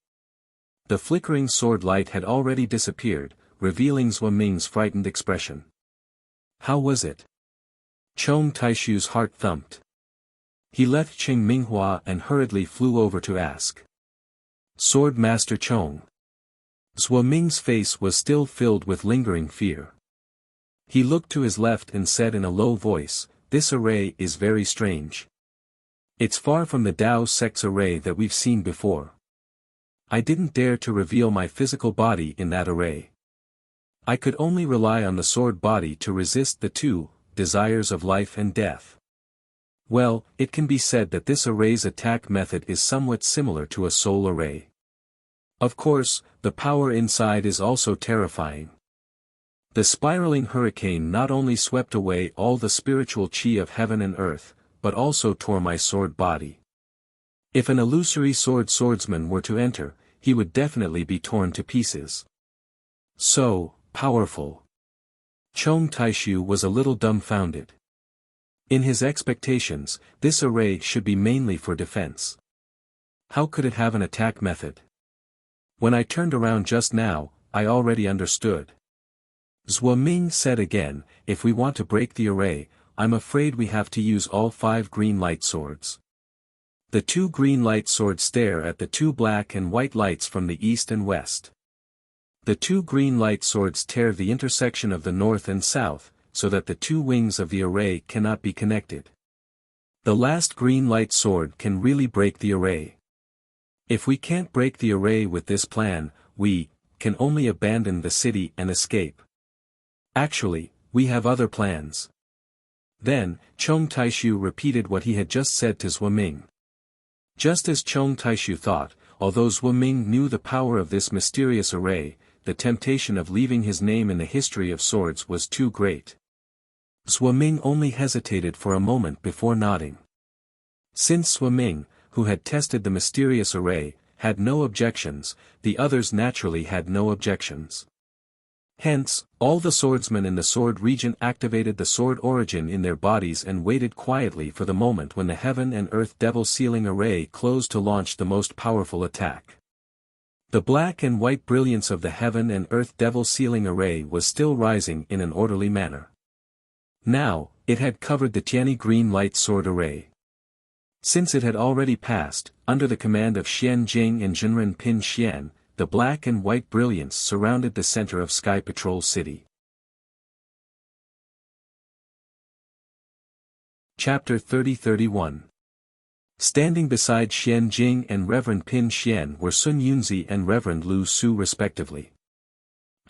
The flickering sword light had already disappeared, revealing Zhuo Ming's frightened expression. How was it? Chong Taishu's heart thumped. He left Qing Minghua and hurriedly flew over to ask. Sword Master Chong. Zhuo Ming's face was still filled with lingering fear. He looked to his left and said in a low voice, "This array is very strange. It's far from the Tao Sect's array that we've seen before. I didn't dare to reveal my physical body in that array. I could only rely on the sword body to resist the two desires of life and death. Well, it can be said that this array's attack method is somewhat similar to a soul array. Of course, the power inside is also terrifying. The spiraling hurricane not only swept away all the spiritual chi of heaven and earth, but also tore my sword body. If an illusory swordsman were to enter, he would definitely be torn to pieces. So powerful. Chong Taishu was a little dumbfounded. In his expectations, this array should be mainly for defense. How could it have an attack method? When I turned around just now, I already understood. Zhuo Ming said again, "If we want to break the array, I'm afraid we have to use all 5 green light swords." The 2 green light swords stare at the 2 black and white lights from the east and west. The 2 green light swords tear the intersection of the north and south, so that the 2 wings of the array cannot be connected. The last green light sword can really break the array. If we can't break the array with this plan, we can only abandon the city and escape. Actually, we have other plans. Then, Chong Taishu repeated what he had just said to Zhuo Ming. Just as Chong Taishu thought, although Zhuo Ming knew the power of this mysterious array, the temptation of leaving his name in the history of swords was too great. Zhuo Ming only hesitated for a moment before nodding. Since Zhuo Ming, who had tested the mysterious array, had no objections, the others naturally had no objections. Hence, all the swordsmen in the sword region activated the sword origin in their bodies and waited quietly for the moment when the heaven and earth devil sealing array closed to launch the most powerful attack. The black and white brilliance of the heaven and earth devil sealing array was still rising in an orderly manner. Now, it had covered the Tianyi green light sword array. Since it had already passed, under the command of Xian Jing and Zhenren Pin Xian, the black and white brilliance surrounded the center of Sky Patrol City. Chapter 30-31. Standing beside Xian Jing and Reverend Pin Xian were Sun Yunzi and Reverend Lu Su respectively.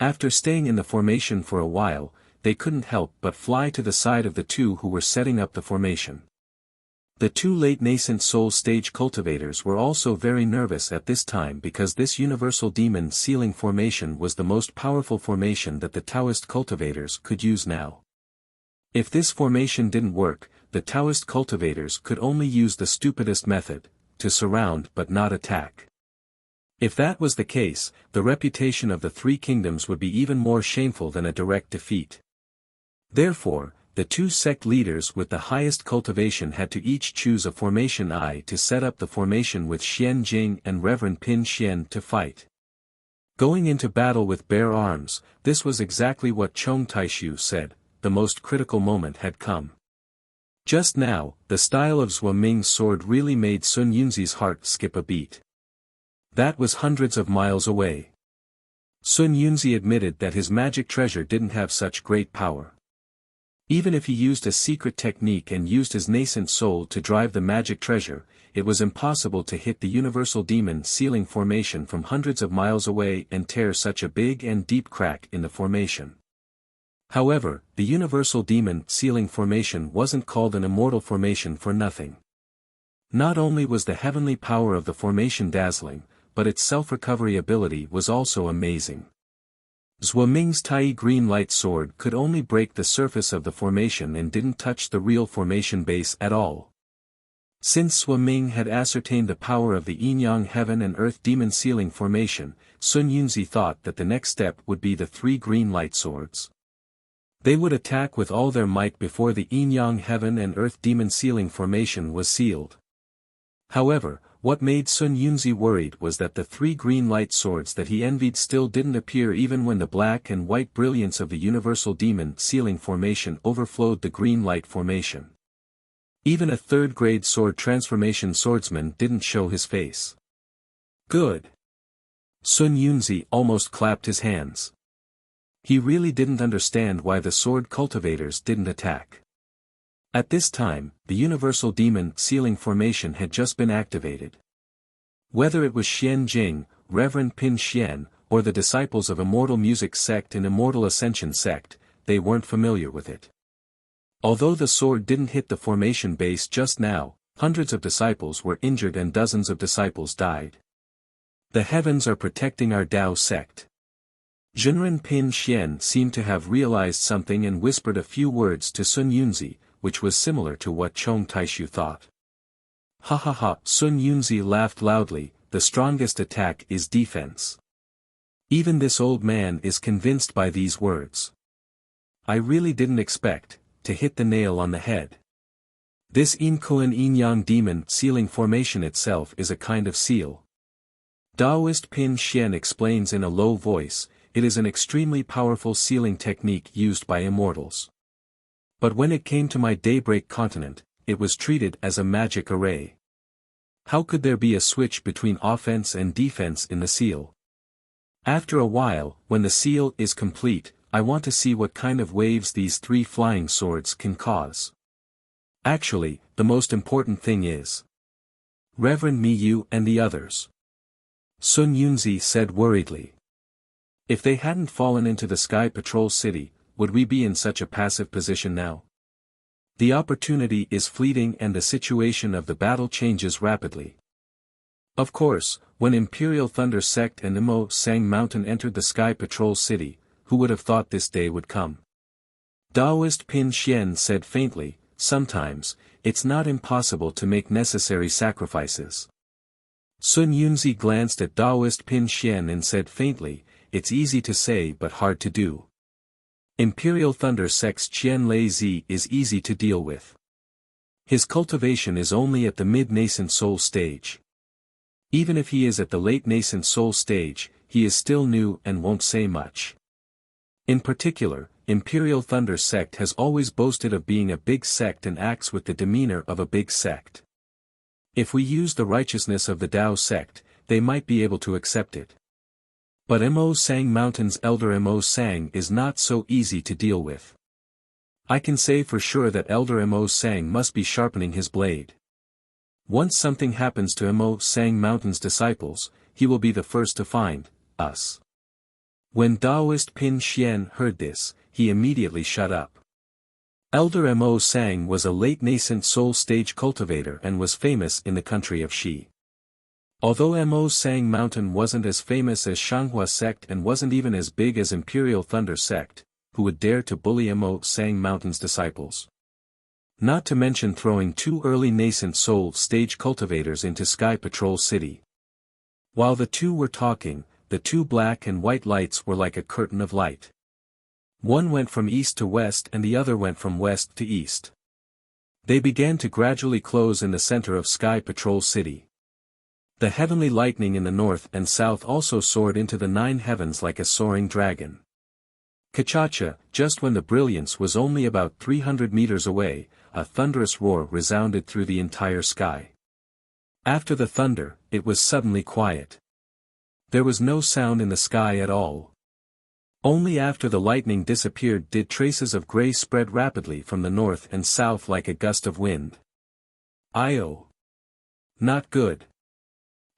After staying in the formation for a while, they couldn't help but fly to the side of the 2 who were setting up the formation. The 2 late nascent soul stage cultivators were also very nervous at this time because this universal demon sealing formation was the most powerful formation that the Taoist cultivators could use now. If this formation didn't work, the Taoist cultivators could only use the stupidest method, to surround but not attack. If that was the case, the reputation of the 3 kingdoms would be even more shameful than a direct defeat. Therefore, the 2 sect leaders with the highest cultivation had to each choose a formation I to set up the formation with Xian Jing and Reverend Pin Xian to fight. Going into battle with bare arms, this was exactly what Chong Taishu said, the most critical moment had come. Just now, the style of Zhuo Ming's sword really made Sun Yunzi's heart skip a beat. That was hundreds of miles away. Sun Yunzi admitted that his magic treasure didn't have such great power. Even if he used a secret technique and used his nascent soul to drive the magic treasure, it was impossible to hit the universal demon sealing formation from hundreds of miles away and tear such a big and deep crack in the formation. However, the universal demon sealing formation wasn't called an immortal formation for nothing. Not only was the heavenly power of the formation dazzling, but its self-recovery ability was also amazing. Zhuo Ming's Tianyi green light sword could only break the surface of the formation and didn't touch the real formation base at all. Since Zhuo Ming had ascertained the power of the yin-yang heaven and earth demon sealing formation, Sun Yunzi thought that the next step would be the 3 green light swords. They would attack with all their might before the yin-yang heaven and earth demon sealing formation was sealed. However, what made Sun Yunzi worried was that the 3 green light swords that he envied still didn't appear even when the black and white brilliance of the universal demon sealing formation overflowed the green light formation. Even a 3rd-grade sword transformation swordsman didn't show his face. Good. Sun Yunzi almost clapped his hands. He really didn't understand why the sword cultivators didn't attack. At this time, the universal demon sealing formation had just been activated. Whether it was Xian Jing, Reverend Pin Xian, or the disciples of Immortal Music Sect and Immortal Ascension Sect, they weren't familiar with it. Although the sword didn't hit the formation base just now, hundreds of disciples were injured and dozens of disciples died. The heavens are protecting our Dao sect. Zhenren Pin Xian seemed to have realized something and whispered a few words to Sun Yunzi, which was similar to what Chong Taishu thought. Ha ha ha, Sun Yunzi laughed loudly, the strongest attack is defense. Even this old man is convinced by these words. I really didn't expect to hit the nail on the head. This Inkoan Yin-Yang demon sealing formation itself is a kind of seal. Taoist Pin Xian explains in a low voice, it is an extremely powerful sealing technique used by immortals. But when it came to my daybreak continent, it was treated as a magic array. How could there be a switch between offense and defense in the seal? After a while, when the seal is complete, I want to see what kind of waves these three flying swords can cause. Actually, the most important thing is Reverend Miyu and the others. Sun Yunzi said worriedly. If they hadn't fallen into the Sky Patrol City, would we be in such a passive position now? The opportunity is fleeting and the situation of the battle changes rapidly. Of course, when Imperial Thunder Sect and Imo Sang Mountain entered the Sky Patrol City, who would have thought this day would come? Taoist Pin Xian said faintly, sometimes, it's not impossible to make necessary sacrifices. Sun Yunzi glanced at Taoist Pin Xian and said faintly, it's easy to say but hard to do. Imperial Thunder Sect's Qian Lei Zi is easy to deal with. His cultivation is only at the mid-nascent soul stage. Even if he is at the late nascent soul stage, he is still new and won't say much. In particular, Imperial Thunder Sect has always boasted of being a big sect and acts with the demeanor of a big sect. If we use the righteousness of the Dao sect, they might be able to accept it. But Mo Sang Mountain's Elder Mo Sang is not so easy to deal with. I can say for sure that Elder Mo Sang must be sharpening his blade. Once something happens to Mo Sang Mountain's disciples, he will be the first to find us. When Taoist Pin Xian heard this, he immediately shut up. Elder Mo Sang was a late nascent soul stage cultivator and was famous in the country of Shi. Although Mo Sang Mountain wasn't as famous as Shanghua Sect and wasn't even as big as Imperial Thunder Sect, who would dare to bully Mo Sang Mountain's disciples? Not to mention throwing two early nascent soul stage cultivators into Sky Patrol City. While the two were talking, the two black and white lights were like a curtain of light. One went from east to west and the other went from west to east. They began to gradually close in the center of Sky Patrol City. The heavenly lightning in the north and south also soared into the nine heavens like a soaring dragon. Kachacha, just when the brilliance was only about 300 meters away, a thunderous roar resounded through the entire sky. After the thunder, it was suddenly quiet. There was no sound in the sky at all. Only after the lightning disappeared did traces of gray spread rapidly from the north and south like a gust of wind. Io. Not good.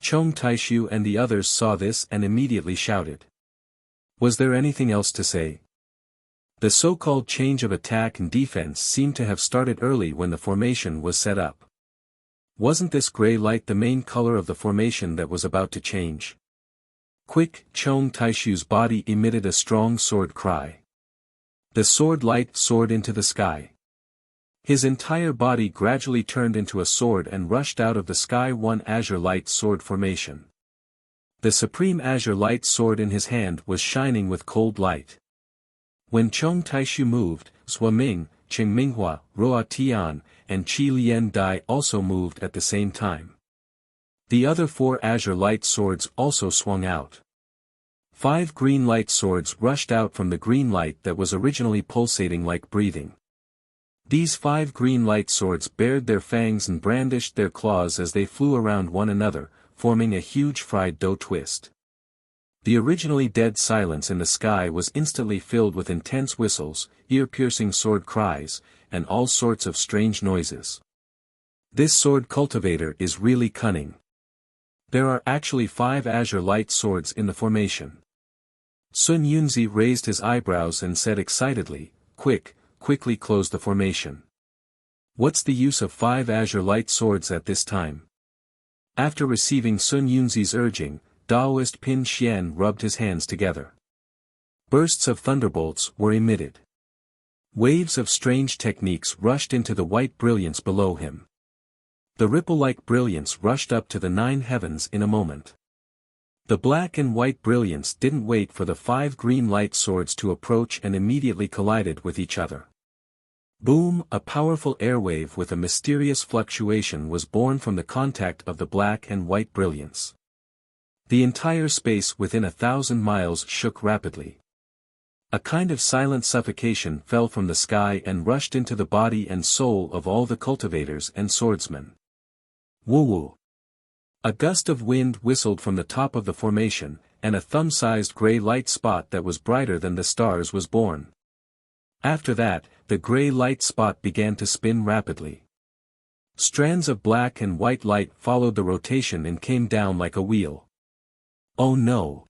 Chong Taishu and the others saw this and immediately shouted. Was there anything else to say? The so-called change of attack and defense seemed to have started early when the formation was set up. Wasn't this gray light the main color of the formation that was about to change? Quick, Chong Taishu's body emitted a strong sword cry. The sword light soared into the sky. His entire body gradually turned into a sword and rushed out of the sky one azure light sword formation. The supreme azure light sword in his hand was shining with cold light. When Chong Taishu moved, Zhua Ming, Cheng Minghua, Roa Tian, and Qi Lian Dai also moved at the same time. The other four azure light swords also swung out. 5 green light swords rushed out from the green light that was originally pulsating like breathing. These 5 green light swords bared their fangs and brandished their claws as they flew around one another, forming a huge fried dough twist. The originally dead silence in the sky was instantly filled with intense whistles, ear-piercing sword cries, and all sorts of strange noises. This sword cultivator is really cunning. There are actually 5 azure light swords in the formation. Sun Yunzi raised his eyebrows and said excitedly, quickly close the formation. What's the use of 5 azure light swords at this time? After receiving Sun Yunzi's urging, Daoist Pin Xian rubbed his hands together. Bursts of thunderbolts were emitted. Waves of strange techniques rushed into the white brilliance below him. The ripple-like brilliance rushed up to the 9 heavens in a moment. The black and white brilliance didn't wait for the 5 green light swords to approach and immediately collided with each other. Boom! A powerful airwave with a mysterious fluctuation was born from the contact of the black and white brilliance. The entire space within 1,000 miles shook rapidly. A kind of silent suffocation fell from the sky and rushed into the body and soul of all the cultivators and swordsmen. Woo-woo! A gust of wind whistled from the top of the formation, and a thumb-sized gray light spot that was brighter than the stars was born. After that, the gray light spot began to spin rapidly. Strands of black and white light followed the rotation and came down like a wheel. Oh no!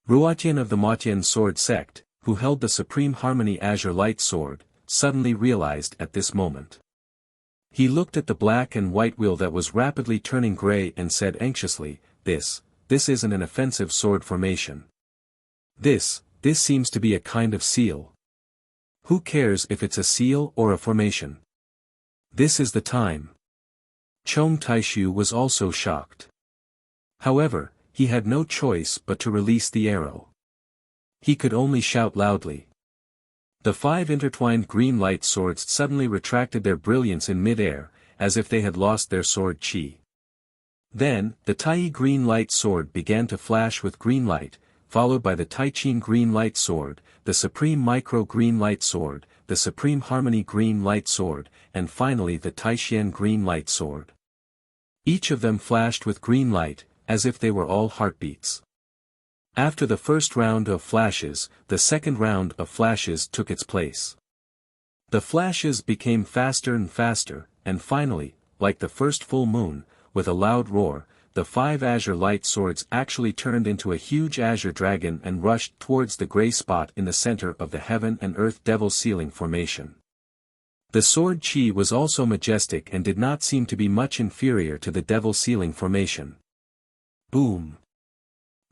Ruotian of the Motian sword sect, who held the Supreme Harmony Azure Light Sword, suddenly realized at this moment. He looked at the black and white wheel that was rapidly turning gray and said anxiously, This isn't an offensive sword formation. This seems to be a kind of seal. Who cares if it's a seal or a formation? This is the time. Chong Taishu was also shocked. However, he had no choice but to release the arrow. He could only shout loudly. The 5 intertwined green light swords suddenly retracted their brilliance in mid-air, as if they had lost their sword chi. Then, the Tai green light sword began to flash with green light, followed by the Taichin green light sword, the Supreme Micro green light sword, the Supreme Harmony green light sword, and finally the Taixian green light sword. Each of them flashed with green light, as if they were all heartbeats. After the first round of flashes, the second round of flashes took its place. The flashes became faster and faster, and finally, like the first full moon, with a loud roar, the 5 azure light swords actually turned into a huge azure dragon and rushed towards the gray spot in the center of the heaven and earth devil ceiling formation. The sword chi was also majestic and did not seem to be much inferior to the devil ceiling formation. Boom!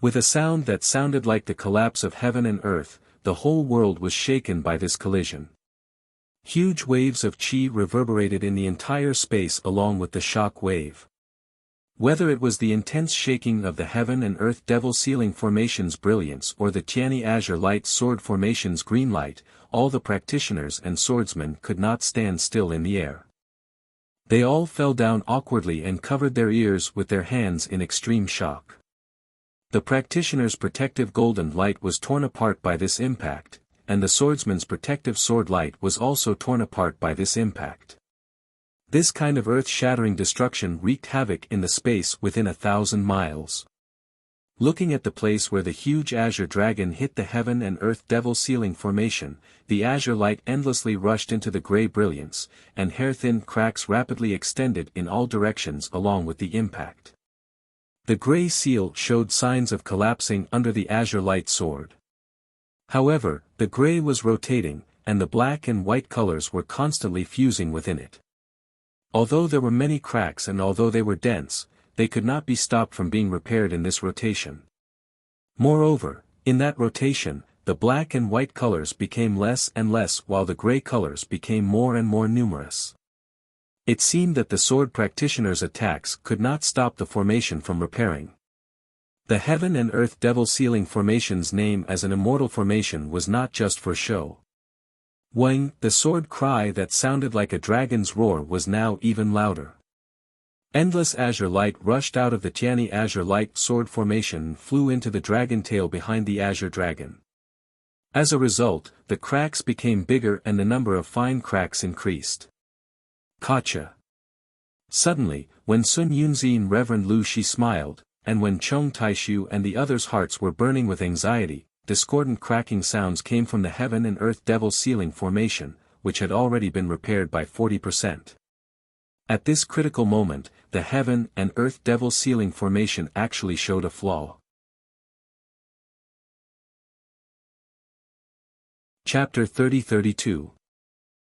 With a sound that sounded like the collapse of heaven and earth, the whole world was shaken by this collision. Huge waves of chi reverberated in the entire space along with the shock wave. Whether it was the intense shaking of the heaven and earth devil ceiling formation's brilliance or the Tiani azure light sword formation's green light, all the practitioners and swordsmen could not stand still in the air. They all fell down awkwardly and covered their ears with their hands in extreme shock. The practitioner's protective golden light was torn apart by this impact, and the swordsman's protective sword light was also torn apart by this impact. This kind of earth-shattering destruction wreaked havoc in the space within 1,000 miles. Looking at the place where the huge azure dragon hit the heaven and earth devil ceiling formation, the azure light endlessly rushed into the gray brilliance, and hair-thin cracks rapidly extended in all directions along with the impact. The gray seal showed signs of collapsing under the azure light sword. However, the gray was rotating, and the black and white colors were constantly fusing within it. Although there were many cracks and although they were dense, they could not be stopped from being repaired in this rotation. Moreover, in that rotation, the black and white colors became less and less while the gray colors became more and more numerous. It seemed that the sword practitioner's attacks could not stop the formation from repairing. The heaven and earth devil ceiling formation's name as an immortal formation was not just for show. Wang, the sword cry that sounded like a dragon's roar was now even louder. Endless azure light rushed out of the Tiani azure light sword formation and flew into the dragon tail behind the azure dragon. As a result, the cracks became bigger and the number of fine cracks increased. Gotcha. Suddenly, when Sun Yunzi and Reverend Lu Shi smiled, and when Chong Taishu and the others' hearts were burning with anxiety, discordant cracking sounds came from the heaven and earth devil ceiling formation, which had already been repaired by 40%. At this critical moment, the heaven and earth devil ceiling formation actually showed a flaw. Chapter 30-32.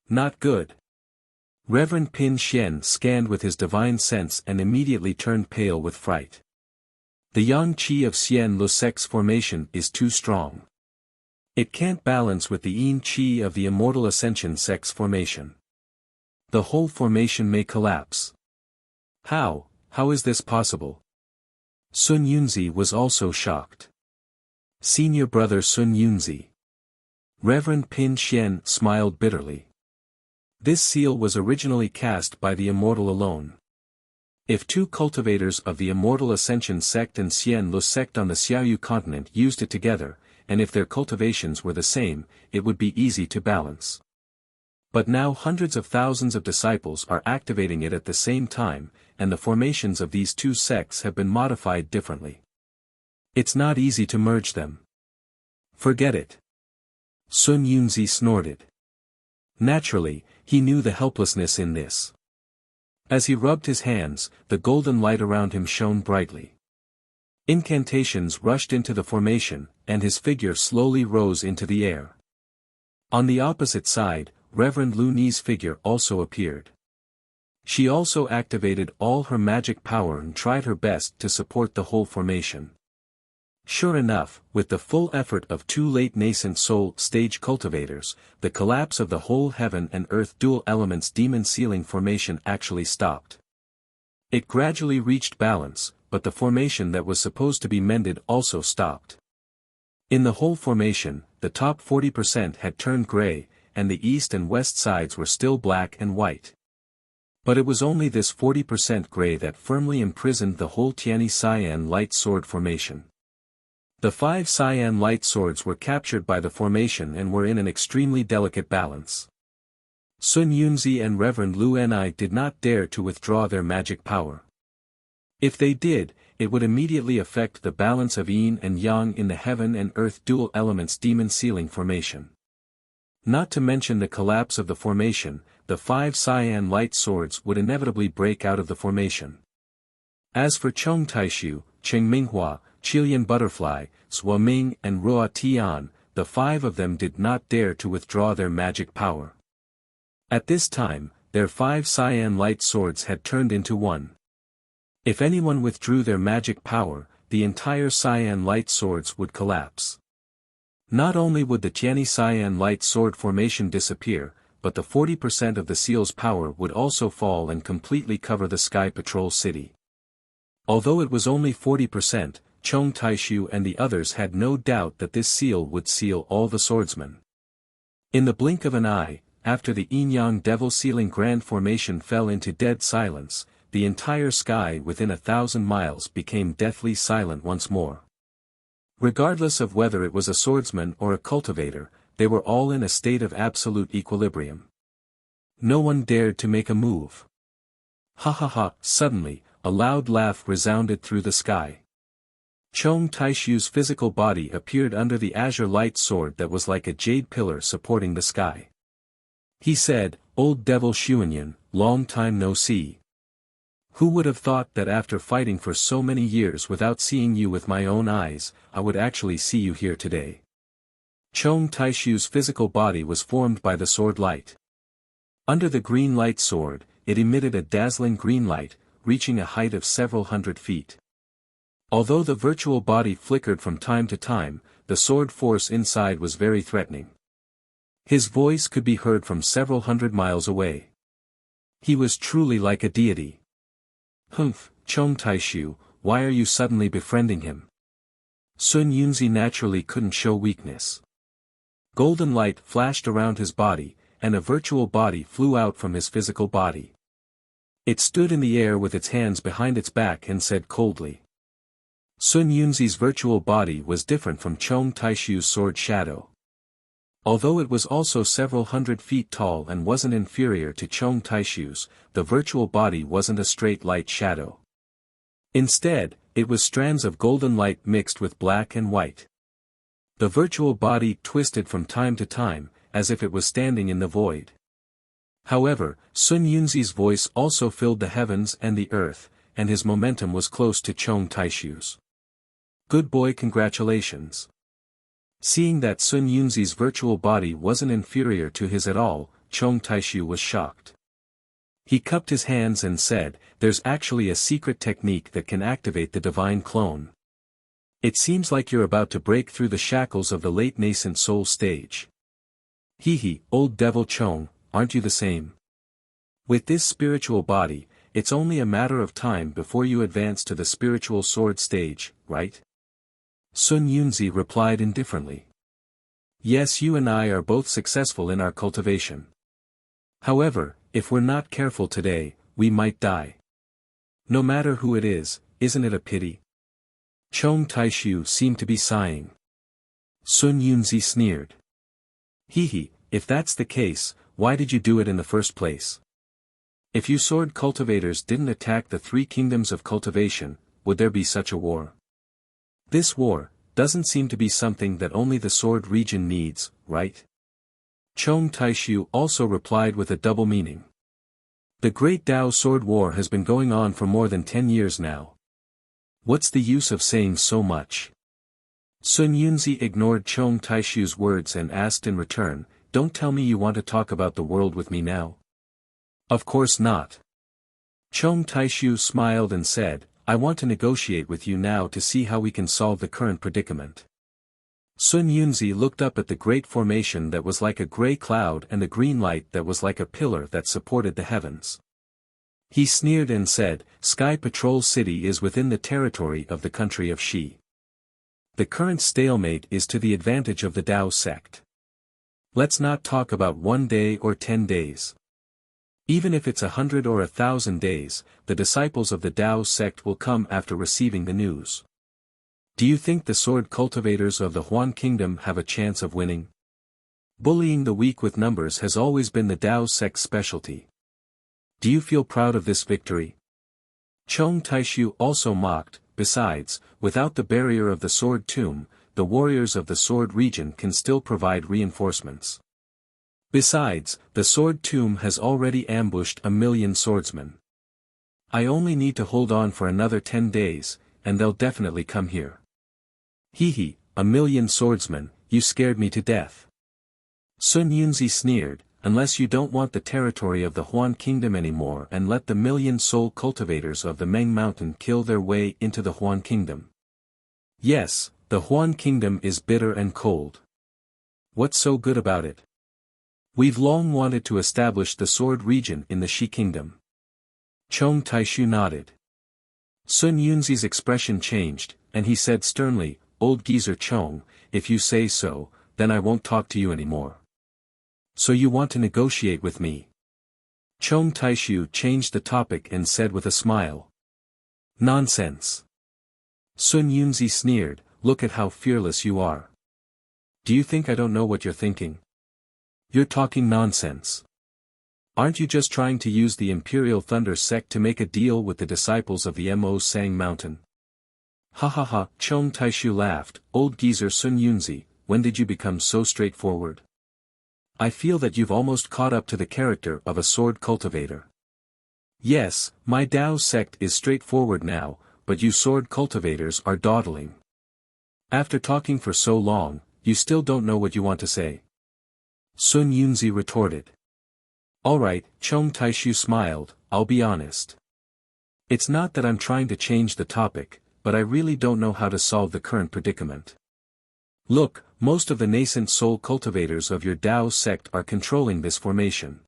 Not good. Reverend Pin Xian scanned with his divine sense and immediately turned pale with fright. The yang qi of Xian Lusek's formation is too strong. It can't balance with the yin qi of the immortal ascension sect's formation. The whole formation may collapse. How is this possible? Sun Yunzi was also shocked. Senior brother Sun Yunzi. Reverend Pin Xian smiled bitterly. This seal was originally cast by the immortal alone. If two cultivators of the immortal ascension sect and Xian Lu sect on the Xiaoyu continent used it together, and if their cultivations were the same, it would be easy to balance. But now hundreds of thousands of disciples are activating it at the same time, and the formations of these two sects have been modified differently. It's not easy to merge them. Forget it. Sun Yunzi snorted. Naturally, he knew the helplessness in this. As he rubbed his hands, the golden light around him shone brightly. Incantations rushed into the formation, and his figure slowly rose into the air. On the opposite side, Reverend Lu Ni's figure also appeared. She also activated all her magic power and tried her best to support the whole formation. Sure enough, with the full effort of two late nascent soul stage cultivators, the collapse of the whole heaven and earth dual elements demon ceiling formation actually stopped. It gradually reached balance, but the formation that was supposed to be mended also stopped. In the whole formation, the top 40% had turned gray, and the east and west sides were still black and white. But it was only this 40% gray that firmly imprisoned the whole Tianyi Cyan light sword formation. The 5 cyan light swords were captured by the formation and were in an extremely delicate balance. Sun Yunzi and Reverend Lu Ni did not dare to withdraw their magic power. If they did, it would immediately affect the balance of yin and yang in the heaven and earth dual elements demon ceiling formation. Not to mention the collapse of the formation, the 5 cyan light swords would inevitably break out of the formation. As for Chong Taishu, Cheng Minghua, Qilian Butterfly, Sua Ming and Ruo Tian, the 5 of them did not dare to withdraw their magic power. At this time, their 5 cyan light swords had turned into one. If anyone withdrew their magic power, the entire cyan light swords would collapse. Not only would the Tianyi Cyan light sword formation disappear, but the 40% of the seal's power would also fall and completely cover the Sky Patrol City. Although it was only 40%, Chong Taishu and the others had no doubt that this seal would seal all the swordsmen. In the blink of an eye, after the Yin-Yang Devil Sealing Grand Formation fell into dead silence, the entire sky within 1,000 miles became deathly silent once more. Regardless of whether it was a swordsman or a cultivator, they were all in a state of absolute equilibrium. No one dared to make a move. Ha ha ha! Suddenly, a loud laugh resounded through the sky. Chong Taishu's physical body appeared under the azure light sword that was like a jade pillar supporting the sky. He said, "Old Devil Xuanyan, long time no see. Who would have thought that after fighting for so many years without seeing you with my own eyes, I would actually see you here today?" Chong Taishu's physical body was formed by the sword light. Under the green light sword, it emitted a dazzling green light, reaching a height of several hundred feet. Although the virtual body flickered from time to time, the sword force inside was very threatening. His voice could be heard from several hundred miles away. He was truly like a deity. "Humph, Chong Taishu, why are you suddenly befriending him?" Sun Yunzi naturally couldn't show weakness. Golden light flashed around his body, and a virtual body flew out from his physical body. It stood in the air with its hands behind its back and said coldly. Sun Yunzi's virtual body was different from Chong Taishu's sword shadow. Although it was also several hundred feet tall and wasn't inferior to Chong Taishu's, the virtual body wasn't a straight light shadow. Instead, it was strands of golden light mixed with black and white. The virtual body twisted from time to time, as if it was standing in the void. However, Sun Yunzi's voice also filled the heavens and the earth, and his momentum was close to Chong Taishu's. Good boy, congratulations. Seeing that Sun Yunzi's virtual body wasn't inferior to his at all, Chong Taishu was shocked. He cupped his hands and said, "There's actually a secret technique that can activate the divine clone. It seems like you're about to break through the shackles of the late nascent soul stage. Hee, old devil Chong, aren't you the same? With this spiritual body, it's only a matter of time before you advance to the spiritual sword stage, right?" Sun Yunzi replied indifferently. "Yes, you and I are both successful in our cultivation. However, if we're not careful today, we might die. No matter who it is, isn't it a pity?" Chong Taishu seemed to be sighing. Sun Yunzi sneered. Hee, if that's the case, why did you do it in the first place? If you sword cultivators didn't attack the three kingdoms of cultivation, would there be such a war? This war doesn't seem to be something that only the sword region needs, right? Chong Taishu also replied with a double meaning. The Great Tao Sword War has been going on for more than 10 years now. What's the use of saying so much? Sun Yunzi ignored Chong Taishu's words and asked in return, "Don't tell me you want to talk about the world with me now?" "Of course not." Chong Taishu smiled and said, "I want to negotiate with you now to see how we can solve the current predicament." Sun Yunzi looked up at the great formation that was like a gray cloud and the green light that was like a pillar that supported the heavens. He sneered and said, "Sky Patrol City is within the territory of the country of Shi. The current stalemate is to the advantage of the Tao sect. Let's not talk about 1 day or 10 days. Even if it's 100 or 1,000 days, the disciples of the Tao sect will come after receiving the news. Do you think the sword cultivators of the Huan Kingdom have a chance of winning? Bullying the weak with numbers has always been the Tao sect's specialty. Do you feel proud of this victory?" Chong Taishu also mocked. Besides, without the barrier of the sword tomb, the warriors of the sword region can still provide reinforcements. Besides, the sword tomb has already ambushed 1,000,000 swordsmen. I only need to hold on for another 10 days, and they'll definitely come here. Hee, 1,000,000 swordsmen, you scared me to death. Sun Yunzi sneered, "Unless you don't want the territory of the Huan Kingdom anymore and let the 1,000,000 soul cultivators of the Meng Mountain kill their way into the Huan Kingdom. Yes, the Huan Kingdom is bitter and cold. What's so good about it? We've long wanted to establish the sword region in the Shi Kingdom." Chong Taishu nodded. Sun Yunzi's expression changed, and he said sternly, "Old geezer Chong, if you say so, then I won't talk to you anymore." "So you want to negotiate with me?" Chong Taishu changed the topic and said with a smile. "Nonsense." Sun Yunzi sneered, "Look at how fearless you are. Do you think I don't know what you're thinking? You're talking nonsense. Aren't you just trying to use the Imperial Thunder sect to make a deal with the disciples of the Mo Sang Mountain?" Ha, Chong Taishu laughed. "Old geezer Sun Yunzi, when did you become so straightforward? I feel that you've almost caught up to the character of a sword cultivator. Yes, my Tao sect is straightforward now, but you sword cultivators are dawdling. After talking for so long, you still don't know what you want to say." Sun Yunzi retorted. "Alright," Chong Taishu smiled, "I'll be honest. It's not that I'm trying to change the topic, but I really don't know how to solve the current predicament. Look, most of the nascent soul cultivators of your Tao sect are controlling this formation.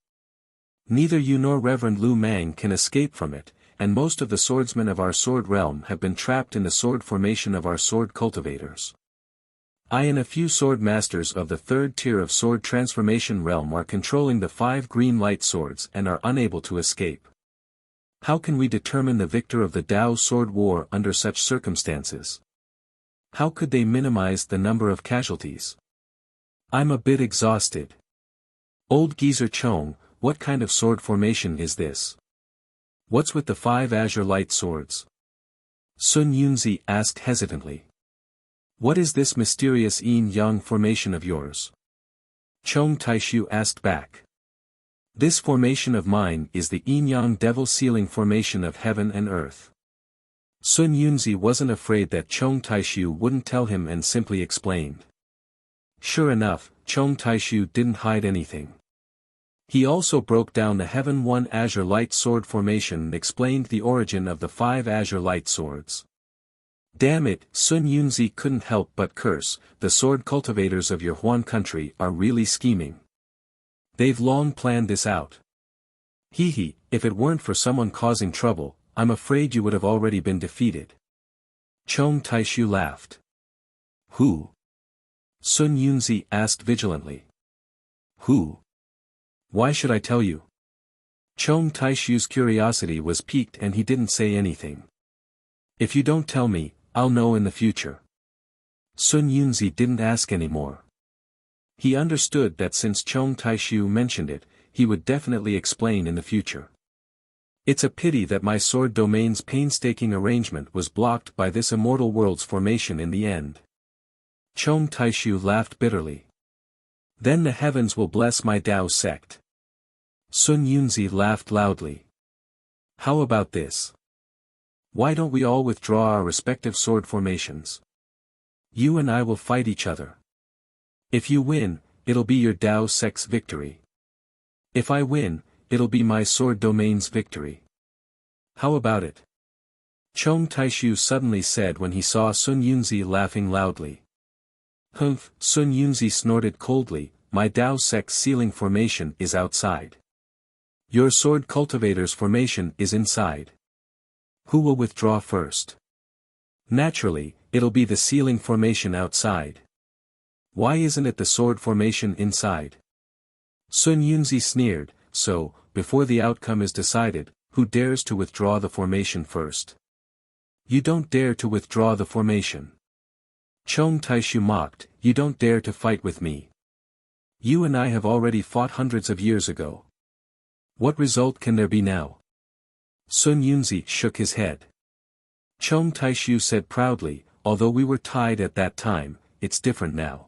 Neither you nor Reverend Lu Mang can escape from it, and most of the swordsmen of our sword realm have been trapped in the sword formation of our sword cultivators. I and a few sword masters of the third tier of sword transformation realm are controlling the 5 green light swords and are unable to escape. How can we determine the victor of the Tao sword war under such circumstances? How could they minimize the number of casualties? I'm a bit exhausted. Old geezer Chong, what kind of sword formation is this? What's with the 5 azure light swords? Sun Yunzi asked hesitantly. What is this mysterious yin-yang formation of yours? Chong Taishu asked back. This formation of mine is the yin-yang devil sealing formation of heaven and earth. Sun Yunzi wasn't afraid that Chong Taishu wouldn't tell him and simply explained. Sure enough, Chong Taishu didn't hide anything. He also broke down the Heaven One Azure Light Sword formation and explained the origin of the 5 Azure Light Swords. Damn it, Sun Yunzi couldn't help but curse, the sword cultivators of your Huan country are really scheming. They've long planned this out. Hee, if it weren't for someone causing trouble, I'm afraid you would have already been defeated. Chong Taishu laughed. Who? Sun Yunzi asked vigilantly. Who? Why should I tell you? Chong Taishu's curiosity was piqued and he didn't say anything. If you don't tell me, I'll know in the future. Sun Yunzi didn't ask anymore. He understood that since Chong Taishu mentioned it, he would definitely explain in the future. It's a pity that my sword domain's painstaking arrangement was blocked by this immortal world's formation in the end. Chong Taishu laughed bitterly. Then the heavens will bless my Dao sect. Sun Yunzi laughed loudly. How about this? Why don't we all withdraw our respective sword formations? You and I will fight each other. If you win, it'll be your Dao sect's victory. If I win, it'll be my sword domain's victory. How about it? Chong Taishu suddenly said when he saw Sun Yunzi laughing loudly. Humph, Sun Yunzi snorted coldly, my Dao sect's sealing formation is outside. Your sword cultivator's formation is inside. Who will withdraw first? Naturally, it'll be the sealing formation outside. Why isn't it the sword formation inside? Sun Yunzi sneered, so, before the outcome is decided, who dares to withdraw the formation first? You don't dare to withdraw the formation. Chong Taishu mocked, you don't dare to fight with me. You and I have already fought hundreds of years ago. What result can there be now? Sun Yunzi shook his head. Chong Taishu said proudly, although we were tied at that time, it's different now.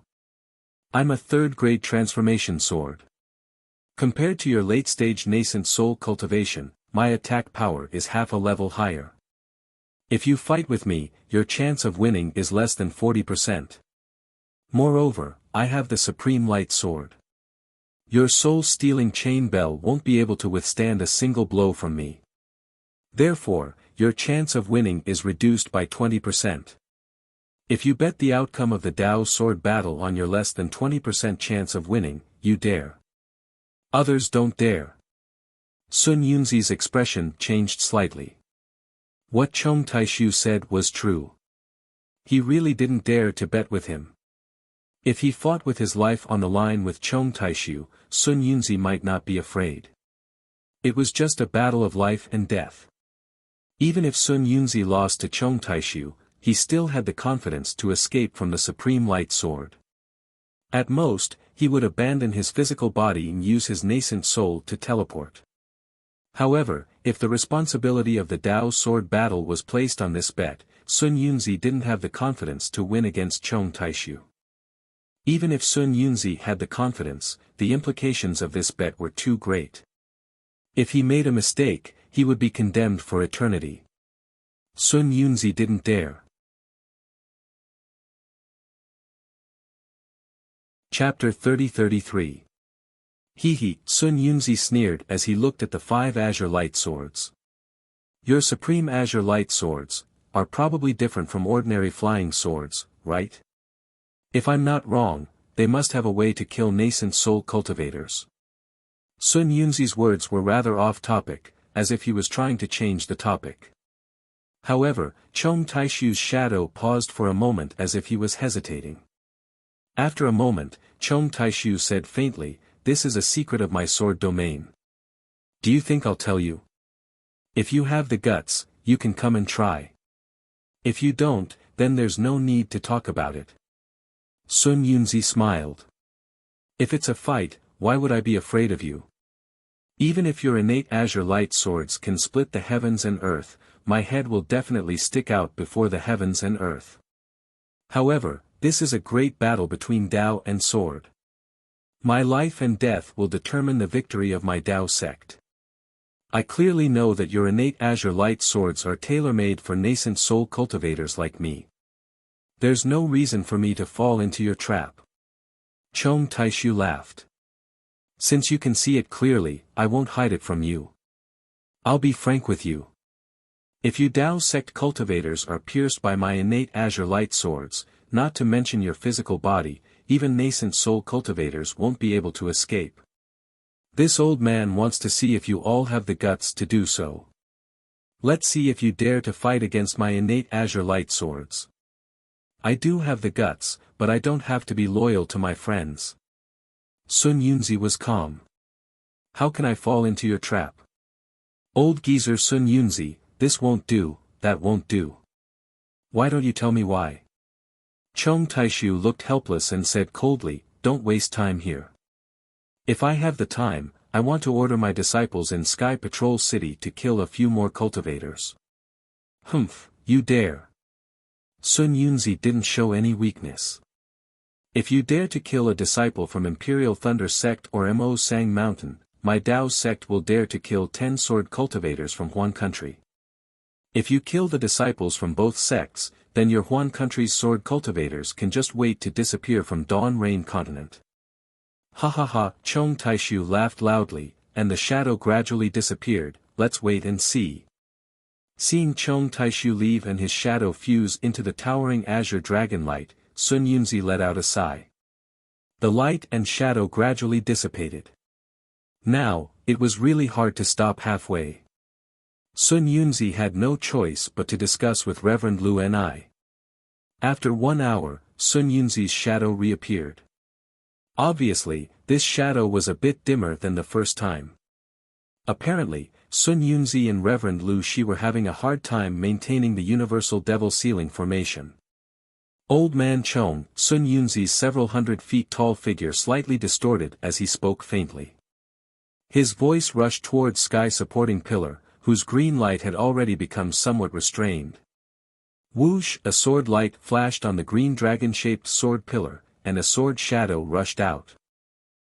I'm a third-grade transformation sword. Compared to your late-stage nascent soul cultivation, my attack power is half a level higher. If you fight with me, your chance of winning is less than 40%. Moreover, I have the Supreme Light Sword. Your soul-stealing chain bell won't be able to withstand a single blow from me. Therefore, your chance of winning is reduced by 20%. If you bet the outcome of the Dao sword battle on your less than 20% chance of winning, you dare. Others don't dare. Sun Yunzi's expression changed slightly. What Chong Taishu said was true. He really didn't dare to bet with him. If he fought with his life on the line with Chong Taishu, Sun Yunzi might not be afraid. It was just a battle of life and death. Even if Sun Yunzi lost to Chong Taishu, he still had the confidence to escape from the Supreme Light Sword. At most, he would abandon his physical body and use his nascent soul to teleport. However, if the responsibility of the Dao sword battle was placed on this bet, Sun Yunzi didn't have the confidence to win against Chong Taishu. Even if Sun Yunzi had the confidence, the implications of this bet were too great. If he made a mistake, he would be condemned for eternity. Sun Yunzi didn't dare. Chapter 30-33. Hee, Sun Yunzi sneered as he looked at the 5 Azure Light Swords. Your Supreme Azure Light Swords are probably different from ordinary flying swords, right? If I'm not wrong, they must have a way to kill nascent soul cultivators. Sun Yunzi's words were rather off-topic, as if he was trying to change the topic. However, Chong Taishu's shadow paused for a moment as if he was hesitating. After a moment, Chong Taishu said faintly, this is a secret of my sword domain. Do you think I'll tell you? If you have the guts, you can come and try. If you don't, then there's no need to talk about it. Sun Yunzi smiled. If it's a fight, why would I be afraid of you? Even if your innate azure light swords can split the heavens and earth, my head will definitely stick out before the heavens and earth. However, this is a great battle between Tao and sword. My life and death will determine the victory of my Tao sect. I clearly know that your innate azure light swords are tailor-made for nascent soul cultivators like me. There's no reason for me to fall into your trap. Chong Taishu laughed. Since you can see it clearly, I won't hide it from you. I'll be frank with you. If you Tao sect cultivators are pierced by my innate azure light swords, not to mention your physical body, even nascent soul cultivators won't be able to escape. This old man wants to see if you all have the guts to do so. Let's see if you dare to fight against my innate azure light swords. I do have the guts, but I don't have to be loyal to my friends. Sun Yunzi was calm. How can I fall into your trap? Old geezer Sun Yunzi, this won't do, that won't do. Why don't you tell me why? Chong Taishu looked helpless and said coldly, don't waste time here. If I have the time, I want to order my disciples in Sky Patrol City to kill a few more cultivators. Humph, you dare. Sun Yunzi didn't show any weakness. If you dare to kill a disciple from Imperial Thunder Sect or Mo Sang Mountain, my Tao sect will dare to kill 10 sword cultivators from Huan country. If you kill the disciples from both sects, then your Huan country's sword cultivators can just wait to disappear from Dawn Rain continent. Ha ha ha, Chong Taishu laughed loudly, and the shadow gradually disappeared. Let's wait and see. Seeing Chong Taishu leave and his shadow fuse into the towering azure dragon light, Sun Yunzi let out a sigh. The light and shadow gradually dissipated. Now, it was really hard to stop halfway. Sun Yunzi had no choice but to discuss with Reverend Lu and I. After 1 hour, Sun Yunzi's shadow reappeared. Obviously, this shadow was a bit dimmer than the first time. Apparently, Sun Yunzi and Reverend Lu Shi were having a hard time maintaining the universal devil ceiling formation. Old Man Chong, Sun Yunzi's several hundred feet tall figure slightly distorted as he spoke faintly. His voice rushed towards Sky supporting pillar, whose green light had already become somewhat restrained. Whoosh! A sword light flashed on the green dragon-shaped sword pillar, and a sword shadow rushed out.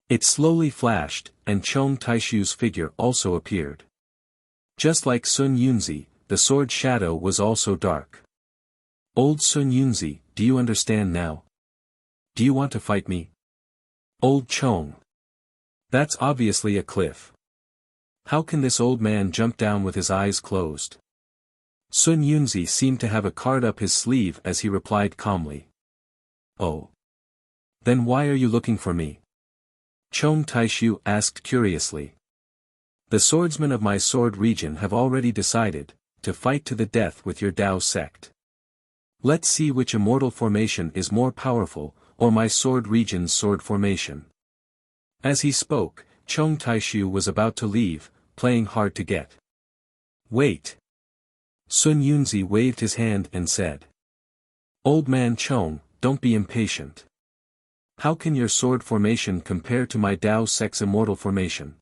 It slowly flashed, and Chong Taishu's figure also appeared. Just like Sun Yunzi, the sword shadow was also dark. Old Sun Yunzi, do you understand now? Do you want to fight me? Old Chong. That's obviously a cliff. How can this old man jump down with his eyes closed? Sun Yunzi seemed to have a card up his sleeve as he replied calmly. Oh. Then why are you looking for me? Chong Taishu asked curiously. The swordsmen of my sword region have already decided, to fight to the death with your Tao sect. Let's see which immortal formation is more powerful, or my sword region's sword formation. As he spoke, Chong Taishu was about to leave, playing hard to get. Wait. Sun Yunzi waved his hand and said. Old man Chong, don't be impatient. How can your sword formation compare to my Tao sect's immortal formation?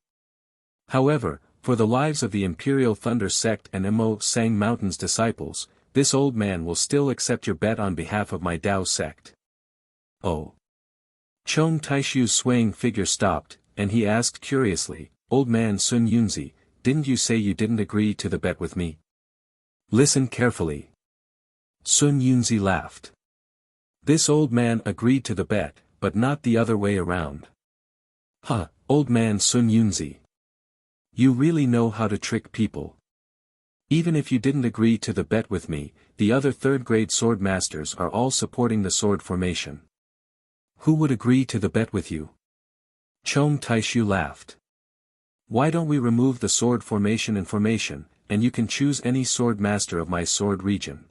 However, for the lives of the Imperial Thunder Sect and Mo Sang Mountain's disciples, this old man will still accept your bet on behalf of my Tao sect. Oh. Chong Taishu's swaying figure stopped, and he asked curiously, Old man Sun Yunzi, didn't you say you didn't agree to the bet with me? Listen carefully. Sun Yunzi laughed. This old man agreed to the bet, but not the other way around. Huh, old man Sun Yunzi. You really know how to trick people. Even if you didn't agree to the bet with me, the other third-grade sword masters are all supporting the sword formation. Who would agree to the bet with you? Chong Taishu laughed. Why don't we remove the sword formation and formation, and you can choose any sword master of my sword region.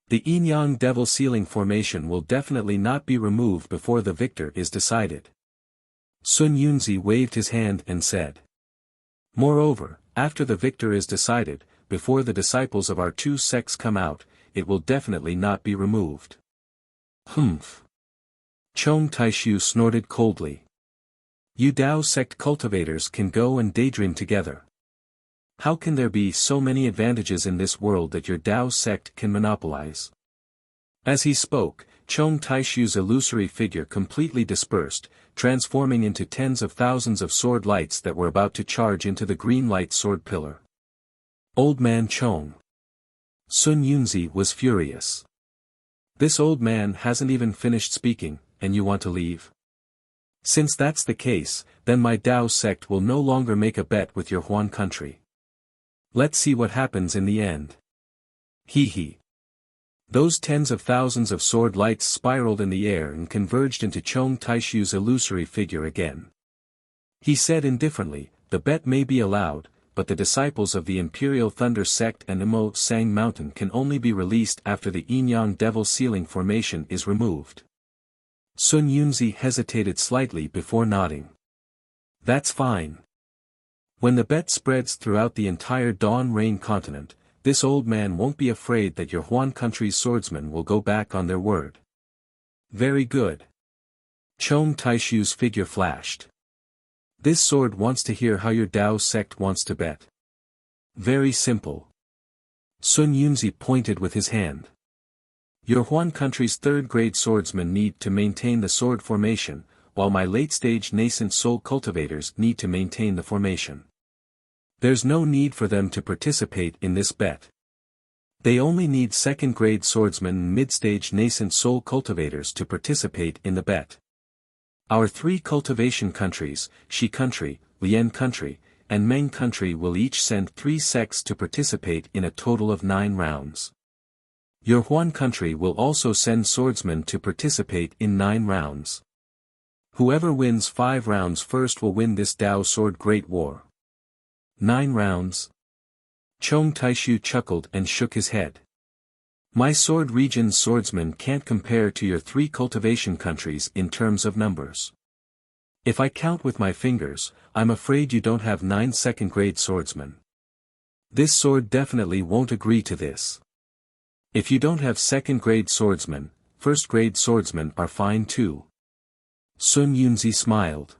The Yin-Yang Devil Ceiling formation will definitely not be removed before the victor is decided. Sun Yunzi waved his hand and said. Moreover, after the victor is decided, before the disciples of our two sects come out, it will definitely not be removed. Humph. Chong Taishu snorted coldly. You Tao sect cultivators can go and daydream together. How can there be so many advantages in this world that your Tao sect can monopolize? As he spoke, Chong Taishu's illusory figure completely dispersed, transforming into tens of thousands of sword lights that were about to charge into the green light sword pillar. Old man Chong. Sun Yunzi was furious. This old man hasn't even finished speaking, and you want to leave? Since that's the case, then my Tao sect will no longer make a bet with your Huan country. Let's see what happens in the end. Hee hee. Those tens of thousands of sword lights spiraled in the air and converged into Chong Taishu's illusory figure again. He said indifferently, the bet may be allowed, but the disciples of the Imperial Thunder Sect and Imo Sang Mountain can only be released after the Yin-Yang Devil Sealing Formation is removed. Sun Yunzi hesitated slightly before nodding. That's fine. When the bet spreads throughout the entire Dawn Rain continent, this old man won't be afraid that your Huan country's swordsmen will go back on their word. Very good. Chong Taishu's figure flashed. This sword wants to hear how your Tao sect wants to bet. Very simple. Sun Yunzi pointed with his hand. Your Huan country's third-grade swordsmen need to maintain the sword formation, while my late-stage nascent soul cultivators need to maintain the formation. There's no need for them to participate in this bet. They only need second-grade swordsmen and mid-stage nascent soul cultivators to participate in the bet. Our three cultivation countries, Shi country, Lian country, and Meng country will each send 3 sects to participate in a total of 9 rounds. Your Huan country will also send swordsmen to participate in 9 rounds. Whoever wins 5 rounds first will win this Tao Sword Great War. 9 rounds? Chong Taishu chuckled and shook his head. My sword region's swordsmen can't compare to your 3 cultivation countries in terms of numbers. If I count with my fingers, I'm afraid you don't have 9 second-grade swordsmen. This sword definitely won't agree to this. If you don't have second-grade swordsmen, first-grade swordsmen are fine too. Sun Yunzi smiled.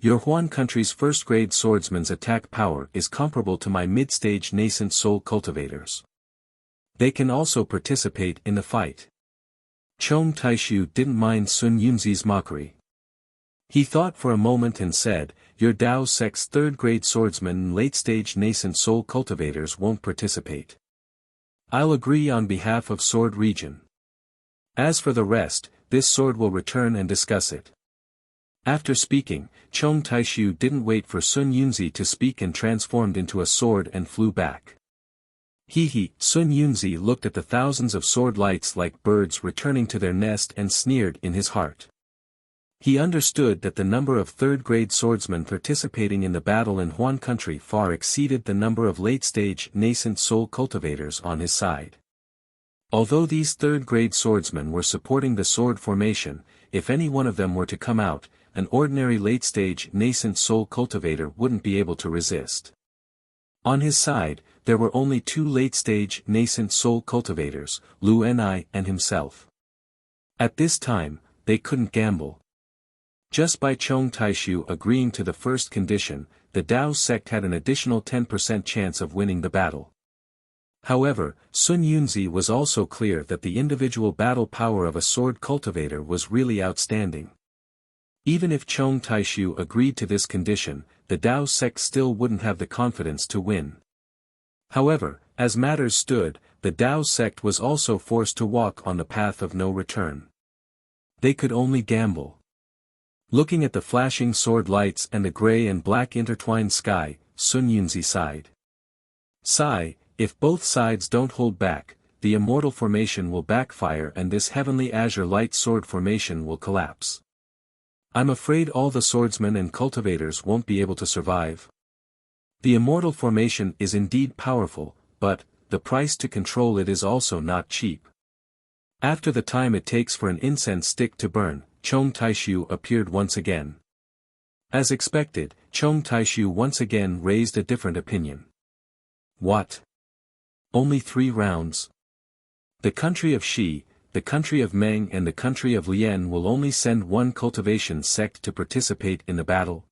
Your Huan country's first-grade swordsman's attack power is comparable to my mid-stage nascent soul cultivators. They can also participate in the fight. Chong Taishu didn't mind Sun Yunzi's mockery. He thought for a moment and said, your Tao sect's third-grade swordsmen and late-stage nascent soul cultivators won't participate. I'll agree on behalf of Sword Region. As for the rest, this sword will return and discuss it. After speaking, Chong Taishu didn't wait for Sun Yunzi to speak and transformed into a sword and flew back. Hee hee, Sun Yunzi looked at the thousands of sword lights like birds returning to their nest and sneered in his heart. He understood that the number of third-grade swordsmen participating in the battle in Huan country far exceeded the number of late-stage nascent soul cultivators on his side. Although these third-grade swordsmen were supporting the sword formation, if any one of them were to come out, an ordinary late-stage nascent soul cultivator wouldn't be able to resist. On his side, there were only 2 late-stage nascent soul cultivators, Lu Ni and himself. At this time, they couldn't gamble. Just by Chong Taishu agreeing to the first condition, the Tao sect had an additional 10% chance of winning the battle. However, Sun Yunzi was also clear that the individual battle power of a sword cultivator was really outstanding. Even if Chong Taishu agreed to this condition, the Tao sect still wouldn't have the confidence to win. However, as matters stood, the Tao sect was also forced to walk on the path of no return. They could only gamble. Looking at the flashing sword lights and the gray and black intertwined sky, Sun Yunzi sighed. Sigh, if both sides don't hold back, the immortal formation will backfire and this heavenly azure light sword formation will collapse. I'm afraid all the swordsmen and cultivators won't be able to survive. The immortal formation is indeed powerful, but, the price to control it is also not cheap. After the time it takes for an incense stick to burn, Chong Taishu appeared once again. As expected, Chong Taishu once again raised a different opinion. What? Only 3 rounds? The country of Shi, the country of Meng and the country of Lian will only send 1 cultivation sect to participate in the battle?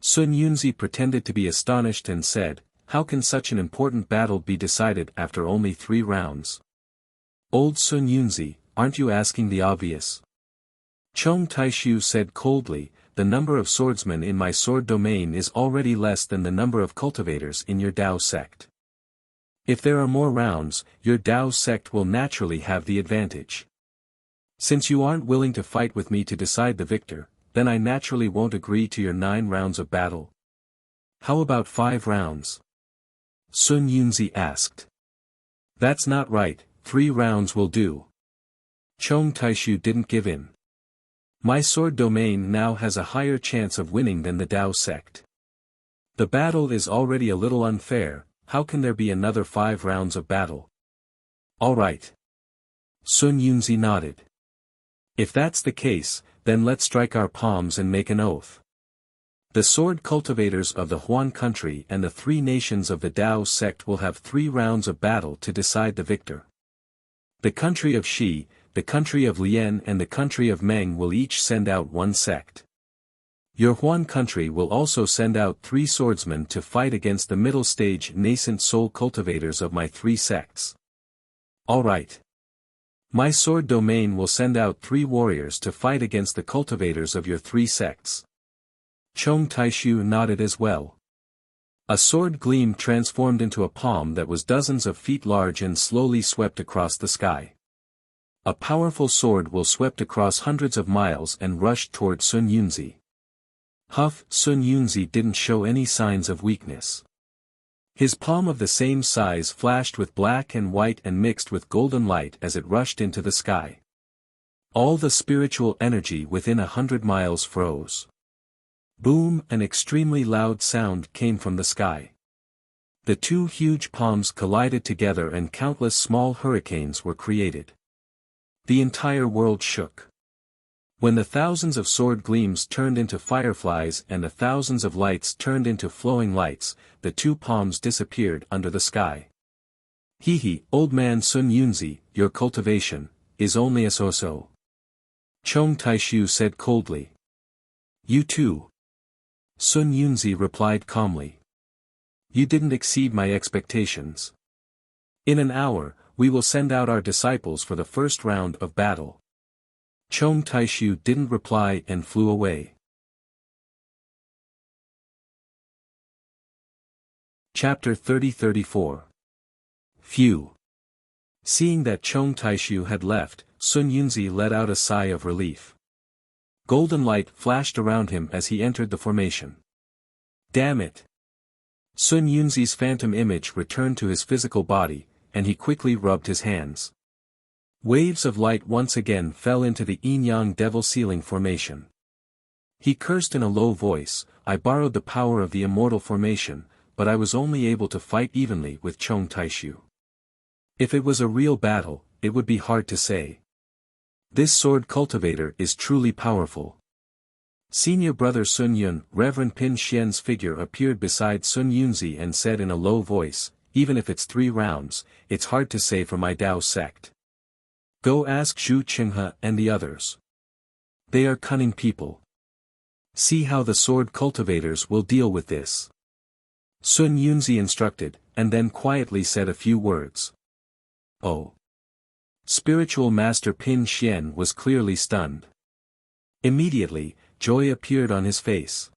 Sun Yunzi pretended to be astonished and said, how can such an important battle be decided after only 3 rounds? Old Sun Yunzi, aren't you asking the obvious? Chong Taishu said coldly, the number of swordsmen in my sword domain is already less than the number of cultivators in your Dao sect. If there are more rounds, your Dao sect will naturally have the advantage. Since you aren't willing to fight with me to decide the victor, then I naturally won't agree to your 9 rounds of battle. How about 5 rounds? Sun Yunzi asked. That's not right, 3 rounds will do. Chong Taishu didn't give in. My sword domain now has a higher chance of winning than the Dao sect. The battle is already a little unfair, how can there be another 5 rounds of battle? All right. Sun Yunzi nodded. If that's the case, then let's strike our palms and make an oath. The sword cultivators of the Huan country and the 3 nations of the Dao sect will have 3 rounds of battle to decide the victor. The country of Shi, the country of Lian and the country of Meng will each send out 1 sect. Your Huan country will also send out 3 swordsmen to fight against the middle stage nascent soul cultivators of my 3 sects. All right. My sword domain will send out 3 warriors to fight against the cultivators of your 3 sects. Chong Taishu nodded as well. A sword gleam transformed into a palm that was dozens of feet large and slowly swept across the sky. A powerful sword will swept across hundreds of miles and rushed toward Sun Yunzi. Huff, Sun Yunzi didn't show any signs of weakness. His palm of the same size flashed with black and white and mixed with golden light as it rushed into the sky. All the spiritual energy within 100 miles froze. Boom, an extremely loud sound came from the sky. The 2 huge palms collided together and countless small hurricanes were created. The entire world shook. When the thousands of sword gleams turned into fireflies and the thousands of lights turned into flowing lights, the 2 palms disappeared under the sky. Hee, old man Sun Yunzi, your cultivation is only a so-so. Chong Taishu said coldly. You too. Sun Yunzi replied calmly. You didn't exceed my expectations. In an hour, we will send out our disciples for the first round of battle. Chong Taishu didn't reply and flew away. Chapter 30-34. Phew. Seeing that Chong Taishu had left, Sun Yunzi let out a sigh of relief. Golden light flashed around him as he entered the formation. Damn it! Sun Yunzi's phantom image returned to his physical body, and he quickly rubbed his hands. Waves of light once again fell into the yin-yang devil ceiling formation. He cursed in a low voice, I borrowed the power of the immortal formation, but I was only able to fight evenly with Chong Taishu. If it was a real battle, it would be hard to say. This sword cultivator is truly powerful. Senior brother Sun Yun, Reverend Pin Xian's figure appeared beside Sun Yunzi and said in a low voice, even if it's 3 rounds, it's hard to say for my Dao sect. Go ask Zhu Qinghe and the others. They are cunning people. See how the sword cultivators will deal with this. Sun Yunzi instructed, and then quietly said a few words. Oh. Spiritual Master Pin Xian was clearly stunned. Immediately, joy appeared on his face.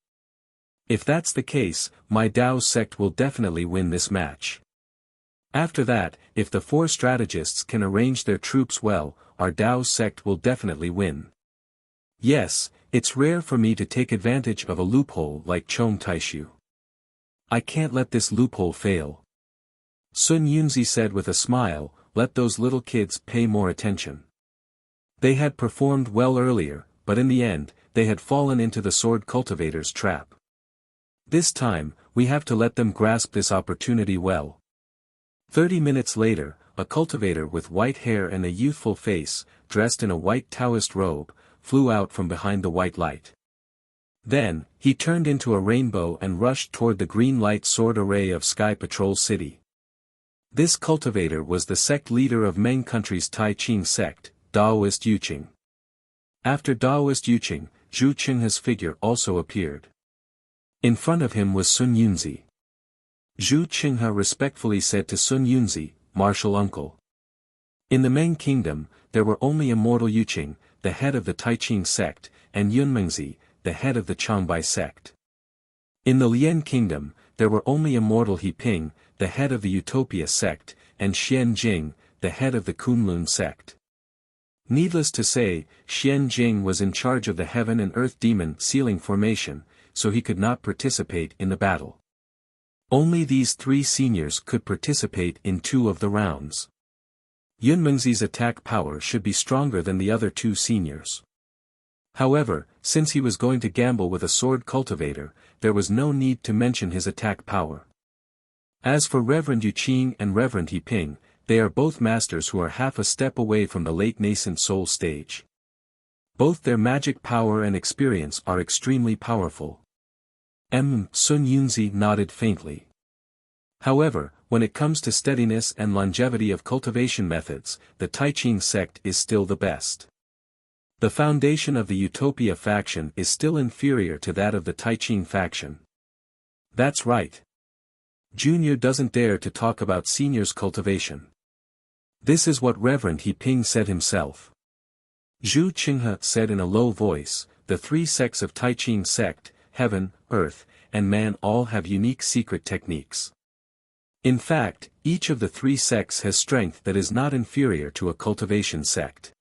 If that's the case, my Dao sect will definitely win this match. After that, if the 4 strategists can arrange their troops well, our Dao sect will definitely win. Yes, it's rare for me to take advantage of a loophole like Chong Taishu. I can't let this loophole fail. Sun Yunzi said with a smile, let those little kids pay more attention. They had performed well earlier, but in the end, they had fallen into the sword cultivator's trap. This time, we have to let them grasp this opportunity well. 30 minutes later, a cultivator with white hair and a youthful face, dressed in a white Taoist robe, flew out from behind the white light. Then, he turned into a rainbow and rushed toward the green light sword array of Sky Patrol City. This cultivator was the sect leader of Meng country's Tai Ching sect, Daoist Yuqing. After Daoist Yuqing, Zhu Qinghe's figure also appeared. In front of him was Sun Yunzi. Zhu Qinghe respectfully said to Sun Yunzi, martial uncle. In the Meng kingdom, there were only immortal Yuqing, the head of the Taiqing sect, and Yunmengzi, the head of the Changbai sect. In the Lian kingdom, there were only immortal He Ping, the head of the Utopia sect, and Xian Jing, the head of the Kunlun sect. Needless to say, Xian Jing was in charge of the heaven and earth demon sealing formation, so he could not participate in the battle. Only these three seniors could participate in 2 of the rounds. Yunmengzi's attack power should be stronger than the other 2 seniors. However, since he was going to gamble with a sword cultivator, there was no need to mention his attack power. As for Reverend Yuqing and Reverend He Ping, they are both masters who are half a step away from the late nascent soul stage. Both their magic power and experience are extremely powerful. Sun Yunzi nodded faintly. However, when it comes to steadiness and longevity of cultivation methods, the Taiqing sect is still the best. The foundation of the Utopia faction is still inferior to that of the Taiqing faction. That's right. Junior doesn't dare to talk about senior's cultivation. This is what Reverend He Ping said himself. Zhu Qinghe said in a low voice, the 3 sects of Taiqing sect, heaven, earth, and man all have unique secret techniques. In fact, each of the 3 sects has strength that is not inferior to a cultivation sect.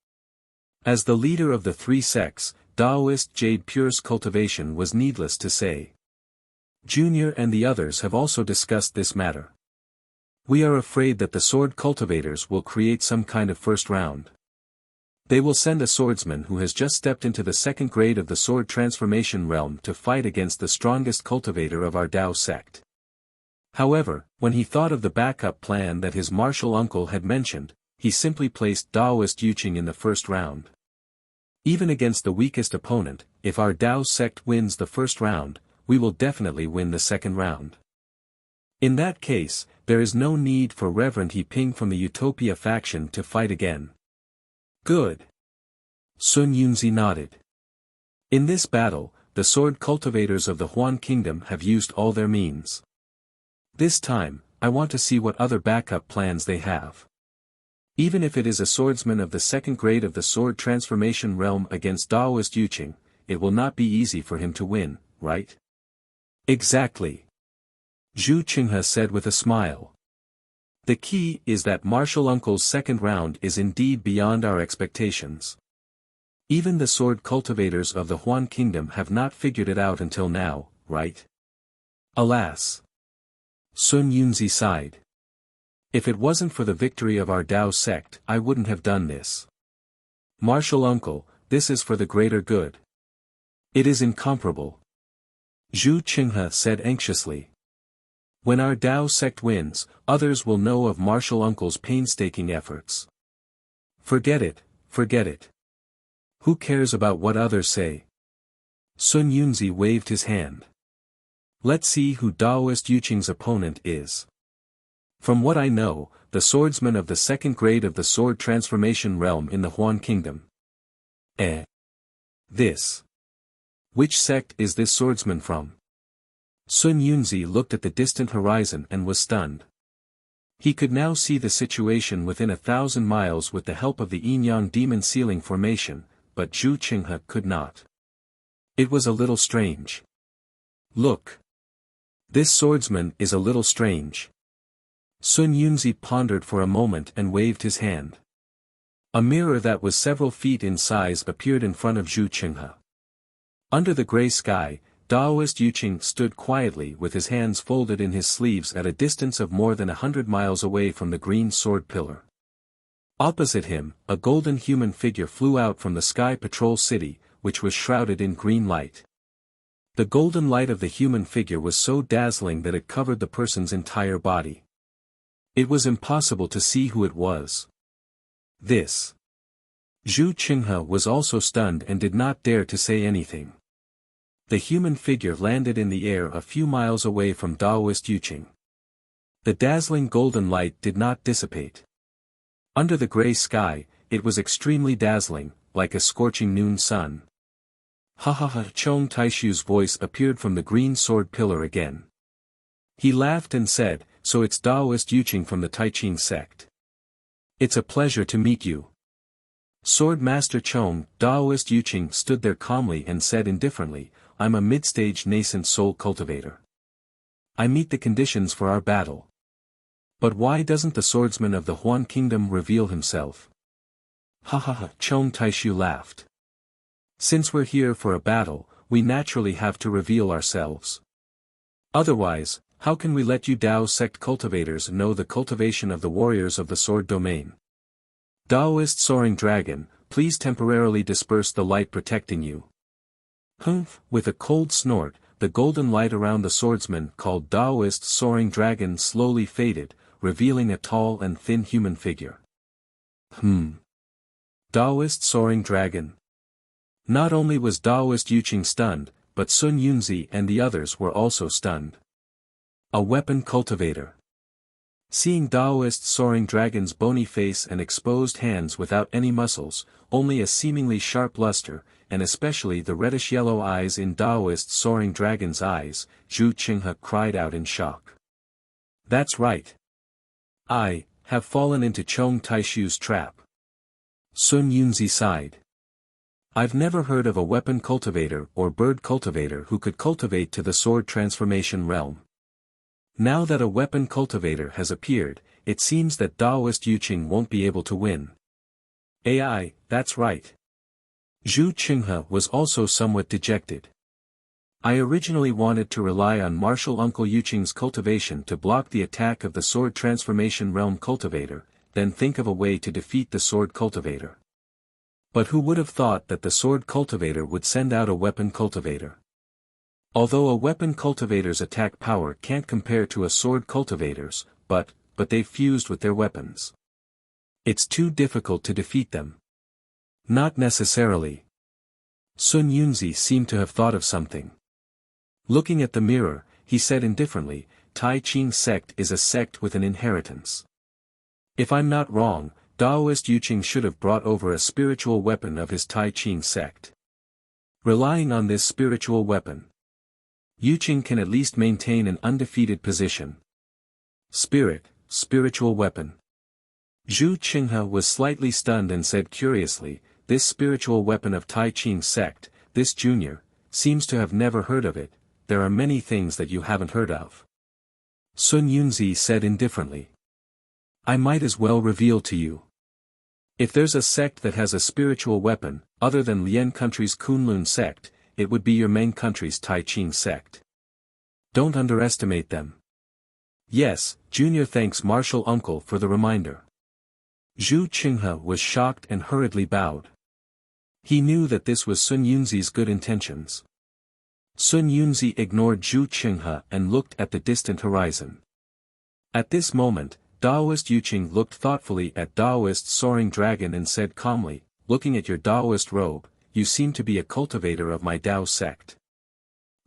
As the leader of the 3 sects, Taoist Jade Pure's cultivation was needless to say. Junior and the others have also discussed this matter. We are afraid that the sword cultivators will create some kind of first round. They will send a swordsman who has just stepped into the 2nd grade of the sword transformation realm to fight against the strongest cultivator of our Dao sect. However, when he thought of the backup plan that his martial uncle had mentioned, he simply placed Taoist Yuqing in the first round. Even against the weakest opponent, if our Dao sect wins the first round, we will definitely win the second round. In that case, there is no need for Reverend He Ping from the Utopia faction to fight again. Good. Sun Yunzi nodded. In this battle, the sword cultivators of the Huan Kingdom have used all their means. This time, I want to see what other backup plans they have. Even if it is a swordsman of the 2nd grade of the sword transformation realm against Taoist Yuqing, it will not be easy for him to win, right? Exactly. Zhu Qinghe said with a smile. The key is that Martial Uncle's 2nd round is indeed beyond our expectations. Even the sword cultivators of the Huan Kingdom have not figured it out until now, right? Alas. Sun Yunzi sighed. If it wasn't for the victory of our Dao sect, I wouldn't have done this. Martial Uncle, this is for the greater good. It is incomparable. Zhu Qinghe said anxiously. When our Dao sect wins, others will know of Martial Uncle's painstaking efforts. Forget it, forget it. Who cares about what others say? Sun Yunzi waved his hand. Let's see who Taoist Yuqing's opponent is. From what I know, the swordsman of the 2nd grade of the sword transformation realm in the Huan Kingdom. This. Which sect is this swordsman from? Sun Yunzi looked at the distant horizon and was stunned. He could now see the situation within 1,000 miles with the help of the Yin-Yang demon sealing formation, but Zhu Qinghe could not. It was a little strange. Look. This swordsman is a little strange. Sun Yunzi pondered for a moment and waved his hand. A mirror that was several feet in size appeared in front of Zhu Qinghe. Under the gray sky, Taoist Yuqing stood quietly with his hands folded in his sleeves at a distance of more than 100 miles away from the green sword pillar. Opposite him, a golden human figure flew out from the Sky Patrol City, which was shrouded in green light. The golden light of the human figure was so dazzling that it covered the person's entire body. It was impossible to see who it was. This. Zhu Qinghe was also stunned and did not dare to say anything. The human figure landed in the air a few miles away from Taoist Yuqing. The dazzling golden light did not dissipate. Under the gray sky, it was extremely dazzling, like a scorching noon sun. Ha ha ha! Chong Taishu's voice appeared from the green sword pillar again. He laughed and said, "So it's Taoist Yuqing from the Taiqing sect. It's a pleasure to meet you." Sword Master Chong, Taoist Yuqing stood there calmly and said indifferently, "I'm a mid-stage nascent soul cultivator. I meet the conditions for our battle." "But why doesn't the swordsman of the Huan Kingdom reveal himself?" "Ha ha ha," Chong Taishu laughed. "Since we're here for a battle, we naturally have to reveal ourselves. Otherwise, how can we let you Dao sect cultivators know the cultivation of the warriors of the sword domain? Taoist Soaring Dragon, please temporarily disperse the light protecting you." Humph! With a cold snort, the golden light around the swordsman called Taoist Soaring Dragon slowly faded, revealing a tall and thin human figure. Taoist Soaring Dragon. Not only was Taoist Yuqing stunned, but Sun Yunzi and the others were also stunned. A weapon cultivator. Seeing Taoist Soaring Dragon's bony face and exposed hands without any muscles, only a seemingly sharp luster, and especially the reddish-yellow eyes in Taoist Soaring Dragon's eyes, Zhu Qinghe cried out in shock. "That's right. I have fallen into Chong Taishu's trap." Sun Yunzi sighed. "I've never heard of a weapon cultivator or bird cultivator who could cultivate to the sword transformation realm. Now that a weapon cultivator has appeared, it seems that Taoist Yuqing won't be able to win." "AI, that's right." Zhu Qinghe was also somewhat dejected. "I originally wanted to rely on martial uncle Yuqing's cultivation to block the attack of the sword transformation realm cultivator, then think of a way to defeat the sword cultivator. But who would have thought that the sword cultivator would send out a weapon cultivator? Although a weapon cultivator's attack power can't compare to a sword cultivator's, but they've fused with their weapons. It's too difficult to defeat them." "Not necessarily." Sun Yunzi seemed to have thought of something. Looking at the mirror, he said indifferently, "Tai Qing sect is a sect with an inheritance. If I'm not wrong, Taoist Yuqing should have brought over a spiritual weapon of his Tai Qing sect. Relying on this spiritual weapon, Yuqing can at least maintain an undefeated position." Spiritual weapon. Zhu Qinghe was slightly stunned and said curiously, "This spiritual weapon of Tai Qing sect, this junior, seems to have never heard of it. There are many things that you haven't heard of." Sun Yunzi said indifferently. "I might as well reveal to you. If there's a sect that has a spiritual weapon, other than Lian country's Kunlun sect, it would be your Meng country's Tai Qing sect. Don't underestimate them." "Yes, Junior thanks martial uncle for the reminder." Zhu Qinghe was shocked and hurriedly bowed. He knew that this was Sun Yunzi's good intentions. Sun Yunzi ignored Zhu Qinghe and looked at the distant horizon. At this moment, Taoist Yuqing looked thoughtfully at Taoist Soaring Dragon and said calmly, "Looking at your Taoist robe, you seem to be a cultivator of my Tao sect.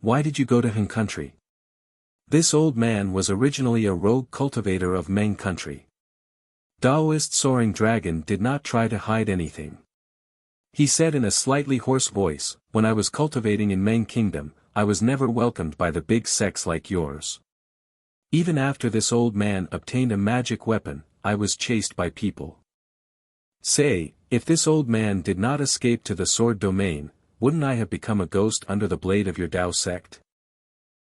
Why did you go to Han country?" This old man was originally a rogue cultivator of Meng country. Taoist Soaring Dragon did not try to hide anything. He said in a slightly hoarse voice, "When I was cultivating in Meng Kingdom, I was never welcomed by the big sects like yours. Even after this old man obtained a magic weapon, I was chased by people. Say, if this old man did not escape to the sword domain, wouldn't I have become a ghost under the blade of your Dao sect?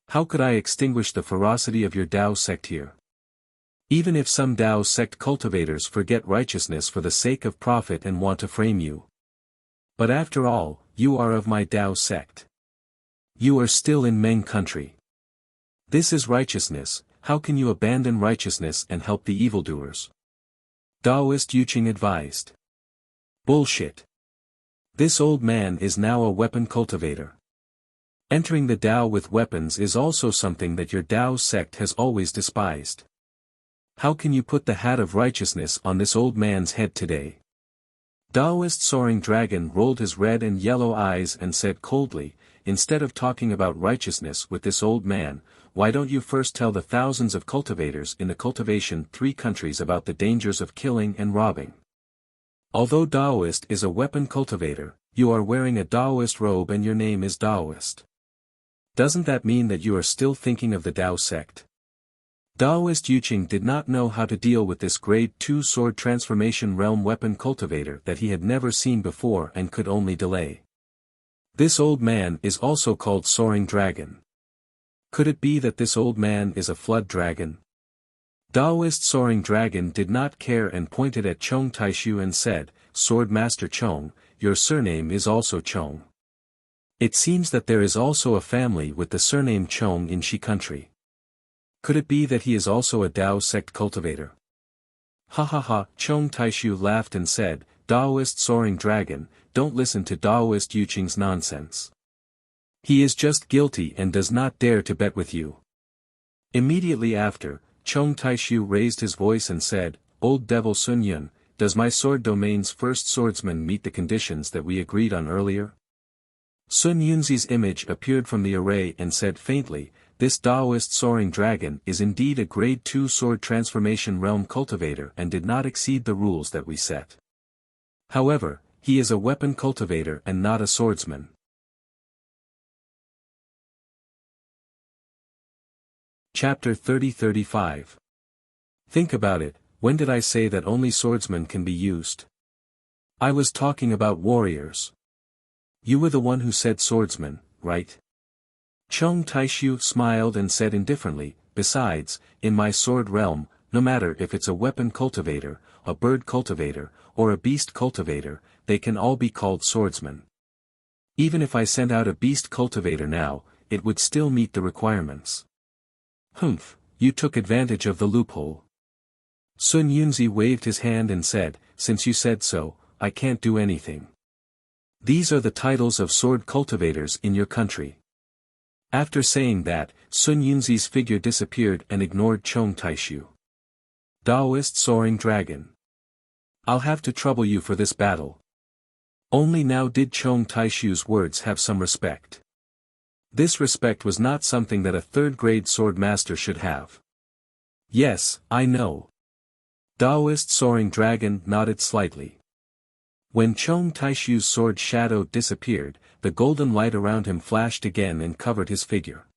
How could I extinguish the ferocity of your Dao sect here? Even if some Dao sect cultivators forget righteousness for the sake of profit and want to frame you. But after all, you are of my Dao sect. You are still in Meng country. This is righteousness, how can you abandon righteousness and help the evildoers?" Taoist Yuqing advised. "Bullshit. This old man is now a weapon cultivator. Entering the Dao with weapons is also something that your Dao sect has always despised. How can you put the hat of righteousness on this old man's head today?" Taoist Soaring Dragon rolled his red and yellow eyes and said coldly, "Instead of talking about righteousness with this old man, why don't you first tell the thousands of cultivators in the Cultivation 3 countries about the dangers of killing and robbing? Although Taoist is a weapon cultivator, you are wearing a Taoist robe and your name is Taoist. Doesn't that mean that you are still thinking of the Dao sect? Daoist Yuqing did not know how to deal with this grade 2 sword transformation realm weapon cultivator that he had never seen before and could only delay. This old man is also called Soaring Dragon. Could it be that this old man is a flood dragon? Daoist Soaring Dragon did not care and pointed at Chong Taishu and said, Sword Master Chong, your surname is also Chong. It seems that there is also a family with the surname Chong in Shi country. Could it be that he is also a Dao sect cultivator? Ha ha ha, Chong Taishu laughed and said, Daoist Soaring Dragon, don't listen to Daoist Yuqing's nonsense. He is just guilty and does not dare to bet with you. Immediately after, Chong Taishu raised his voice and said, Old Devil Sun Yun, does my sword domain's first swordsman meet the conditions that we agreed on earlier? Sun Yunzi's image appeared from the array and said faintly, this Daoist Soaring Dragon is indeed a grade 2 sword transformation realm cultivator and did not exceed the rules that we set. However, he is a weapon cultivator and not a swordsman. Chapter 30-35. Think about it, when did I say that only swordsmen can be used? I was talking about warriors. You were the one who said swordsman, right? Chong Taishu smiled and said indifferently, besides, in my sword realm, no matter if it's a weapon cultivator, a bird cultivator, or a beast cultivator, they can all be called swordsmen. Even if I sent out a beast cultivator now, it would still meet the requirements. Humph, you took advantage of the loophole. Sun Yunzi waved his hand and said, since you said so, I can't do anything. These are the titles of sword cultivators in your country. After saying that, Sun Yunzi's figure disappeared and ignored Chong Taishu. Daoist Soaring Dragon. I'll have to trouble you for this battle. Only now did Chong Taishu's words have some respect. This respect was not something that a third-grade sword master should have. Yes, I know. Daoist Soaring Dragon nodded slightly. When Chong Taishu's sword shadow disappeared, the golden light around him flashed again and covered his figure.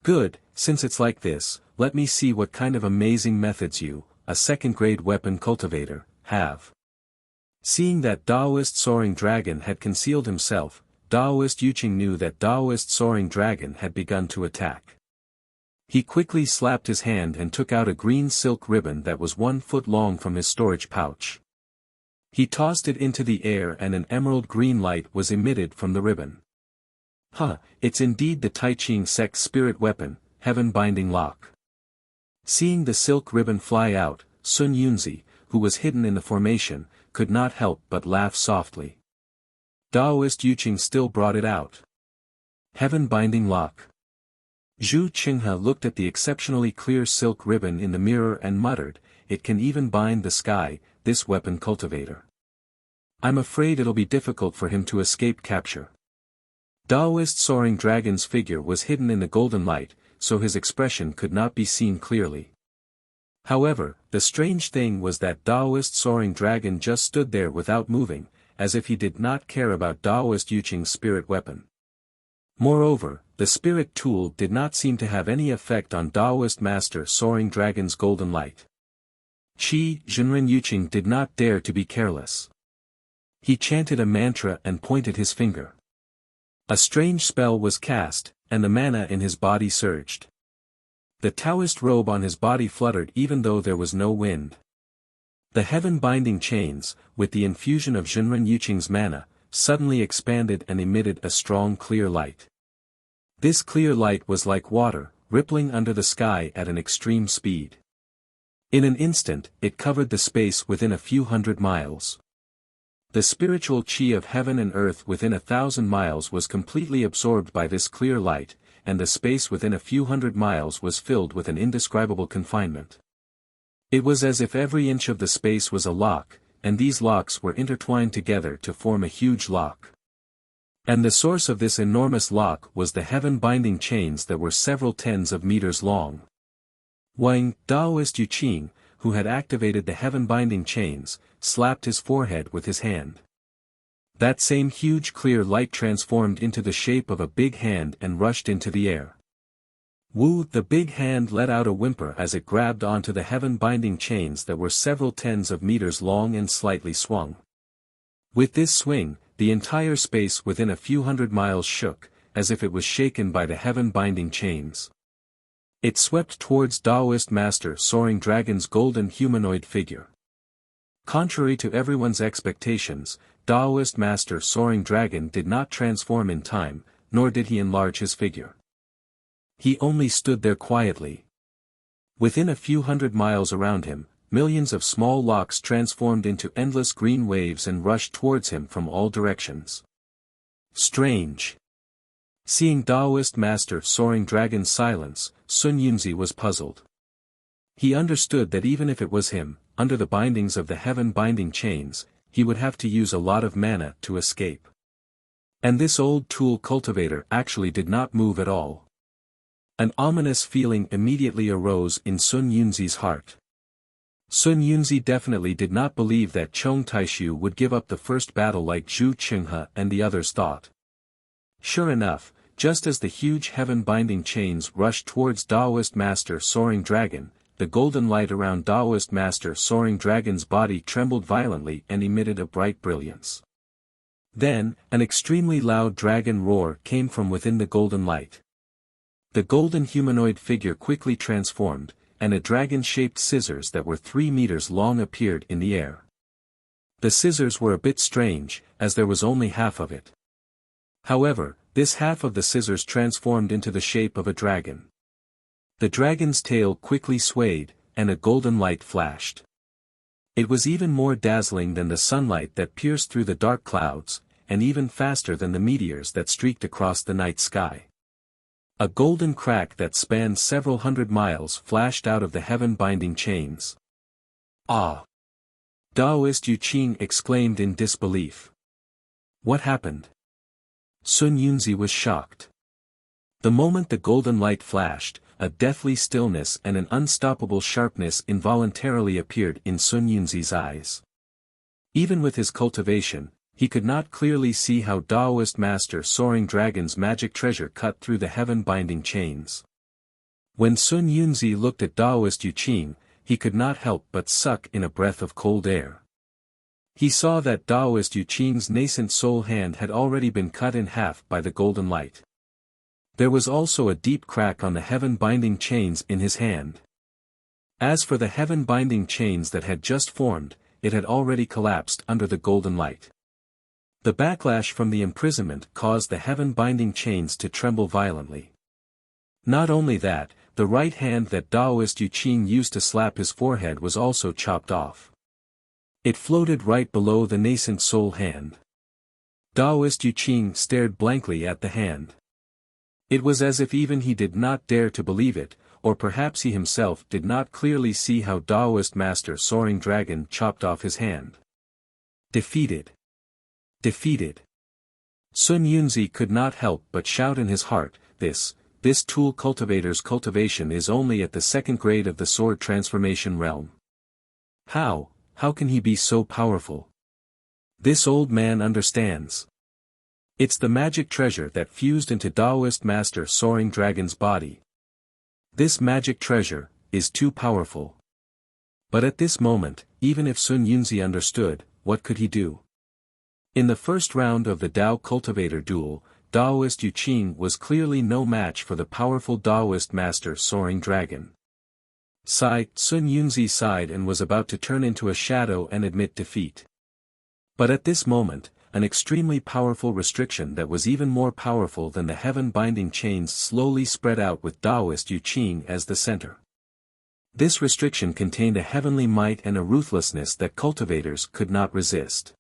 Good, since it's like this, let me see what kind of amazing methods you, a second-grade weapon cultivator, have. Seeing that Daoist Soaring Dragon had concealed himself, Daoist Yuqing knew that Daoist Soaring Dragon had begun to attack. He quickly slapped his hand and took out a green silk ribbon that was 1 foot long from his storage pouch. He tossed it into the air and an emerald green light was emitted from the ribbon. Huh, it's indeed the Tai Ching sect spirit weapon, Heaven Binding Lock. Seeing the silk ribbon fly out, Sun Yunzi, who was hidden in the formation, could not help but laugh softly. Daoist Yuqing still brought it out. Heaven Binding Lock. Zhu Qinghe looked at the exceptionally clear silk ribbon in the mirror and muttered, it can even bind the sky, this weapon cultivator. I'm afraid it'll be difficult for him to escape capture. Daoist Soaring Dragon's figure was hidden in the golden light, so his expression could not be seen clearly. However, the strange thing was that Daoist Soaring Dragon just stood there without moving, as if he did not care about Daoist Yuqing's spirit weapon. Moreover, the spirit tool did not seem to have any effect on Daoist Master Soaring Dragon's golden light. Qi Zhenren Yuqing did not dare to be careless. He chanted a mantra and pointed his finger. A strange spell was cast, and the mana in his body surged. The Taoist robe on his body fluttered even though there was no wind. The heaven-binding chains, with the infusion of Zhenren Yuqing's mana, suddenly expanded and emitted a strong clear light. This clear light was like water, rippling under the sky at an extreme speed. In an instant, it covered the space within a few hundred miles. The spiritual qi of heaven and earth within 1,000 miles was completely absorbed by this clear light, and the space within a few hundred miles was filled with an indescribable confinement. It was as if every inch of the space was a lock, and these locks were intertwined together to form a huge lock. And the source of this enormous lock was the heaven-binding chains that were several tens of meters long. Wang, Daoist Yuqing, who had activated the heaven-binding chains, slapped his forehead with his hand. That same huge clear light transformed into the shape of a big hand and rushed into the air. Wu, the big hand let out a whimper as it grabbed onto the heaven-binding chains that were several tens of meters long and slightly swung. With this swing, the entire space within a few hundred miles shook, as if it was shaken by the heaven-binding chains. It swept towards Taoist Master Soaring Dragon's golden humanoid figure. Contrary to everyone's expectations, Taoist Master Soaring Dragon did not transform in time, nor did he enlarge his figure. He only stood there quietly. Within a few hundred miles around him, millions of small locks transformed into endless green waves and rushed towards him from all directions. Strange. Seeing Taoist Master Soaring Dragon's silence, Sun Yunzi was puzzled. He understood that even if it was him, under the bindings of the heaven-binding chains, he would have to use a lot of mana to escape. And this old tool cultivator actually did not move at all. An ominous feeling immediately arose in Sun Yunzi's heart. Sun Yunzi definitely did not believe that Chong Taishu would give up the first battle like Zhu Qinghe and the others thought. Sure enough, just as the huge heaven-binding chains rushed towards Taoist Master Soaring Dragon, the golden light around Taoist Master Soaring Dragon's body trembled violently and emitted a bright brilliance. Then, an extremely loud dragon roar came from within the golden light. The golden humanoid figure quickly transformed, and a dragon-shaped scissors that were 3 meters long appeared in the air. The scissors were a bit strange, as there was only half of it. However, this half of the scissors transformed into the shape of a dragon. The dragon's tail quickly swayed, and a golden light flashed. It was even more dazzling than the sunlight that pierced through the dark clouds, and even faster than the meteors that streaked across the night sky. A golden crack that spanned several hundred miles flashed out of the heaven-binding chains. Ah! Taoist Yu Qing exclaimed in disbelief. What happened? Sun Yunzi was shocked. The moment the golden light flashed, a deathly stillness and an unstoppable sharpness involuntarily appeared in Sun Yunzi's eyes. Even with his cultivation, he could not clearly see how Taoist Master Soaring Dragon's magic treasure cut through the heaven-binding chains. When Sun Yunzi looked at Taoist Yu Qing, he could not help but suck in a breath of cold air. He saw that Taoist Yu Qing's nascent soul hand had already been cut in half by the golden light. There was also a deep crack on the heaven-binding chains in his hand. As for the heaven-binding chains that had just formed, it had already collapsed under the golden light. The backlash from the imprisonment caused the heaven-binding chains to tremble violently. Not only that, the right hand that Taoist Yu Qing used to slap his forehead was also chopped off. It floated right below the nascent soul hand. Taoist Yu Qing stared blankly at the hand. It was as if even he did not dare to believe it, or perhaps he himself did not clearly see how Taoist Master Soaring Dragon chopped off his hand. Defeated. Defeated. Sun Yunzi could not help but shout in his heart, this tool cultivator's cultivation is only at the 2nd grade of the sword transformation realm. How can he be so powerful? This old man understands. It's the magic treasure that fused into Taoist Master Soaring Dragon's body. This magic treasure is too powerful. But at this moment, even if Sun Yunzi understood, what could he do? In the first round of the Tao Cultivator duel, Taoist Yu Qing was clearly no match for the powerful Taoist Master Soaring Dragon. Sun Yunzi sighed and was about to turn into a shadow and admit defeat. But at this moment, an extremely powerful restriction that was even more powerful than the heaven-binding chains slowly spread out with Taoist Yu Qing as the center. This restriction contained a heavenly might and a ruthlessness that cultivators could not resist.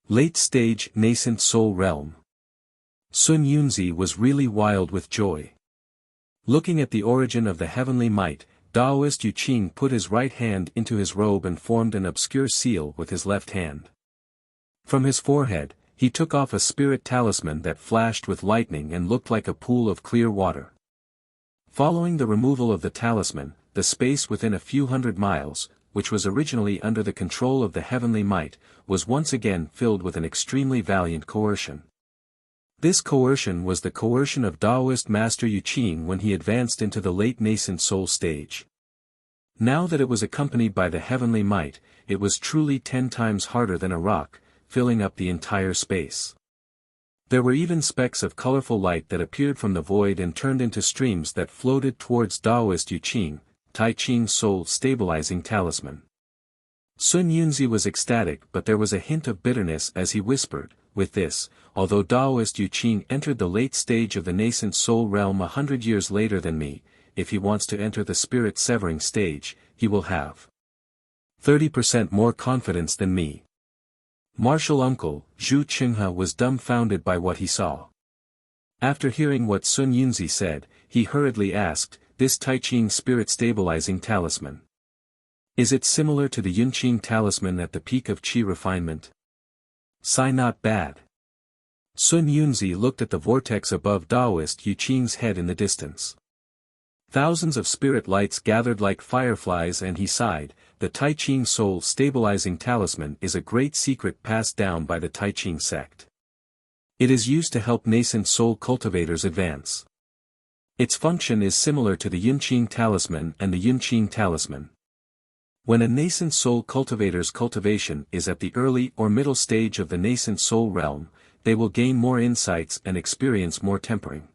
Late-stage nascent soul realm. Sun Yunzi was really wild with joy. Looking at the origin of the heavenly might, Taoist Yu Qing put his right hand into his robe and formed an obscure seal with his left hand. From his forehead, he took off a spirit talisman that flashed with lightning and looked like a pool of clear water. Following the removal of the talisman, the space within a few hundred miles, which was originally under the control of the heavenly might, was once again filled with an extremely valiant coercion. This coercion was the coercion of Taoist Master Yu Qing when he advanced into the late nascent soul stage. Now that it was accompanied by the heavenly might, it was truly 10 times harder than a rock, filling up the entire space. There were even specks of colorful light that appeared from the void and turned into streams that floated towards Taoist Yu Qing, Tai Ching's soul stabilizing talisman. Sun Yunzi was ecstatic, but there was a hint of bitterness as he whispered, with this, although Taoist Yu Qing entered the late stage of the nascent soul realm 100 years later than me, if he wants to enter the spirit severing stage, he will have 30% more confidence than me. Martial uncle, Zhu Qinghe was dumbfounded by what he saw. After hearing what Sun Yunzi said, he hurriedly asked, this Tai Ching spirit stabilizing talisman. Is it similar to the Yunqing talisman at the peak of Qi refinement? Sai not bad. Sun Yunzi looked at the vortex above Taoist Yu Qing's head in the distance. Thousands of spirit lights gathered like fireflies and he sighed, the Tai Ching soul stabilizing talisman is a great secret passed down by the Tai Ching sect. It is used to help nascent soul cultivators advance. Its function is similar to the Yunqing talisman and the Yunqing talisman. When a nascent soul cultivator's cultivation is at the early or middle stage of the nascent soul realm, they will gain more insights and experience more tempering.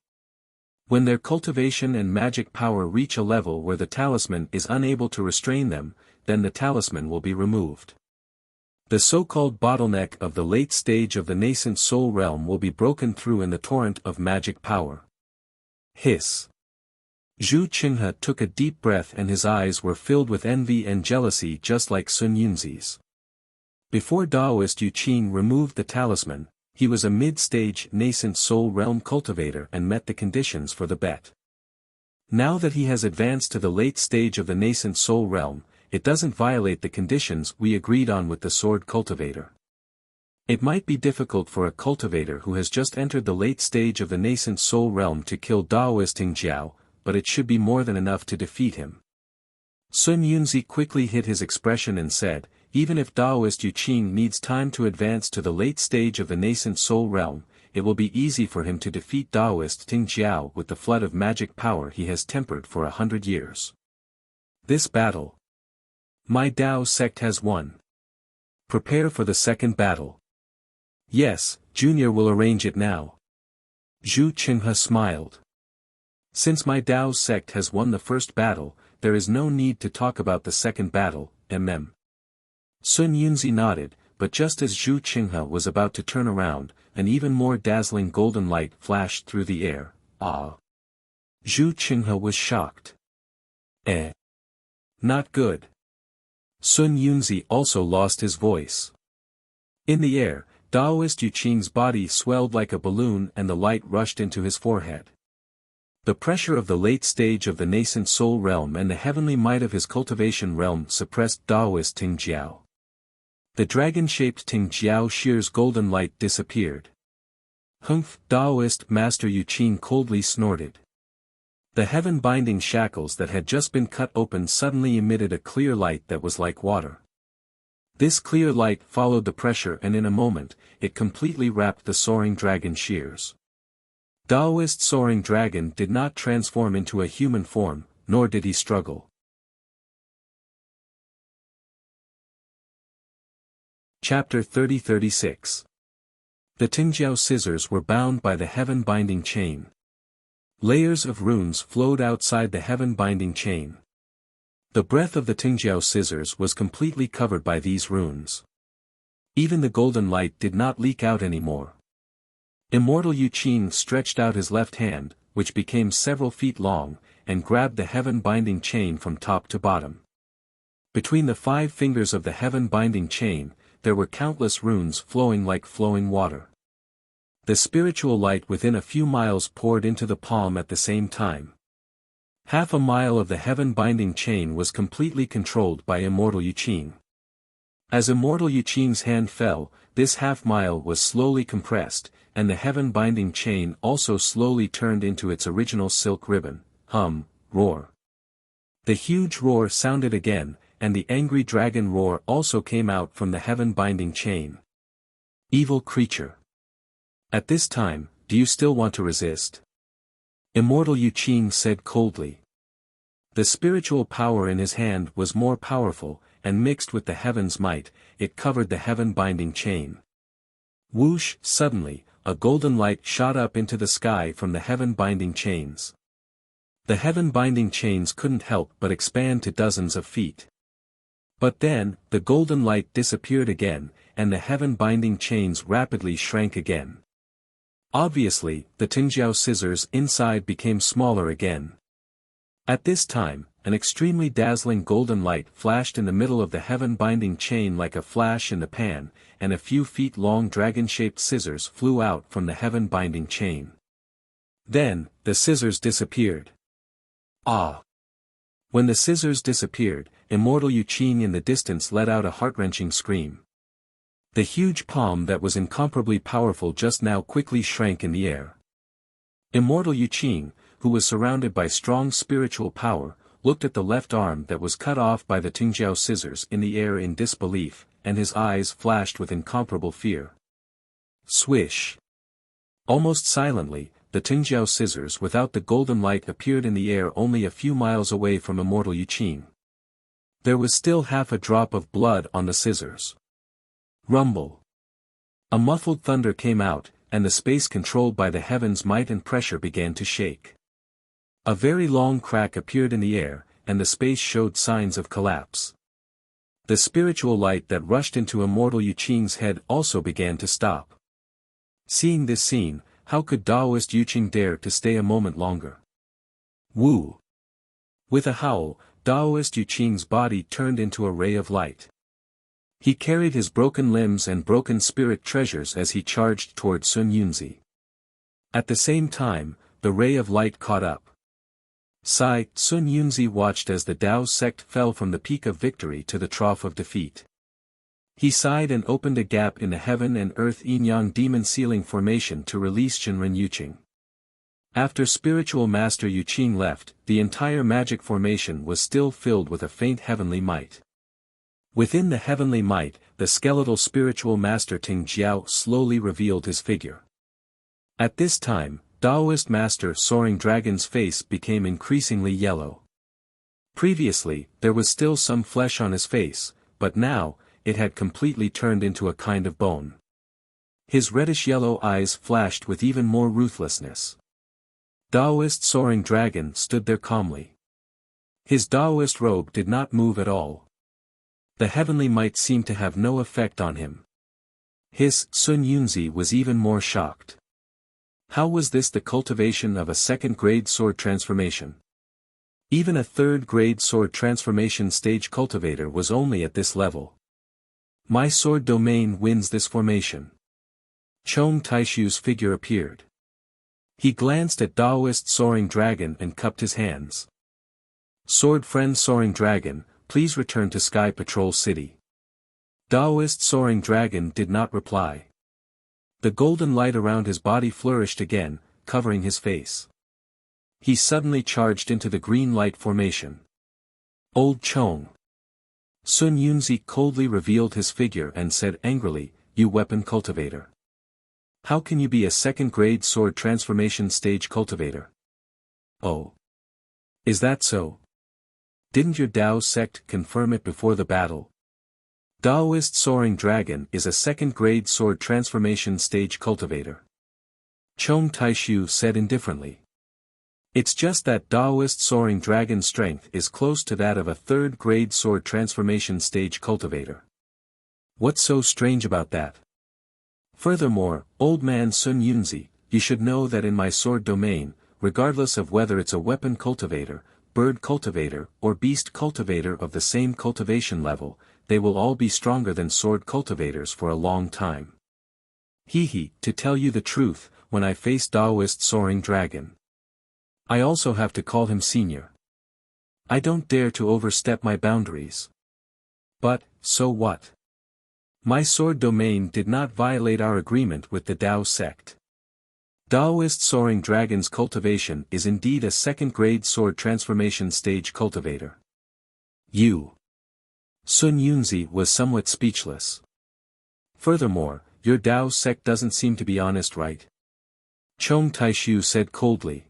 When their cultivation and magic power reach a level where the talisman is unable to restrain them, then the talisman will be removed. The so-called bottleneck of the late stage of the nascent soul realm will be broken through in the torrent of magic power. Hiss. Zhu Qinghe took a deep breath and his eyes were filled with envy and jealousy just like Sun Yunzi's. Before Taoist Yu Qing removed the talisman, he was a mid-stage nascent soul realm cultivator and met the conditions for the bet. Now that he has advanced to the late stage of the nascent soul realm, it doesn't violate the conditions we agreed on with the sword cultivator. It might be difficult for a cultivator who has just entered the late stage of the nascent soul realm to kill Taoist Ting Jiao, but it should be more than enough to defeat him. Sun Yunzi quickly hid his expression and said, even if Taoist Yu Qing needs time to advance to the late stage of the nascent soul realm, it will be easy for him to defeat Taoist Ting Jiao with the flood of magic power he has tempered for 100 years. This battle. My Dao sect has won. Prepare for the second battle. Yes, Junior will arrange it now. Zhu Qinghe smiled. Since my Dao sect has won the first battle, there is no need to talk about the second battle, Sun Yunzi nodded, but just as Zhu Qinghe was about to turn around, an even more dazzling golden light flashed through the air. Ah! Zhu Qinghe was shocked. Not good. Sun Yunzi also lost his voice. In the air, Taoist Yu Qing's body swelled like a balloon and the light rushed into his forehead. The pressure of the late stage of the nascent soul realm and the heavenly might of his cultivation realm suppressed Taoist Ting Jiao. The dragon-shaped Ting Jiao Shear's golden light disappeared. Humph! Taoist Master Yu Qing coldly snorted. The heaven-binding shackles that had just been cut open suddenly emitted a clear light that was like water. This clear light followed the pressure and in a moment, it completely wrapped the soaring dragon shears. Taoist soaring dragon did not transform into a human form, nor did he struggle. Chapter 30-36. The Tingjiao scissors were bound by the heaven-binding chain. Layers of runes flowed outside the heaven-binding chain. The breath of the Tingjiao scissors was completely covered by these runes. Even the golden light did not leak out anymore. Immortal Yu Qing stretched out his left hand, which became several feet long, and grabbed the heaven-binding chain from top to bottom. Between the 5 fingers of the heaven-binding chain, there were countless runes flowing like flowing water. The spiritual light within a few miles poured into the palm at the same time. Half a mile of the heaven-binding chain was completely controlled by Immortal Yu Qing. As Immortal Yu Qing's hand fell, this half-mile was slowly compressed, and the heaven-binding chain also slowly turned into its original silk ribbon. Roar. The huge roar sounded again, and the angry dragon roar also came out from the heaven-binding chain. Evil creature. At this time, do you still want to resist? Immortal Yu Qing said coldly. The spiritual power in his hand was more powerful, and mixed with the heaven's might, it covered the heaven-binding chain. Whoosh! Suddenly, a golden light shot up into the sky from the heaven-binding chains. The heaven-binding chains couldn't help but expand to dozens of feet. But then, the golden light disappeared again, and the heaven-binding chains rapidly shrank again. Obviously, the Tingjiao scissors inside became smaller again. At this time, an extremely dazzling golden light flashed in the middle of the heaven-binding chain like a flash in the pan, and a few feet-long dragon-shaped scissors flew out from the heaven-binding chain. Then, the scissors disappeared. Ah! When the scissors disappeared, Immortal Yu Qing in the distance let out a heart-wrenching scream. The huge palm that was incomparably powerful just now quickly shrank in the air. Immortal Yu Qing, who was surrounded by strong spiritual power, looked at the left arm that was cut off by the Tingjiao scissors in the air in disbelief, and his eyes flashed with incomparable fear. Swish! Almost silently, the Tingjiao scissors without the golden light appeared in the air only a few miles away from Immortal Yu Qing. There was still half a drop of blood on the scissors. Rumble! A muffled thunder came out, and the space controlled by the heaven's might and pressure began to shake. A very long crack appeared in the air, and the space showed signs of collapse. The spiritual light that rushed into Immortal Yu Qing's head also began to stop. Seeing this scene, how could Taoist Yu Qing dare to stay a moment longer? Woo! With a howl, Taoist Yu Qing's body turned into a ray of light. He carried his broken limbs and broken spirit treasures as he charged toward Sun Yunzi. At the same time, the ray of light caught up. Sigh, Sun Yunzi watched as the Tao sect fell from the peak of victory to the trough of defeat. He sighed and opened a gap in the heaven and earth yin-yang demon ceiling formation to release Shinren Yuqing. After spiritual master Yu Qing left, the entire magic formation was still filled with a faint heavenly might. Within the heavenly might, the skeletal spiritual master Ting Jiao slowly revealed his figure. At this time, Taoist master Soaring Dragon's face became increasingly yellow. Previously, there was still some flesh on his face, but now, it had completely turned into a kind of bone. His reddish-yellow eyes flashed with even more ruthlessness. Taoist Soaring Dragon stood there calmly. His Taoist robe did not move at all. The heavenly might seemed to have no effect on him. His Sun Yunzi was even more shocked. How was this the cultivation of a second-grade sword transformation? Even a third-grade sword transformation stage cultivator was only at this level. My sword domain wins this formation. Chong Taishu's figure appeared. He glanced at Taoist Soaring Dragon and cupped his hands. Sword friend Soaring Dragon, please return to Sky Patrol City. Taoist Soaring Dragon did not reply. The golden light around his body flourished again, covering his face. He suddenly charged into the green light formation. Old Chong. Sun Yunzi coldly revealed his figure and said angrily, "You weapon cultivator. How can you be a second-grade sword transformation stage cultivator?" Oh. Is that so? Didn't your Tao sect confirm it before the battle? Taoist Soaring Dragon is a second-grade sword transformation stage cultivator. Chong Taishu said indifferently. It's just that Taoist Soaring Dragon's strength is close to that of a third-grade sword transformation stage cultivator. What's so strange about that? Furthermore, old man Sun Yunzi, you should know that in my sword domain, regardless of whether it's a weapon cultivator, bird cultivator, or beast cultivator of the same cultivation level, they will all be stronger than sword cultivators for a long time. To tell you the truth, when I face Taoist Soaring Dragon, I also have to call him senior. I don't dare to overstep my boundaries. But, so what? My sword domain did not violate our agreement with the Tao sect. Taoist Soaring Dragon's cultivation is indeed a second-grade sword transformation stage cultivator. You. Sun Yunzi was somewhat speechless. Furthermore, your Tao sect doesn't seem to be honest, right? Chong Taishu said coldly.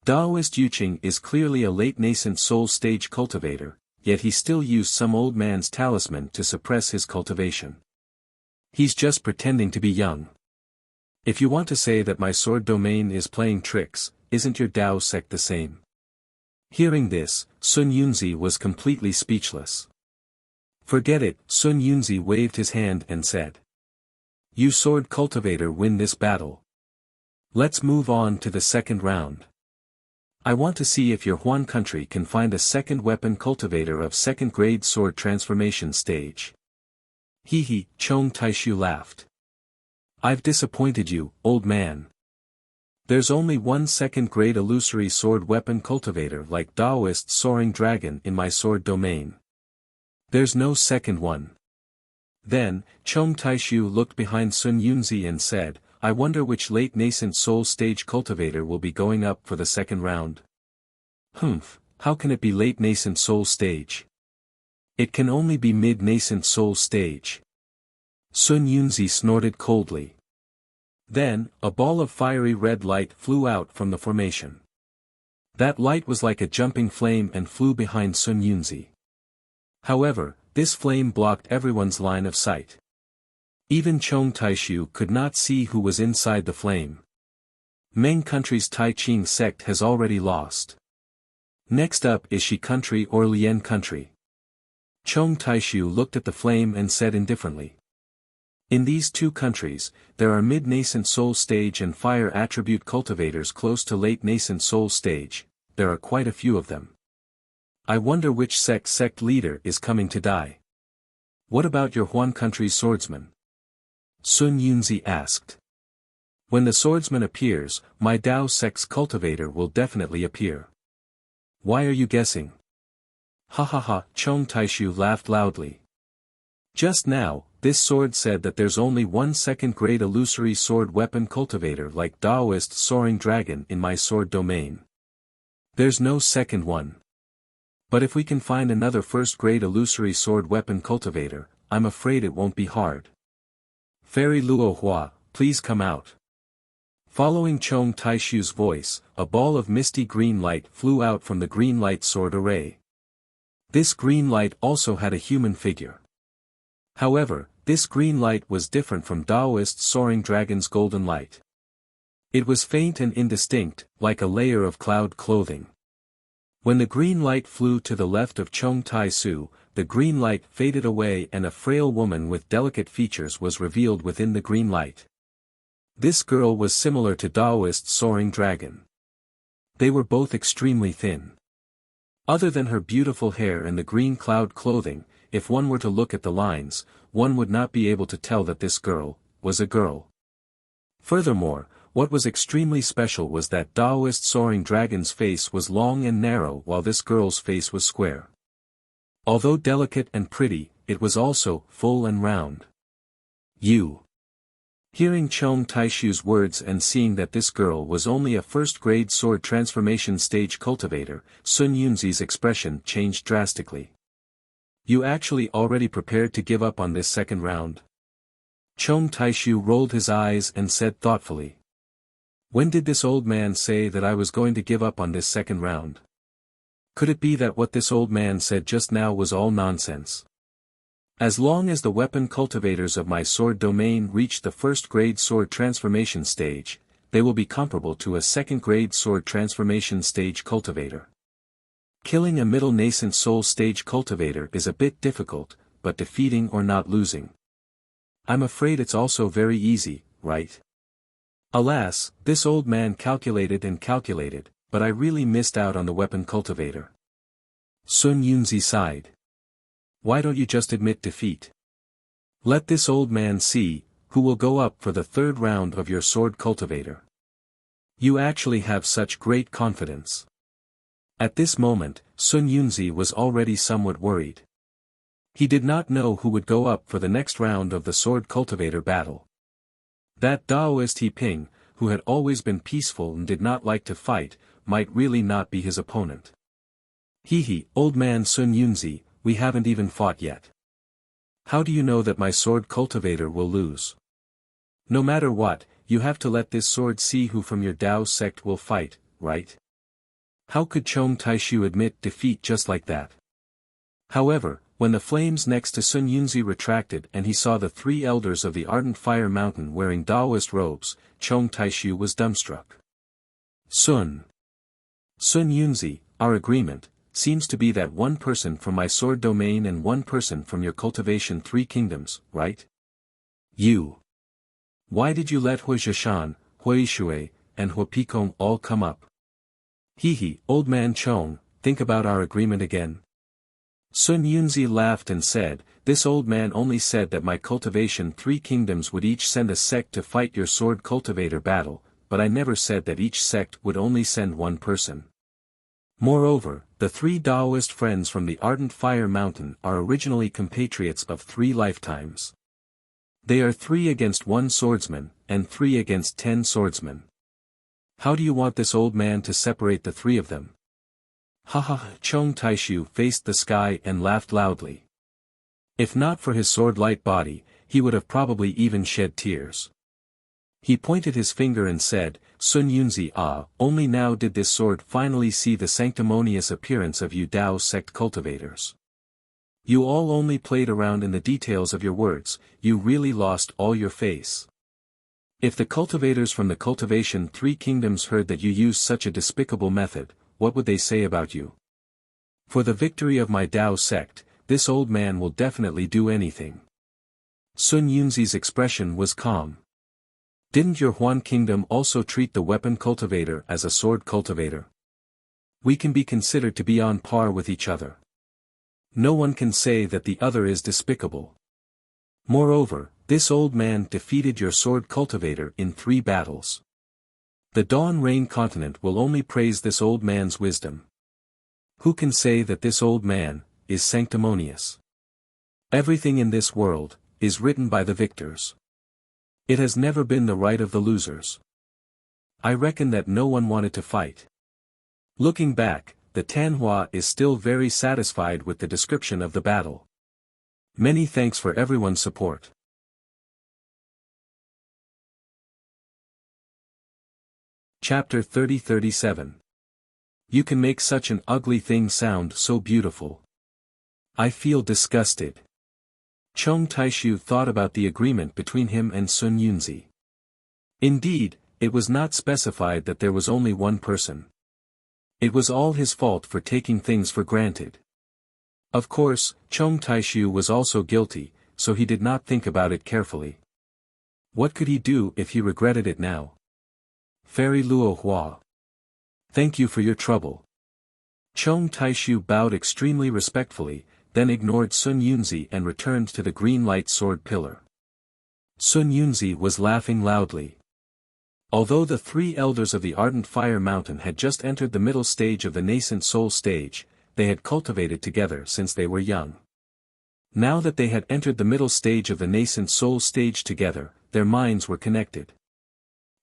Daoist Yuqing is clearly a late nascent soul stage cultivator, yet he still used some old man's talisman to suppress his cultivation. He's just pretending to be young. If you want to say that my sword domain is playing tricks, isn't your Dao sect the same? Hearing this, Sun Yunzi was completely speechless. Forget it, Sun Yunzi waved his hand and said. You sword cultivator win this battle. Let's move on to the second round. I want to see if your Huan country can find a second weapon cultivator of second grade sword transformation stage. Hee, Chong Taishu laughed. I've disappointed you, old man. There's only one second grade illusory sword weapon cultivator like Daoist Soaring Dragon in my sword domain. There's no second one. Then, Chong Taishu looked behind Sun Yunzi and said, I wonder which late nascent soul stage cultivator will be going up for the second round. How can it be late nascent soul stage? It can only be mid-nascent soul stage. Sun Yunzi snorted coldly. Then, a ball of fiery red light flew out from the formation. That light was like a jumping flame and flew behind Sun Yunzi. However, this flame blocked everyone's line of sight. Even Chong Taishu could not see who was inside the flame. Meng country's Tai Ching sect has already lost. Next up is Shi country or Lian country. Chong Taishu looked at the flame and said indifferently. In these two countries, there are mid-nascent soul stage and fire attribute cultivators close to late nascent soul stage, there are quite a few of them. I wonder which sect leader is coming to die. What about your Huan country's swordsman? Sun Yunzi asked. When the swordsman appears, my Dao sect's cultivator will definitely appear. Why are you guessing? Ha, Chong Taishu laughed loudly. Just now, this sword said that there's only one second grade illusory sword weapon cultivator like Daoist Soaring Dragon in my sword domain. There's no second one. But if we can find another first grade illusory sword weapon cultivator, I'm afraid it won't be hard. Fairy Luo Hua, please come out. Following Chong Taishu's voice, a ball of misty green light flew out from the green light sword array. This green light also had a human figure. However, this green light was different from Daoist Soaring Dragon's golden light. It was faint and indistinct, like a layer of cloud clothing. When the green light flew to the left of Chong Taishu, the green light faded away and a frail woman with delicate features was revealed within the green light. This girl was similar to Daoist Soaring Dragon. They were both extremely thin. Other than her beautiful hair and the green cloud clothing, if one were to look at the lines, one would not be able to tell that this girl was a girl. Furthermore, what was extremely special was that Daoist Soaring Dragon's face was long and narrow while this girl's face was square. Although delicate and pretty, it was also full and round. Hearing Chong Taishu's words and seeing that this girl was only a first-grade sword transformation stage cultivator, Sun Yunzi's expression changed drastically. You actually already prepared to give up on this second round? Chong Taishu rolled his eyes and said thoughtfully. When did this old man say that I was going to give up on this second round? Could it be that what this old man said just now was all nonsense? As long as the weapon cultivators of my sword domain reach the first-grade sword transformation stage, they will be comparable to a second-grade sword transformation stage cultivator. Killing a middle nascent soul stage cultivator is a bit difficult, but defeating or not losing. I'm afraid it's also very easy, right? Alas, this old man calculated and calculated, but I really missed out on the weapon cultivator. Sun Yunzi sighed. Why don't you just admit defeat? Let this old man see, who will go up for the third round of your sword cultivator. You actually have such great confidence. At this moment, Sun Yunzi was already somewhat worried. He did not know who would go up for the next round of the sword cultivator battle. That Daoist He Ping, who had always been peaceful and did not like to fight, might really not be his opponent. Old man Sun Yunzi, we haven't even fought yet. How do you know that my sword cultivator will lose? No matter what, you have to let this sword see who from your Dao sect will fight, right? How could Chong Taishu admit defeat just like that? However, when the flames next to Sun Yunzi retracted and he saw the three elders of the Ardent Fire Mountain wearing Daoist robes, Chong Taishu was dumbstruck. Sun Yunzi, our agreement, seems to be that one person from my sword domain and one person from your cultivation 3 kingdoms, right? Why did you let Hui Zhishan, Hui Shui, and Hui Picong all come up? Old man Chong, think about our agreement again. Sun Yunzi laughed and said, this old man only said that my cultivation 3 kingdoms would each send a sect to fight your sword cultivator battle, but I never said that each sect would only send one person. Moreover, the 3 Daoist friends from the Ardent Fire Mountain are originally compatriots of 3 lifetimes. They are 3 against 1 swordsman, and 3 against 10 swordsmen. How do you want this old man to separate the 3 of them? Chong Taishu faced the sky and laughed loudly. If not for his sword-light body, he would have probably even shed tears. He pointed his finger and said, Sun Yunzi, only now did this sword finally see the sanctimonious appearance of you Dao sect cultivators. You all only played around in the details of your words, you really lost all your face. If the cultivators from the cultivation 3 kingdoms heard that you used such a despicable method, what would they say about you? For the victory of my Dao sect, this old man will definitely do anything. Sun Yunzi's expression was calm. Didn't your Huan kingdom also treat the weapon cultivator as a sword cultivator? We can be considered to be on par with each other. No one can say that the other is despicable. Moreover, this old man defeated your sword cultivator in 3 battles. The Dawn Rain continent will only praise this old man's wisdom. Who can say that this old man is sanctimonious? Everything in this world is written by the victors. It has never been the right of the losers. I reckon that no one wanted to fight. Looking back, the Tanhua is still very satisfied with the description of the battle. Many thanks for everyone's support. Chapter 30-37. You can make such an ugly thing sound so beautiful. I feel disgusted. Chong Taishu thought about the agreement between him and Sun Yunzi. Indeed, it was not specified that there was only one person. It was all his fault for taking things for granted. Of course, Chong Taishu was also guilty, so he did not think about it carefully. What could he do if he regretted it now? Fairy Luo Hua. Thank you for your trouble. Chong Taishu bowed extremely respectfully, then ignored Sun Yunzi and returned to the green light sword pillar. Sun Yunzi was laughing loudly. Although the 3 elders of the Ardent Fire Mountain had just entered the middle stage of the nascent soul stage, they had cultivated together since they were young. Now that they had entered the middle stage of the nascent soul stage together, their minds were connected.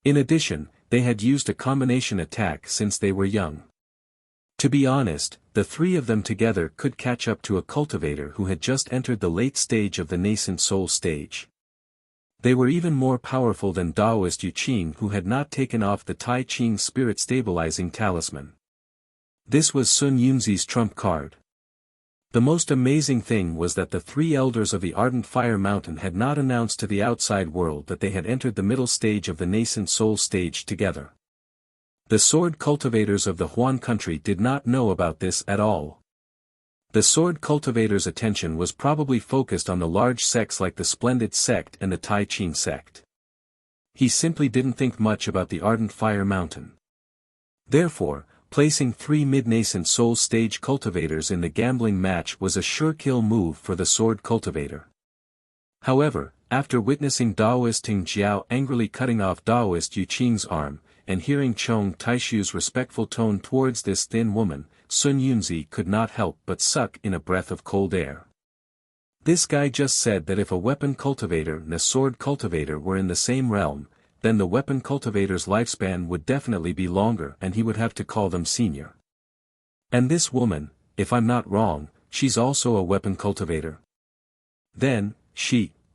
In addition, they had used a combination attack since they were young. To be honest, the 3 of them together could catch up to a cultivator who had just entered the late stage of the nascent soul stage. They were even more powerful than Daoist Yu Qing, who had not taken off the Tai Ching spirit stabilizing talisman. This was Sun Yunzi's trump card. The most amazing thing was that the 3 elders of the Ardent Fire Mountain had not announced to the outside world that they had entered the middle stage of the nascent soul stage together. The sword cultivators of the Huan country did not know about this at all. The sword cultivator's attention was probably focused on the large sects like the Splendid sect and the Tai Ching sect. He simply didn't think much about the Ardent Fire Mountain. Therefore, placing 3 mid-nascent soul stage cultivators in the gambling match was a sure kill move for the sword cultivator. However, after witnessing Daoist Ting Jiao angrily cutting off Daoist Yu Qing's arm, and hearing Chong Taishu's respectful tone towards this thin woman, Sun Yunzi could not help but suck in a breath of cold air. This guy just said that if a weapon cultivator and a sword cultivator were in the same realm, then the weapon cultivator's lifespan would definitely be longer and he would have to call them senior. And this woman, if I'm not wrong, she's also a weapon cultivator. Then,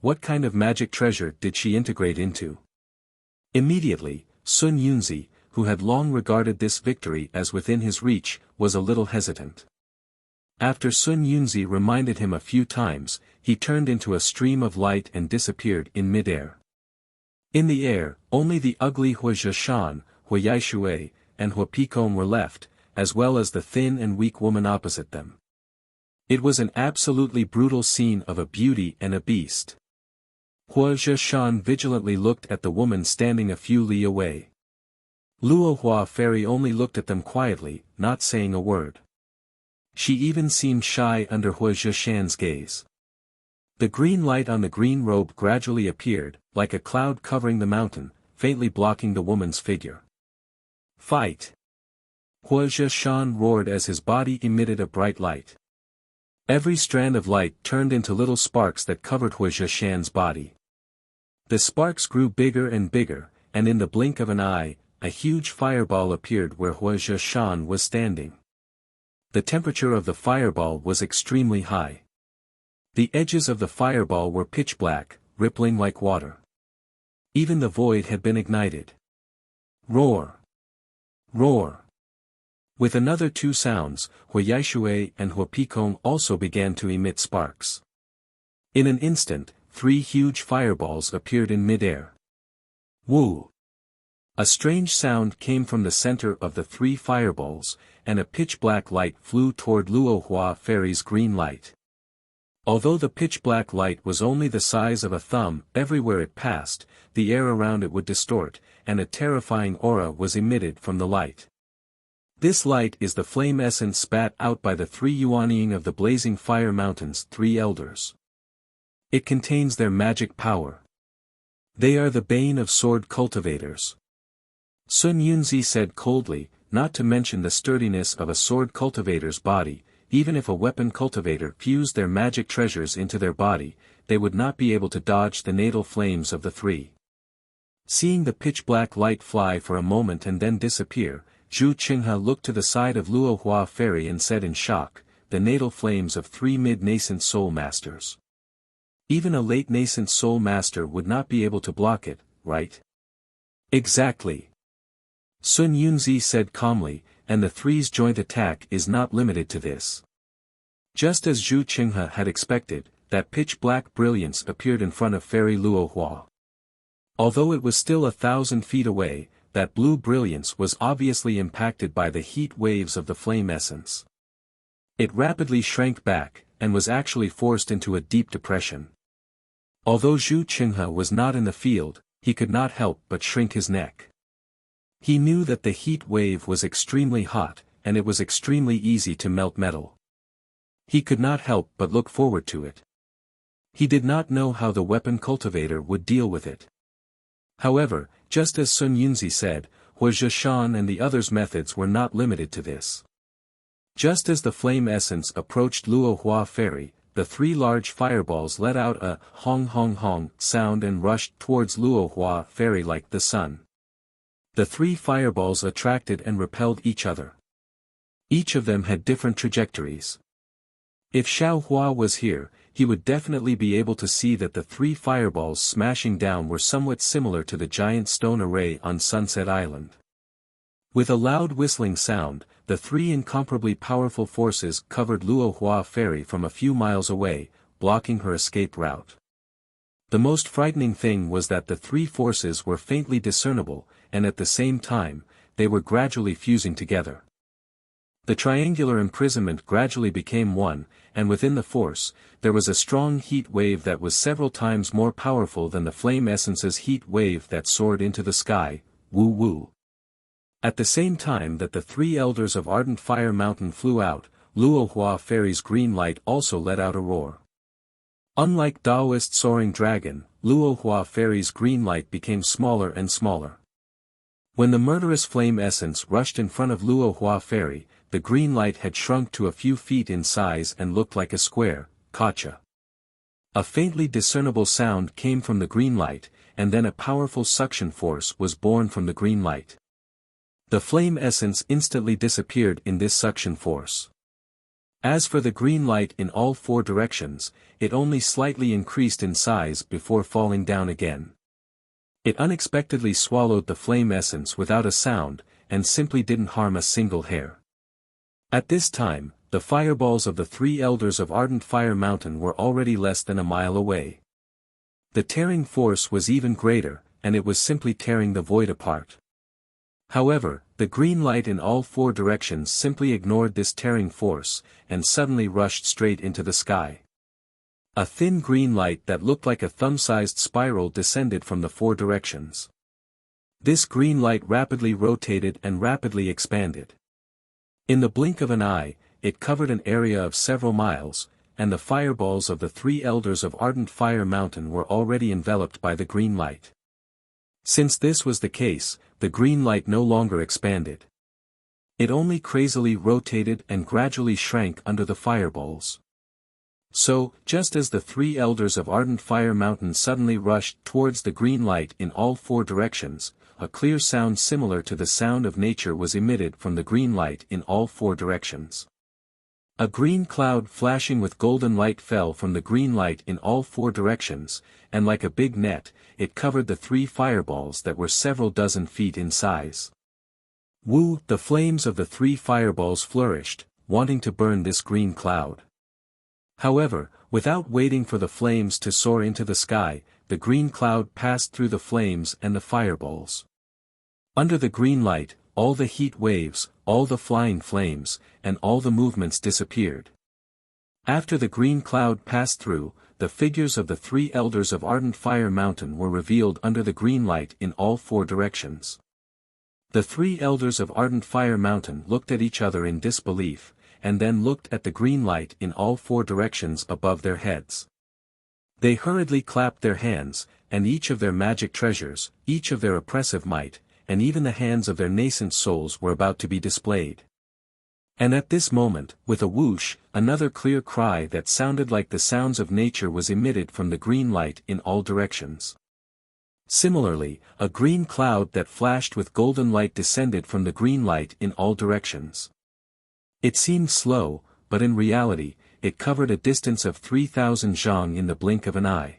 what kind of magic treasure did she integrate into? Immediately, Sun Yunzi, who had long regarded this victory as within his reach, was a little hesitant. After Sun Yunzi reminded him a few times, he turned into a stream of light and disappeared in midair. In the air, only the ugly Hua Zhishan, Hua Yaishui, and Hua Picong were left, as well as the thin and weak woman opposite them. It was an absolutely brutal scene of a beauty and a beast. Hua Zhishan vigilantly looked at the woman standing a few li away. Luo Hua Fairy only looked at them quietly, not saying a word. She even seemed shy under Hua Zhishan's gaze. The green light on the green robe gradually appeared, like a cloud covering the mountain, faintly blocking the woman's figure. Fight! Hua Zhishan roared as his body emitted a bright light. Every strand of light turned into little sparks that covered Hua Zhishan's body. The sparks grew bigger and bigger, and in the blink of an eye, a huge fireball appeared where Hua Zhishan was standing. The temperature of the fireball was extremely high. The edges of the fireball were pitch black, rippling like water. Even the void had been ignited. Roar! Roar! With another two sounds, Hua Yaishui and Hua Picong also began to emit sparks. In an instant, 3 huge fireballs appeared in midair. Woo! A strange sound came from the center of the 3 fireballs, and a pitch-black light flew toward Luo Hua Fairy's green light. Although the pitch-black light was only the size of a thumb, everywhere it passed, the air around it would distort, and a terrifying aura was emitted from the light. This light is the flame essence spat out by the 3 Yuanying of the Blazing Fire Mountain's 3 elders. It contains their magic power. They are the bane of sword cultivators. Sun Yunzi said coldly, not to mention the sturdiness of a sword cultivator's body, even if a weapon cultivator fused their magic treasures into their body, they would not be able to dodge the natal flames of the 3. Seeing the pitch-black light fly for a moment and then disappear, Zhu Qinghe looked to the side of Luo Hua Fairy and said in shock, the natal flames of 3 mid-nascent soul masters. Even a late nascent soul master would not be able to block it, right? Exactly. Sun Yunzi said calmly, and the 3's joint attack is not limited to this. Just as Zhu Qinghe had expected, that pitch-black brilliance appeared in front of Fairy Luo Hua. Although it was still 1,000 feet away, that blue brilliance was obviously impacted by the heat waves of the flame essence. It rapidly shrank back, and was actually forced into a deep depression. Although Zhu Qinghe was not in the field, he could not help but shrink his neck. He knew that the heat wave was extremely hot, and it was extremely easy to melt metal. He could not help but look forward to it. He did not know how the weapon cultivator would deal with it. However, just as Sun Yunzi said, Hua Zhishan and the others' methods were not limited to this. Just as the flame essence approached Luo Hua Fairy, the 3 large fireballs let out a hong hong hong sound and rushed towards Luo Hua Fairy like the sun. The 3 fireballs attracted and repelled each other. Each of them had different trajectories. If Xiao Hua was here, he would definitely be able to see that the 3 fireballs smashing down were somewhat similar to the giant stone array on Sunset Island. With a loud whistling sound, the 3 incomparably powerful forces covered Luo Hua Fairy from a few miles away, blocking her escape route. The most frightening thing was that the 3 forces were faintly discernible, and at the same time, they were gradually fusing together. The triangular imprisonment gradually became one, and within the force, there was a strong heat wave that was several times more powerful than the flame essence's heat wave that soared into the sky, woo-woo. At the same time that the 3 elders of Ardent Fire Mountain flew out, Luo Hua Fairy's green light also let out a roar. Unlike Taoist soaring dragon, Luo Hua Fairy's green light became smaller and smaller. When the murderous flame essence rushed in front of Luo Hua Fairy, the green light had shrunk to a few feet in size and looked like a square, gotcha. A faintly discernible sound came from the green light, and then a powerful suction force was born from the green light. The flame essence instantly disappeared in this suction force. As for the green light in all 4 directions, it only slightly increased in size before falling down again. It unexpectedly swallowed the flame essence without a sound, and simply didn't harm a single hair. At this time, the fireballs of the three elders of Ardent Fire Mountain were already less than a mile away. The tearing force was even greater, and it was simply tearing the void apart. However, the green light in all four directions simply ignored this tearing force, and suddenly rushed straight into the sky. A thin green light that looked like a thumb-sized spiral descended from the four directions. This green light rapidly rotated and rapidly expanded. In the blink of an eye, it covered an area of several miles, and the fireballs of the three elders of Ardent Fire Mountain were already enveloped by the green light. Since this was the case, the green light no longer expanded. It only crazily rotated and gradually shrank under the fireballs. So, just as the three elders of Ardent Fire Mountain suddenly rushed towards the green light in all four directions, a clear sound similar to the sound of nature was emitted from the green light in all four directions. A green cloud flashing with golden light fell from the green light in all four directions, and like a big net, it covered the three fireballs that were several dozen feet in size. The flames of the three fireballs flourished, wanting to burn this green cloud. However, without waiting for the flames to soar into the sky, the green cloud passed through the flames and the fireballs. Under the green light, all the heat waves, all the flying flames, and all the movements disappeared. After the green cloud passed through, the figures of the three elders of Ardent Fire Mountain were revealed under the green light in all four directions. The three elders of Ardent Fire Mountain looked at each other in disbelief, and then looked at the green light in all four directions above their heads. They hurriedly clapped their hands, and each of their magic treasures, each of their oppressive might, and even the hands of their nascent souls were about to be displayed. And at this moment, with a whoosh, another clear cry that sounded like the sounds of nature was emitted from the green light in all directions. Similarly, a green cloud that flashed with golden light descended from the green light in all directions. It seemed slow, but in reality, it covered a distance of 3,000 zhang in the blink of an eye.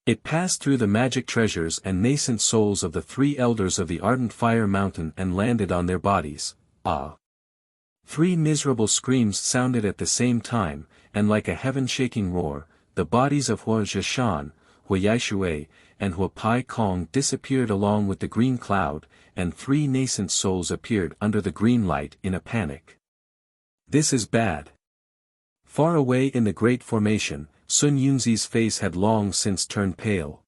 It passed through the magic treasures and nascent souls of the three elders of the Ardent Fire Mountain and landed on their bodies. Three miserable screams sounded at the same time, and like a heaven-shaking roar, the bodies of Hua Zhishan, Hua Yaishui, and Hua Pai Kong disappeared along with the green cloud, and three nascent souls appeared under the green light in a panic. This is bad. Far away in the Great Formation, Sun Yunzi's face had long since turned pale.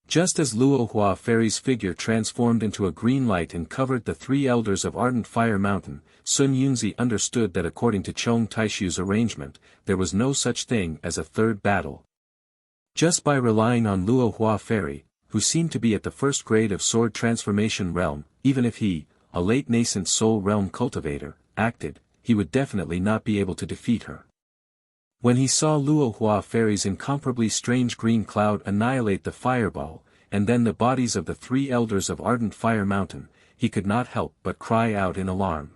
Just as Luo Hua Fairy's figure transformed into a green light and covered the three elders of Ardent Fire Mountain, Sun Yunzi understood that according to Chong Taishu's arrangement, there was no such thing as a third battle. Just by relying on Luo Hua Fairy, who seemed to be at the first grade of Sword Transformation Realm, even if he, a late nascent Soul Realm cultivator, acted, he would definitely not be able to defeat her. When he saw Luo Hua Fairy's incomparably strange green cloud annihilate the fireball, and then the bodies of the three elders of Ardent Fire Mountain, he could not help but cry out in alarm.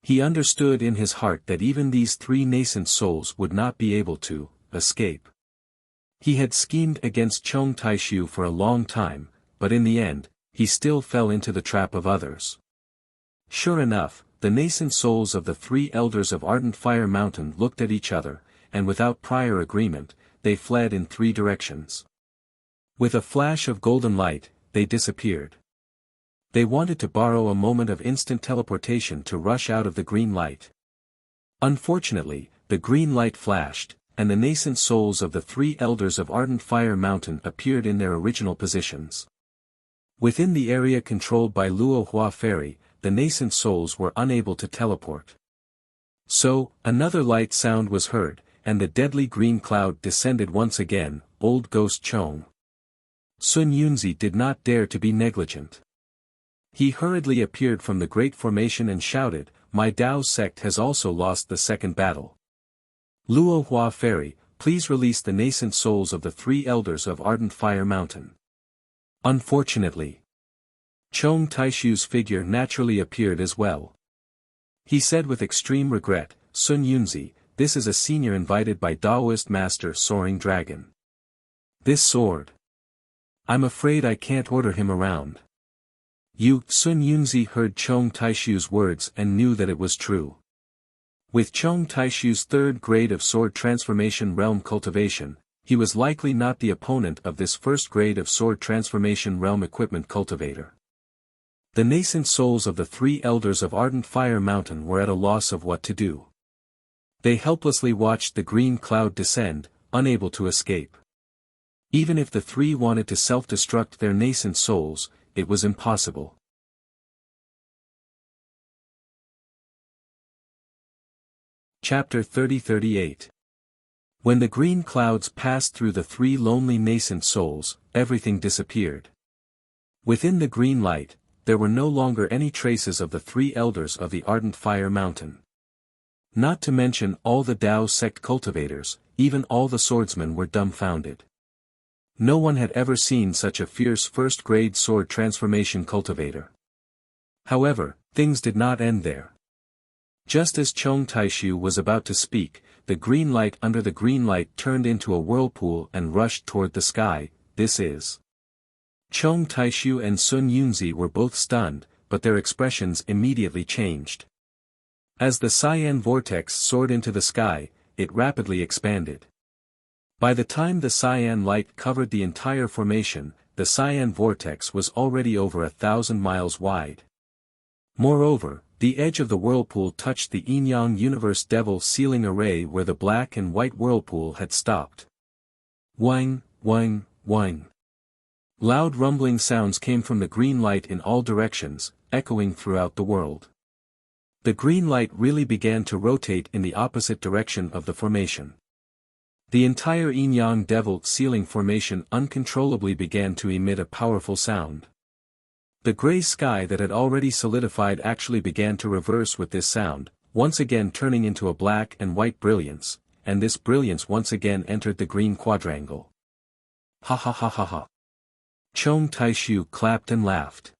He understood in his heart that even these three nascent souls would not be able to escape. He had schemed against Chong Taishu for a long time, but in the end, he still fell into the trap of others. Sure enough, the nascent souls of the three elders of Ardent Fire Mountain looked at each other, and without prior agreement, they fled in three directions. With a flash of golden light, they disappeared. They wanted to borrow a moment of instant teleportation to rush out of the green light. Unfortunately, the green light flashed, and the nascent souls of the three elders of Ardent Fire Mountain appeared in their original positions. Within the area controlled by Luo Hua Fairy, the nascent souls were unable to teleport. So, another light sound was heard, and the deadly green cloud descended once again, Old Ghost Chong. Sun Yunzi did not dare to be negligent. He hurriedly appeared from the Great Formation and shouted, "My Dao sect has also lost the second battle. Luo Hua Fairy, please release the nascent souls of the three elders of Ardent Fire Mountain." Unfortunately, Chong Taishu's figure naturally appeared as well. He said with extreme regret, "Sun Yunzi, this is a senior invited by Daoist Master Soaring Dragon. This sword. I'm afraid I can't order him around. Sun Yunzi heard Chong Taishu's words and knew that it was true. With Chong Taishu's third grade of sword transformation realm cultivation, he was likely not the opponent of this first grade of sword transformation realm equipment cultivator. The nascent souls of the three elders of Ardent Fire Mountain were at a loss of what to do. They helplessly watched the green cloud descend, unable to escape. Even if the three wanted to self-destruct their nascent souls, it was impossible. Chapter 30-38. When the green clouds passed through the three lonely nascent souls, everything disappeared. Within the green light, there were no longer any traces of the three elders of the Ardent Fire Mountain. Not to mention all the Dao sect cultivators, even all the swordsmen were dumbfounded. No one had ever seen such a fierce first-grade sword transformation cultivator. However, things did not end there. Just as Chong Taishu was about to speak, the green light under the green light turned into a whirlpool and rushed toward the sky. This is. Chong Taishu and Sun Yunzi were both stunned, but their expressions immediately changed. As the cyan vortex soared into the sky, it rapidly expanded. By the time the cyan light covered the entire formation, the cyan vortex was already over 1,000 miles wide. Moreover, the edge of the whirlpool touched the Yin-Yang Universe Devil Sealing Array where the black and white whirlpool had stopped. Whing, whing, whing. Loud rumbling sounds came from the green light in all directions, echoing throughout the world. The green light really began to rotate in the opposite direction of the formation. The entire Yin-Yang Devil Sealing Formation uncontrollably began to emit a powerful sound. The gray sky that had already solidified actually began to reverse with this sound, once again turning into a black and white brilliance, and this brilliance once again entered the green quadrangle. Ha ha ha ha ha. Chong Taishu clapped and laughed.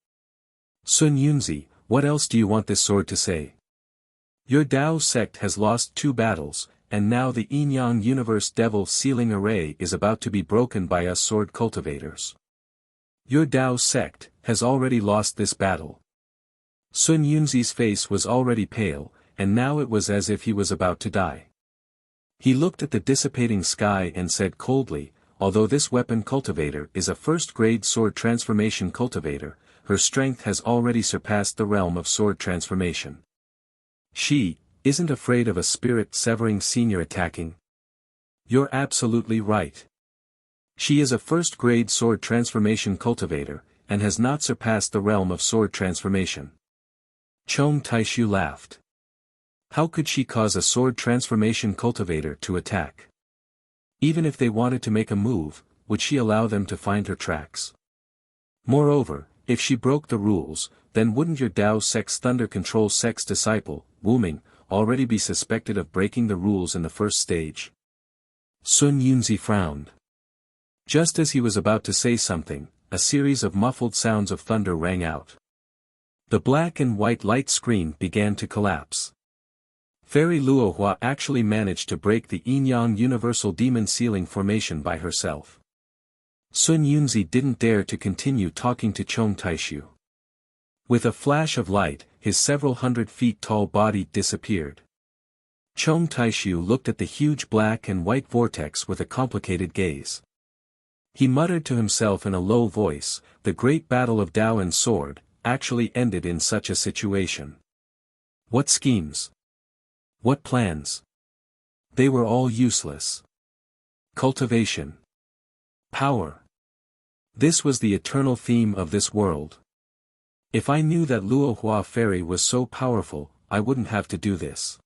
Sun Yunzi, what else do you want this sword to say? Your Dao sect has lost 2 battles, and now the Yin-Yang Universe Devil Sealing Array is about to be broken by us sword cultivators. Your Dao sect has already lost this battle. Sun Yunzi's face was already pale, and now it was as if he was about to die. He looked at the dissipating sky and said coldly, although this weapon cultivator is a first-grade sword transformation cultivator, her strength has already surpassed the realm of sword transformation. She isn't afraid of a spirit-severing senior attacking. You're absolutely right. She is a first-grade sword transformation cultivator, and has not surpassed the realm of sword transformation. Chong Taishu laughed. How could she cause a sword transformation cultivator to attack? Even if they wanted to make a move, would she allow them to find her tracks? Moreover, if she broke the rules, then wouldn't your Dao sect's Thunder Control sect's disciple, Wu Ming, already be suspected of breaking the rules in the first stage? Sun Yunzi frowned. Just as he was about to say something, a series of muffled sounds of thunder rang out. The black and white light screen began to collapse. Fairy Luohua actually managed to break the Yin-Yang Universal Demon Sealing Formation by herself. Sun Yunzi didn't dare to continue talking to Chong Taishu. With a flash of light, his several hundred feet tall body disappeared. Chong Taishu looked at the huge black and white vortex with a complicated gaze. He muttered to himself in a low voice, the great battle of Dao and sword, actually ended in such a situation. What schemes? What plans? They were all useless. Cultivation. Power. This was the eternal theme of this world. If I knew that Luohua Fairy was so powerful, I wouldn't have to do this.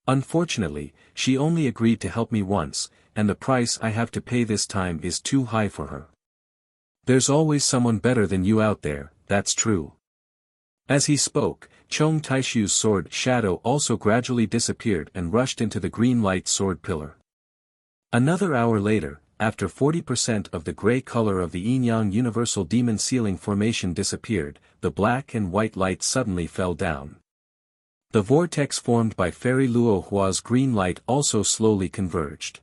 Unfortunately, she only agreed to help me once, and the price I have to pay this time is too high for her. There's always someone better than you out there, that's true. As he spoke, Chong Taishu's sword shadow also gradually disappeared and rushed into the green light sword pillar. Another hour later, after 40% of the gray color of the Yin-Yang Universal Demon Sealing Formation disappeared, the black and white light suddenly fell down. The vortex formed by Fairy Luohua's green light also slowly converged.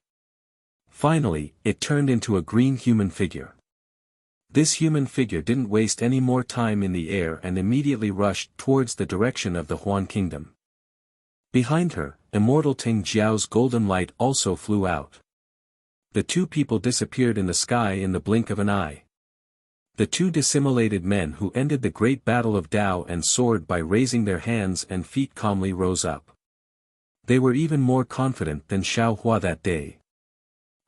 Finally, it turned into a green human figure. This human figure didn't waste any more time in the air and immediately rushed towards the direction of the Huan kingdom. Behind her, immortal Ting Jiao's golden light also flew out. The two people disappeared in the sky in the blink of an eye. The two dissimulated men who ended the great battle of Dao and sword by raising their hands and feet calmly rose up. They were even more confident than Xiao Hua that day.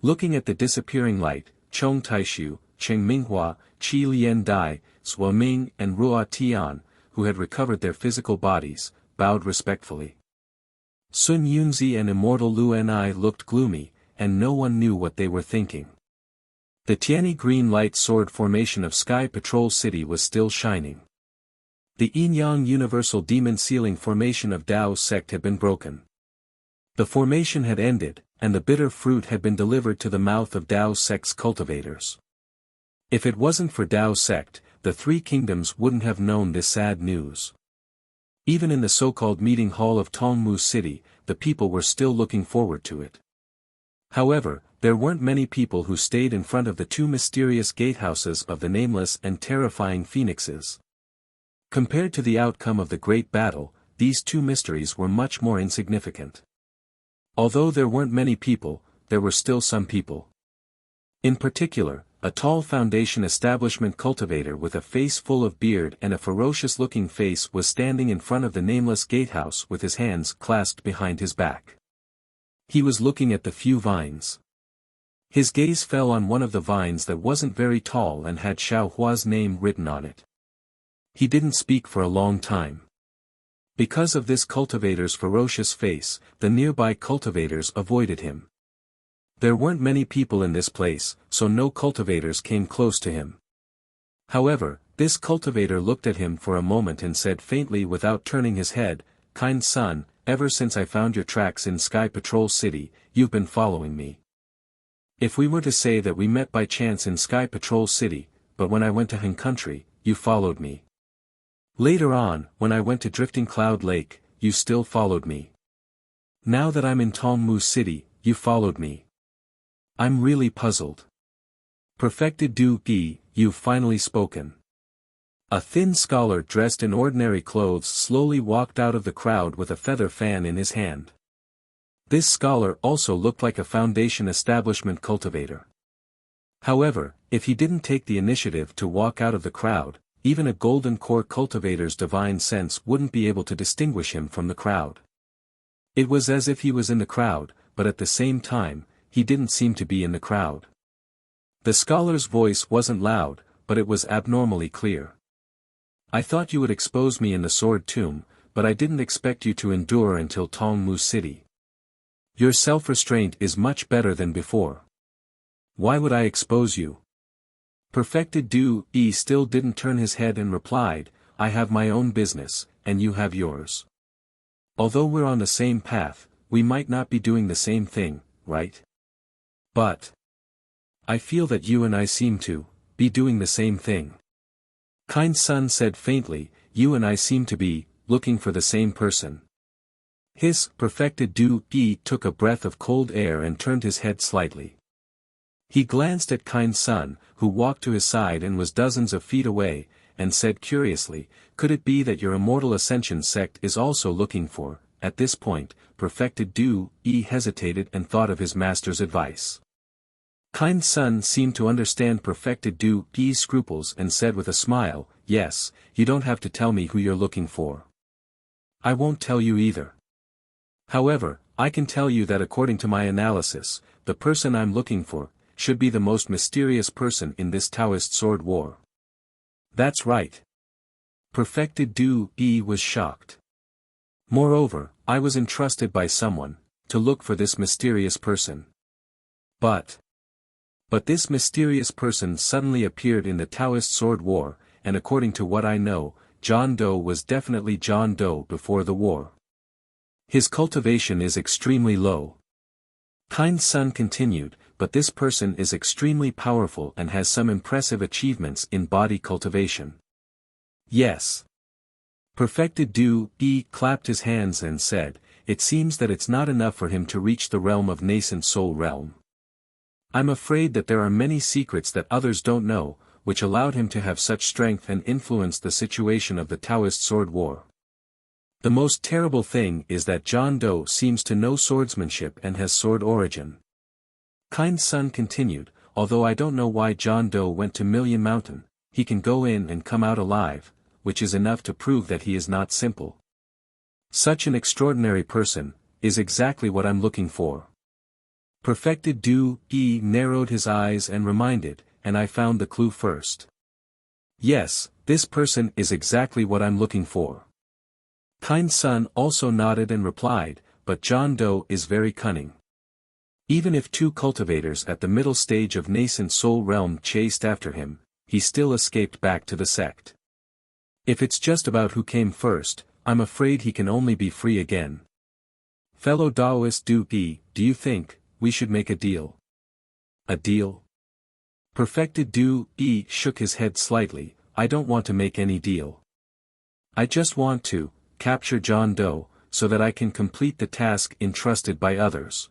Looking at the disappearing light, Chong Taishu, Cheng Minghua, Qi Lian Dai, Sua Ming and Ruo Tian, who had recovered their physical bodies, bowed respectfully. Sun Yunzi and immortal Lu Ni looked gloomy, and no one knew what they were thinking. The Tianyi green light sword formation of Sky Patrol City was still shining. The Yin-Yang universal demon sealing formation of Dao's sect had been broken. The formation had ended, and the bitter fruit had been delivered to the mouth of Dao's sect's cultivators. If it wasn't for Dao's sect, the three kingdoms wouldn't have known this sad news. Even in the so-called meeting hall of Tongmu City, the people were still looking forward to it. However, there weren't many people who stayed in front of the two mysterious gatehouses of the nameless and terrifying phoenixes. Compared to the outcome of the great battle, these two mysteries were much more insignificant. Although there weren't many people, there were still some people. In particular, a tall foundation establishment cultivator with a face full of beard and a ferocious-looking face was standing in front of the nameless gatehouse with his hands clasped behind his back. He was looking at the few vines. His gaze fell on one of the vines that wasn't very tall and had Xiao Hua's name written on it. He didn't speak for a long time. Because of this cultivator's ferocious face, the nearby cultivators avoided him. There weren't many people in this place, so no cultivators came close to him. However, this cultivator looked at him for a moment and said faintly without turning his head, "Kind son, ever since I found your tracks in Sky Patrol City, you've been following me. If we were to say that we met by chance in Sky Patrol City, but when I went to Han Country, you followed me. Later on, when I went to Drifting Cloud Lake, you still followed me. Now that I'm in Tongmu City, you followed me. I'm really puzzled. Perfected Du Gi, you've finally spoken." A thin scholar dressed in ordinary clothes slowly walked out of the crowd with a feather fan in his hand. This scholar also looked like a foundation establishment cultivator. However, if he didn't take the initiative to walk out of the crowd, even a golden core cultivator's divine sense wouldn't be able to distinguish him from the crowd. It was as if he was in the crowd, but at the same time, he didn't seem to be in the crowd. The scholar's voice wasn't loud, but it was abnormally clear. "I thought you would expose me in the sword tomb, but I didn't expect you to endure until Tongmu City. Your self-restraint is much better than before. Why would I expose you?" Perfected Du Yi still didn't turn his head and replied, "I have my own business, and you have yours. Although we're on the same path, we might not be doing the same thing, right? But I feel that you and I seem to be doing the same thing." Kind son said faintly, "You and I seem to be looking for the same person." His Perfected Du Yi took a breath of cold air and turned his head slightly. He glanced at Kind son, who walked to his side and was dozens of feet away, and said curiously, "Could it be that your Immortal Ascension sect is also looking for?" At this point, Perfected Du Yi hesitated and thought of his master's advice. Kind son seemed to understand Perfected Du Yi's scruples and said with a smile, "Yes, you don't have to tell me who you're looking for. I won't tell you either. However, I can tell you that according to my analysis, the person I'm looking for should be the most mysterious person in this Taoist sword war." "That's right." Perfected Du Yi was shocked. "Moreover, I was entrusted by someone to look for this mysterious person. But this mysterious person suddenly appeared in the Taoist sword war, and according to what I know, John Doe was definitely John Doe before the war. His cultivation is extremely low." Kind son continued, "But this person is extremely powerful and has some impressive achievements in body cultivation." "Yes." Perfected Du Yi clapped his hands and said, "It seems that it's not enough for him to reach the realm of nascent soul realm. I'm afraid that there are many secrets that others don't know, which allowed him to have such strength and influence the situation of the Taoist sword war. The most terrible thing is that John Doe seems to know swordsmanship and has sword origin. Kind Sun continued, although I don't know why John Doe went to Million Mountain, he can go in and come out alive, which is enough to prove that he is not simple. Such an extraordinary person, is exactly what I'm looking for. Perfected Du Yi narrowed his eyes and reminded, and I found the clue first. Yes, this person is exactly what I'm looking for. Kind Sun also nodded and replied, but John Doe is very cunning. Even if 2 cultivators at the middle stage of nascent soul realm chased after him, he still escaped back to the sect. If it's just about who came first, I'm afraid he can only be free again. Fellow Taoist Du Yi, do you think we should make a deal? A deal? Perfected Du Yi shook his head slightly. I don't want to make any deal. I just want to capture John Doe, so that I can complete the task entrusted by others.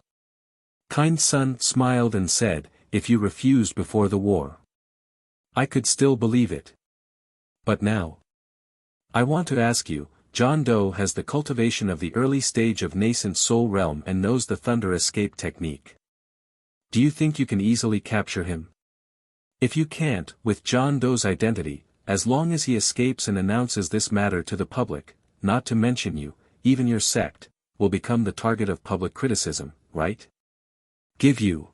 Kind Sun smiled and said, if you refused before the war, I could still believe it. But now, I want to ask you, John Doe has the cultivation of the early stage of nascent soul realm and knows the thunder escape technique. Do you think you can easily capture him? If you can't, with John Doe's identity, as long as he escapes and announces this matter to the public, not to mention you, even your sect, will become the target of public criticism, right? Give you.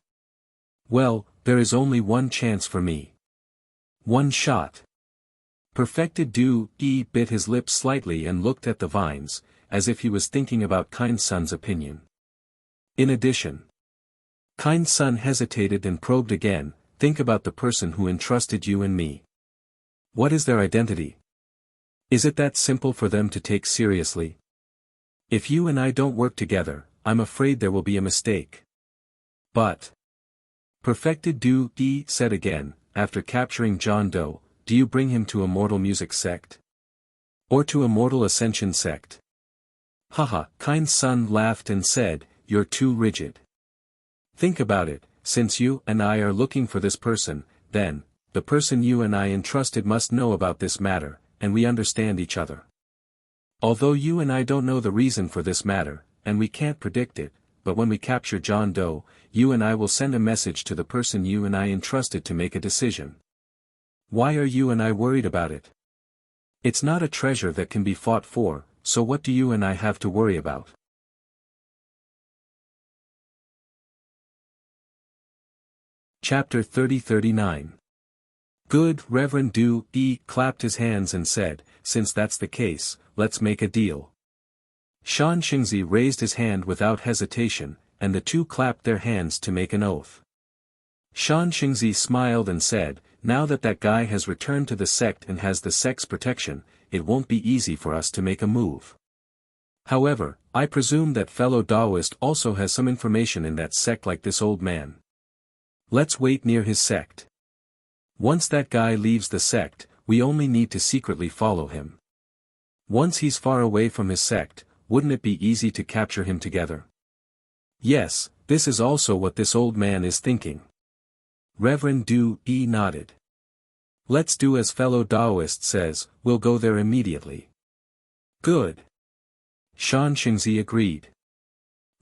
Well, there is only one chance for me. One shot. Perfected Du Yi bit his lips slightly and looked at the vines, as if he was thinking about Kind Sun's opinion. In addition, Kind Sun hesitated and probed again, think about the person who entrusted you and me. What is their identity? Is it that simple for them to take seriously? If you and I don't work together, I'm afraid there will be a mistake. But, Perfected Du Yi said again, after capturing John Doe, do you bring him to Immortal Music Sect? Or to Immortal Ascension Sect? Haha, Kind Sun laughed and said, you're too rigid. Think about it, since you and I are looking for this person, then, the person you and I entrusted must know about this matter, and we understand each other. Although you and I don't know the reason for this matter, and we can't predict it, but when we capture John Doe, you and I will send a message to the person you and I entrusted to make a decision. Why are you and I worried about it? It's not a treasure that can be fought for, so what do you and I have to worry about? Chapter 30-39. Good, Reverend Du Yi clapped his hands and said, since that's the case, let's make a deal. Shan Xingzi raised his hand without hesitation, and the 2 clapped their hands to make an oath. Shan Xingzi smiled and said, now that that guy has returned to the sect and has the sect's protection, it won't be easy for us to make a move. However, I presume that fellow Taoist also has some information in that sect like this old man. Let's wait near his sect. Once that guy leaves the sect, we only need to secretly follow him. Once he's far away from his sect, wouldn't it be easy to capture him together? Yes, this is also what this old man is thinking. Reverend Du Yi nodded. Let's do as fellow Taoist says, we'll go there immediately. Good. Shan Xingzi agreed.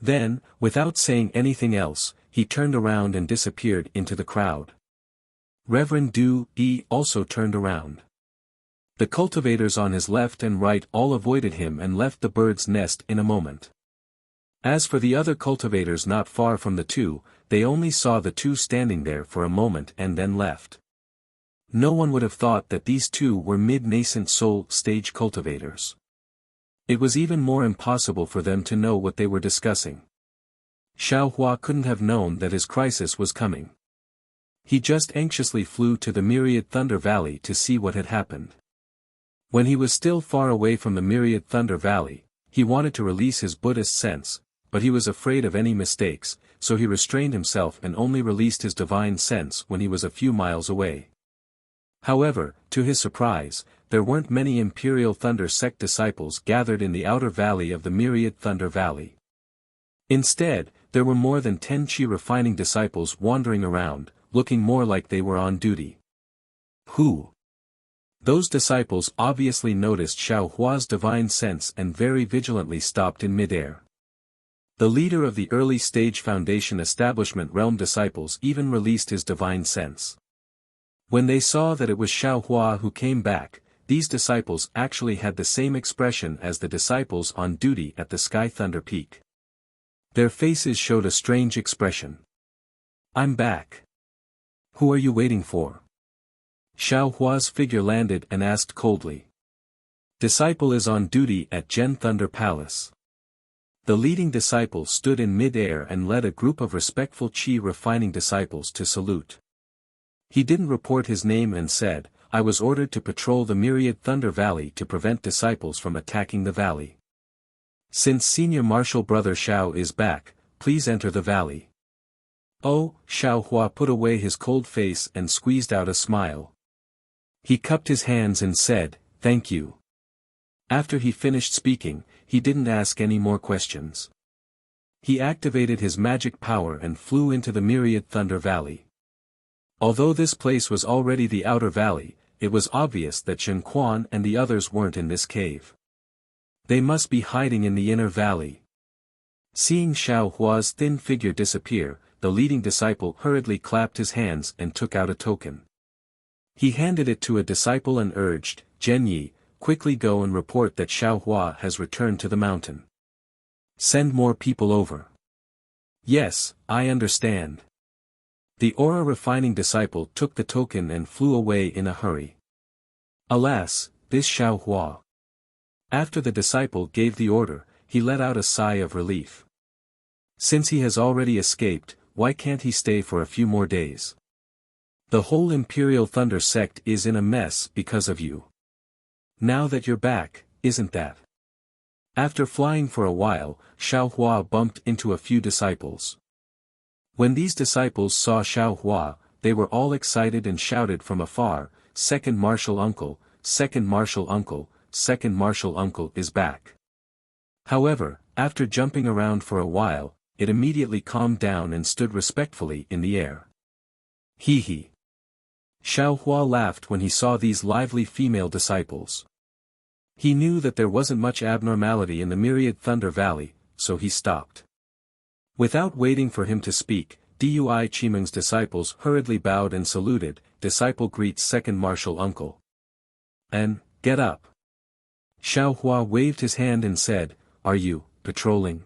Then, without saying anything else, he turned around and disappeared into the crowd. Reverend Du Yi also turned around. The cultivators on his left and right all avoided him and left the bird's nest in a moment. As for the other cultivators not far from the 2, they only saw the 2 standing there for a moment and then left. No one would have thought that these 2 were mid-nascent soul stage cultivators. It was even more impossible for them to know what they were discussing. Xiaohua couldn't have known that his crisis was coming. He just anxiously flew to the Myriad Thunder Valley to see what had happened. When he was still far away from the Myriad Thunder Valley, he wanted to release his Buddhist sense, but he was afraid of any mistakes, so he restrained himself and only released his divine sense when he was a few miles away. However, to his surprise, there weren't many Imperial Thunder Sect disciples gathered in the outer valley of the Myriad Thunder Valley. Instead, there were more than 10 Qi refining disciples wandering around, looking more like they were on duty. Who? Those disciples obviously noticed Xiao Hua's divine sense and very vigilantly stopped in midair. The leader of the early-stage Foundation Establishment Realm disciples even released his divine sense. When they saw that it was Xiao Hua who came back, these disciples actually had the same expression as the disciples on duty at the Sky Thunder Peak. Their faces showed a strange expression. "I'm back. Who are you waiting for?" Xiao Hua's figure landed and asked coldly. "Disciple is on duty at Gen Thunder Palace." The leading disciple stood in mid-air and led a group of respectful Qi refining disciples to salute. He didn't report his name and said, "I was ordered to patrol the Myriad Thunder Valley to prevent disciples from attacking the valley. Since Senior Martial Brother Xiao is back, please enter the valley." Oh, Xiao Hua put away his cold face and squeezed out a smile. He cupped his hands and said, "Thank you." After he finished speaking, he didn't ask any more questions. He activated his magic power and flew into the Myriad Thunder Valley. Although this place was already the outer valley, it was obvious that Shen Quan and the others weren't in this cave. They must be hiding in the inner valley. Seeing Xiao Hua's thin figure disappear, the leading disciple hurriedly clapped his hands and took out a token. He handed it to a disciple and urged, "Zhen Yi, quickly go and report that Xiao Hua has returned to the mountain. Send more people over." "Yes, I understand." The aura refining disciple took the token and flew away in a hurry. Alas, this Xiao Hua. After the disciple gave the order, he let out a sigh of relief. Since he has already escaped, why can't he stay for a few more days? The whole Imperial Thunder sect is in a mess because of you. Now that you're back, isn't that? After flying for a while, Xiao Hua bumped into a few disciples. When these disciples saw Xiao Hua, they were all excited and shouted from afar, "Second Martial Uncle, Second Martial Uncle, Second Martial Uncle is back." However, after jumping around for a while, it immediately calmed down and stood respectfully in the air. Hee hee. Xiao Hua laughed when he saw these lively female disciples. He knew that there wasn't much abnormality in the Myriad Thunder Valley, so he stopped. Without waiting for him to speak, Dui Chimeng's disciples hurriedly bowed and saluted, "Disciple greets Second Martial Uncle." "And, get up." Xiao Hua waved his hand and said, "Are you, patrolling?"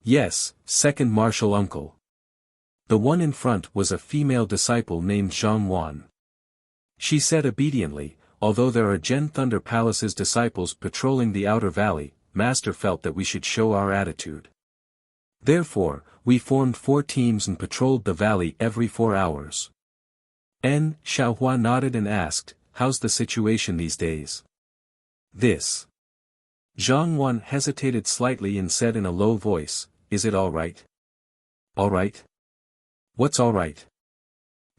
"Yes, Second Martial Uncle." The one in front was a female disciple named Zhang Wan. She said obediently, "Although there are Gen Thunder Palace's disciples patrolling the outer valley, Master felt that we should show our attitude. Therefore, we formed 4 teams and patrolled the valley every 4 hours. Xiao Hua nodded and asked, "How's the situation these days?" "This." Zhang Wan hesitated slightly and said in a low voice, "Is it all right?" "All right? What's all right?"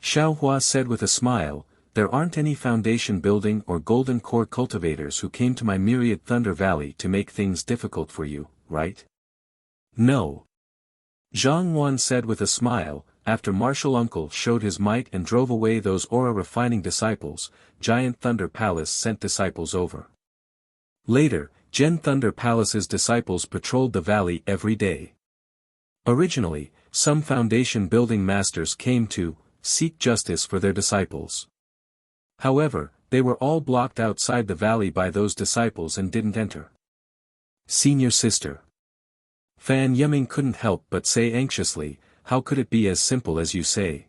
Xiao Hua said with a smile, "There aren't any foundation building or golden core cultivators who came to my Myriad Thunder Valley to make things difficult for you, right?" "No." Zhang Wan said with a smile, after Martial Uncle showed his might and drove away those aura-refining disciples, Giant Thunder Palace sent disciples over. Later, Gen Thunder Palace's disciples patrolled the valley every day. Originally, some foundation building masters came to seek justice for their disciples. However, they were all blocked outside the valley by those disciples and didn't enter. "Senior sister." Fan Yiming couldn't help but say anxiously, "How could it be as simple as you say?"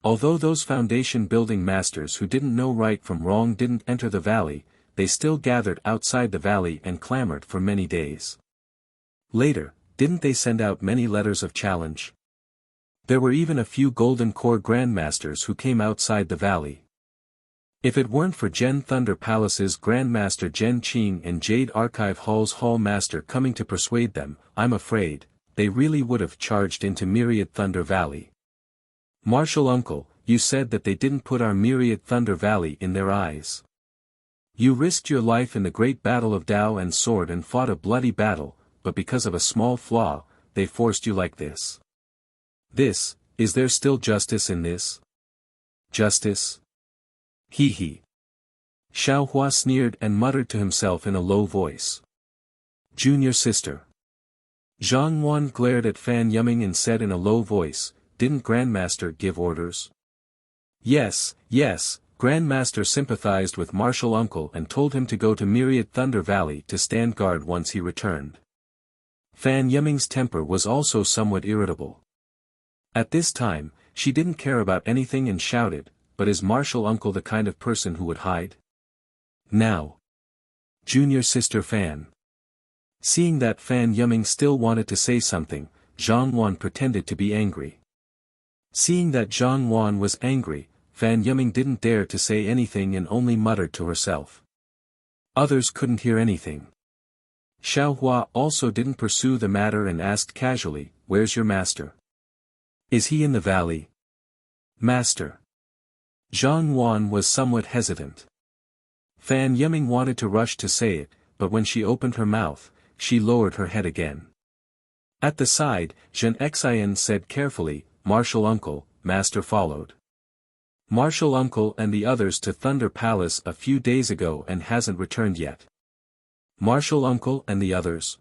Although those foundation building masters who didn't know right from wrong didn't enter the valley, they still gathered outside the valley and clamored for many days. Later, didn't they send out many letters of challenge? There were even a few Golden Core Grandmasters who came outside the valley. If it weren't for Gen Thunder Palace's Grandmaster Gen Qing and Jade Archive Hall's Hall Master coming to persuade them, I'm afraid, they really would have charged into Myriad Thunder Valley. Martial Uncle, you said that they didn't put our Myriad Thunder Valley in their eyes. You risked your life in the great battle of Dao and Sword and fought a bloody battle, but because of a small flaw, they forced you like this. Is there still justice in this? Justice? He he. Xiao Hua sneered and muttered to himself in a low voice. Junior sister. Zhang Wan glared at Fan Yuming and said in a low voice, didn't Grandmaster give orders? Yes, yes, Grandmaster sympathized with martial uncle and told him to go to Myriad Thunder Valley to stand guard once he returned. Fan Yuming's temper was also somewhat irritable. At this time, she didn't care about anything and shouted, but is martial uncle the kind of person who would hide? Now. Junior sister Fan. Seeing that Fan Yuming still wanted to say something, Zhang Wan pretended to be angry. Seeing that Zhang Wan was angry, Fan Yuming didn't dare to say anything and only muttered to herself. Others couldn't hear anything. Xiao Hua also didn't pursue the matter and asked casually, where's your master? Is he in the valley? Master. Zhang Wan was somewhat hesitant. Fan Yuming wanted to rush to say it, but when she opened her mouth, she lowered her head again. At the side, Zhen Xian said carefully, Martial uncle, master followed. Martial uncle and the others to Thunder Palace a few days ago and hasn't returned yet. Martial uncle and the others.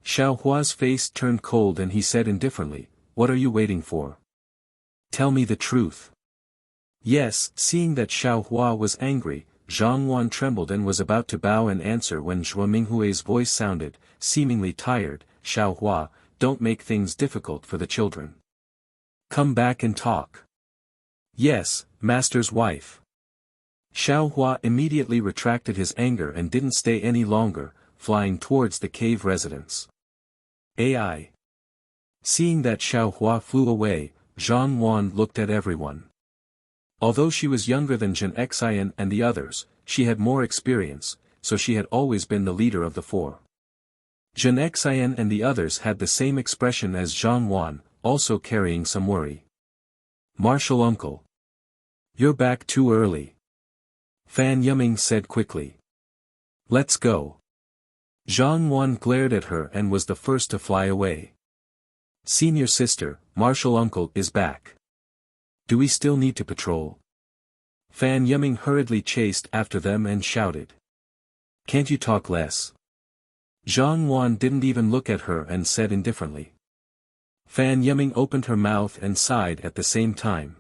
Xiao Hua's face turned cold and he said indifferently, what are you waiting for? Tell me the truth. Yes, seeing that Xiao Hua was angry, Zhang Wan trembled and was about to bow and answer when Zhuo Minghui's voice sounded, seemingly tired, Xiao Hua, don't make things difficult for the children. Come back and talk. Yes, master's wife. Xiao Hua immediately retracted his anger and didn't stay any longer, flying towards the cave residence. AI. Seeing that Xiao Hua flew away, Zhang Wan looked at everyone. Although she was younger than Zhen Xian and the others, she had more experience, so she had always been the leader of the four. Zhen Xian and the others had the same expression as Zhang Wan, also carrying some worry. Martial uncle. You're back too early. Fan Yuming said quickly. Let's go. Zhang Wan glared at her and was the first to fly away. Senior sister, martial uncle is back. Do we still need to patrol? Fan Yuming hurriedly chased after them and shouted. Can't you talk less? Zhang Wan didn't even look at her and said indifferently. Fan Yuming opened her mouth and sighed at the same time.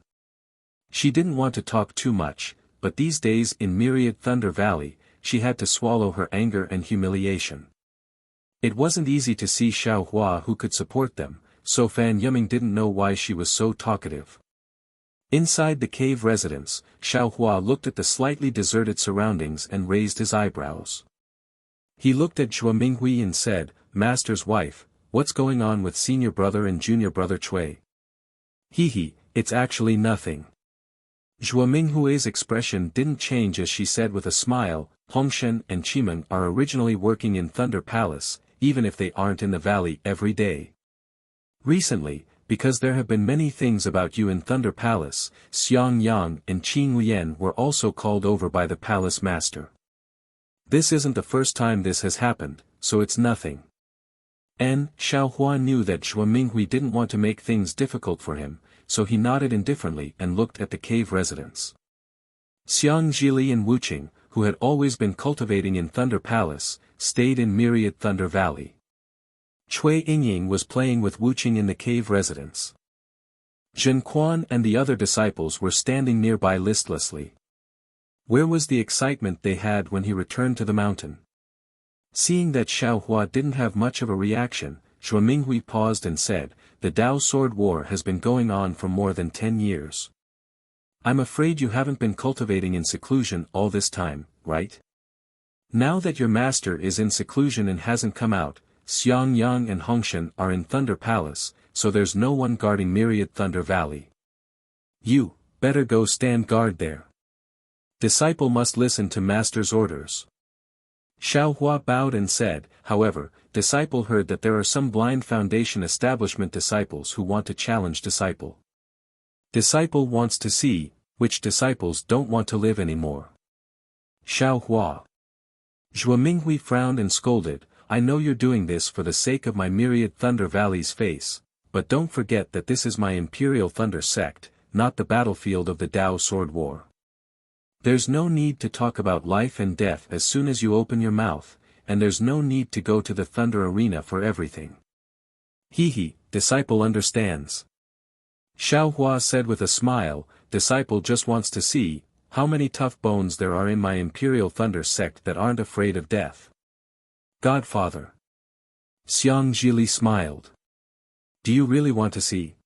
She didn't want to talk too much, but these days in Myriad Thunder Valley, she had to swallow her anger and humiliation. It wasn't easy to see Xiao Hua who could support them, so Fan Yuming didn't know why she was so talkative. Inside the cave residence, Xiao Hua looked at the slightly deserted surroundings and raised his eyebrows. He looked at Zhuo Minghui and said, Master's wife, what's going on with senior brother and junior brother Cui? It's actually nothing. Zhuo Minghui's expression didn't change as she said with a smile, Hongshen and Qimeng are originally working in Thunder Palace, even if they aren't in the valley every day. Recently, because there have been many things about you in Thunder Palace, Xiang Yang and Qing Lian were also called over by the palace master. This isn't the first time this has happened, so it's nothing. Xiao Hua knew that Zhuo Minghui didn't want to make things difficult for him, so he nodded indifferently and looked at the cave residence. Xiang Zhili and Wuqing, who had always been cultivating in Thunder Palace, stayed in Myriad Thunder Valley. Cui Yingying was playing with Wuqing in the cave residence. Zhen Quan and the other disciples were standing nearby listlessly. Where was the excitement they had when he returned to the mountain? Seeing that Xiao Hua didn't have much of a reaction, Zhuo Minghui paused and said, the Dao Sword War has been going on for more than 10 years. I'm afraid you haven't been cultivating in seclusion all this time, right? Now that your master is in seclusion and hasn't come out, Xiang Yang and Hongshen are in Thunder Palace, so there's no one guarding Myriad Thunder Valley. You, better go stand guard there. Disciple must listen to master's orders. Xiao Hua bowed and said, however, disciple heard that there are some blind foundation establishment disciples who want to challenge disciple. Disciple wants to see, which disciples don't want to live anymore. Xiao Hua. Zhuo Minghui frowned and scolded, I know you're doing this for the sake of my Myriad Thunder Valley's face, but don't forget that this is my Imperial Thunder sect, not the battlefield of the Dao Sword War. There's no need to talk about life and death as soon as you open your mouth, and there's no need to go to the thunder arena for everything. Disciple understands. Xiao Hua said with a smile, disciple just wants to see, how many tough bones there are in my Imperial Thunder sect that aren't afraid of death. Godfather. Xiang Zhili smiled. Do you really want to see?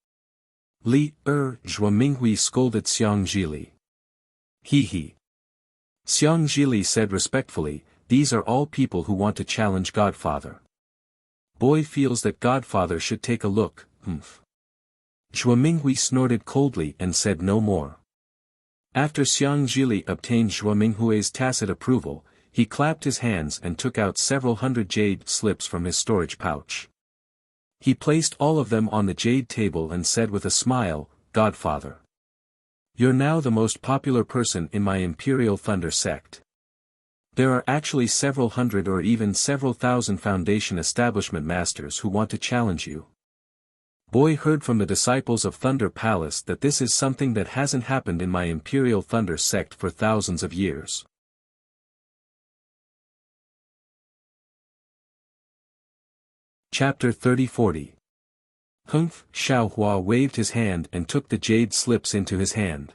Zhuo Minghui scolded Xiang Zhili. Xiang Zhili said respectfully, these are all people who want to challenge Godfather. Boy feels that Godfather should take a look, Zhuo Minghui snorted coldly and said no more. After Xiang Zhili obtained Zhuo Minghui's tacit approval, he clapped his hands and took out several hundred jade slips from his storage pouch. He placed all of them on the jade table and said with a smile, Godfather. You're now the most popular person in my Imperial Thunder sect. There are actually several hundred or even several thousand Foundation establishment masters who want to challenge you. Boy heard from the disciples of Thunder Palace that this is something that hasn't happened in my Imperial Thunder sect for thousands of years. Chapter 30-40. Xiao Hua waved his hand and took the jade slips into his hand.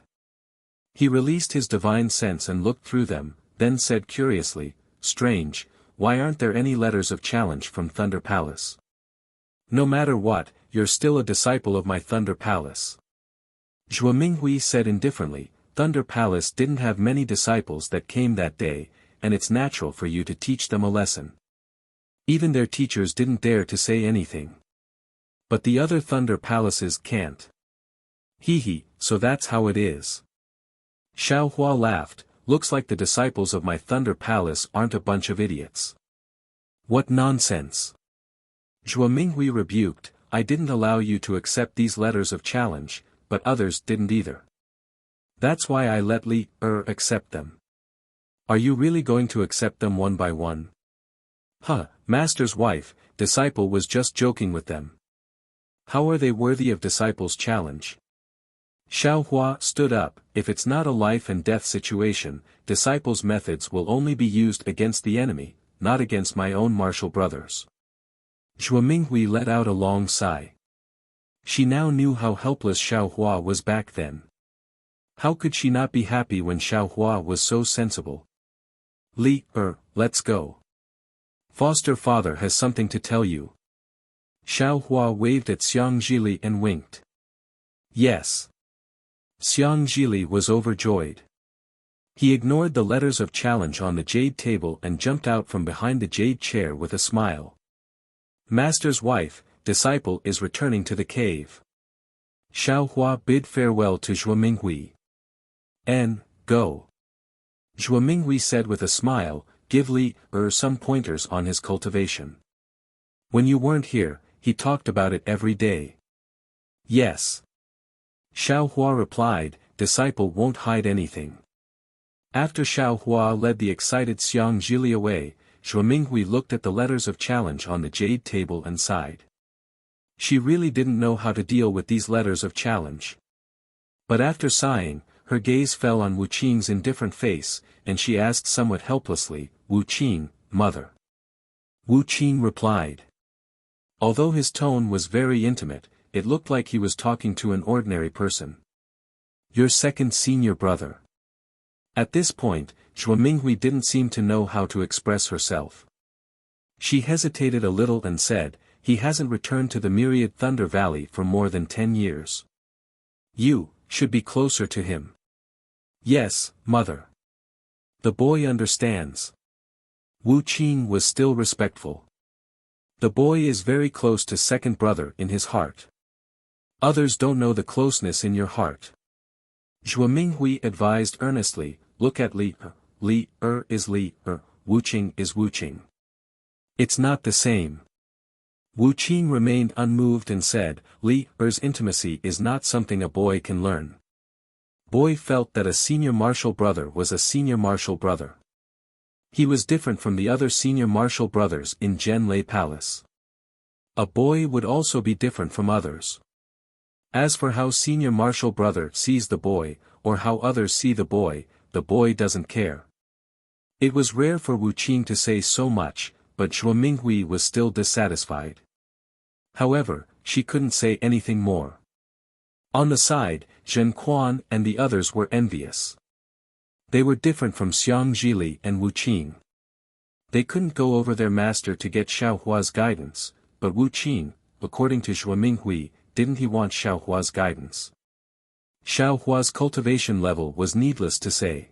He released his divine sense and looked through them, then said curiously, strange, why aren't there any letters of challenge from Thunder Palace? No matter what, you're still a disciple of my Thunder Palace. Zhuo Minghui said indifferently, Thunder Palace didn't have many disciples that came that day, and it's natural for you to teach them a lesson. Even their teachers didn't dare to say anything. But the other Thunder Palaces can't. So that's how it is. Xiao Hua laughed, looks like the disciples of my Thunder Palace aren't a bunch of idiots. What nonsense. Zhuo Minghui rebuked, I didn't allow you to accept these letters of challenge, but others didn't either. That's why I let accept them. Are you really going to accept them one by one? Master's wife, disciple was just joking with them. How are they worthy of disciples' challenge? Xiao Hua stood up, if it's not a life and death situation, disciples' methods will only be used against the enemy, not against my own martial brothers. Zhuo Minghui let out a long sigh. She now knew how helpless Xiao Hua was back then. How could she not be happy when Xiao Hua was so sensible? Let's go. Foster father has something to tell you. Xiao Hua waved at Xiang Zhili and winked. Yes. Xiang Zhili was overjoyed. He ignored the letters of challenge on the jade table and jumped out from behind the jade chair with a smile. Master's wife, disciple is returning to the cave. Xiao Hua bid farewell to Zhuo Minghui. Go. Zhuo Minghui said with a smile, give some pointers on his cultivation. When you weren't here, he talked about it every day. Yes. Xiao Hua replied, disciple won't hide anything. After Xiao Hua led the excited Xiang Zhili away, Zhuo Minghui looked at the letters of challenge on the jade table and sighed. She really didn't know how to deal with these letters of challenge. But after sighing, her gaze fell on Wu Qing's indifferent face, and she asked somewhat helplessly, Wu Qing, mother. Wu Qing replied. Although his tone was very intimate, it looked like he was talking to an ordinary person. Your second senior brother. At this point, Zhuo Minghui didn't seem to know how to express herself. She hesitated a little and said, he hasn't returned to the Myriad Thunder Valley for more than 10 years. You should be closer to him. Yes, mother. The boy understands. Wu Qing was still respectful. The boy is very close to second brother in his heart. Others don't know the closeness in your heart. Zhuo Minghui advised earnestly, look at is Wu Qing is Wu Qing. It's not the same. Wu Qing remained unmoved and said, Li's intimacy is not something a boy can learn. Boy felt that a senior martial brother was a senior martial brother. He was different from the other senior martial brothers in Zhenlei Palace. A boy would also be different from others. As for how senior martial brother sees the boy, or how others see the boy the boy doesn't care." It was rare for Wu Qing to say so much, but Zhuo Minghui was still dissatisfied. However, she couldn't say anything more. On the side, Zhen Quan and the others were envious. They were different from Xiang Zhili and Wu Qing. They couldn't go over their master to get Xiaohua's guidance, but Wu Qing, according to Zhuo Minghui, didn't he want Xiaohua's guidance? Xiaohua's cultivation level was needless to say.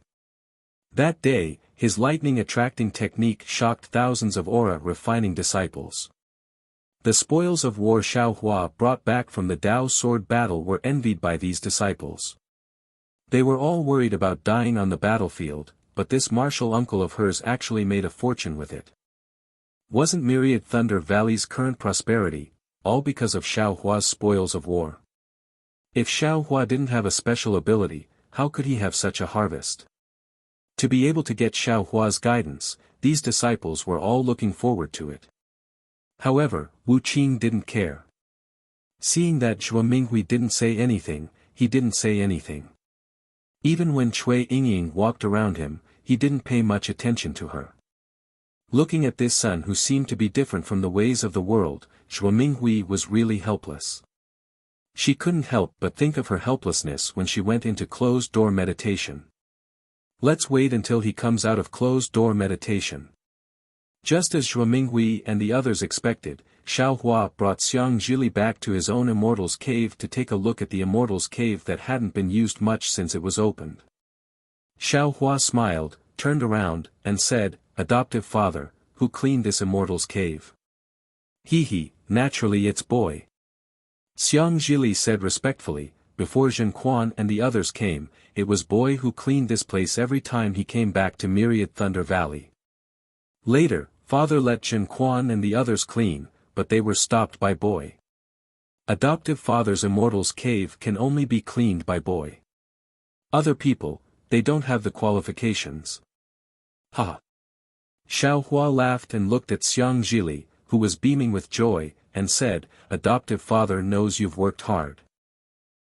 That day, his lightning-attracting technique shocked thousands of aura-refining disciples. The spoils of war Xiaohua brought back from the Dao sword battle were envied by these disciples. They were all worried about dying on the battlefield, but this martial uncle of hers actually made a fortune with it. Wasn't Myriad Thunder Valley's current prosperity all because of Xiaohua's spoils of war? If Xiaohua didn't have a special ability, how could he have such a harvest? To be able to get Xiaohua's guidance, these disciples were all looking forward to it. However, Wu Qing didn't care. Seeing that Zhuo Minghui didn't say anything, he didn't say anything. Even when Cui Yingying walked around him, he didn't pay much attention to her. Looking at this son who seemed to be different from the ways of the world, Zhuo Minghui was really helpless. She couldn't help but think of her helplessness when she went into closed-door meditation. Let's wait until he comes out of closed-door meditation. Just as Zhuo Minghui and the others expected, Xiaohua brought Xiang Zhili back to his own Immortal's Cave to take a look at the Immortal's Cave that hadn't been used much since it was opened. Xiaohua smiled, turned around, and said, "Adoptive father, who cleaned this Immortal's Cave?" "He, naturally it's boy." Xiang Zhili said respectfully, "Before Zhen Quan and the others came, it was boy who cleaned this place every time he came back to Myriad Thunder Valley. Later, father let Zhen Quan and the others clean, but they were stopped by boy. Adoptive father's Immortal's Cave can only be cleaned by boy. Other people, they don't have the qualifications." "Ha!" Xiaohua laughed and looked at Xiang Zhili, who was beaming with joy, and said, "Adoptive father knows you've worked hard.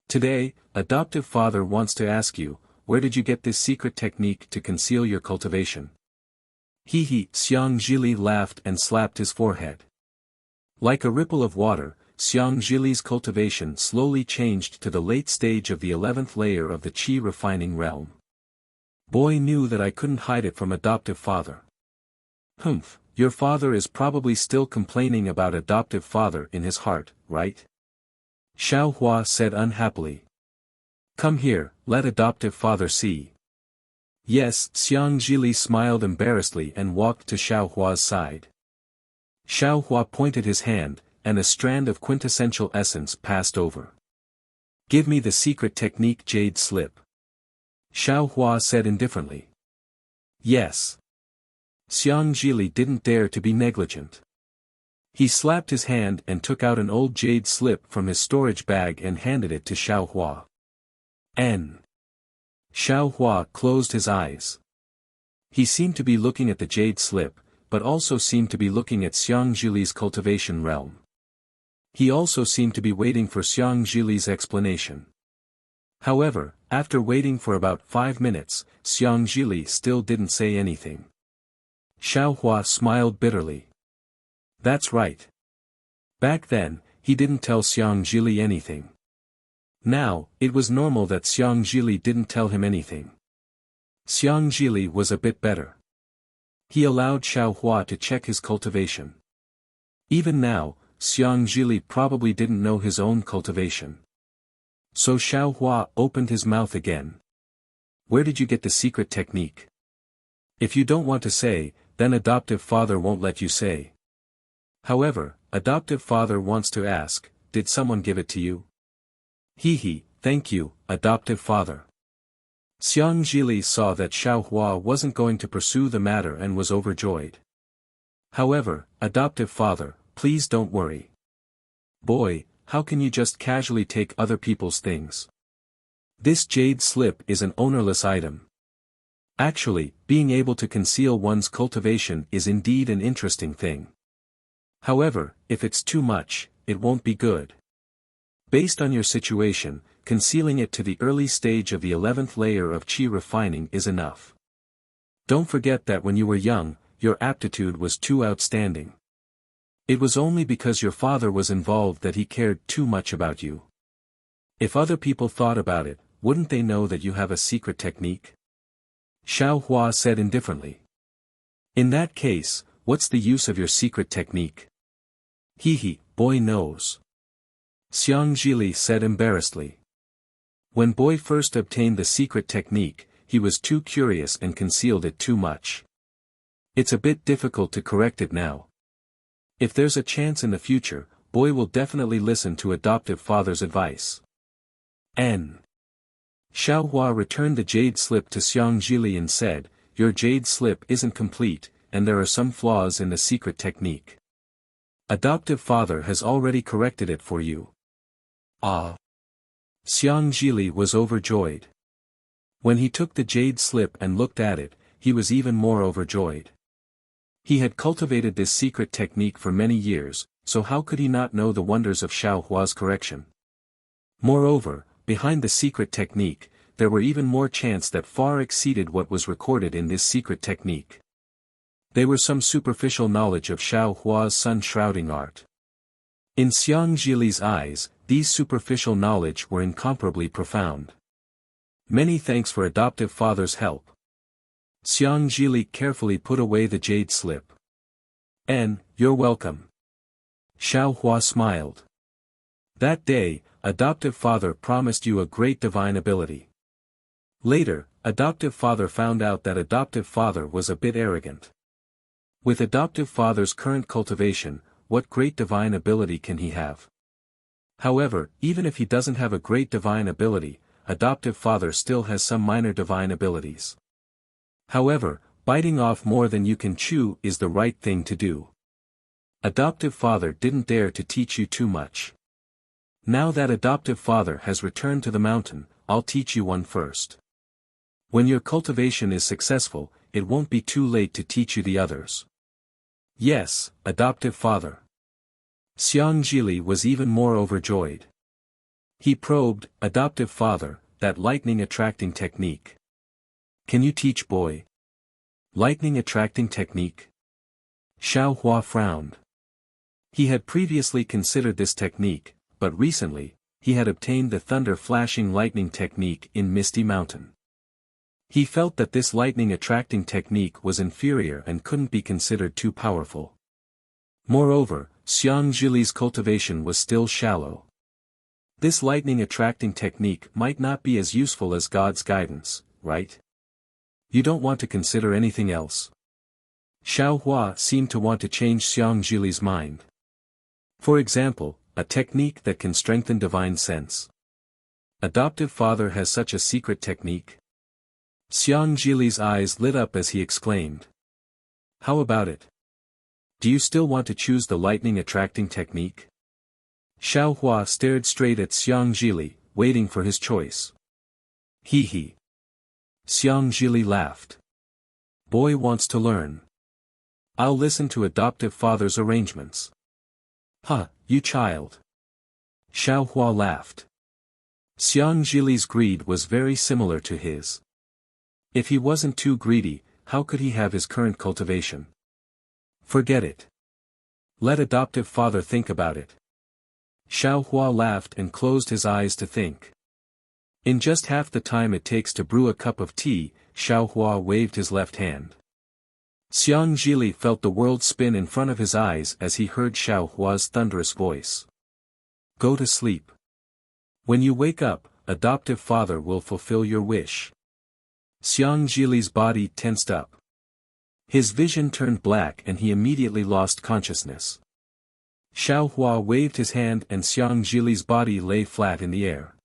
Today, adoptive father wants to ask you, where did you get this secret technique to conceal your cultivation?" Xiang Zhili laughed and slapped his forehead. Like a ripple of water, Xiang Zhili's cultivation slowly changed to the late stage of the 11th layer of the Qi refining realm. "Boy knew that I couldn't hide it from adoptive father." "Humph, your father is probably still complaining about adoptive father in his heart, right?" Xiaohua said unhappily. "Come here, let adoptive father see." "Yes." Xiang Zhili smiled embarrassedly and walked to Xiaohua's side. Xiaohua pointed his hand, and a strand of quintessential essence passed over. "Give me the secret technique jade slip." Xiaohua said indifferently. "Yes." Xiang Zhili didn't dare to be negligent. He slapped his hand and took out an old jade slip from his storage bag and handed it to Xiaohua. Xiaohua closed his eyes. He seemed to be looking at the jade slip, but also seemed to be looking at Xiang Zhili's cultivation realm. He also seemed to be waiting for Xiang Zhili's explanation. However, after waiting for about 5 minutes, Xiang Zhili still didn't say anything. Xiaohua smiled bitterly. That's right. Back then, he didn't tell Xiang Zhili anything. Now, it was normal that Xiang Zhili didn't tell him anything. Xiang Zhili was a bit better. He allowed Xiaohua to check his cultivation. Even now, Xiang Zhili probably didn't know his own cultivation. So Xiaohua opened his mouth again. "Where did you get the secret technique? If you don't want to say, then adoptive father won't let you say. However, adoptive father wants to ask, did someone give it to you?" Thank you, adoptive father." Xiang Zhili saw that Xiaohua wasn't going to pursue the matter and was overjoyed. "However, adoptive father, please don't worry. Boy, how can you just casually take other people's things? This jade slip is an ownerless item. Actually, being able to conceal one's cultivation is indeed an interesting thing. However, if it's too much, it won't be good. Based on your situation, concealing it to the early stage of the 11th layer of qi refining is enough. Don't forget that when you were young, your aptitude was too outstanding. It was only because your father was involved that he cared too much about you. If other people thought about it, wouldn't they know that you have a secret technique? Xiao Hua said indifferently. In that case, what's the use of your secret technique? He, boy knows. Xiang Zhili said embarrassedly. When boy first obtained the secret technique, he was too curious and concealed it too much. It's a bit difficult to correct it now. If there's a chance in the future, boy will definitely listen to adoptive father's advice. N. Xiao Hua returned the jade slip to Xiang Zhili and said, your jade slip isn't complete, and there are some flaws in the secret technique. Adoptive father has already corrected it for you. Ah! Xiang Zhili was overjoyed. When he took the jade slip and looked at it, he was even more overjoyed. He had cultivated this secret technique for many years, so how could he not know the wonders of Xiao Hua's correction? Moreover, behind the secret technique, there were even more chants that far exceeded what was recorded in this secret technique. They were some superficial knowledge of Xiao Hua's sun-shrouding art. In Xiang Zhili's eyes, these superficial knowledge were incomparably profound. Many thanks for adoptive father's help. Xiang Zhili carefully put away the jade slip. You're welcome. Xiao Hua smiled. That day, adoptive father promised you a great divine ability. Later, adoptive father found out that adoptive father was a bit arrogant. With adoptive father's current cultivation, what great divine ability can he have? However, even if he doesn't have a great divine ability, adoptive father still has some minor divine abilities. However, biting off more than you can chew is the right thing to do. Adoptive father didn't dare to teach you too much. Now that adoptive father has returned to the mountain, I'll teach you one first. When your cultivation is successful, it won't be too late to teach you the others. Yes, adoptive father. Xiang Zhili was even more overjoyed. He probed, adoptive father, that lightning attracting technique. Can you teach boy? Lightning attracting technique? Xiao Hua frowned. He had previously considered this technique, but recently, he had obtained the thunder flashing lightning technique in Misty Mountain. He felt that this lightning attracting technique was inferior and couldn't be considered too powerful. Moreover, Xiang Zhili's cultivation was still shallow. This lightning attracting technique might not be as useful as God's guidance, right? You don't want to consider anything else? Xiao Hua seemed to want to change Xiang Zhili's mind. For example, a technique that can strengthen divine sense. Adoptive father has such a secret technique? Xiang Zhili's eyes lit up as he exclaimed. How about it? Do you still want to choose the lightning attracting technique? Xiao Hua stared straight at Xiang Zhili, waiting for his choice. He. Xiang Zhili laughed. Boy wants to learn. I'll listen to adoptive father's arrangements. You child. Xiao Hua laughed. Xiang Zhili's greed was very similar to his. If he wasn't too greedy, how could he have his current cultivation? Forget it. Let adoptive father think about it. Xiao Hua laughed and closed his eyes to think. In just half the time it takes to brew a cup of tea, Xiao Hua waved his left hand. Xiang Zhili felt the world spin in front of his eyes as he heard Xiao Hua's thunderous voice. Go to sleep. When you wake up, adoptive father will fulfill your wish. Xiang Zhili's body tensed up. His vision turned black and he immediately lost consciousness. Xiao Hua waved his hand and Xiang Zhili's body lay flat in the air.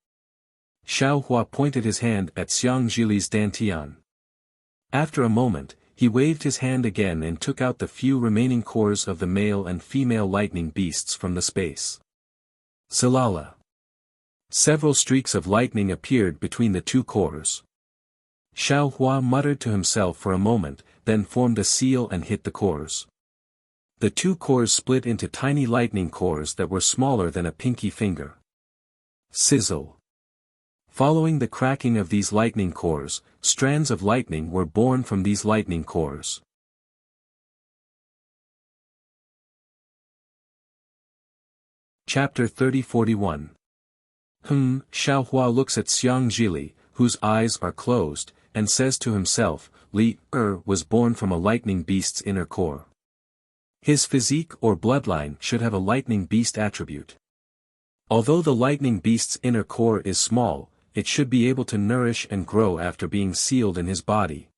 Xiao Hua pointed his hand at Xiang Zhili's dantian. After a moment, he waved his hand again and took out the few remaining cores of the male and female lightning beasts from the space. Salala. Several streaks of lightning appeared between the two cores. Xiao Hua muttered to himself for a moment, then formed a seal and hit the cores. The two cores split into tiny lightning cores that were smaller than a pinky finger. Sizzle. Following the cracking of these lightning cores, strands of lightning were born from these lightning cores. Chapter 30-41. Xiaohua looks at Xiang Zhili, whose eyes are closed, and says to himself, Li was born from a lightning beast's inner core. His physique or bloodline should have a lightning beast attribute. Although the lightning beast's inner core is small, it should be able to nourish and grow after being sealed in his body.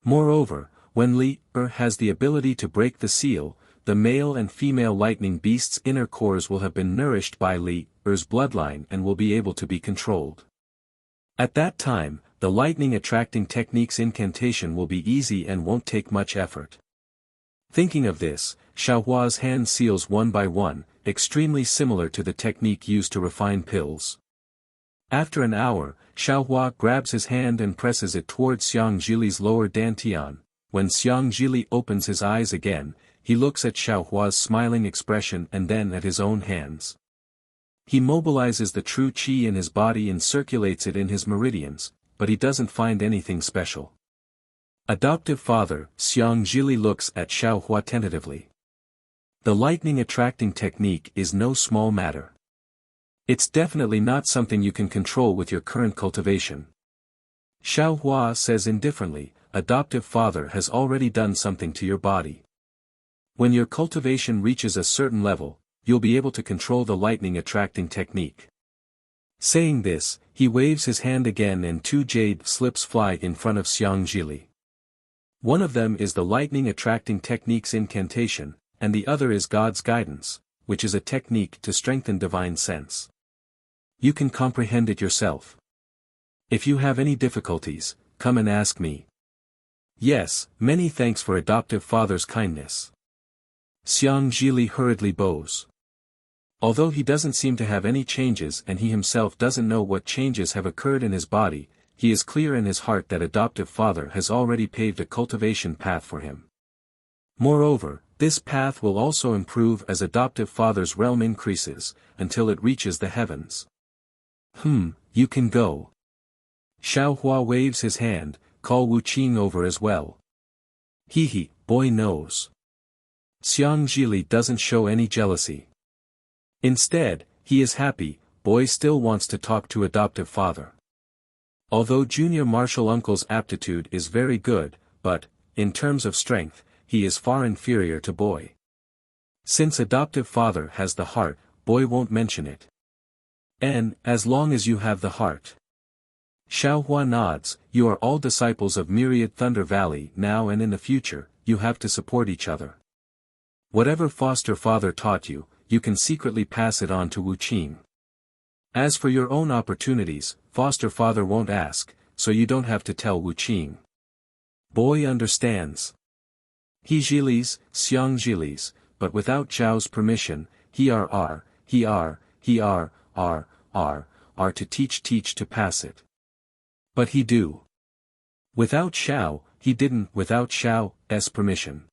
Moreover, when Li has the ability to break the seal, the male and female lightning beast's inner cores will have been nourished by Li's bloodline and will be able to be controlled. At that time, the lightning attracting technique's incantation will be easy and won't take much effort. Thinking of this, Xiaohua's hand seals one by one, extremely similar to the technique used to refine pills. After an hour, Xiaohua grabs his hand and presses it towards Xiang Zhili's lower dantian. When Xiang Zhili opens his eyes again, he looks at Xiaohua's smiling expression and then at his own hands. He mobilizes the true qi in his body and circulates it in his meridians, but he doesn't find anything special. Adoptive father, Xiang Zhili looks at Xiaohua tentatively. The lightning attracting technique is no small matter. It's definitely not something you can control with your current cultivation. Xiaohua says indifferently, adoptive father has already done something to your body. When your cultivation reaches a certain level, you'll be able to control the lightning attracting technique. Saying this, he waves his hand again and two jade slips fly in front of Xiang Zhili. One of them is the lightning attracting technique's incantation, and the other is God's guidance, which is a technique to strengthen divine sense. You can comprehend it yourself. If you have any difficulties, come and ask me. Yes, many thanks for adoptive father's kindness. Xiang Zhili hurriedly bows. Although he doesn't seem to have any changes and he himself doesn't know what changes have occurred in his body, he is clear in his heart that adoptive father has already paved a cultivation path for him. Moreover, this path will also improve as adoptive father's realm increases, until it reaches the heavens. You can go. Xiaohua waves his hand, call Wuqing over as well. Boy knows. Xiang Zhili doesn't show any jealousy. Instead, he is happy, boy still wants to talk to adoptive father. Although junior martial uncle's aptitude is very good, but, in terms of strength, he is far inferior to boy. Since adoptive father has the heart, boy won't mention it. And, as long as you have the heart. Xiaohua nods, you are all disciples of Myriad Thunder Valley now and in the future, you have to support each other. Whatever foster father taught you, you can secretly pass it on to Wuqing. As for your own opportunities, foster father won't ask, so you don't have to tell Wuqing. Boy understands. He Zhili's, Xiang Zhili's, but without Zhao's permission, he are to teach to pass it. But he do. Without Xiao, he didn't without Xiao's permission.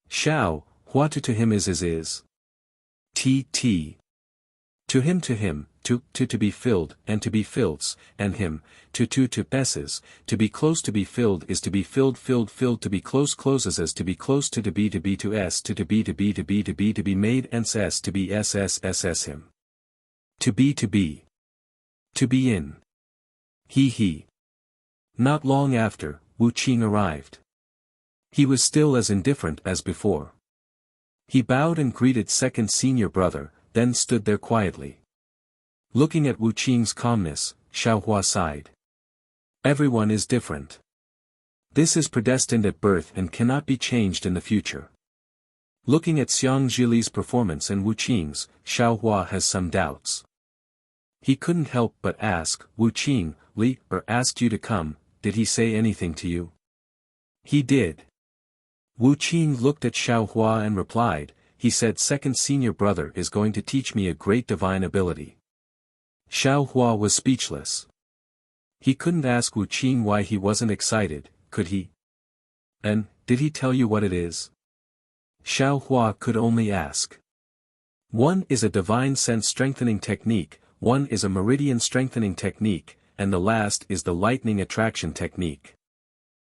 Xiao, what to him is. T. To him, to be filled, and to be fills, and him, to s's, to be close to be filled is to be filled to be close closes as to be close to be to s to be made and s to be ss him. To be in. He. Not long after, Wuqing arrived. He was still as indifferent as before. He bowed and greeted second senior brother, then stood there quietly. Looking at Wuqing's calmness, Xiaohua sighed. Everyone is different. This is predestined at birth and cannot be changed in the future. Looking at Xiang Zhili's performance and Wuqing's, Xiaohua has some doubts. He couldn't help but ask, Wuqing, Li asked you to come, did he say anything to you? He did. Wuqing looked at Xiaohua and replied, he said second senior brother is going to teach me a great divine ability. Xiaohua was speechless. He couldn't ask Wuqing why he wasn't excited, could he? And, did he tell you what it is? Xiaohua could only ask. One is a divine sense strengthening technique, one is a meridian strengthening technique, and the last is the lightning attraction technique.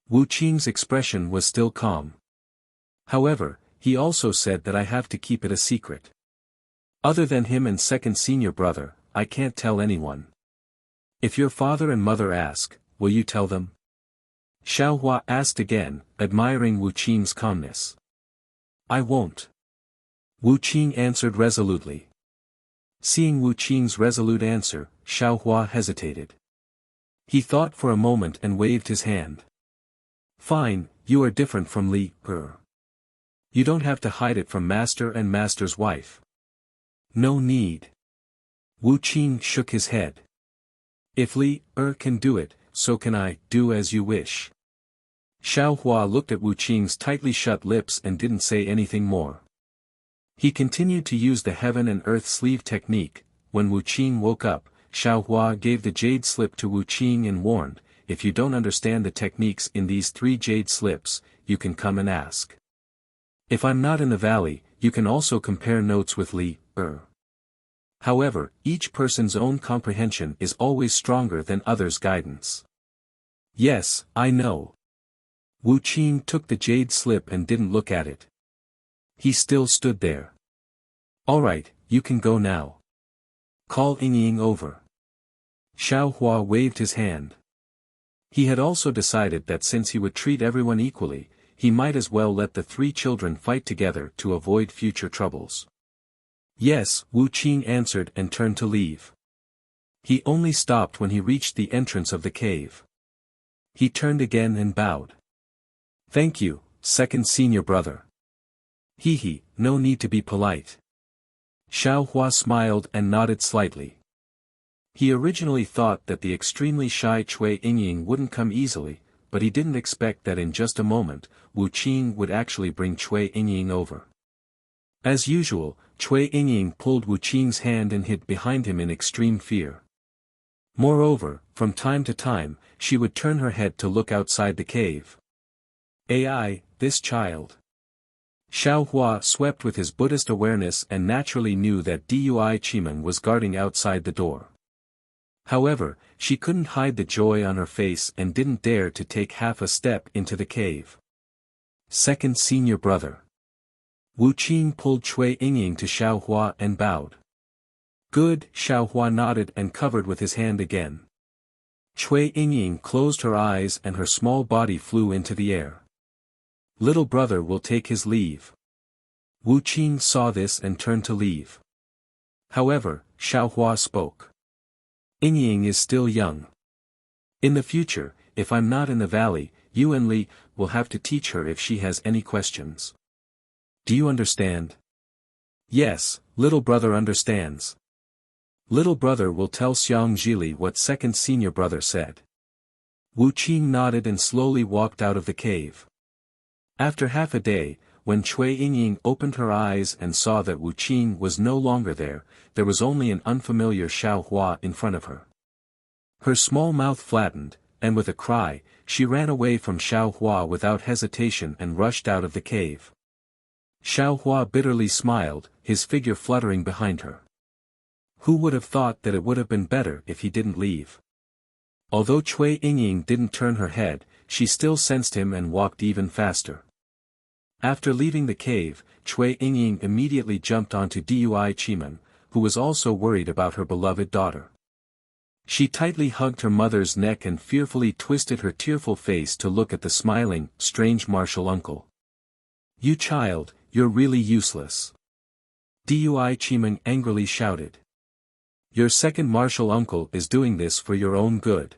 Wu Qing's expression was still calm. However, he also said that I have to keep it a secret. Other than him and second senior brother, I can't tell anyone. If your father and mother ask, will you tell them? Xiaohua asked again, admiring Wu Qing's calmness. I won't. Wu Qing answered resolutely. Seeing Wu Qing's resolute answer, Xiaohua hesitated. He thought for a moment and waved his hand. Fine, you are different from Li Er. You don't have to hide it from master and master's wife. No need. Wu Qing shook his head. If Li Er can do it, so can I. Do as you wish. Xiaohua looked at Wu Qing's tightly shut lips and didn't say anything more. He continued to use the heaven and earth sleeve technique. When Wu Qing woke up, Xiaohua gave the jade slip to Wu Qing and warned, if you don't understand the techniques in these 3 jade slips, you can come and ask. If I'm not in the valley, you can also compare notes with Li Er. However, each person's own comprehension is always stronger than others' guidance. Yes, I know. Wu Qing took the jade slip and didn't look at it. He still stood there. Alright, you can go now. Call Ying over. Xiaohua waved his hand. He had also decided that since he would treat everyone equally, he might as well let the 3 children fight together to avoid future troubles. Yes, Wu Qing answered and turned to leave. He only stopped when he reached the entrance of the cave. He turned again and bowed. Thank you, second senior brother. Hee, no need to be polite. Xiaohua smiled and nodded slightly. He originally thought that the extremely shy Cui Yingying wouldn't come easily, but he didn't expect that in just a moment, Wu Qing would actually bring Cui Yingying over. As usual, Cui Yingying pulled Wu Qing's hand and hid behind him in extreme fear. Moreover, from time to time, she would turn her head to look outside the cave. Ai, this child. Xiaohua swept with his Buddhist awareness and naturally knew that Dui Qimeng was guarding outside the door. However, she couldn't hide the joy on her face and didn't dare to take half a step into the cave. Second senior brother. Wu Qing pulled Cui Yingying to Xiaohua and bowed. Good, Xiaohua nodded and covered with his hand again. Cui Yingying closed her eyes and her small body flew into the air. Little brother will take his leave. Wu Qing saw this and turned to leave. However, Xiaohua spoke. Yingying is still young. In the future, if I'm not in the valley, you and Li will have to teach her if she has any questions. Do you understand? Yes, little brother understands. Little brother will tell Xiang Zhili what second senior brother said. Wu Qing nodded and slowly walked out of the cave. After half a day, when Cui Yingying opened her eyes and saw that Wu Qing was no longer there was only an unfamiliar Xiaohua in front of her. Her small mouth flattened, and with a cry, she ran away from Xiaohua without hesitation and rushed out of the cave. Xiaohua bitterly smiled, his figure fluttering behind her. Who would have thought that it would have been better if he didn't leave? Although Cui Yingying didn't turn her head, she still sensed him and walked even faster. After leaving the cave, Cui Yingying immediately jumped onto Dui Qimeng, who was also worried about her beloved daughter. She tightly hugged her mother's neck and fearfully twisted her tearful face to look at the smiling, strange martial uncle. You child, you're really useless. Dui Qimeng angrily shouted. Your second martial uncle is doing this for your own good.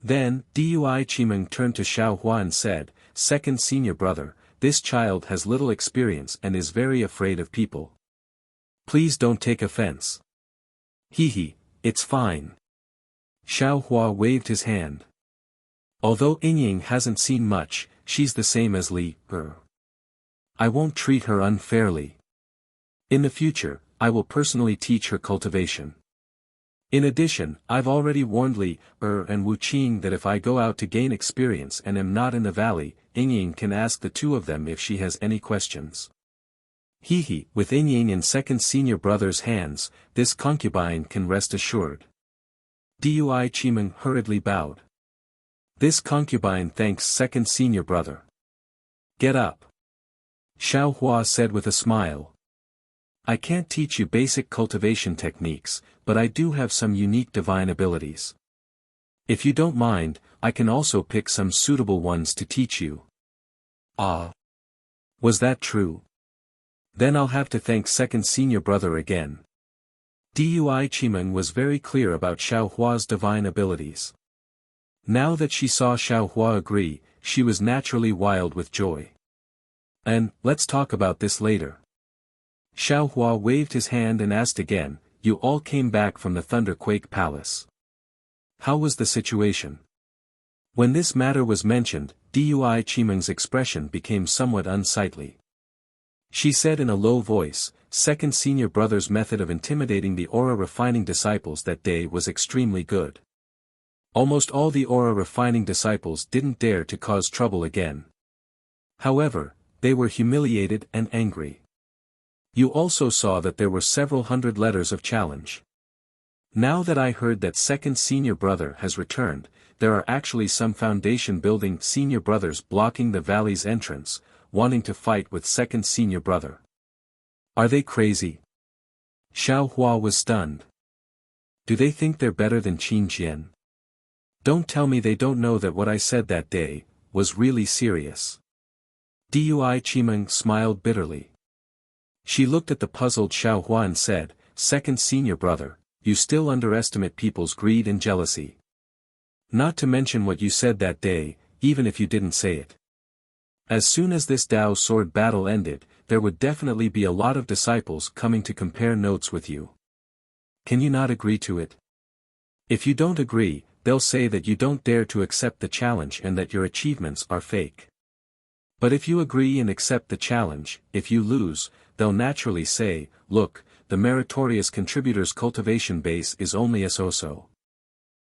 Then, Dui Qimeng turned to Xiaohua and said, Second senior brother, this child has little experience and is very afraid of people. Please don't take offense. Hee, it's fine. Xiaohua waved his hand. Although Yingying hasn't seen much, she's the same as Li Er. I won't treat her unfairly. In the future, I will personally teach her cultivation. In addition, I've already warned Li Er and Wu Qing that if I go out to gain experience and am not in the valley, Yingying can ask the 2 of them if she has any questions. He, with Yin and second senior brother's hands, this concubine can rest assured. Dui Chimeng hurriedly bowed. This concubine thanks second senior brother. Get up. Xiao Hua said with a smile. I can't teach you basic cultivation techniques, but I do have some unique divine abilities. If you don't mind, I can also pick some suitable ones to teach you. Ah. Was that true? Then I'll have to thank second senior brother again. Dui Chimeng was very clear about Xiao Hua's divine abilities. Now that she saw Xiao Hua agree, she was naturally wild with joy. And, let's talk about this later. Xiao Hua waved his hand and asked again, you all came back from the Thunderquake Palace. How was the situation? When this matter was mentioned, Dui Chimeng's expression became somewhat unsightly. She said in a low voice, second senior brother's method of intimidating the aura refining disciples that day was extremely good. Almost all the aura refining disciples didn't dare to cause trouble again. However, they were humiliated and angry. You also saw that there were several hundred letters of challenge. Now that I heard that second senior brother has returned, there are actually some foundation building senior brothers blocking the valley's entrance, wanting to fight with second senior brother. Are they crazy? Xiao Hua was stunned. Do they think they're better than Qin Jian? Don't tell me they don't know that what I said that day was really serious. Dui Chimeng smiled bitterly. She looked at the puzzled Xiao Hua and said, second senior brother, you still underestimate people's greed and jealousy. Not to mention what you said that day, even if you didn't say it. As soon as this Dao sword battle ended, there would definitely be a lot of disciples coming to compare notes with you. Can you not agree to it? If you don't agree, they'll say that you don't dare to accept the challenge and that your achievements are fake. But if you agree and accept the challenge, if you lose, they'll naturally say, look, the meritorious contributor's cultivation base is only a so-so.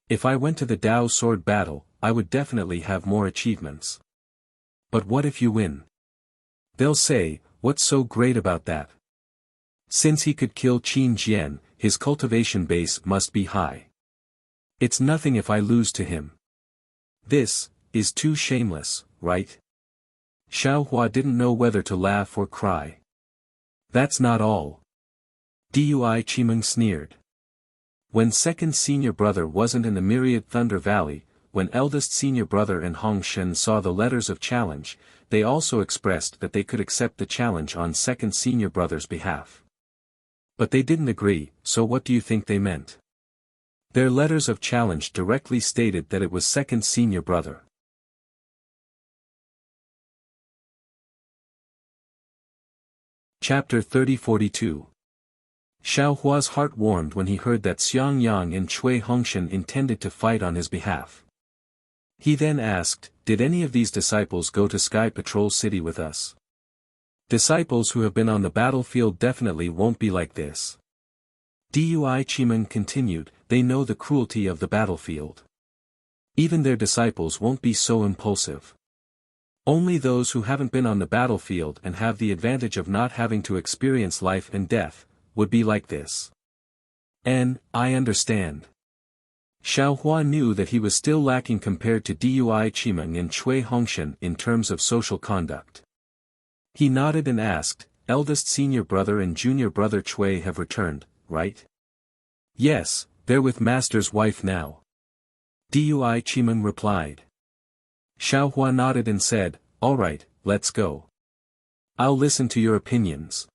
If I went to the Dao sword battle, I would definitely have more achievements. But what if you win? They'll say, what's so great about that? Since he could kill Qin Jian, his cultivation base must be high. It's nothing if I lose to him. This is too shameless, right? Xiao Hua didn't know whether to laugh or cry. That's not all. Dui Chimeng sneered. When second senior brother wasn't in the Myriad Thunder Valley, when eldest senior brother and Hong Shen saw the letters of challenge, they also expressed that they could accept the challenge on second senior brother's behalf. But they didn't agree, so what do you think they meant? Their letters of challenge directly stated that it was second senior brother. Chapter 3042. Xiao Hua's heart warmed when he heard that Xiang Yang and Cui Hongshan intended to fight on his behalf. He then asked, did any of these disciples go to Sky Patrol City with us? Disciples who have been on the battlefield definitely won't be like this. Dui Chimeng continued, they know the cruelty of the battlefield. Even their disciples won't be so impulsive. Only those who haven't been on the battlefield and have the advantage of not having to experience life and death, would be like this. And, I understand. Xiao Hua knew that he was still lacking compared to Dui Chimeng and Cui Hongshan in terms of social conduct. He nodded and asked, eldest senior brother and junior brother Cui have returned, right? Yes, they're with master's wife now. Dui Chimeng replied. Xiao Hua nodded and said, all right, let's go. I'll listen to your opinions.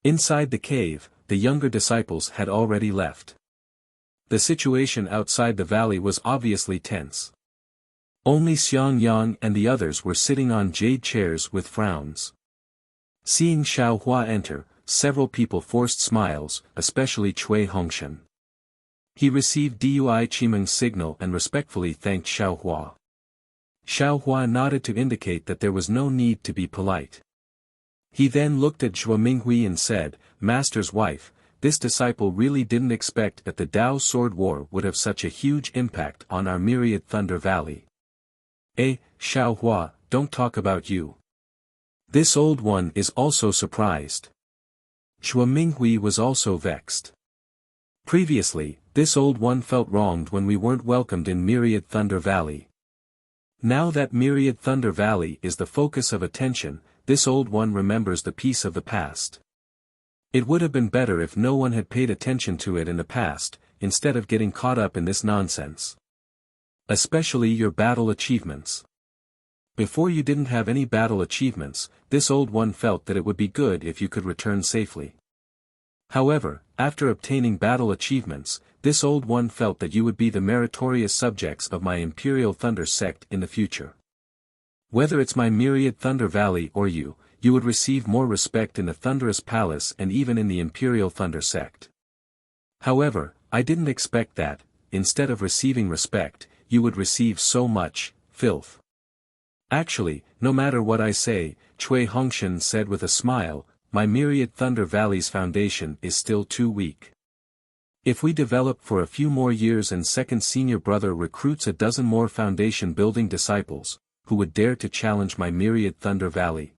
Inside the cave, the younger disciples had already left. The situation outside the valley was obviously tense. Only Xiang Yang and the others were sitting on jade chairs with frowns. Seeing Xiao Hua enter, several people forced smiles, especially Cui Hongshan. He received Dui Chimeng's signal and respectfully thanked Xiao Hua. Xiao Hua nodded to indicate that there was no need to be polite. He then looked at Zhuo Minghui and said, Master's wife, this disciple really didn't expect that the Dao Sword War would have such a huge impact on our Myriad Thunder Valley. Xiao Hua, don't talk about you. This old one is also surprised. Xue Minghui was also vexed. Previously, this old one felt wronged when we weren't welcomed in Myriad Thunder Valley. Now that Myriad Thunder Valley is the focus of attention, this old one remembers the peace of the past. It would have been better if no one had paid attention to it in the past, instead of getting caught up in this nonsense. Especially your battle achievements. Before you didn't have any battle achievements, this old one felt that it would be good if you could return safely. However, after obtaining battle achievements, this old one felt that you would be the meritorious subjects of my Imperial Thunder sect in the future. Whether it's my Myriad Thunder Valley or you would receive more respect in the Thunderous Palace and even in the Imperial Thunder sect. However, I didn't expect that, instead of receiving respect, you would receive so much filth. Actually, no matter what I say, Cui Hongshan said with a smile, my Myriad Thunder Valley's foundation is still too weak. If we develop for a few more years and second senior brother recruits a dozen more foundation building disciples, who would dare to challenge my Myriad Thunder Valley?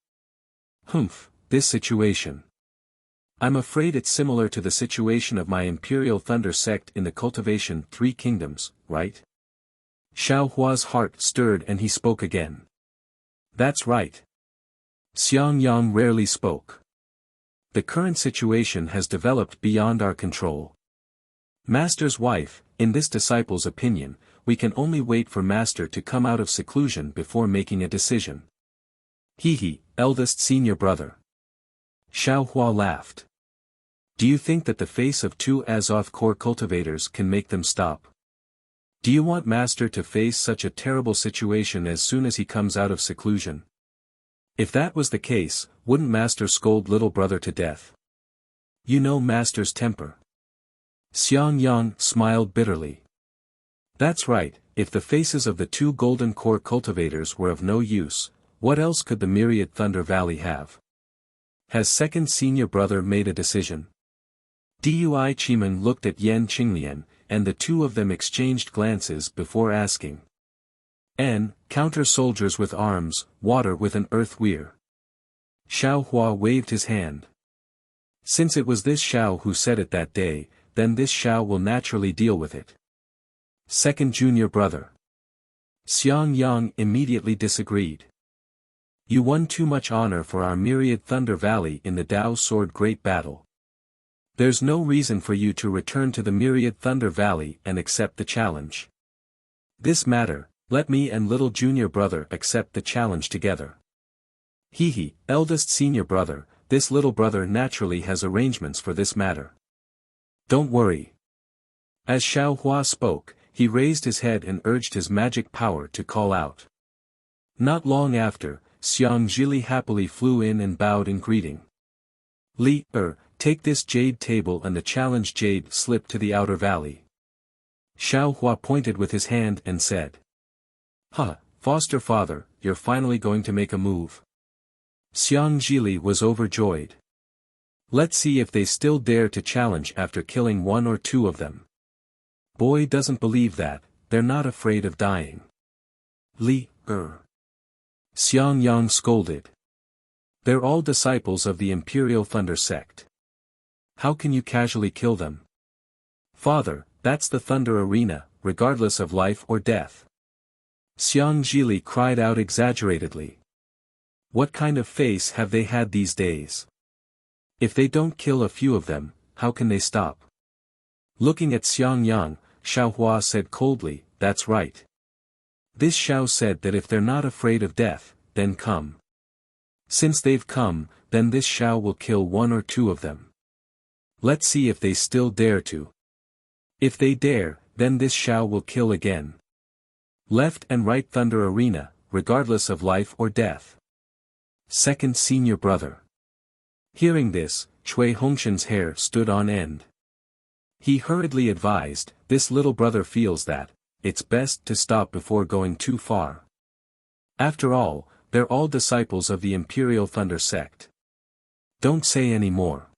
This situation. I'm afraid it's similar to the situation of my Imperial Thunder sect in the Cultivation 3 Kingdoms, right? Xiao Hua's heart stirred and he spoke again. That's right. Xiang Yang rarely spoke. The current situation has developed beyond our control. Master's wife, in this disciple's opinion, we can only wait for Master to come out of seclusion before making a decision. Eldest senior brother. Xiao Hua laughed. Do you think that the face of two Azoth core cultivators can make them stop? Do you want Master to face such a terrible situation as soon as he comes out of seclusion? If that was the case, wouldn't Master scold little brother to death? You know Master's temper. Xiang Yang smiled bitterly. That's right, if the faces of the two golden core cultivators were of no use, what else could the Myriad Thunder Valley have? Has second senior brother made a decision? Dui Chiman looked at Yan Qinglian, and the two of them exchanged glances before asking. Counter soldiers with arms, water with an earth weir. Xiao Hua waved his hand. Since it was this Xiao who said it that day, then this Xiao will naturally deal with it. Second junior brother. Xiang Yang immediately disagreed. You won too much honor for our Myriad Thunder Valley in the Dao Sword Great Battle. There's no reason for you to return to the Myriad Thunder Valley and accept the challenge. This matter, let me and little junior brother accept the challenge together. Eldest senior brother, this little brother naturally has arrangements for this matter. Don't worry. As Xiao Hua spoke, he raised his head and urged his magic power to call out. Not long after, Xiang Zhili happily flew in and bowed in greeting. Take this jade table and the challenge jade slip to the outer valley. Xiao Hua pointed with his hand and said. Foster father, you're finally going to make a move. Xiang Zhili was overjoyed. Let's see if they still dare to challenge after killing one or two of them. Boy doesn't believe that, they're not afraid of dying. Xiang Yang scolded. They're all disciples of the Imperial Thunder sect. How can you casually kill them? Father, that's the Thunder Arena, regardless of life or death. Xiang Zhili cried out exaggeratedly. What kind of face have they had these days? If they don't kill a few of them, how can they stop? Looking at Xiang Yang, Xiao Hua said coldly, that's right. This Xiao said that if they're not afraid of death, then come. Since they've come, then this Xiao will kill one or two of them. Let's see if they still dare to. If they dare, then this Xiao will kill again. Left and right Thunder Arena, regardless of life or death. Second senior brother. Hearing this, Cui Hongshan's hair stood on end. He hurriedly advised, this little brother feels that, it's best to stop before going too far. After all, they're all disciples of the Imperial Thunder sect. Don't say any more.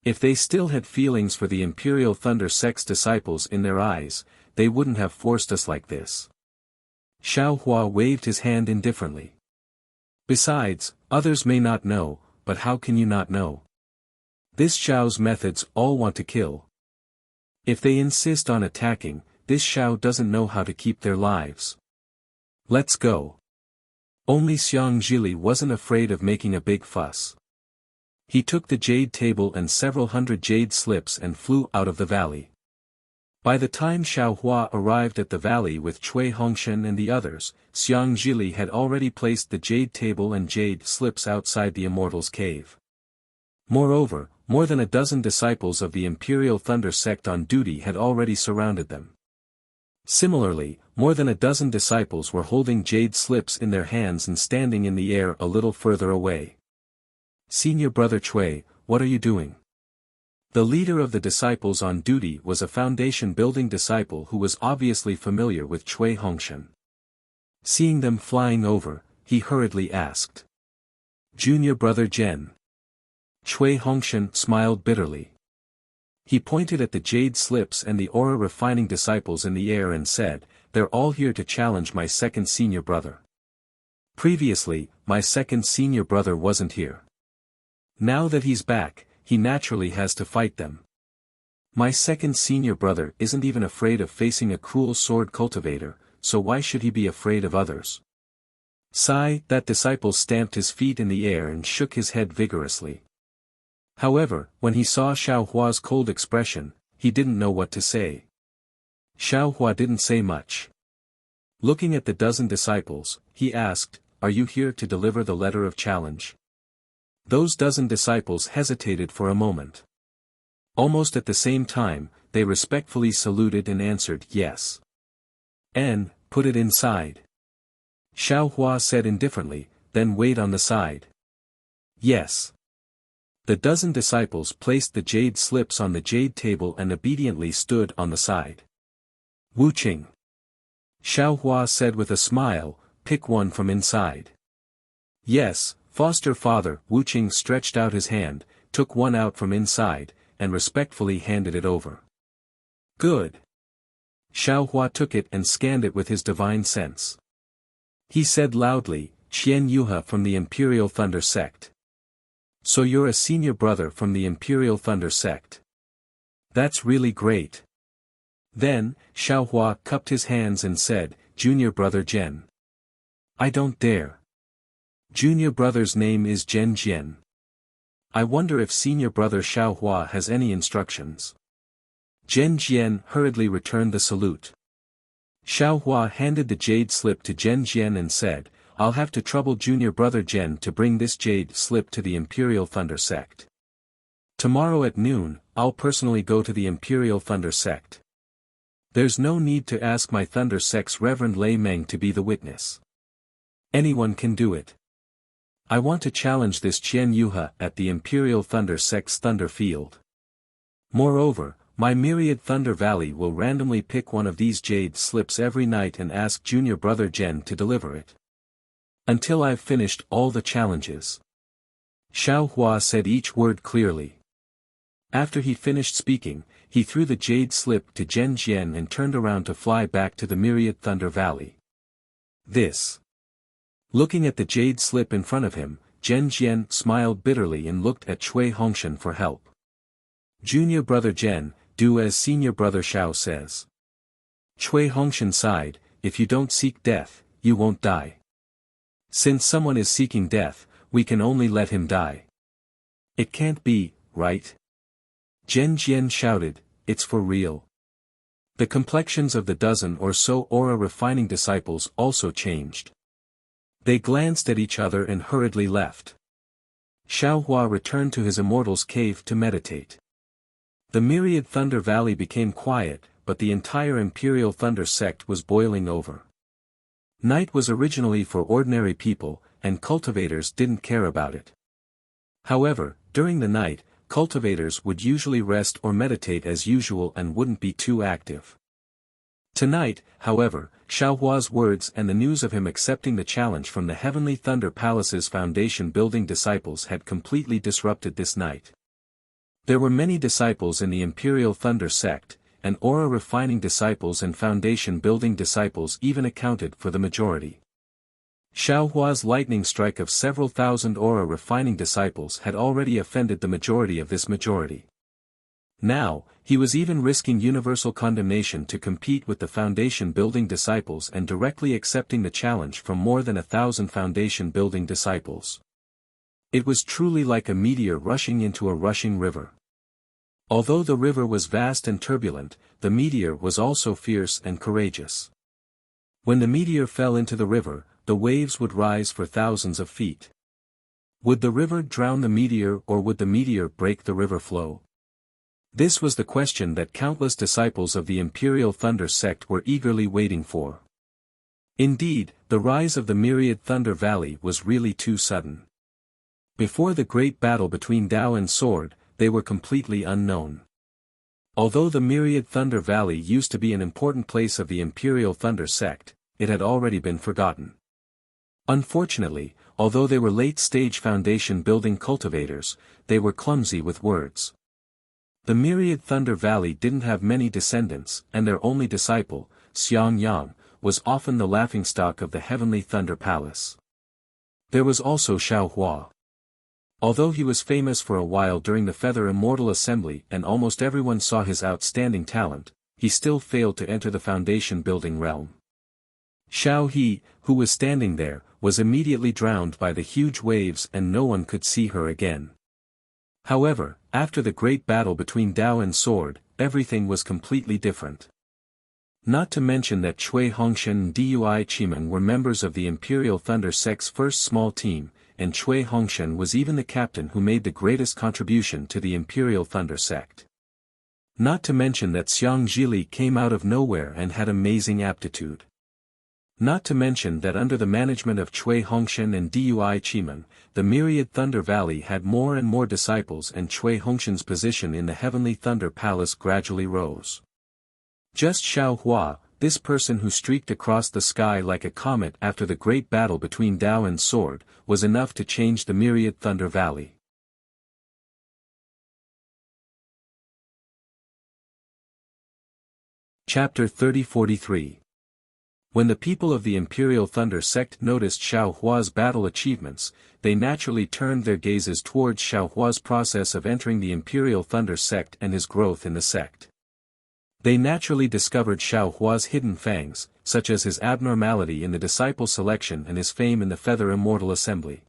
If they still had feelings for the Imperial Thunder sect's disciples in their eyes, they wouldn't have forced us like this. Xiao Hua waved his hand indifferently. Besides, others may not know, but how can you not know? This Xiao's methods all want to kill. If they insist on attacking, this Xiao doesn't know how to keep their lives. Let's go. Only Xiang Zhili wasn't afraid of making a big fuss. He took the jade table and several hundred jade slips and flew out of the valley. By the time Xiao Hua arrived at the valley with Cui Hongshan and the others, Xiang Zhili had already placed the jade table and jade slips outside the Immortal's cave. Moreover, more than a dozen disciples of the Imperial Thunder sect on duty had already surrounded them. Similarly, more than a dozen disciples were holding jade slips in their hands and standing in the air a little further away. Senior Brother Cui, what are you doing? The leader of the disciples on duty was a foundation-building disciple who was obviously familiar with Cui Hongshan. Seeing them flying over, he hurriedly asked. Junior Brother Zhen. Cui Hongshan smiled bitterly. He pointed at the jade slips and the aura-refining disciples in the air and said, they're all here to challenge my second senior brother. Previously, my second senior brother wasn't here. Now that he's back, he naturally has to fight them. My second senior brother isn't even afraid of facing a cruel sword cultivator, so why should he be afraid of others? Sigh, that disciple stamped his feet in the air and shook his head vigorously. However, when he saw Xiao Hua's cold expression, he didn't know what to say. Xiao Hua didn't say much. Looking at the dozen disciples, he asked, are you here to deliver the letter of challenge? Those dozen disciples hesitated for a moment. Almost at the same time, they respectfully saluted and answered yes. Put it inside. Xiao Hua said indifferently, then wait on the side. Yes. The dozen disciples placed the jade slips on the jade table and obediently stood on the side. Wu Qing. Xiao Hua said with a smile, pick one from inside. Yes. Foster father, Wu Qing stretched out his hand, took one out from inside, and respectfully handed it over. Good. Xiao Hua took it and scanned it with his divine sense. He said loudly, Qian Yuha from the Imperial Thunder sect. So you're a senior brother from the Imperial Thunder sect. That's really great. Then, Xiao Hua cupped his hands and said, Junior Brother Zhen. I don't dare. Junior brother's name is Zhen Jian. I wonder if senior brother Xiao Hua has any instructions. Zhen Jian hurriedly returned the salute. Xiao Hua handed the jade slip to Zhen Jian and said, I'll have to trouble junior brother Zhen to bring this jade slip to the Imperial Thunder sect. Tomorrow at noon, I'll personally go to the Imperial Thunder sect. There's no need to ask my Thunder sect's Reverend Lei Meng to be the witness. Anyone can do it. I want to challenge this Qian Yuha at the Imperial Thunder sect's Thunder Field. Moreover, my myriad Thunder Valley will randomly pick one of these jade slips every night and ask junior brother Zhen to deliver it. Until I've finished all the challenges. Xiao Hua said each word clearly. After he finished speaking, he threw the jade slip to Zhen Jian and turned around to fly back to the myriad Thunder Valley. This. Looking at the jade slip in front of him, Zhen Jian smiled bitterly and looked at Cui Hongshan for help. Junior brother Zhen, do as senior brother Xiao says. Cui Hongshan sighed, if you don't seek death, you won't die. Since someone is seeking death, we can only let him die. It can't be, right? Zhen Jian shouted, it's for real. The complexions of the dozen or so aura-refining disciples also changed. They glanced at each other and hurriedly left. Xiao Hua returned to his immortal's cave to meditate. The myriad Thunder Valley became quiet, but the entire Imperial Thunder sect was boiling over. Night was originally for ordinary people, and cultivators didn't care about it. However, during the night, cultivators would usually rest or meditate as usual and wouldn't be too active. Tonight, however, Xiao Hua's words and the news of him accepting the challenge from the Heavenly Thunder Palace's foundation-building disciples had completely disrupted this night. There were many disciples in the Imperial Thunder sect, and aura-refining disciples and foundation-building disciples even accounted for the majority. Xiaohua's lightning strike of several thousand aura refining disciples had already offended the majority of this majority. Now, he was even risking universal condemnation to compete with the foundation-building disciples and directly accepting the challenge from more than 1,000 foundation-building disciples. It was truly like a meteor rushing into a rushing river. Although the river was vast and turbulent, the meteor was also fierce and courageous. When the meteor fell into the river, the waves would rise for thousands of feet. Would the river drown the meteor, or would the meteor break the river flow? This was the question that countless disciples of the Imperial Thunder sect were eagerly waiting for. Indeed, the rise of the myriad Thunder Valley was really too sudden. Before the great battle between Tao and Sword, they were completely unknown. Although the myriad Thunder Valley used to be an important place of the Imperial Thunder sect, it had already been forgotten. Unfortunately, although they were late-stage foundation-building cultivators, they were clumsy with words. The myriad Thunder Valley didn't have many descendants, and their only disciple, Xiang Yang, was often the laughingstock of the Heavenly Thunder Palace. There was also Xiaohua. Although he was famous for a while during the Feather Immortal Assembly and almost everyone saw his outstanding talent, he still failed to enter the foundation-building realm. Xiao He, who was standing there, was immediately drowned by the huge waves and no one could see her again. However, after the great battle between Tao and Sword, everything was completely different. Not to mention that Cui Hongshan and Dui Qimeng were members of the Imperial Thunder sect's first small team, and Cui Hongshan was even the captain who made the greatest contribution to the Imperial Thunder sect. Not to mention that Xiang Zhili came out of nowhere and had amazing aptitude. Not to mention that under the management of Cui Hongshan and Dui Qimeng, the myriad Thunder Valley had more and more disciples and Cui Hongshan's position in the Heavenly Thunder Palace gradually rose. Just Xiaohua, this person who streaked across the sky like a comet after the great battle between Tao and Sword, was enough to change the myriad Thunder Valley. Chapter 30-43. When the people of the Imperial Thunder sect noticed Xiaohua's battle achievements, they naturally turned their gazes towards Xiaohua's process of entering the Imperial Thunder sect and his growth in the sect. They naturally discovered Xiaohua's hidden fangs, such as his abnormality in the disciple selection and his fame in the Feather Immortal Assembly.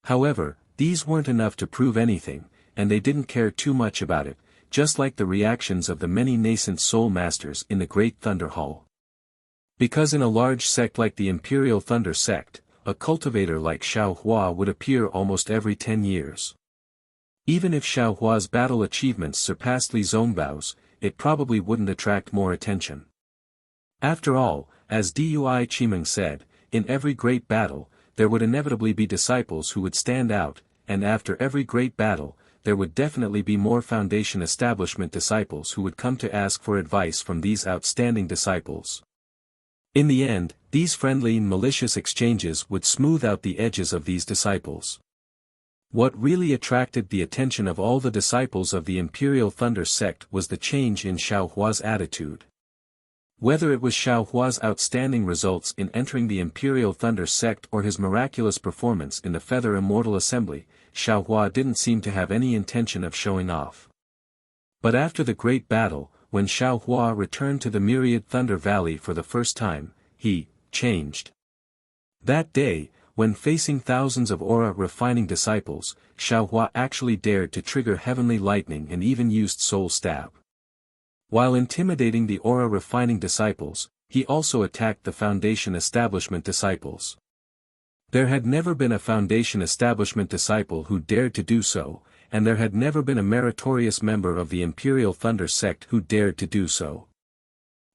However, these weren't enough to prove anything, and they didn't care too much about it, just like the reactions of the many nascent soul masters in the Great Thunder Hall. Because in a large sect like the Imperial Thunder sect, a cultivator like Xiaohua would appear almost every 10 years. Even if Xiaohua's battle achievements surpassed Li Zongbao's, it probably wouldn't attract more attention. After all, as Dui Qimeng said, in every great battle, there would inevitably be disciples who would stand out, and after every great battle, there would definitely be more foundation establishment disciples who would come to ask for advice from these outstanding disciples. In the end, these friendly and malicious exchanges would smooth out the edges of these disciples. What really attracted the attention of all the disciples of the Imperial Thunder sect was the change in Xiaohua's attitude. Whether it was Xiaohua's outstanding results in entering the Imperial Thunder sect or his miraculous performance in the Feather Immortal Assembly, Xiaohua didn't seem to have any intention of showing off. But after the great battle, when Xiaohua returned to the myriad Thunder Valley for the first time, he changed. That day, when facing thousands of aura refining disciples, Xiaohua actually dared to trigger heavenly lightning and even used soul stab. While intimidating the aura refining disciples, he also attacked the foundation establishment disciples. There had never been a foundation establishment disciple who dared to do so, and there had never been a meritorious member of the Imperial Thunder sect who dared to do so.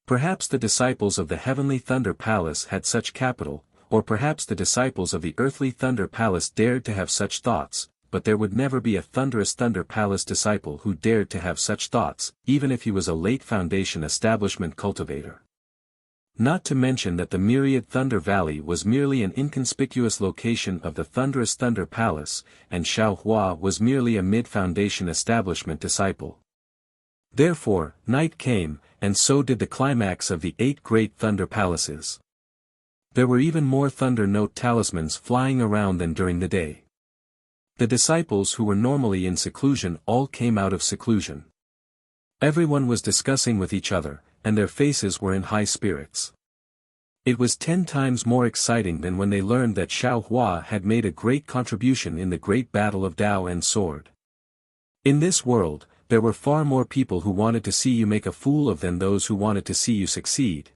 Perhaps the disciples of the Heavenly Thunder Palace had such capital, or perhaps the disciples of the Earthly Thunder Palace dared to have such thoughts, but there would never be a Thunderous Thunder Palace disciple who dared to have such thoughts, even if he was a late foundation establishment cultivator. Not to mention that the myriad Thunder Valley was merely an inconspicuous location of the Thunderous Thunder Palace, and Xiaohua was merely a mid-foundation establishment disciple. Therefore, night came, and so did the climax of the 8 great Thunder Palaces. There were even more thunder note talismans flying around than during the day. The disciples who were normally in seclusion all came out of seclusion. Everyone was discussing with each other, and their faces were in high spirits. It was 10 times more exciting than when they learned that Xiao Hua had made a great contribution in the great battle of Dao and Sword. In this world, there were far more people who wanted to see you make a fool of than those who wanted to see you succeed.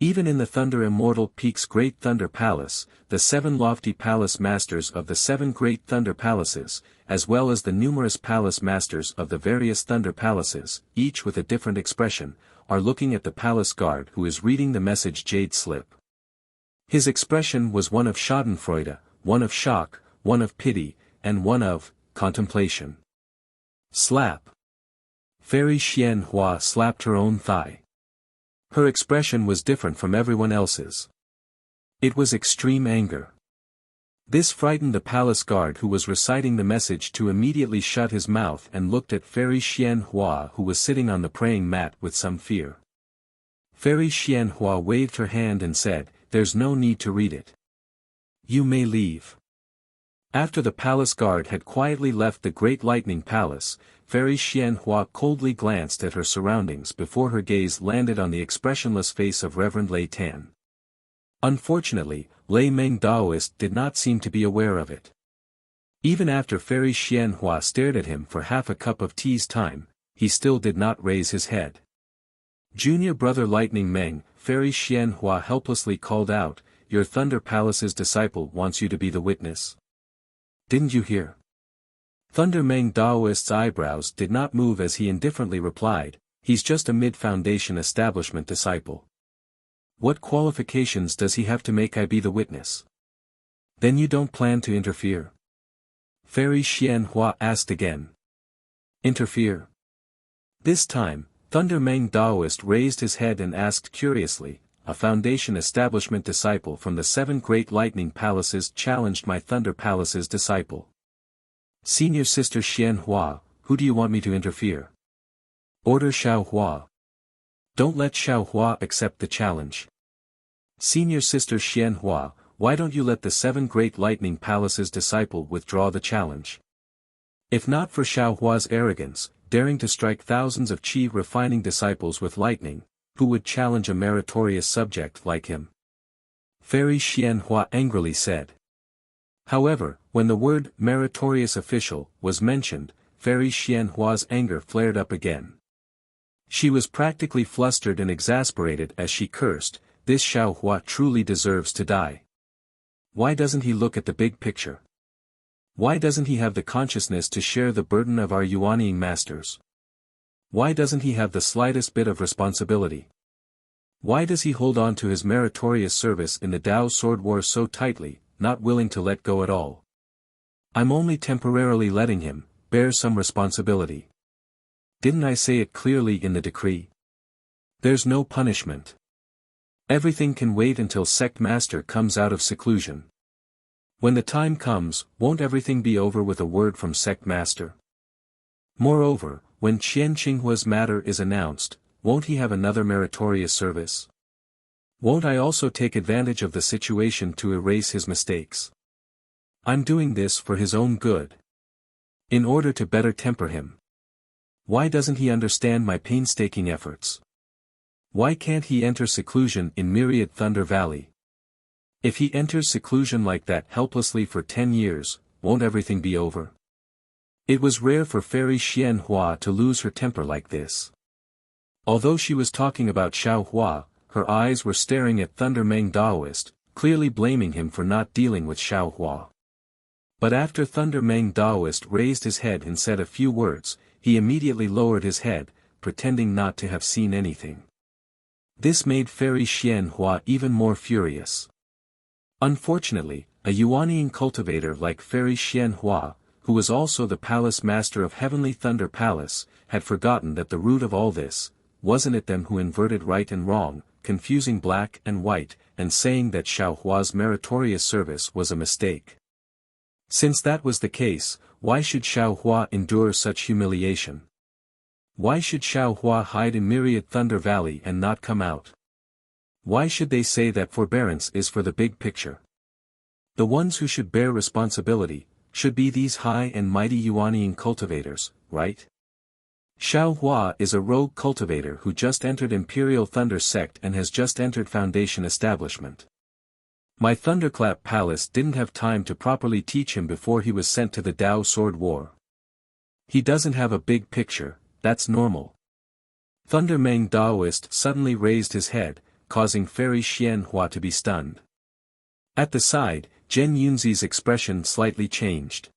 Even in the Thunder Immortal Peak's Great Thunder Palace, the 7 lofty palace masters of the 7 great thunder palaces, as well as the numerous palace masters of the various thunder palaces, each with a different expression, are looking at the palace guard who is reading the message Jade Slip. His expression was one of schadenfreude, one of shock, one of pity, and one of contemplation. Slap. Fairy Xian Hua slapped her own thigh. Her expression was different from everyone else's. It was extreme anger. This frightened the palace guard who was reciting the message to immediately shut his mouth and looked at Fairy Xian Hua who was sitting on the praying mat with some fear. Fairy Xian Hua waved her hand and said, "There's no need to read it. You may leave." After the palace guard had quietly left the Great Lightning Palace, Fairy Xian Hua coldly glanced at her surroundings before her gaze landed on the expressionless face of Reverend Lei Tan. Unfortunately, Lei Meng Daoist did not seem to be aware of it. Even after Fairy Xian Hua stared at him for half a cup of tea's time, he still did not raise his head. Junior brother Lightning Meng, Fairy Xian Hua helplessly called out, "Your Thunder Palace's disciple wants you to be the witness. Didn't you hear?" Thunder Meng Daoist's eyebrows did not move as he indifferently replied, "He's just a mid-foundation establishment disciple. What qualifications does he have to make I be the witness?" "Then you don't plan to interfere?" Fairy Xian Hua asked again. "Interfere?" This time, Thunder Meng Daoist raised his head and asked curiously, "A foundation establishment disciple from the 7 great lightning palaces challenged my Thunder Palace's disciple. Senior Sister Xian Hua, who do you want me to interfere?" "Order Xiao Hua. Don't let Xiao Hua accept the challenge." "Senior Sister Xian Hua, why don't you let the 7 great lightning palaces disciple withdraw the challenge? If not for Xiao Hua's arrogance, daring to strike thousands of chi refining disciples with lightning, who would challenge a meritorious subject like him?" Fairy Xian Hua angrily said. However, when the word meritorious official was mentioned, Fairy Xian Hua's anger flared up again. She was practically flustered and exasperated as she cursed, "This Xiao Hua truly deserves to die. Why doesn't he look at the big picture? Why doesn't he have the consciousness to share the burden of our Yuanying masters? Why doesn't he have the slightest bit of responsibility? Why does he hold on to his meritorious service in the Dao Sword War so tightly, not willing to let go at all? I'm only temporarily letting him bear some responsibility. Didn't I say it clearly in the decree? There's no punishment. Everything can wait until Sect Master comes out of seclusion. When the time comes, won't everything be over with a word from Sect Master? Moreover, when Qian Qinghua's matter is announced, won't he have another meritorious service? Won't I also take advantage of the situation to erase his mistakes? I'm doing this for his own good. In order to better temper him. Why doesn't he understand my painstaking efforts? Why can't he enter seclusion in Myriad Thunder Valley? If he enters seclusion like that helplessly for 10 years, won't everything be over?" It was rare for Fairy Xian Hua to lose her temper like this. Although she was talking about Xiao Hua, her eyes were staring at Thunder Meng Daoist, clearly blaming him for not dealing with Xiao Hua. But after Thunder Meng Daoist raised his head and said a few words, he immediately lowered his head, pretending not to have seen anything. This made Fairy Xian Hua even more furious. Unfortunately, a Yuanying cultivator like Fairy Xian Hua, who was also the palace master of Heavenly Thunder Palace, had forgotten that the root of all this, wasn't it them who inverted right and wrong, confusing black and white, and saying that Xiao Hua's meritorious service was a mistake. Since that was the case, why should Xiao Hua endure such humiliation? Why should Xiao Hua hide in Myriad Thunder Valley and not come out? Why should they say that forbearance is for the big picture? The ones who should bear responsibility, should be these high and mighty Yuanian cultivators, right? Xiao Hua is a rogue cultivator who just entered Imperial Thunder Sect and has just entered Foundation Establishment. My Thunderclap Palace didn't have time to properly teach him before he was sent to the Dao Sword War. He doesn't have a big picture, that's normal. Thunder Meng Daoist suddenly raised his head, causing Fairy Xian Hua to be stunned. At the side, Zhen Yunzi's expression slightly changed.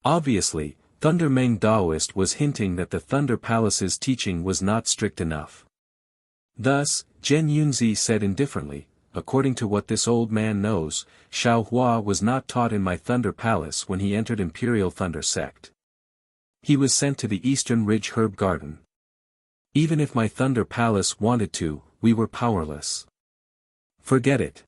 Obviously, Thunder Meng Daoist was hinting that the Thunder Palace's teaching was not strict enough. Thus, Zhen Yunzi said indifferently, according to what this old man knows, Xiao Hua was not taught in my Thunder Palace when he entered Imperial Thunder Sect. He was sent to the Eastern Ridge Herb Garden. Even if my Thunder Palace wanted to, we were powerless. Forget it.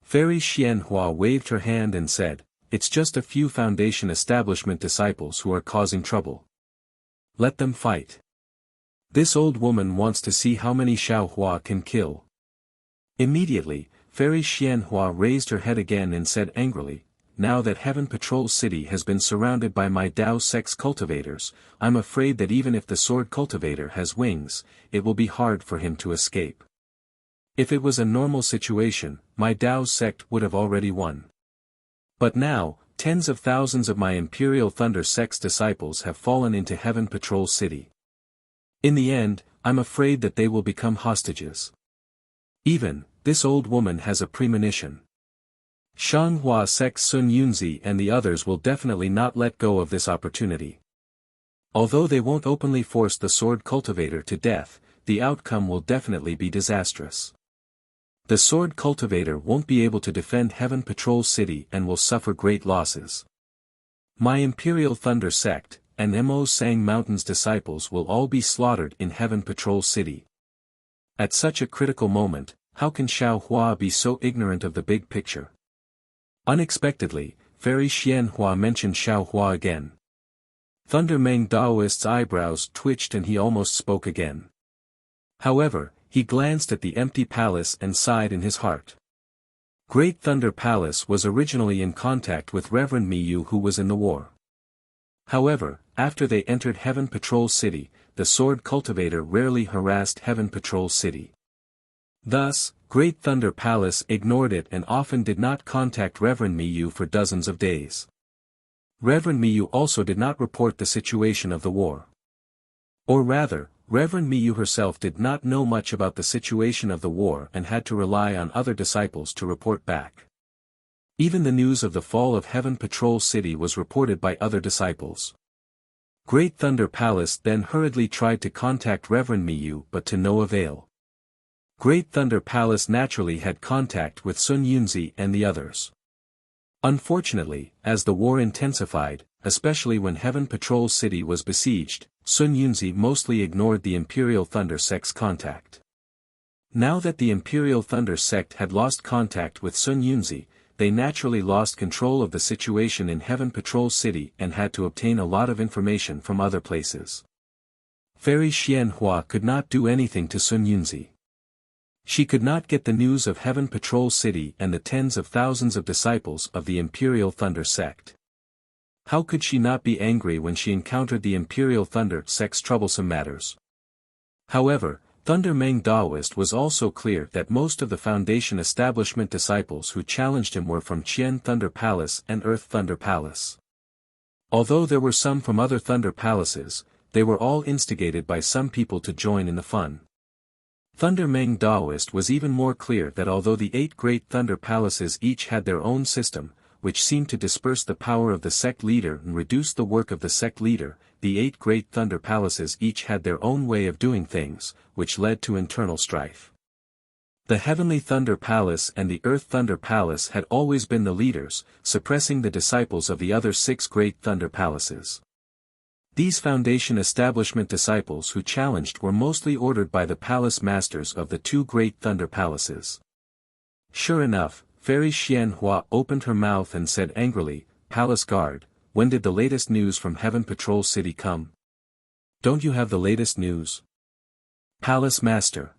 Fairy Xianhua waved her hand and said, "It's just a few Foundation Establishment disciples who are causing trouble. Let them fight. This old woman wants to see how many Xiao Hua can kill." Immediately, Fairy Xianhua raised her head again and said angrily, "Now that Heaven Patrol City has been surrounded by my Dao Sex cultivators, I'm afraid that even if the sword cultivator has wings, it will be hard for him to escape. If it was a normal situation, my Dao sect would have already won. But now, tens of thousands of my Imperial Thunder Sect's disciples have fallen into Heaven Patrol City. In the end, I'm afraid that they will become hostages. Even, this old woman has a premonition. Shanghua Sect's Sun Yunzi and the others will definitely not let go of this opportunity. Although they won't openly force the sword cultivator to death, the outcome will definitely be disastrous. The sword cultivator won't be able to defend Heaven Patrol City and will suffer great losses. My Imperial Thunder Sect, and Mo Sang Mountain's disciples will all be slaughtered in Heaven Patrol City. At such a critical moment, how can Xiao Hua be so ignorant of the big picture? Unexpectedly, Fairy Xianhua mentioned Xiao Hua again. Thunder Meng Daoist's eyebrows twitched and he almost spoke again. However, he glanced at the empty palace and sighed in his heart. Great Thunder Palace was originally in contact with Reverend Miyu who was in the war. However, after they entered Heaven Patrol City, the sword cultivator rarely harassed Heaven Patrol City. Thus, Great Thunder Palace ignored it and often did not contact Reverend Miyu for dozens of days. Reverend Miyu also did not report the situation of the war. Or rather, Reverend Miyu herself did not know much about the situation of the war and had to rely on other disciples to report back. Even the news of the fall of Heaven Patrol City was reported by other disciples. Great Thunder Palace then hurriedly tried to contact Reverend Miyu but to no avail. Great Thunder Palace naturally had contact with Sun Yunzi and the others. Unfortunately, as the war intensified, especially when Heaven Patrol City was besieged, Sun Yunzi mostly ignored the Imperial Thunder Sect's contact. Now that the Imperial Thunder Sect had lost contact with Sun Yunzi, they naturally lost control of the situation in Heaven Patrol City and had to obtain a lot of information from other places. Fairy Xianhua could not do anything to Sun Yunzi. She could not get the news of Heaven Patrol City and the tens of thousands of disciples of the Imperial Thunder Sect. How could she not be angry when she encountered the Imperial Thunder Sect's troublesome matters? However, Thunder Meng Daoist was also clear that most of the Foundation Establishment disciples who challenged him were from Qian Thunder Palace and Earth Thunder Palace. Although there were some from other Thunder Palaces, they were all instigated by some people to join in the fun. Thunder Meng Daoist was even more clear that although the 8 great Thunder Palaces each had their own system, which seemed to disperse the power of the sect leader and reduce the work of the sect leader, the 8 great Thunder Palaces each had their own way of doing things, which led to internal strife. The Heavenly Thunder Palace and the Earth Thunder Palace had always been the leaders, suppressing the disciples of the other 6 great Thunder Palaces. These Foundation Establishment disciples who challenged were mostly ordered by the palace masters of the 2 great Thunder Palaces. Sure enough, Fairy Xianhua opened her mouth and said angrily, "Palace Guard, when did the latest news from Heaven Patrol City come? Don't you have the latest news?" Palace Master.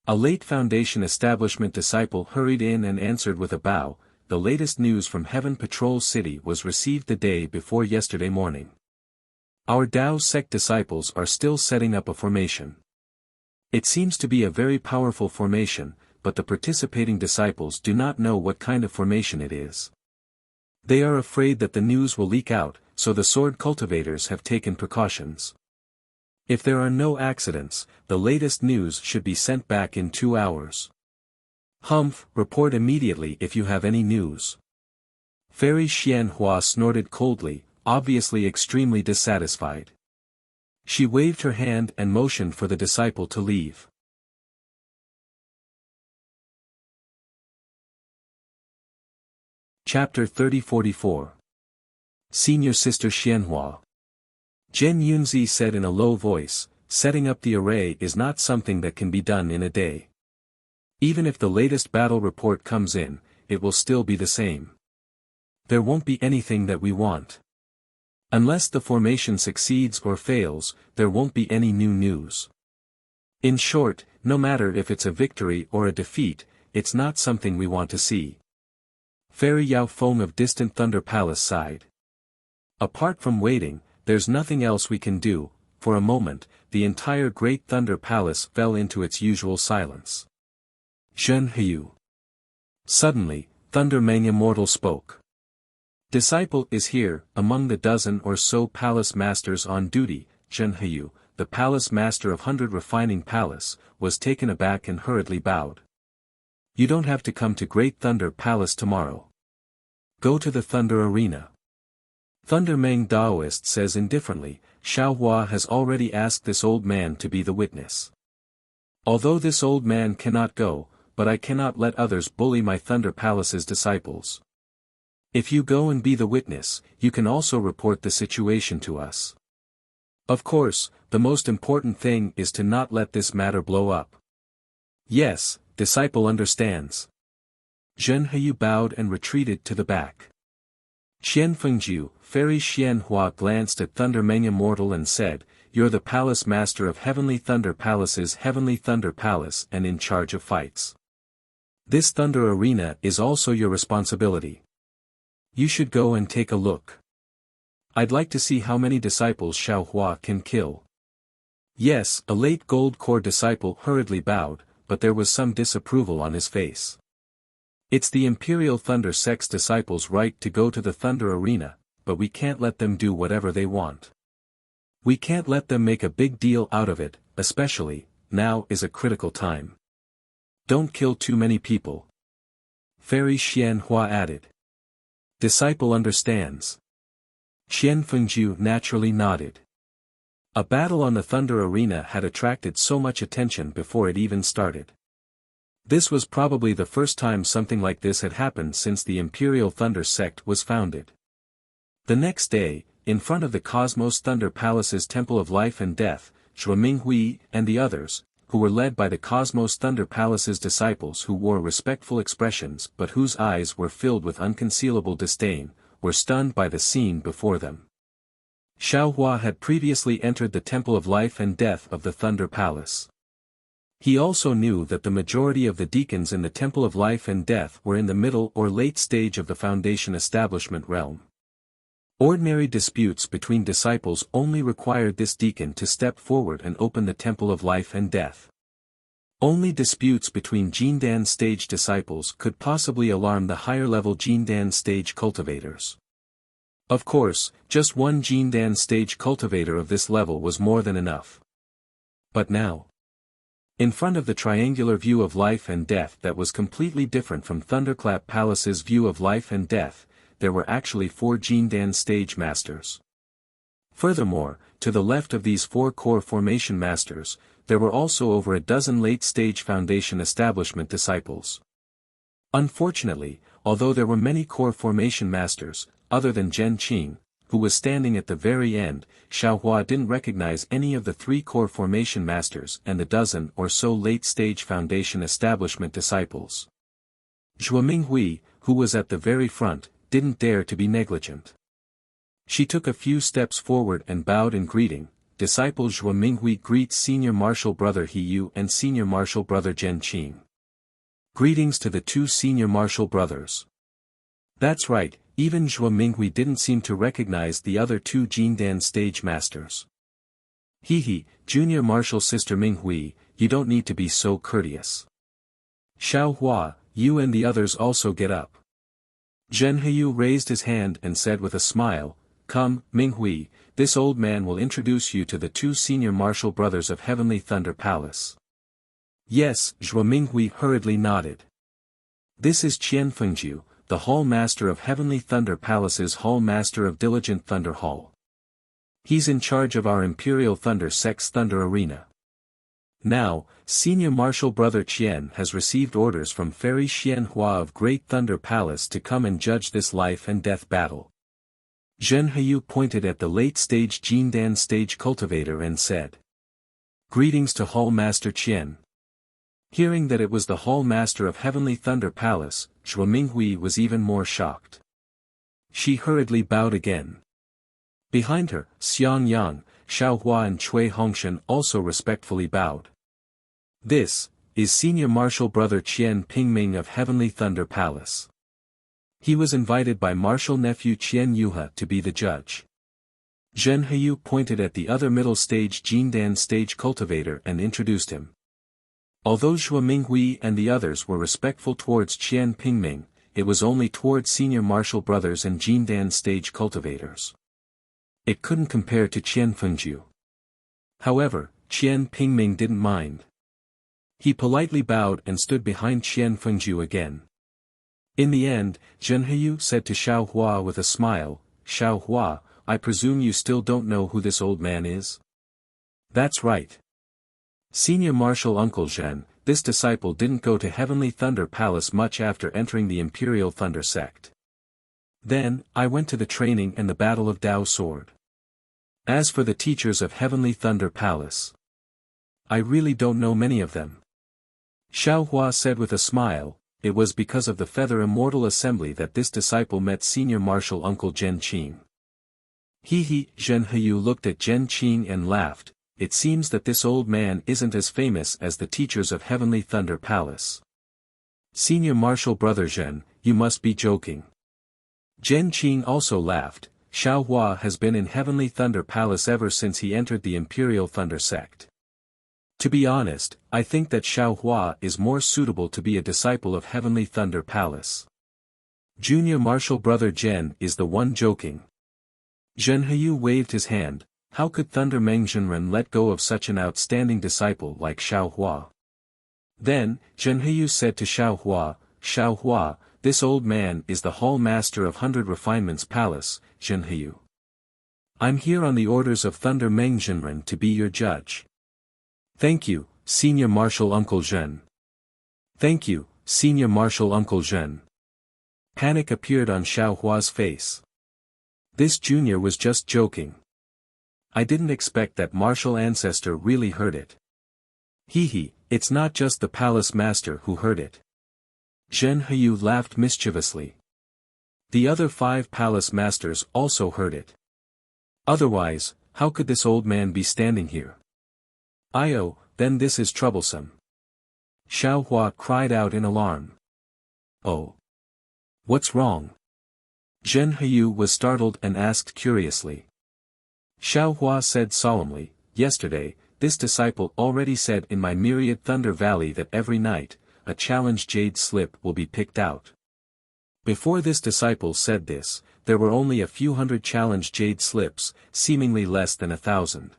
A late Foundation establishment disciple hurried in and answered with a bow, "The latest news from Heaven Patrol City was received the day before yesterday morning. Our Dao sect disciples are still setting up a formation. It seems to be a very powerful formation, but the participating disciples do not know what kind of formation it is. They are afraid that the news will leak out, so the sword cultivators have taken precautions. If there are no accidents, the latest news should be sent back in 2 hours. Humph, report immediately if you have any news." Fairy Xianhua snorted coldly, obviously extremely dissatisfied. She waved her hand and motioned for the disciple to leave. Chapter 30-44. Senior Sister Xianhua. Zhen Yunzi said in a low voice, "Setting up the array is not something that can be done in a day. Even if the latest battle report comes in, it will still be the same. There won't be anything that we want. Unless the formation succeeds or fails, there won't be any new news. In short, no matter if it's a victory or a defeat, it's not something we want to see." Fairy Yao Feng of Distant Thunder Palace sighed. "Apart from waiting, there's nothing else we can do." For a moment, the entire Great Thunder Palace fell into its usual silence. Zhen Heyu. Suddenly, Thunder Mania Mortal spoke. "Disciple is here." Among the dozen or so palace masters on duty, Zhen Heyu, the palace master of 100 Refining Palace, was taken aback and hurriedly bowed. "You don't have to come to Great Thunder Palace tomorrow. Go to the Thunder Arena." Thunder Meng Daoist says indifferently, "Xiaohua has already asked this old man to be the witness. Although this old man cannot go, but I cannot let others bully my Thunder Palace's disciples. If you go and be the witness, you can also report the situation to us. Of course, the most important thing is to not let this matter blow up." "Yes, disciple understands." Zhen Heyu bowed and retreated to the back. Qian Fengjiu, Fairy Xianhua glanced at Thunder Mania Mortal and said, "You're the palace master of Heavenly Thunder Palace's Heavenly Thunder Palace and in charge of fights. This Thunder Arena is also your responsibility. You should go and take a look. I'd like to see how many disciples Xiaohua can kill." "Yes," a late Gold Core disciple hurriedly bowed, but there was some disapproval on his face. "It's the Imperial Thunder Sect's disciples' right to go to the Thunder Arena, but we can't let them do whatever they want. We can't let them make a big deal out of it, especially, now is a critical time. Don't kill too many people." Fairy Xianhua added. "Disciple understands." Qian Fengjiu naturally nodded. A battle on the Thunder Arena had attracted so much attention before it even started. This was probably the first time something like this had happened since the Imperial Thunder Sect was founded. The next day, in front of the Cosmos Thunder Palace's Temple of Life and Death, Zhuo Minghui and the others, who were led by the Cosmos Thunder Palace's disciples who wore respectful expressions but whose eyes were filled with unconcealable disdain, were stunned by the scene before them. Xiaohua had previously entered the Temple of Life and Death of the Thunder Palace. He also knew that the majority of the deacons in the Temple of Life and Death were in the middle or late stage of the Foundation establishment realm. Ordinary disputes between disciples only required this deacon to step forward and open the Temple of Life and Death. Only disputes between Jindan stage disciples could possibly alarm the higher-level Jindan stage cultivators. Of course, just one Jindan stage cultivator of this level was more than enough. But now, in front of the triangular view of life and death that was completely different from Thunderclap Palace's view of life and death, there were actually 4 Jindan stage masters. Furthermore, to the left of these 4 core formation masters, there were also over a dozen late-stage Foundation establishment disciples. Unfortunately, although there were many core formation masters, other than Zhen Qing, who was standing at the very end, Xiaohua didn't recognize any of the 3 core formation masters and the dozen or so late-stage Foundation establishment disciples. Zhuo Minghui, who was at the very front, didn't dare to be negligent. She took a few steps forward and bowed in greeting, disciple Zhua Minghui greets Senior Martial Brother He Yu and Senior Martial Brother Zhen Qing. Greetings to the two Senior Martial Brothers. That's right, even Zhua Minghui didn't seem to recognize the other two Jindan stage masters. He, Junior Martial Sister Minghui, you don't need to be so courteous. Xiao Hua, you and the others also get up. Zhen Heyu raised his hand and said with a smile, Come, Minghui, this old man will introduce you to the two Senior Martial Brothers of Heavenly Thunder Palace. Yes, Zhua Minghui hurriedly nodded. This is Qian Fengju, the Hall Master of Heavenly Thunder Palace's Hall Master of Diligent Thunder Hall. He's in charge of our Imperial Thunder Sect's Thunder Arena. Now, Senior Martial Brother Qian has received orders from Fairy Xianhua of Great Thunder Palace to come and judge this life and death battle. Zhen Heyu pointed at the late-stage Jindan stage cultivator and said. Greetings to Hall Master Qian. Hearing that it was the Hall Master of Heavenly Thunder Palace, Zhua Minghui was even more shocked. She hurriedly bowed again. Behind her, Xiang Yang, Xiao Hua and Cui Hongshan also respectfully bowed. This is Senior Martial Brother Qian Pingming of Heavenly Thunder Palace. He was invited by Martial Nephew Qian Yuha to be the judge. Zhen Heyu pointed at the other middle stage Jindan stage cultivator and introduced him. Although Zhua Minghui and the others were respectful towards Qian Pingming, it was only towards Senior Martial Brothers and Jindan stage cultivators. It couldn't compare to Qian Fengju. However, Qian Pingming didn't mind. He politely bowed and stood behind Qian Fengju again. In the end, Zhen Heyu said to Xiao Hua with a smile, Xiao Hua, I presume you still don't know who this old man is? That's right. Senior Martial Uncle Zhen, this disciple didn't go to Heavenly Thunder Palace much after entering the Imperial Thunder Sect. Then, I went to the training and the Battle of Dao Sword. As for the teachers of Heavenly Thunder Palace, I really don't know many of them. Xiao Hua said with a smile, it was because of the Feather Immortal Assembly that this disciple met Senior Martial Uncle Zhen Qing. Zhen Heyu looked at Zhen Qing and laughed, it seems that this old man isn't as famous as the teachers of Heavenly Thunder Palace. Senior Martial Brother Zhen, you must be joking. Zhen Qing also laughed, Xiao Hua has been in Heavenly Thunder Palace ever since he entered the Imperial Thunder Sect. To be honest, I think that Xiao Hua is more suitable to be a disciple of Heavenly Thunder Palace. Junior Martial Brother Zhen is the one joking. Zhen Heyu waved his hand, how could Thunder Mengzhenren let go of such an outstanding disciple like Xiao Hua? Then, Zhen Heyu said to Xiao Hua, this old man is the Hall Master of 100 Refinements Palace, Zhen Heyu. I'm here on the orders of Thunder Mengzhenren to be your judge. Thank you, Senior Martial Uncle Zhen. Thank you, Senior Martial Uncle Zhen. Panic appeared on Xiao Hua's face. This junior was just joking. I didn't expect that martial ancestor really heard it. It's not just the palace master who heard it. Zhen Heyu laughed mischievously. The other 5 palace masters also heard it. Otherwise, how could this old man be standing here? Then this is troublesome. Xiao Hua cried out in alarm. Oh. What's wrong? Zhen Heyu was startled and asked curiously. Xiao Hua said solemnly, yesterday, this disciple already said in my myriad Thunder Valley that every night, a challenge jade slip will be picked out. Before this disciple said this, there were only a few hundred challenge jade slips, seemingly less than 1,000.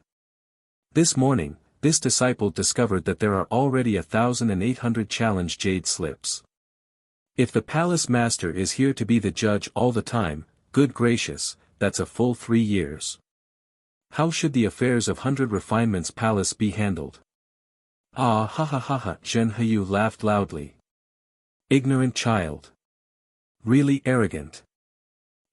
This morning, this disciple discovered that there are already 1,800 challenge jade slips. If the palace master is here to be the judge all the time, good gracious, that's a full 3 years. How should the affairs of 100 Refinements Palace be handled? Ah ha ha ha ha, Zhen Heyu laughed loudly. Ignorant child. Really arrogant.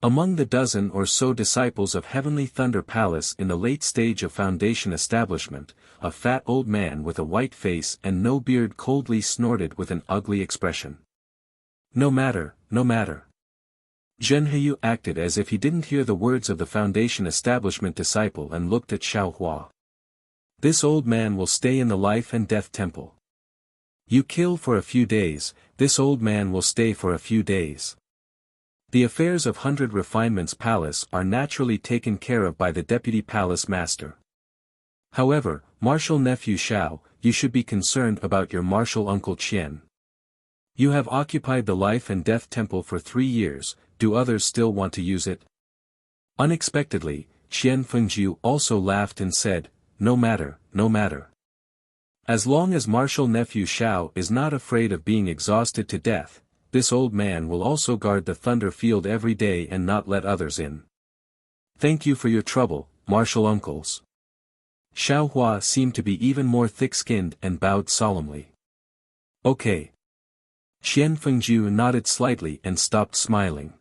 Among the dozen or so disciples of Heavenly Thunder Palace in the late stage of foundation establishment, a fat old man with a white face and no beard coldly snorted with an ugly expression. No matter. Zhenheyu acted as if he didn't hear the words of the Foundation Establishment disciple and looked at Xiaohua. This old man will stay in the life and death temple. You kill for a few days, this old man will stay for a few days. The affairs of 100 Refinements Palace are naturally taken care of by the Deputy Palace Master. However, martial nephew Xiao, you should be concerned about your martial uncle Qian. You have occupied the life and death temple for 3 years, do others still want to use it? Unexpectedly, Qian Fengjiu also laughed and said, no matter, no matter. As long as martial nephew Xiao is not afraid of being exhausted to death, this old man will also guard the thunder field every day and not let others in. Thank you for your trouble, martial uncles. Xiaohua seemed to be even more thick-skinned and bowed solemnly. Okay. Qian Fengjiu nodded slightly and stopped smiling.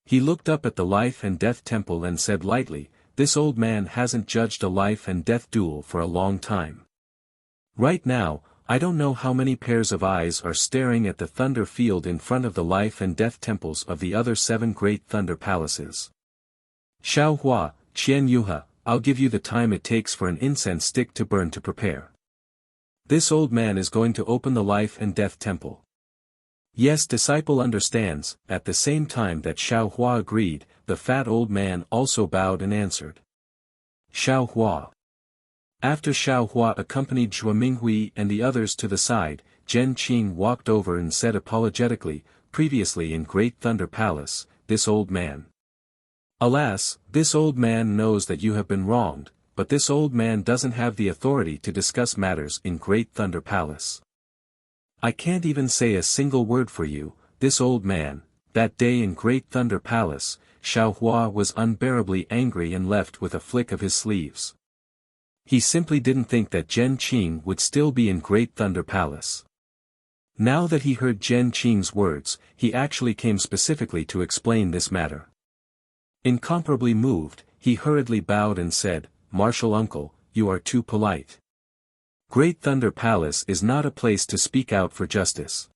He looked up at the life and death temple and said lightly, this old man hasn't judged a life and death duel for a long time. Right now, I don't know how many pairs of eyes are staring at the thunder field in front of the life and death temples of the other 7 great thunder palaces. Xiaohua, Qian Yuha, I'll give you the time it takes for an incense stick to burn to prepare. This old man is going to open the life and death temple. Yes, disciple understands. At the same time that Xiaohua agreed, the fat old man also bowed and answered. Xiaohua. After Xiaohua accompanied Zhuo Minghui and the others to the side, Zhen Qing walked over and said apologetically, previously in Great Thunder Palace, this old man. Alas, this old man knows that you have been wronged, but this old man doesn't have the authority to discuss matters in Great Thunder Palace. I can't even say a single word for you, this old man. That day in Great Thunder Palace, Xiaohua was unbearably angry and left with a flick of his sleeves. He simply didn't think that Zhen Qing would still be in Great Thunder Palace. Now that he heard Zhen Qing's words, he actually came specifically to explain this matter. Incomparably moved, he hurriedly bowed and said, Martial uncle, you are too polite. Great Thunder Palace is not a place to speak out for justice.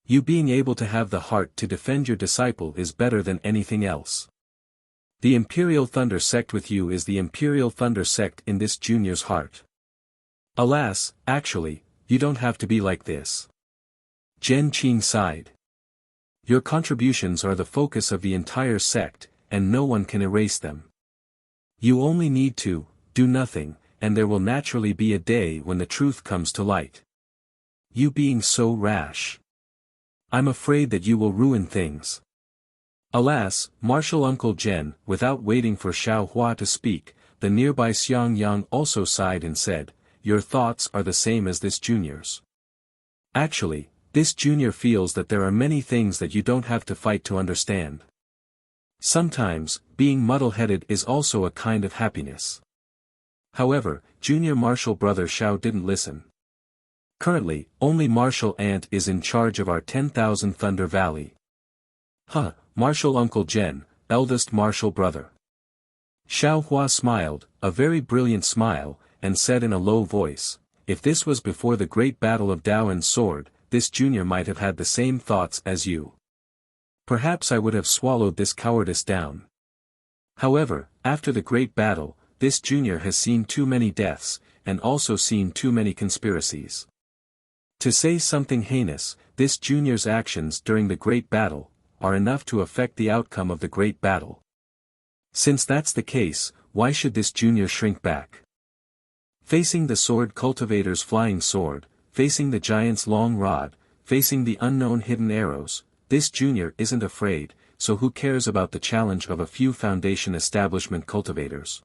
You being able to have the heart to defend your disciple is better than anything else. The Imperial Thunder Sect with you is the Imperial Thunder Sect in this junior's heart. Alas, actually, you don't have to be like this. Zhen Qing sighed. Your contributions are the focus of the entire sect, and no one can erase them. You only need to do nothing, and there will naturally be a day when the truth comes to light. You being so rash. I'm afraid that you will ruin things. Alas, martial uncle Zhen, without waiting for Xiaohua to speak, the nearby Xiang Yang also sighed and said, your thoughts are the same as this junior's. Actually, this junior feels that there are many things that you don't have to fight to understand. Sometimes, being muddle-headed is also a kind of happiness. However, junior martial brother Xiao didn't listen. Currently, only Martial Ant is in charge of our 10,000 Thunder Valley. Huh, Martial Uncle Zhen, eldest martial brother. Xiaohua smiled, a very brilliant smile, and said in a low voice, if this was before the great battle of Daoan's sword, this junior might have had the same thoughts as you. Perhaps I would have swallowed this cowardice down. However, after the great battle, this junior has seen too many deaths, and also seen too many conspiracies. To say something heinous, this junior's actions during the great battle, are enough to affect the outcome of the great battle. Since that's the case, why should this junior shrink back? Facing the sword cultivator's flying sword, facing the giant's long rod, facing the unknown hidden arrows, this junior isn't afraid, so who cares about the challenge of a few Foundation Establishment cultivators?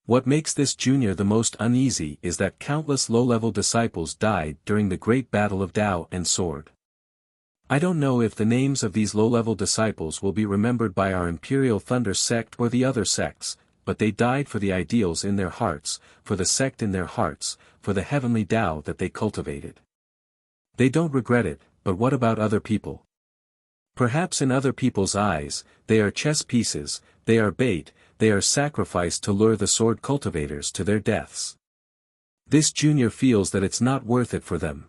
What makes this junior the most uneasy is that countless low-level disciples died during the great battle of Dao and sword. I don't know if the names of these low-level disciples will be remembered by our Imperial Thunder sect or the other sects, but they died for the ideals in their hearts, for the sect in their hearts, for the heavenly Dao that they cultivated. They don't regret it, but what about other people? Perhaps in other people's eyes, they are chess pieces, they are bait, they are sacrificed to lure the sword cultivators to their deaths. This junior feels that it's not worth it for them.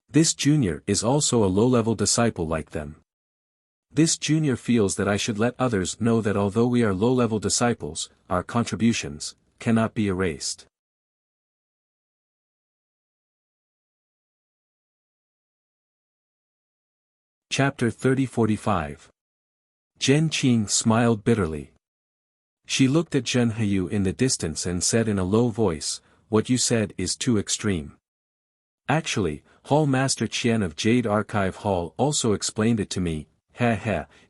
This junior is also a low-level disciple like them. This junior feels that I should let others know that although we are low-level disciples, our contributions cannot be erased. Chapter 30-45. Zhen Qing smiled bitterly. She looked at Zhen Heyu in the distance and said in a low voice, "What you said is too extreme." Actually, Hall Master Qian of Jade Archive Hall also explained it to me.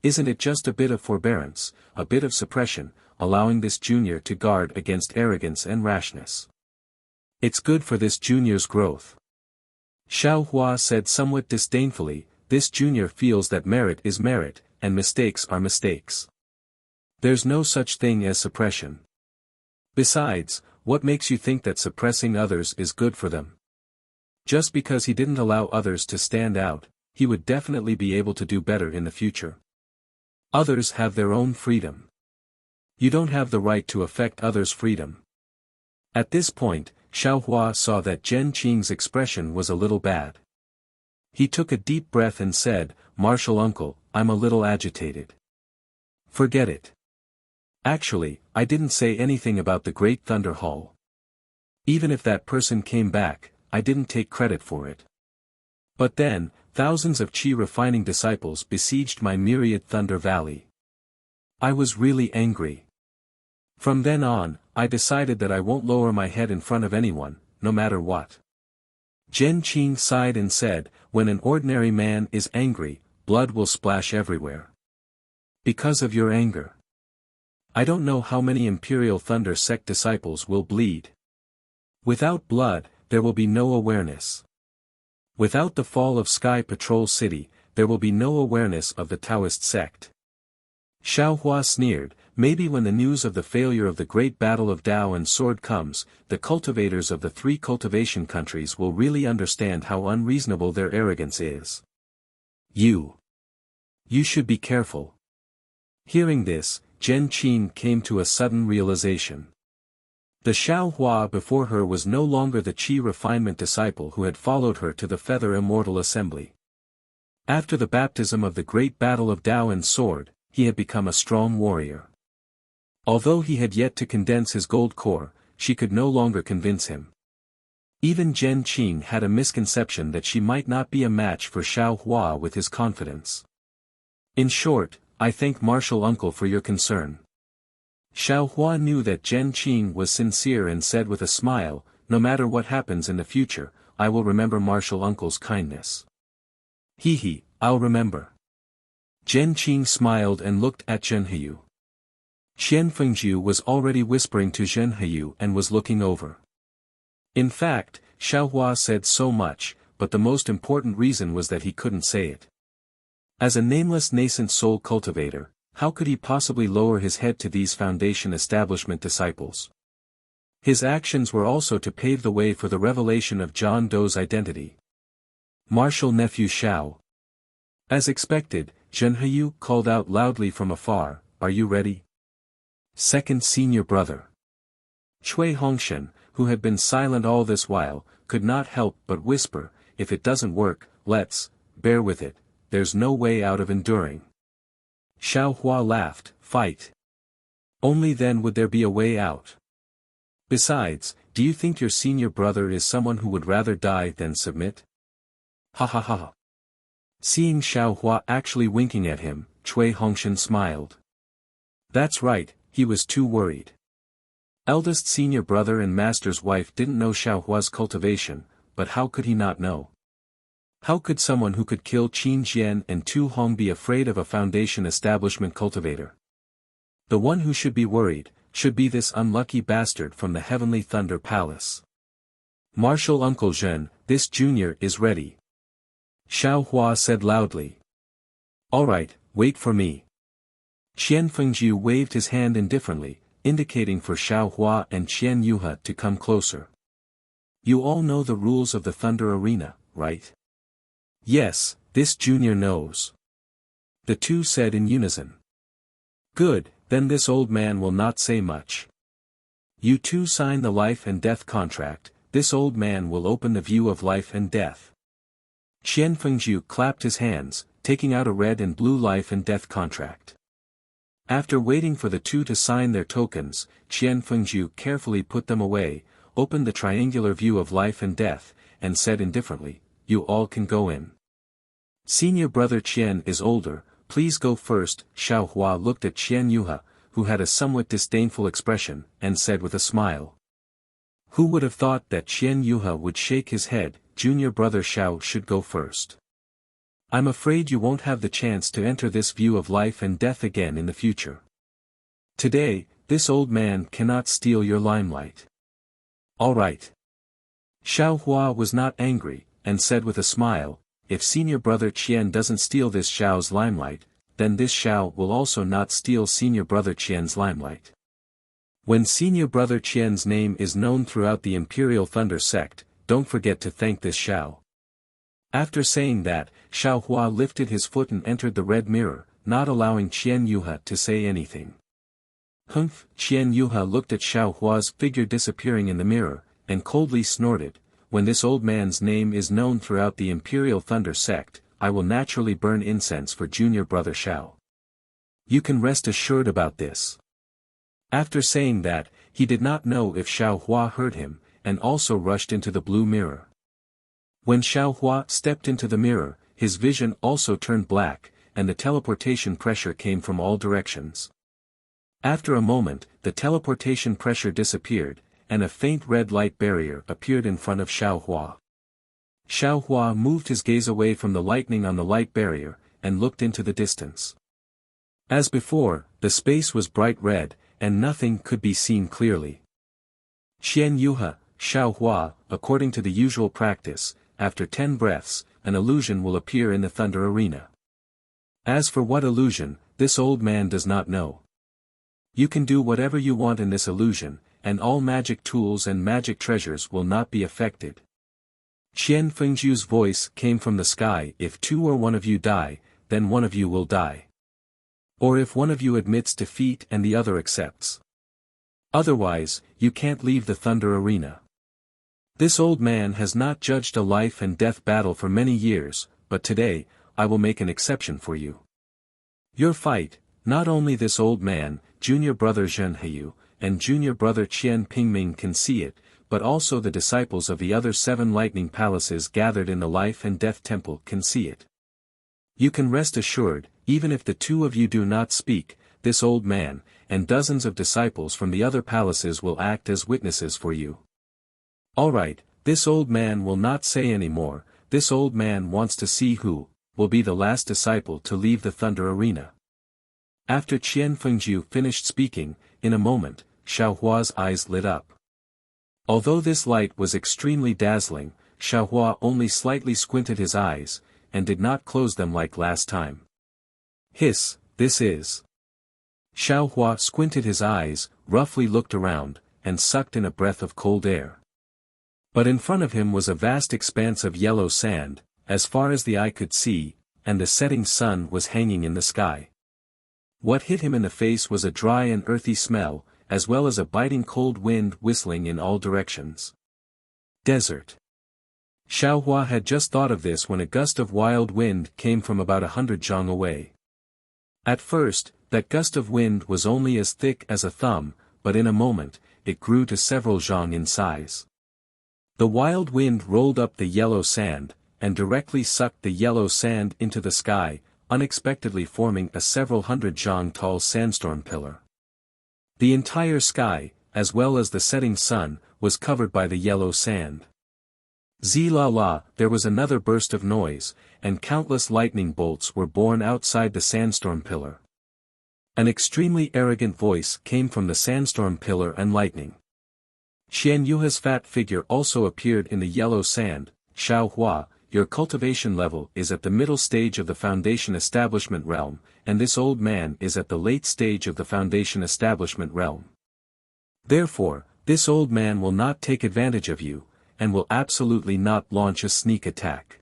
Isn't it just a bit of forbearance, a bit of suppression, allowing this junior to guard against arrogance and rashness? It's good for this junior's growth. Xiao Hua said somewhat disdainfully, this junior feels that merit is merit, and mistakes are mistakes. There's no such thing as suppression. Besides, what makes you think that suppressing others is good for them? Just because he didn't allow others to stand out, he would definitely be able to do better in the future. Others have their own freedom. You don't have the right to affect others' freedom. At this point, Xiao Hua saw that Zhen Qing's expression was a little bad. He took a deep breath and said, "Martial uncle, I'm a little agitated." "Forget it. Actually, I didn't say anything about the Great Thunder Hall. Even if that person came back, I didn't take credit for it. But then, thousands of chi-refining disciples besieged my myriad Thunder Valley. I was really angry. From then on, I decided that I won't lower my head in front of anyone, no matter what." Zhen Qing sighed and said, "When an ordinary man is angry, blood will splash everywhere. Because of your anger. I don't know how many Imperial Thunder Sect disciples will bleed. Without blood, there will be no awareness. Without the fall of Sky Patrol City, there will be no awareness of the Taoist sect." Xiao Hua sneered, "Maybe when the news of the failure of the great battle of Tao and Sword comes, the cultivators of the 3 cultivation countries will really understand how unreasonable their arrogance is. You should be careful." Hearing this, Zhen Qing came to a sudden realization. The Xiao Hua before her was no longer the Qi refinement disciple who had followed her to the Feather Immortal Assembly. After the baptism of the great battle of Tao and Sword, he had become a strong warrior. Although he had yet to condense his gold core, she could no longer convince him. Even Zhen Qing had a misconception that she might not be a match for Xiao Hua with his confidence. "In short, I thank Martial Uncle for your concern." Xiao Hua knew that Zhen Qing was sincere and said with a smile, "No matter what happens in the future, I will remember Martial Uncle's kindness." I'll remember." Zhen Qing smiled and looked at Zhen Heyu. Qian Fengjiu was already whispering to Zhen Heyu and was looking over. In fact, Xiao Hua said so much, but the most important reason was that he couldn't say it. As a nameless nascent soul cultivator, how could he possibly lower his head to these foundation establishment disciples? His actions were also to pave the way for the revelation of John Doe's identity. "Martial nephew Xiao." As expected, Zhen Heyu called out loudly from afar, "Are you ready?" Second senior brother. Cui Hongshan, who had been silent all this while, could not help but whisper, "If it doesn't work, let's bear with it, there's no way out of enduring." Xiao Hua laughed, "Fight. Only then would there be a way out. Besides, do you think your senior brother is someone who would rather die than submit?" Ha ha ha. Seeing Xiao Hua actually winking at him, Cui Hongshan smiled. That's right, he was too worried. Eldest senior brother and master's wife didn't know Xiao Hua's cultivation, but how could he not know? How could someone who could kill Qin Jian and Tu Hong be afraid of a foundation establishment cultivator? The one who should be worried, should be this unlucky bastard from the Heavenly Thunder Palace. "Martial Uncle Zhen, this junior is ready," Xiao Hua said loudly. "All right, wait for me." Qian Fengjiu waved his hand indifferently, indicating for Xiao Hua and Qian Yuha to come closer. "You all know the rules of the Thunder Arena, right?" "Yes, this junior knows," the two said in unison. "Good, then this old man will not say much. You two sign the life and death contract, this old man will open the view of life and death." Qian Fengjiu clapped his hands, taking out a red and blue life and death contract. After waiting for the two to sign their tokens, Qian Fengju carefully put them away, opened the triangular view of life and death, and said indifferently, "You all can go in. Senior brother Qian is older, please go first." Xiao Hua looked at Qian Yuha, who had a somewhat disdainful expression, and said with a smile. Who would have thought that Qian Yuha would shake his head? Junior brother Xiao should go first. I'm afraid you won't have the chance to enter this view of life and death again in the future. Today, this old man cannot steal your limelight. All right. Xiao Hua was not angry, and said with a smile, if senior brother Qian doesn't steal this Xiao's limelight, then this Xiao will also not steal senior brother Qian's limelight. When senior brother Qian's name is known throughout the Imperial Thunder sect, don't forget to thank this Xiao. After saying that, Xiao Hua lifted his foot and entered the red mirror, not allowing Qian Yuha to say anything. Humph! Qian Yuha looked at Xiao Hua's figure disappearing in the mirror, and coldly snorted, when this old man's name is known throughout the Imperial Thunder sect, I will naturally burn incense for junior brother Xiao. You can rest assured about this. After saying that, he did not know if Xiao Hua heard him, and also rushed into the blue mirror. When Xiao Hua stepped into the mirror, his vision also turned black, and the teleportation pressure came from all directions. After a moment, the teleportation pressure disappeared, and a faint red light barrier appeared in front of Xiao Hua. Xiao Hua moved his gaze away from the lightning on the light barrier, and looked into the distance. As before, the space was bright red, and nothing could be seen clearly. Qian Yuha, Xiao Hua, according to the usual practice, after 10 breaths, an illusion will appear in the thunder arena. As for what illusion, this old man does not know. You can do whatever you want in this illusion, and all magic tools and magic treasures will not be affected. Qian Fengju's voice came from the sky. If two or one of you die, then one of you will die. Or if one of you admits defeat and the other accepts. Otherwise, you can't leave the thunder arena. This old man has not judged a life and death battle for many years, but today, I will make an exception for you. Your fight, not only this old man, junior brother Zhen Heyu, and junior brother Qian Pingming can see it, but also the disciples of the other 7 lightning palaces gathered in the life and death temple can see it. You can rest assured, even if the two of you do not speak, this old man, and dozens of disciples from the other palaces will act as witnesses for you. Alright, this old man will not say any more. This old man wants to see who will be the last disciple to leave the thunder arena. After Qian Fengju finished speaking, in a moment, Xiao Hua's eyes lit up. Although this light was extremely dazzling, Xiao Hua only slightly squinted his eyes, and did not close them like last time. Hiss, this is. Xiao Hua squinted his eyes, roughly looked around, and sucked in a breath of cold air. But in front of him was a vast expanse of yellow sand, as far as the eye could see, and the setting sun was hanging in the sky. What hit him in the face was a dry and earthy smell, as well as a biting cold wind whistling in all directions. Desert. Xiao Hua had just thought of this when a gust of wild wind came from about 100 zhang away. At first, that gust of wind was only as thick as a thumb, but in a moment, it grew to several zhang in size. The wild wind rolled up the yellow sand, and directly sucked the yellow sand into the sky, unexpectedly forming a several hundred zhang tall sandstorm pillar. The entire sky, as well as the setting sun, was covered by the yellow sand. Zi-la-la, there was another burst of noise, and countless lightning bolts were born outside the sandstorm pillar. An extremely arrogant voice came from the sandstorm pillar and lightning. Qian Yuha's fat figure also appeared in the yellow sand. Xiao Hua, your cultivation level is at the middle stage of the foundation establishment realm, and this old man is at the late stage of the foundation establishment realm. Therefore, this old man will not take advantage of you, and will absolutely not launch a sneak attack.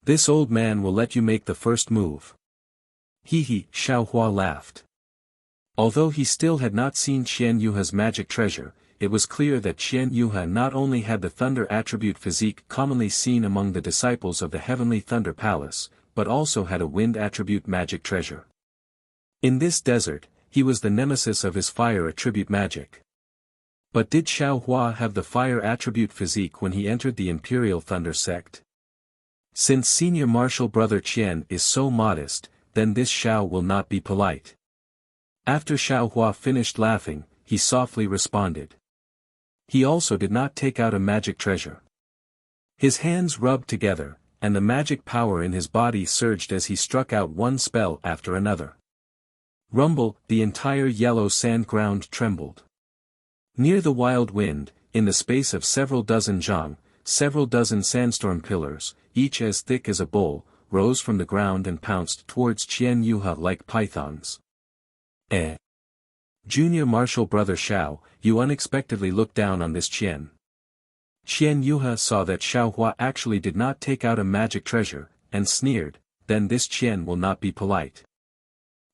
This old man will let you make the first move. Hee, Xiao Hua laughed. Although he still had not seen Qian Yuha's magic treasure, it was clear that Qian Yuha not only had the thunder attribute physique commonly seen among the disciples of the Heavenly Thunder Palace, but also had a wind attribute magic treasure. In this desert, he was the nemesis of his fire attribute magic. But did Xiao Hua have the fire attribute physique when he entered the Imperial Thunder sect? Since senior martial brother Qian is so modest, then this Xiao will not be polite. After Xiao Hua finished laughing, he softly responded. He also did not take out a magic treasure. His hands rubbed together, and the magic power in his body surged as he struck out one spell after another. Rumble, the entire yellow sand ground trembled. Near the wild wind, in the space of several dozen zhang, several dozen sandstorm pillars, each as thick as a bowl, rose from the ground and pounced towards Qian Yuha like pythons. Junior martial brother Xiao, you unexpectedly looked down on this Qian. Qian Yuha saw that Xiao Hua actually did not take out a magic treasure, and sneered, then this Qian will not be polite.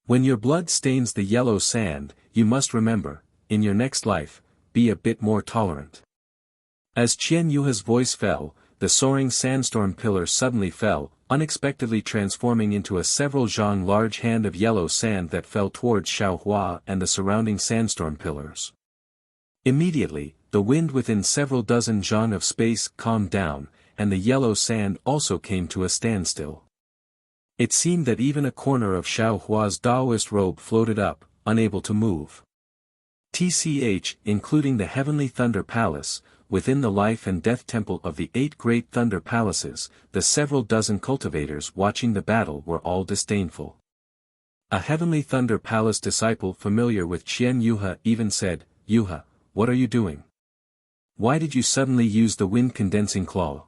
When your blood stains the yellow sand, you must remember, in your next life, be a bit more tolerant. As Qian Yuha's voice fell, the soaring sandstorm pillar suddenly fell, unexpectedly transforming into a several zhang large hand of yellow sand that fell towards Xiao Hua and the surrounding sandstorm pillars. Immediately, the wind within several dozen zhang of space calmed down, and the yellow sand also came to a standstill. It seemed that even a corner of Xiao Hua's Taoist robe floated up, unable to move. TCH, including the Heavenly Thunder Palace, within the life and death temple of the 8 great thunder palaces, the several dozen cultivators watching the battle were all disdainful. A Heavenly Thunder Palace disciple familiar with Qian Yuha even said, "Yuha, what are you doing? Why did you suddenly use the wind-condensing claw?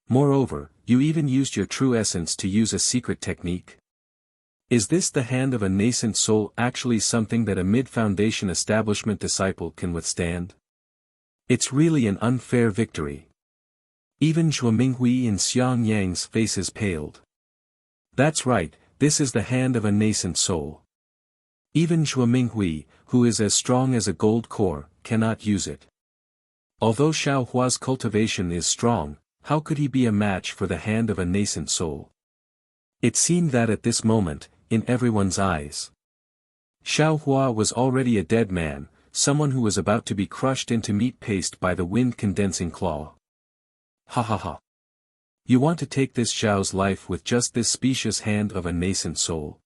Moreover, you even used your true essence to use a secret technique. Is this the hand of a nascent soul actually something that a mid-foundation establishment disciple can withstand? It's really an unfair victory." Even Zhuo Minghui in Xiang Yang's faces paled. That's right, this is the hand of a nascent soul. Even Zhuo Minghui, who is as strong as a gold core, cannot use it. Although Xiao Hua's cultivation is strong, how could he be a match for the hand of a nascent soul? It seemed that at this moment, in everyone's eyes, Xiao Hua was already a dead man, someone who was about to be crushed into meat paste by the wind-condensing claw. Ha ha ha. You want to take this Xiao's life with just this specious hand of a nascent soul?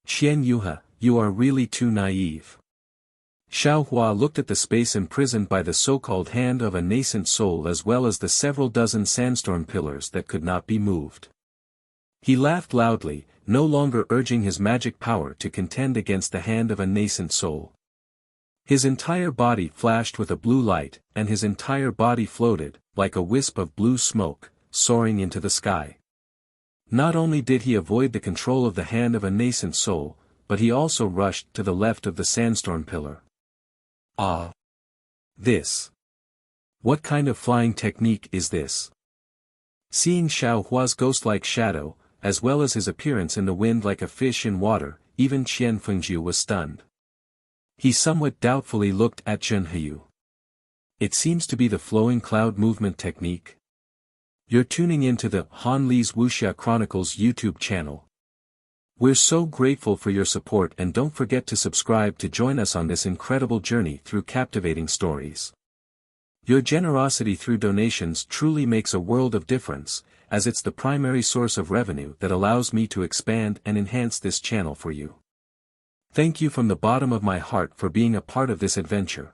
Qian Yuha, you are really too naive. Xiao Hua looked at the space imprisoned by the so-called hand of a nascent soul as well as the several dozen sandstorm pillars that could not be moved. He laughed loudly, no longer urging his magic power to contend against the hand of a nascent soul. His entire body flashed with a blue light, and his entire body floated, like a wisp of blue smoke, soaring into the sky. Not only did he avoid the control of the hand of a nascent soul, but he also rushed to the left of the sandstorm pillar. Ah! This! What kind of flying technique is this? Seeing Xiao Hua's ghost-like shadow, as well as his appearance in the wind like a fish in water, even Qian Fengjiu was stunned. He somewhat doubtfully looked at Zhen Heyu. It seems to be the flowing cloud movement technique. You're tuning into the Han Li's Wuxia Chronicles YouTube channel. We're so grateful for your support and don't forget to subscribe to join us on this incredible journey through captivating stories. Your generosity through donations truly makes a world of difference, as it's the primary source of revenue that allows me to expand and enhance this channel for you. Thank you from the bottom of my heart for being a part of this adventure.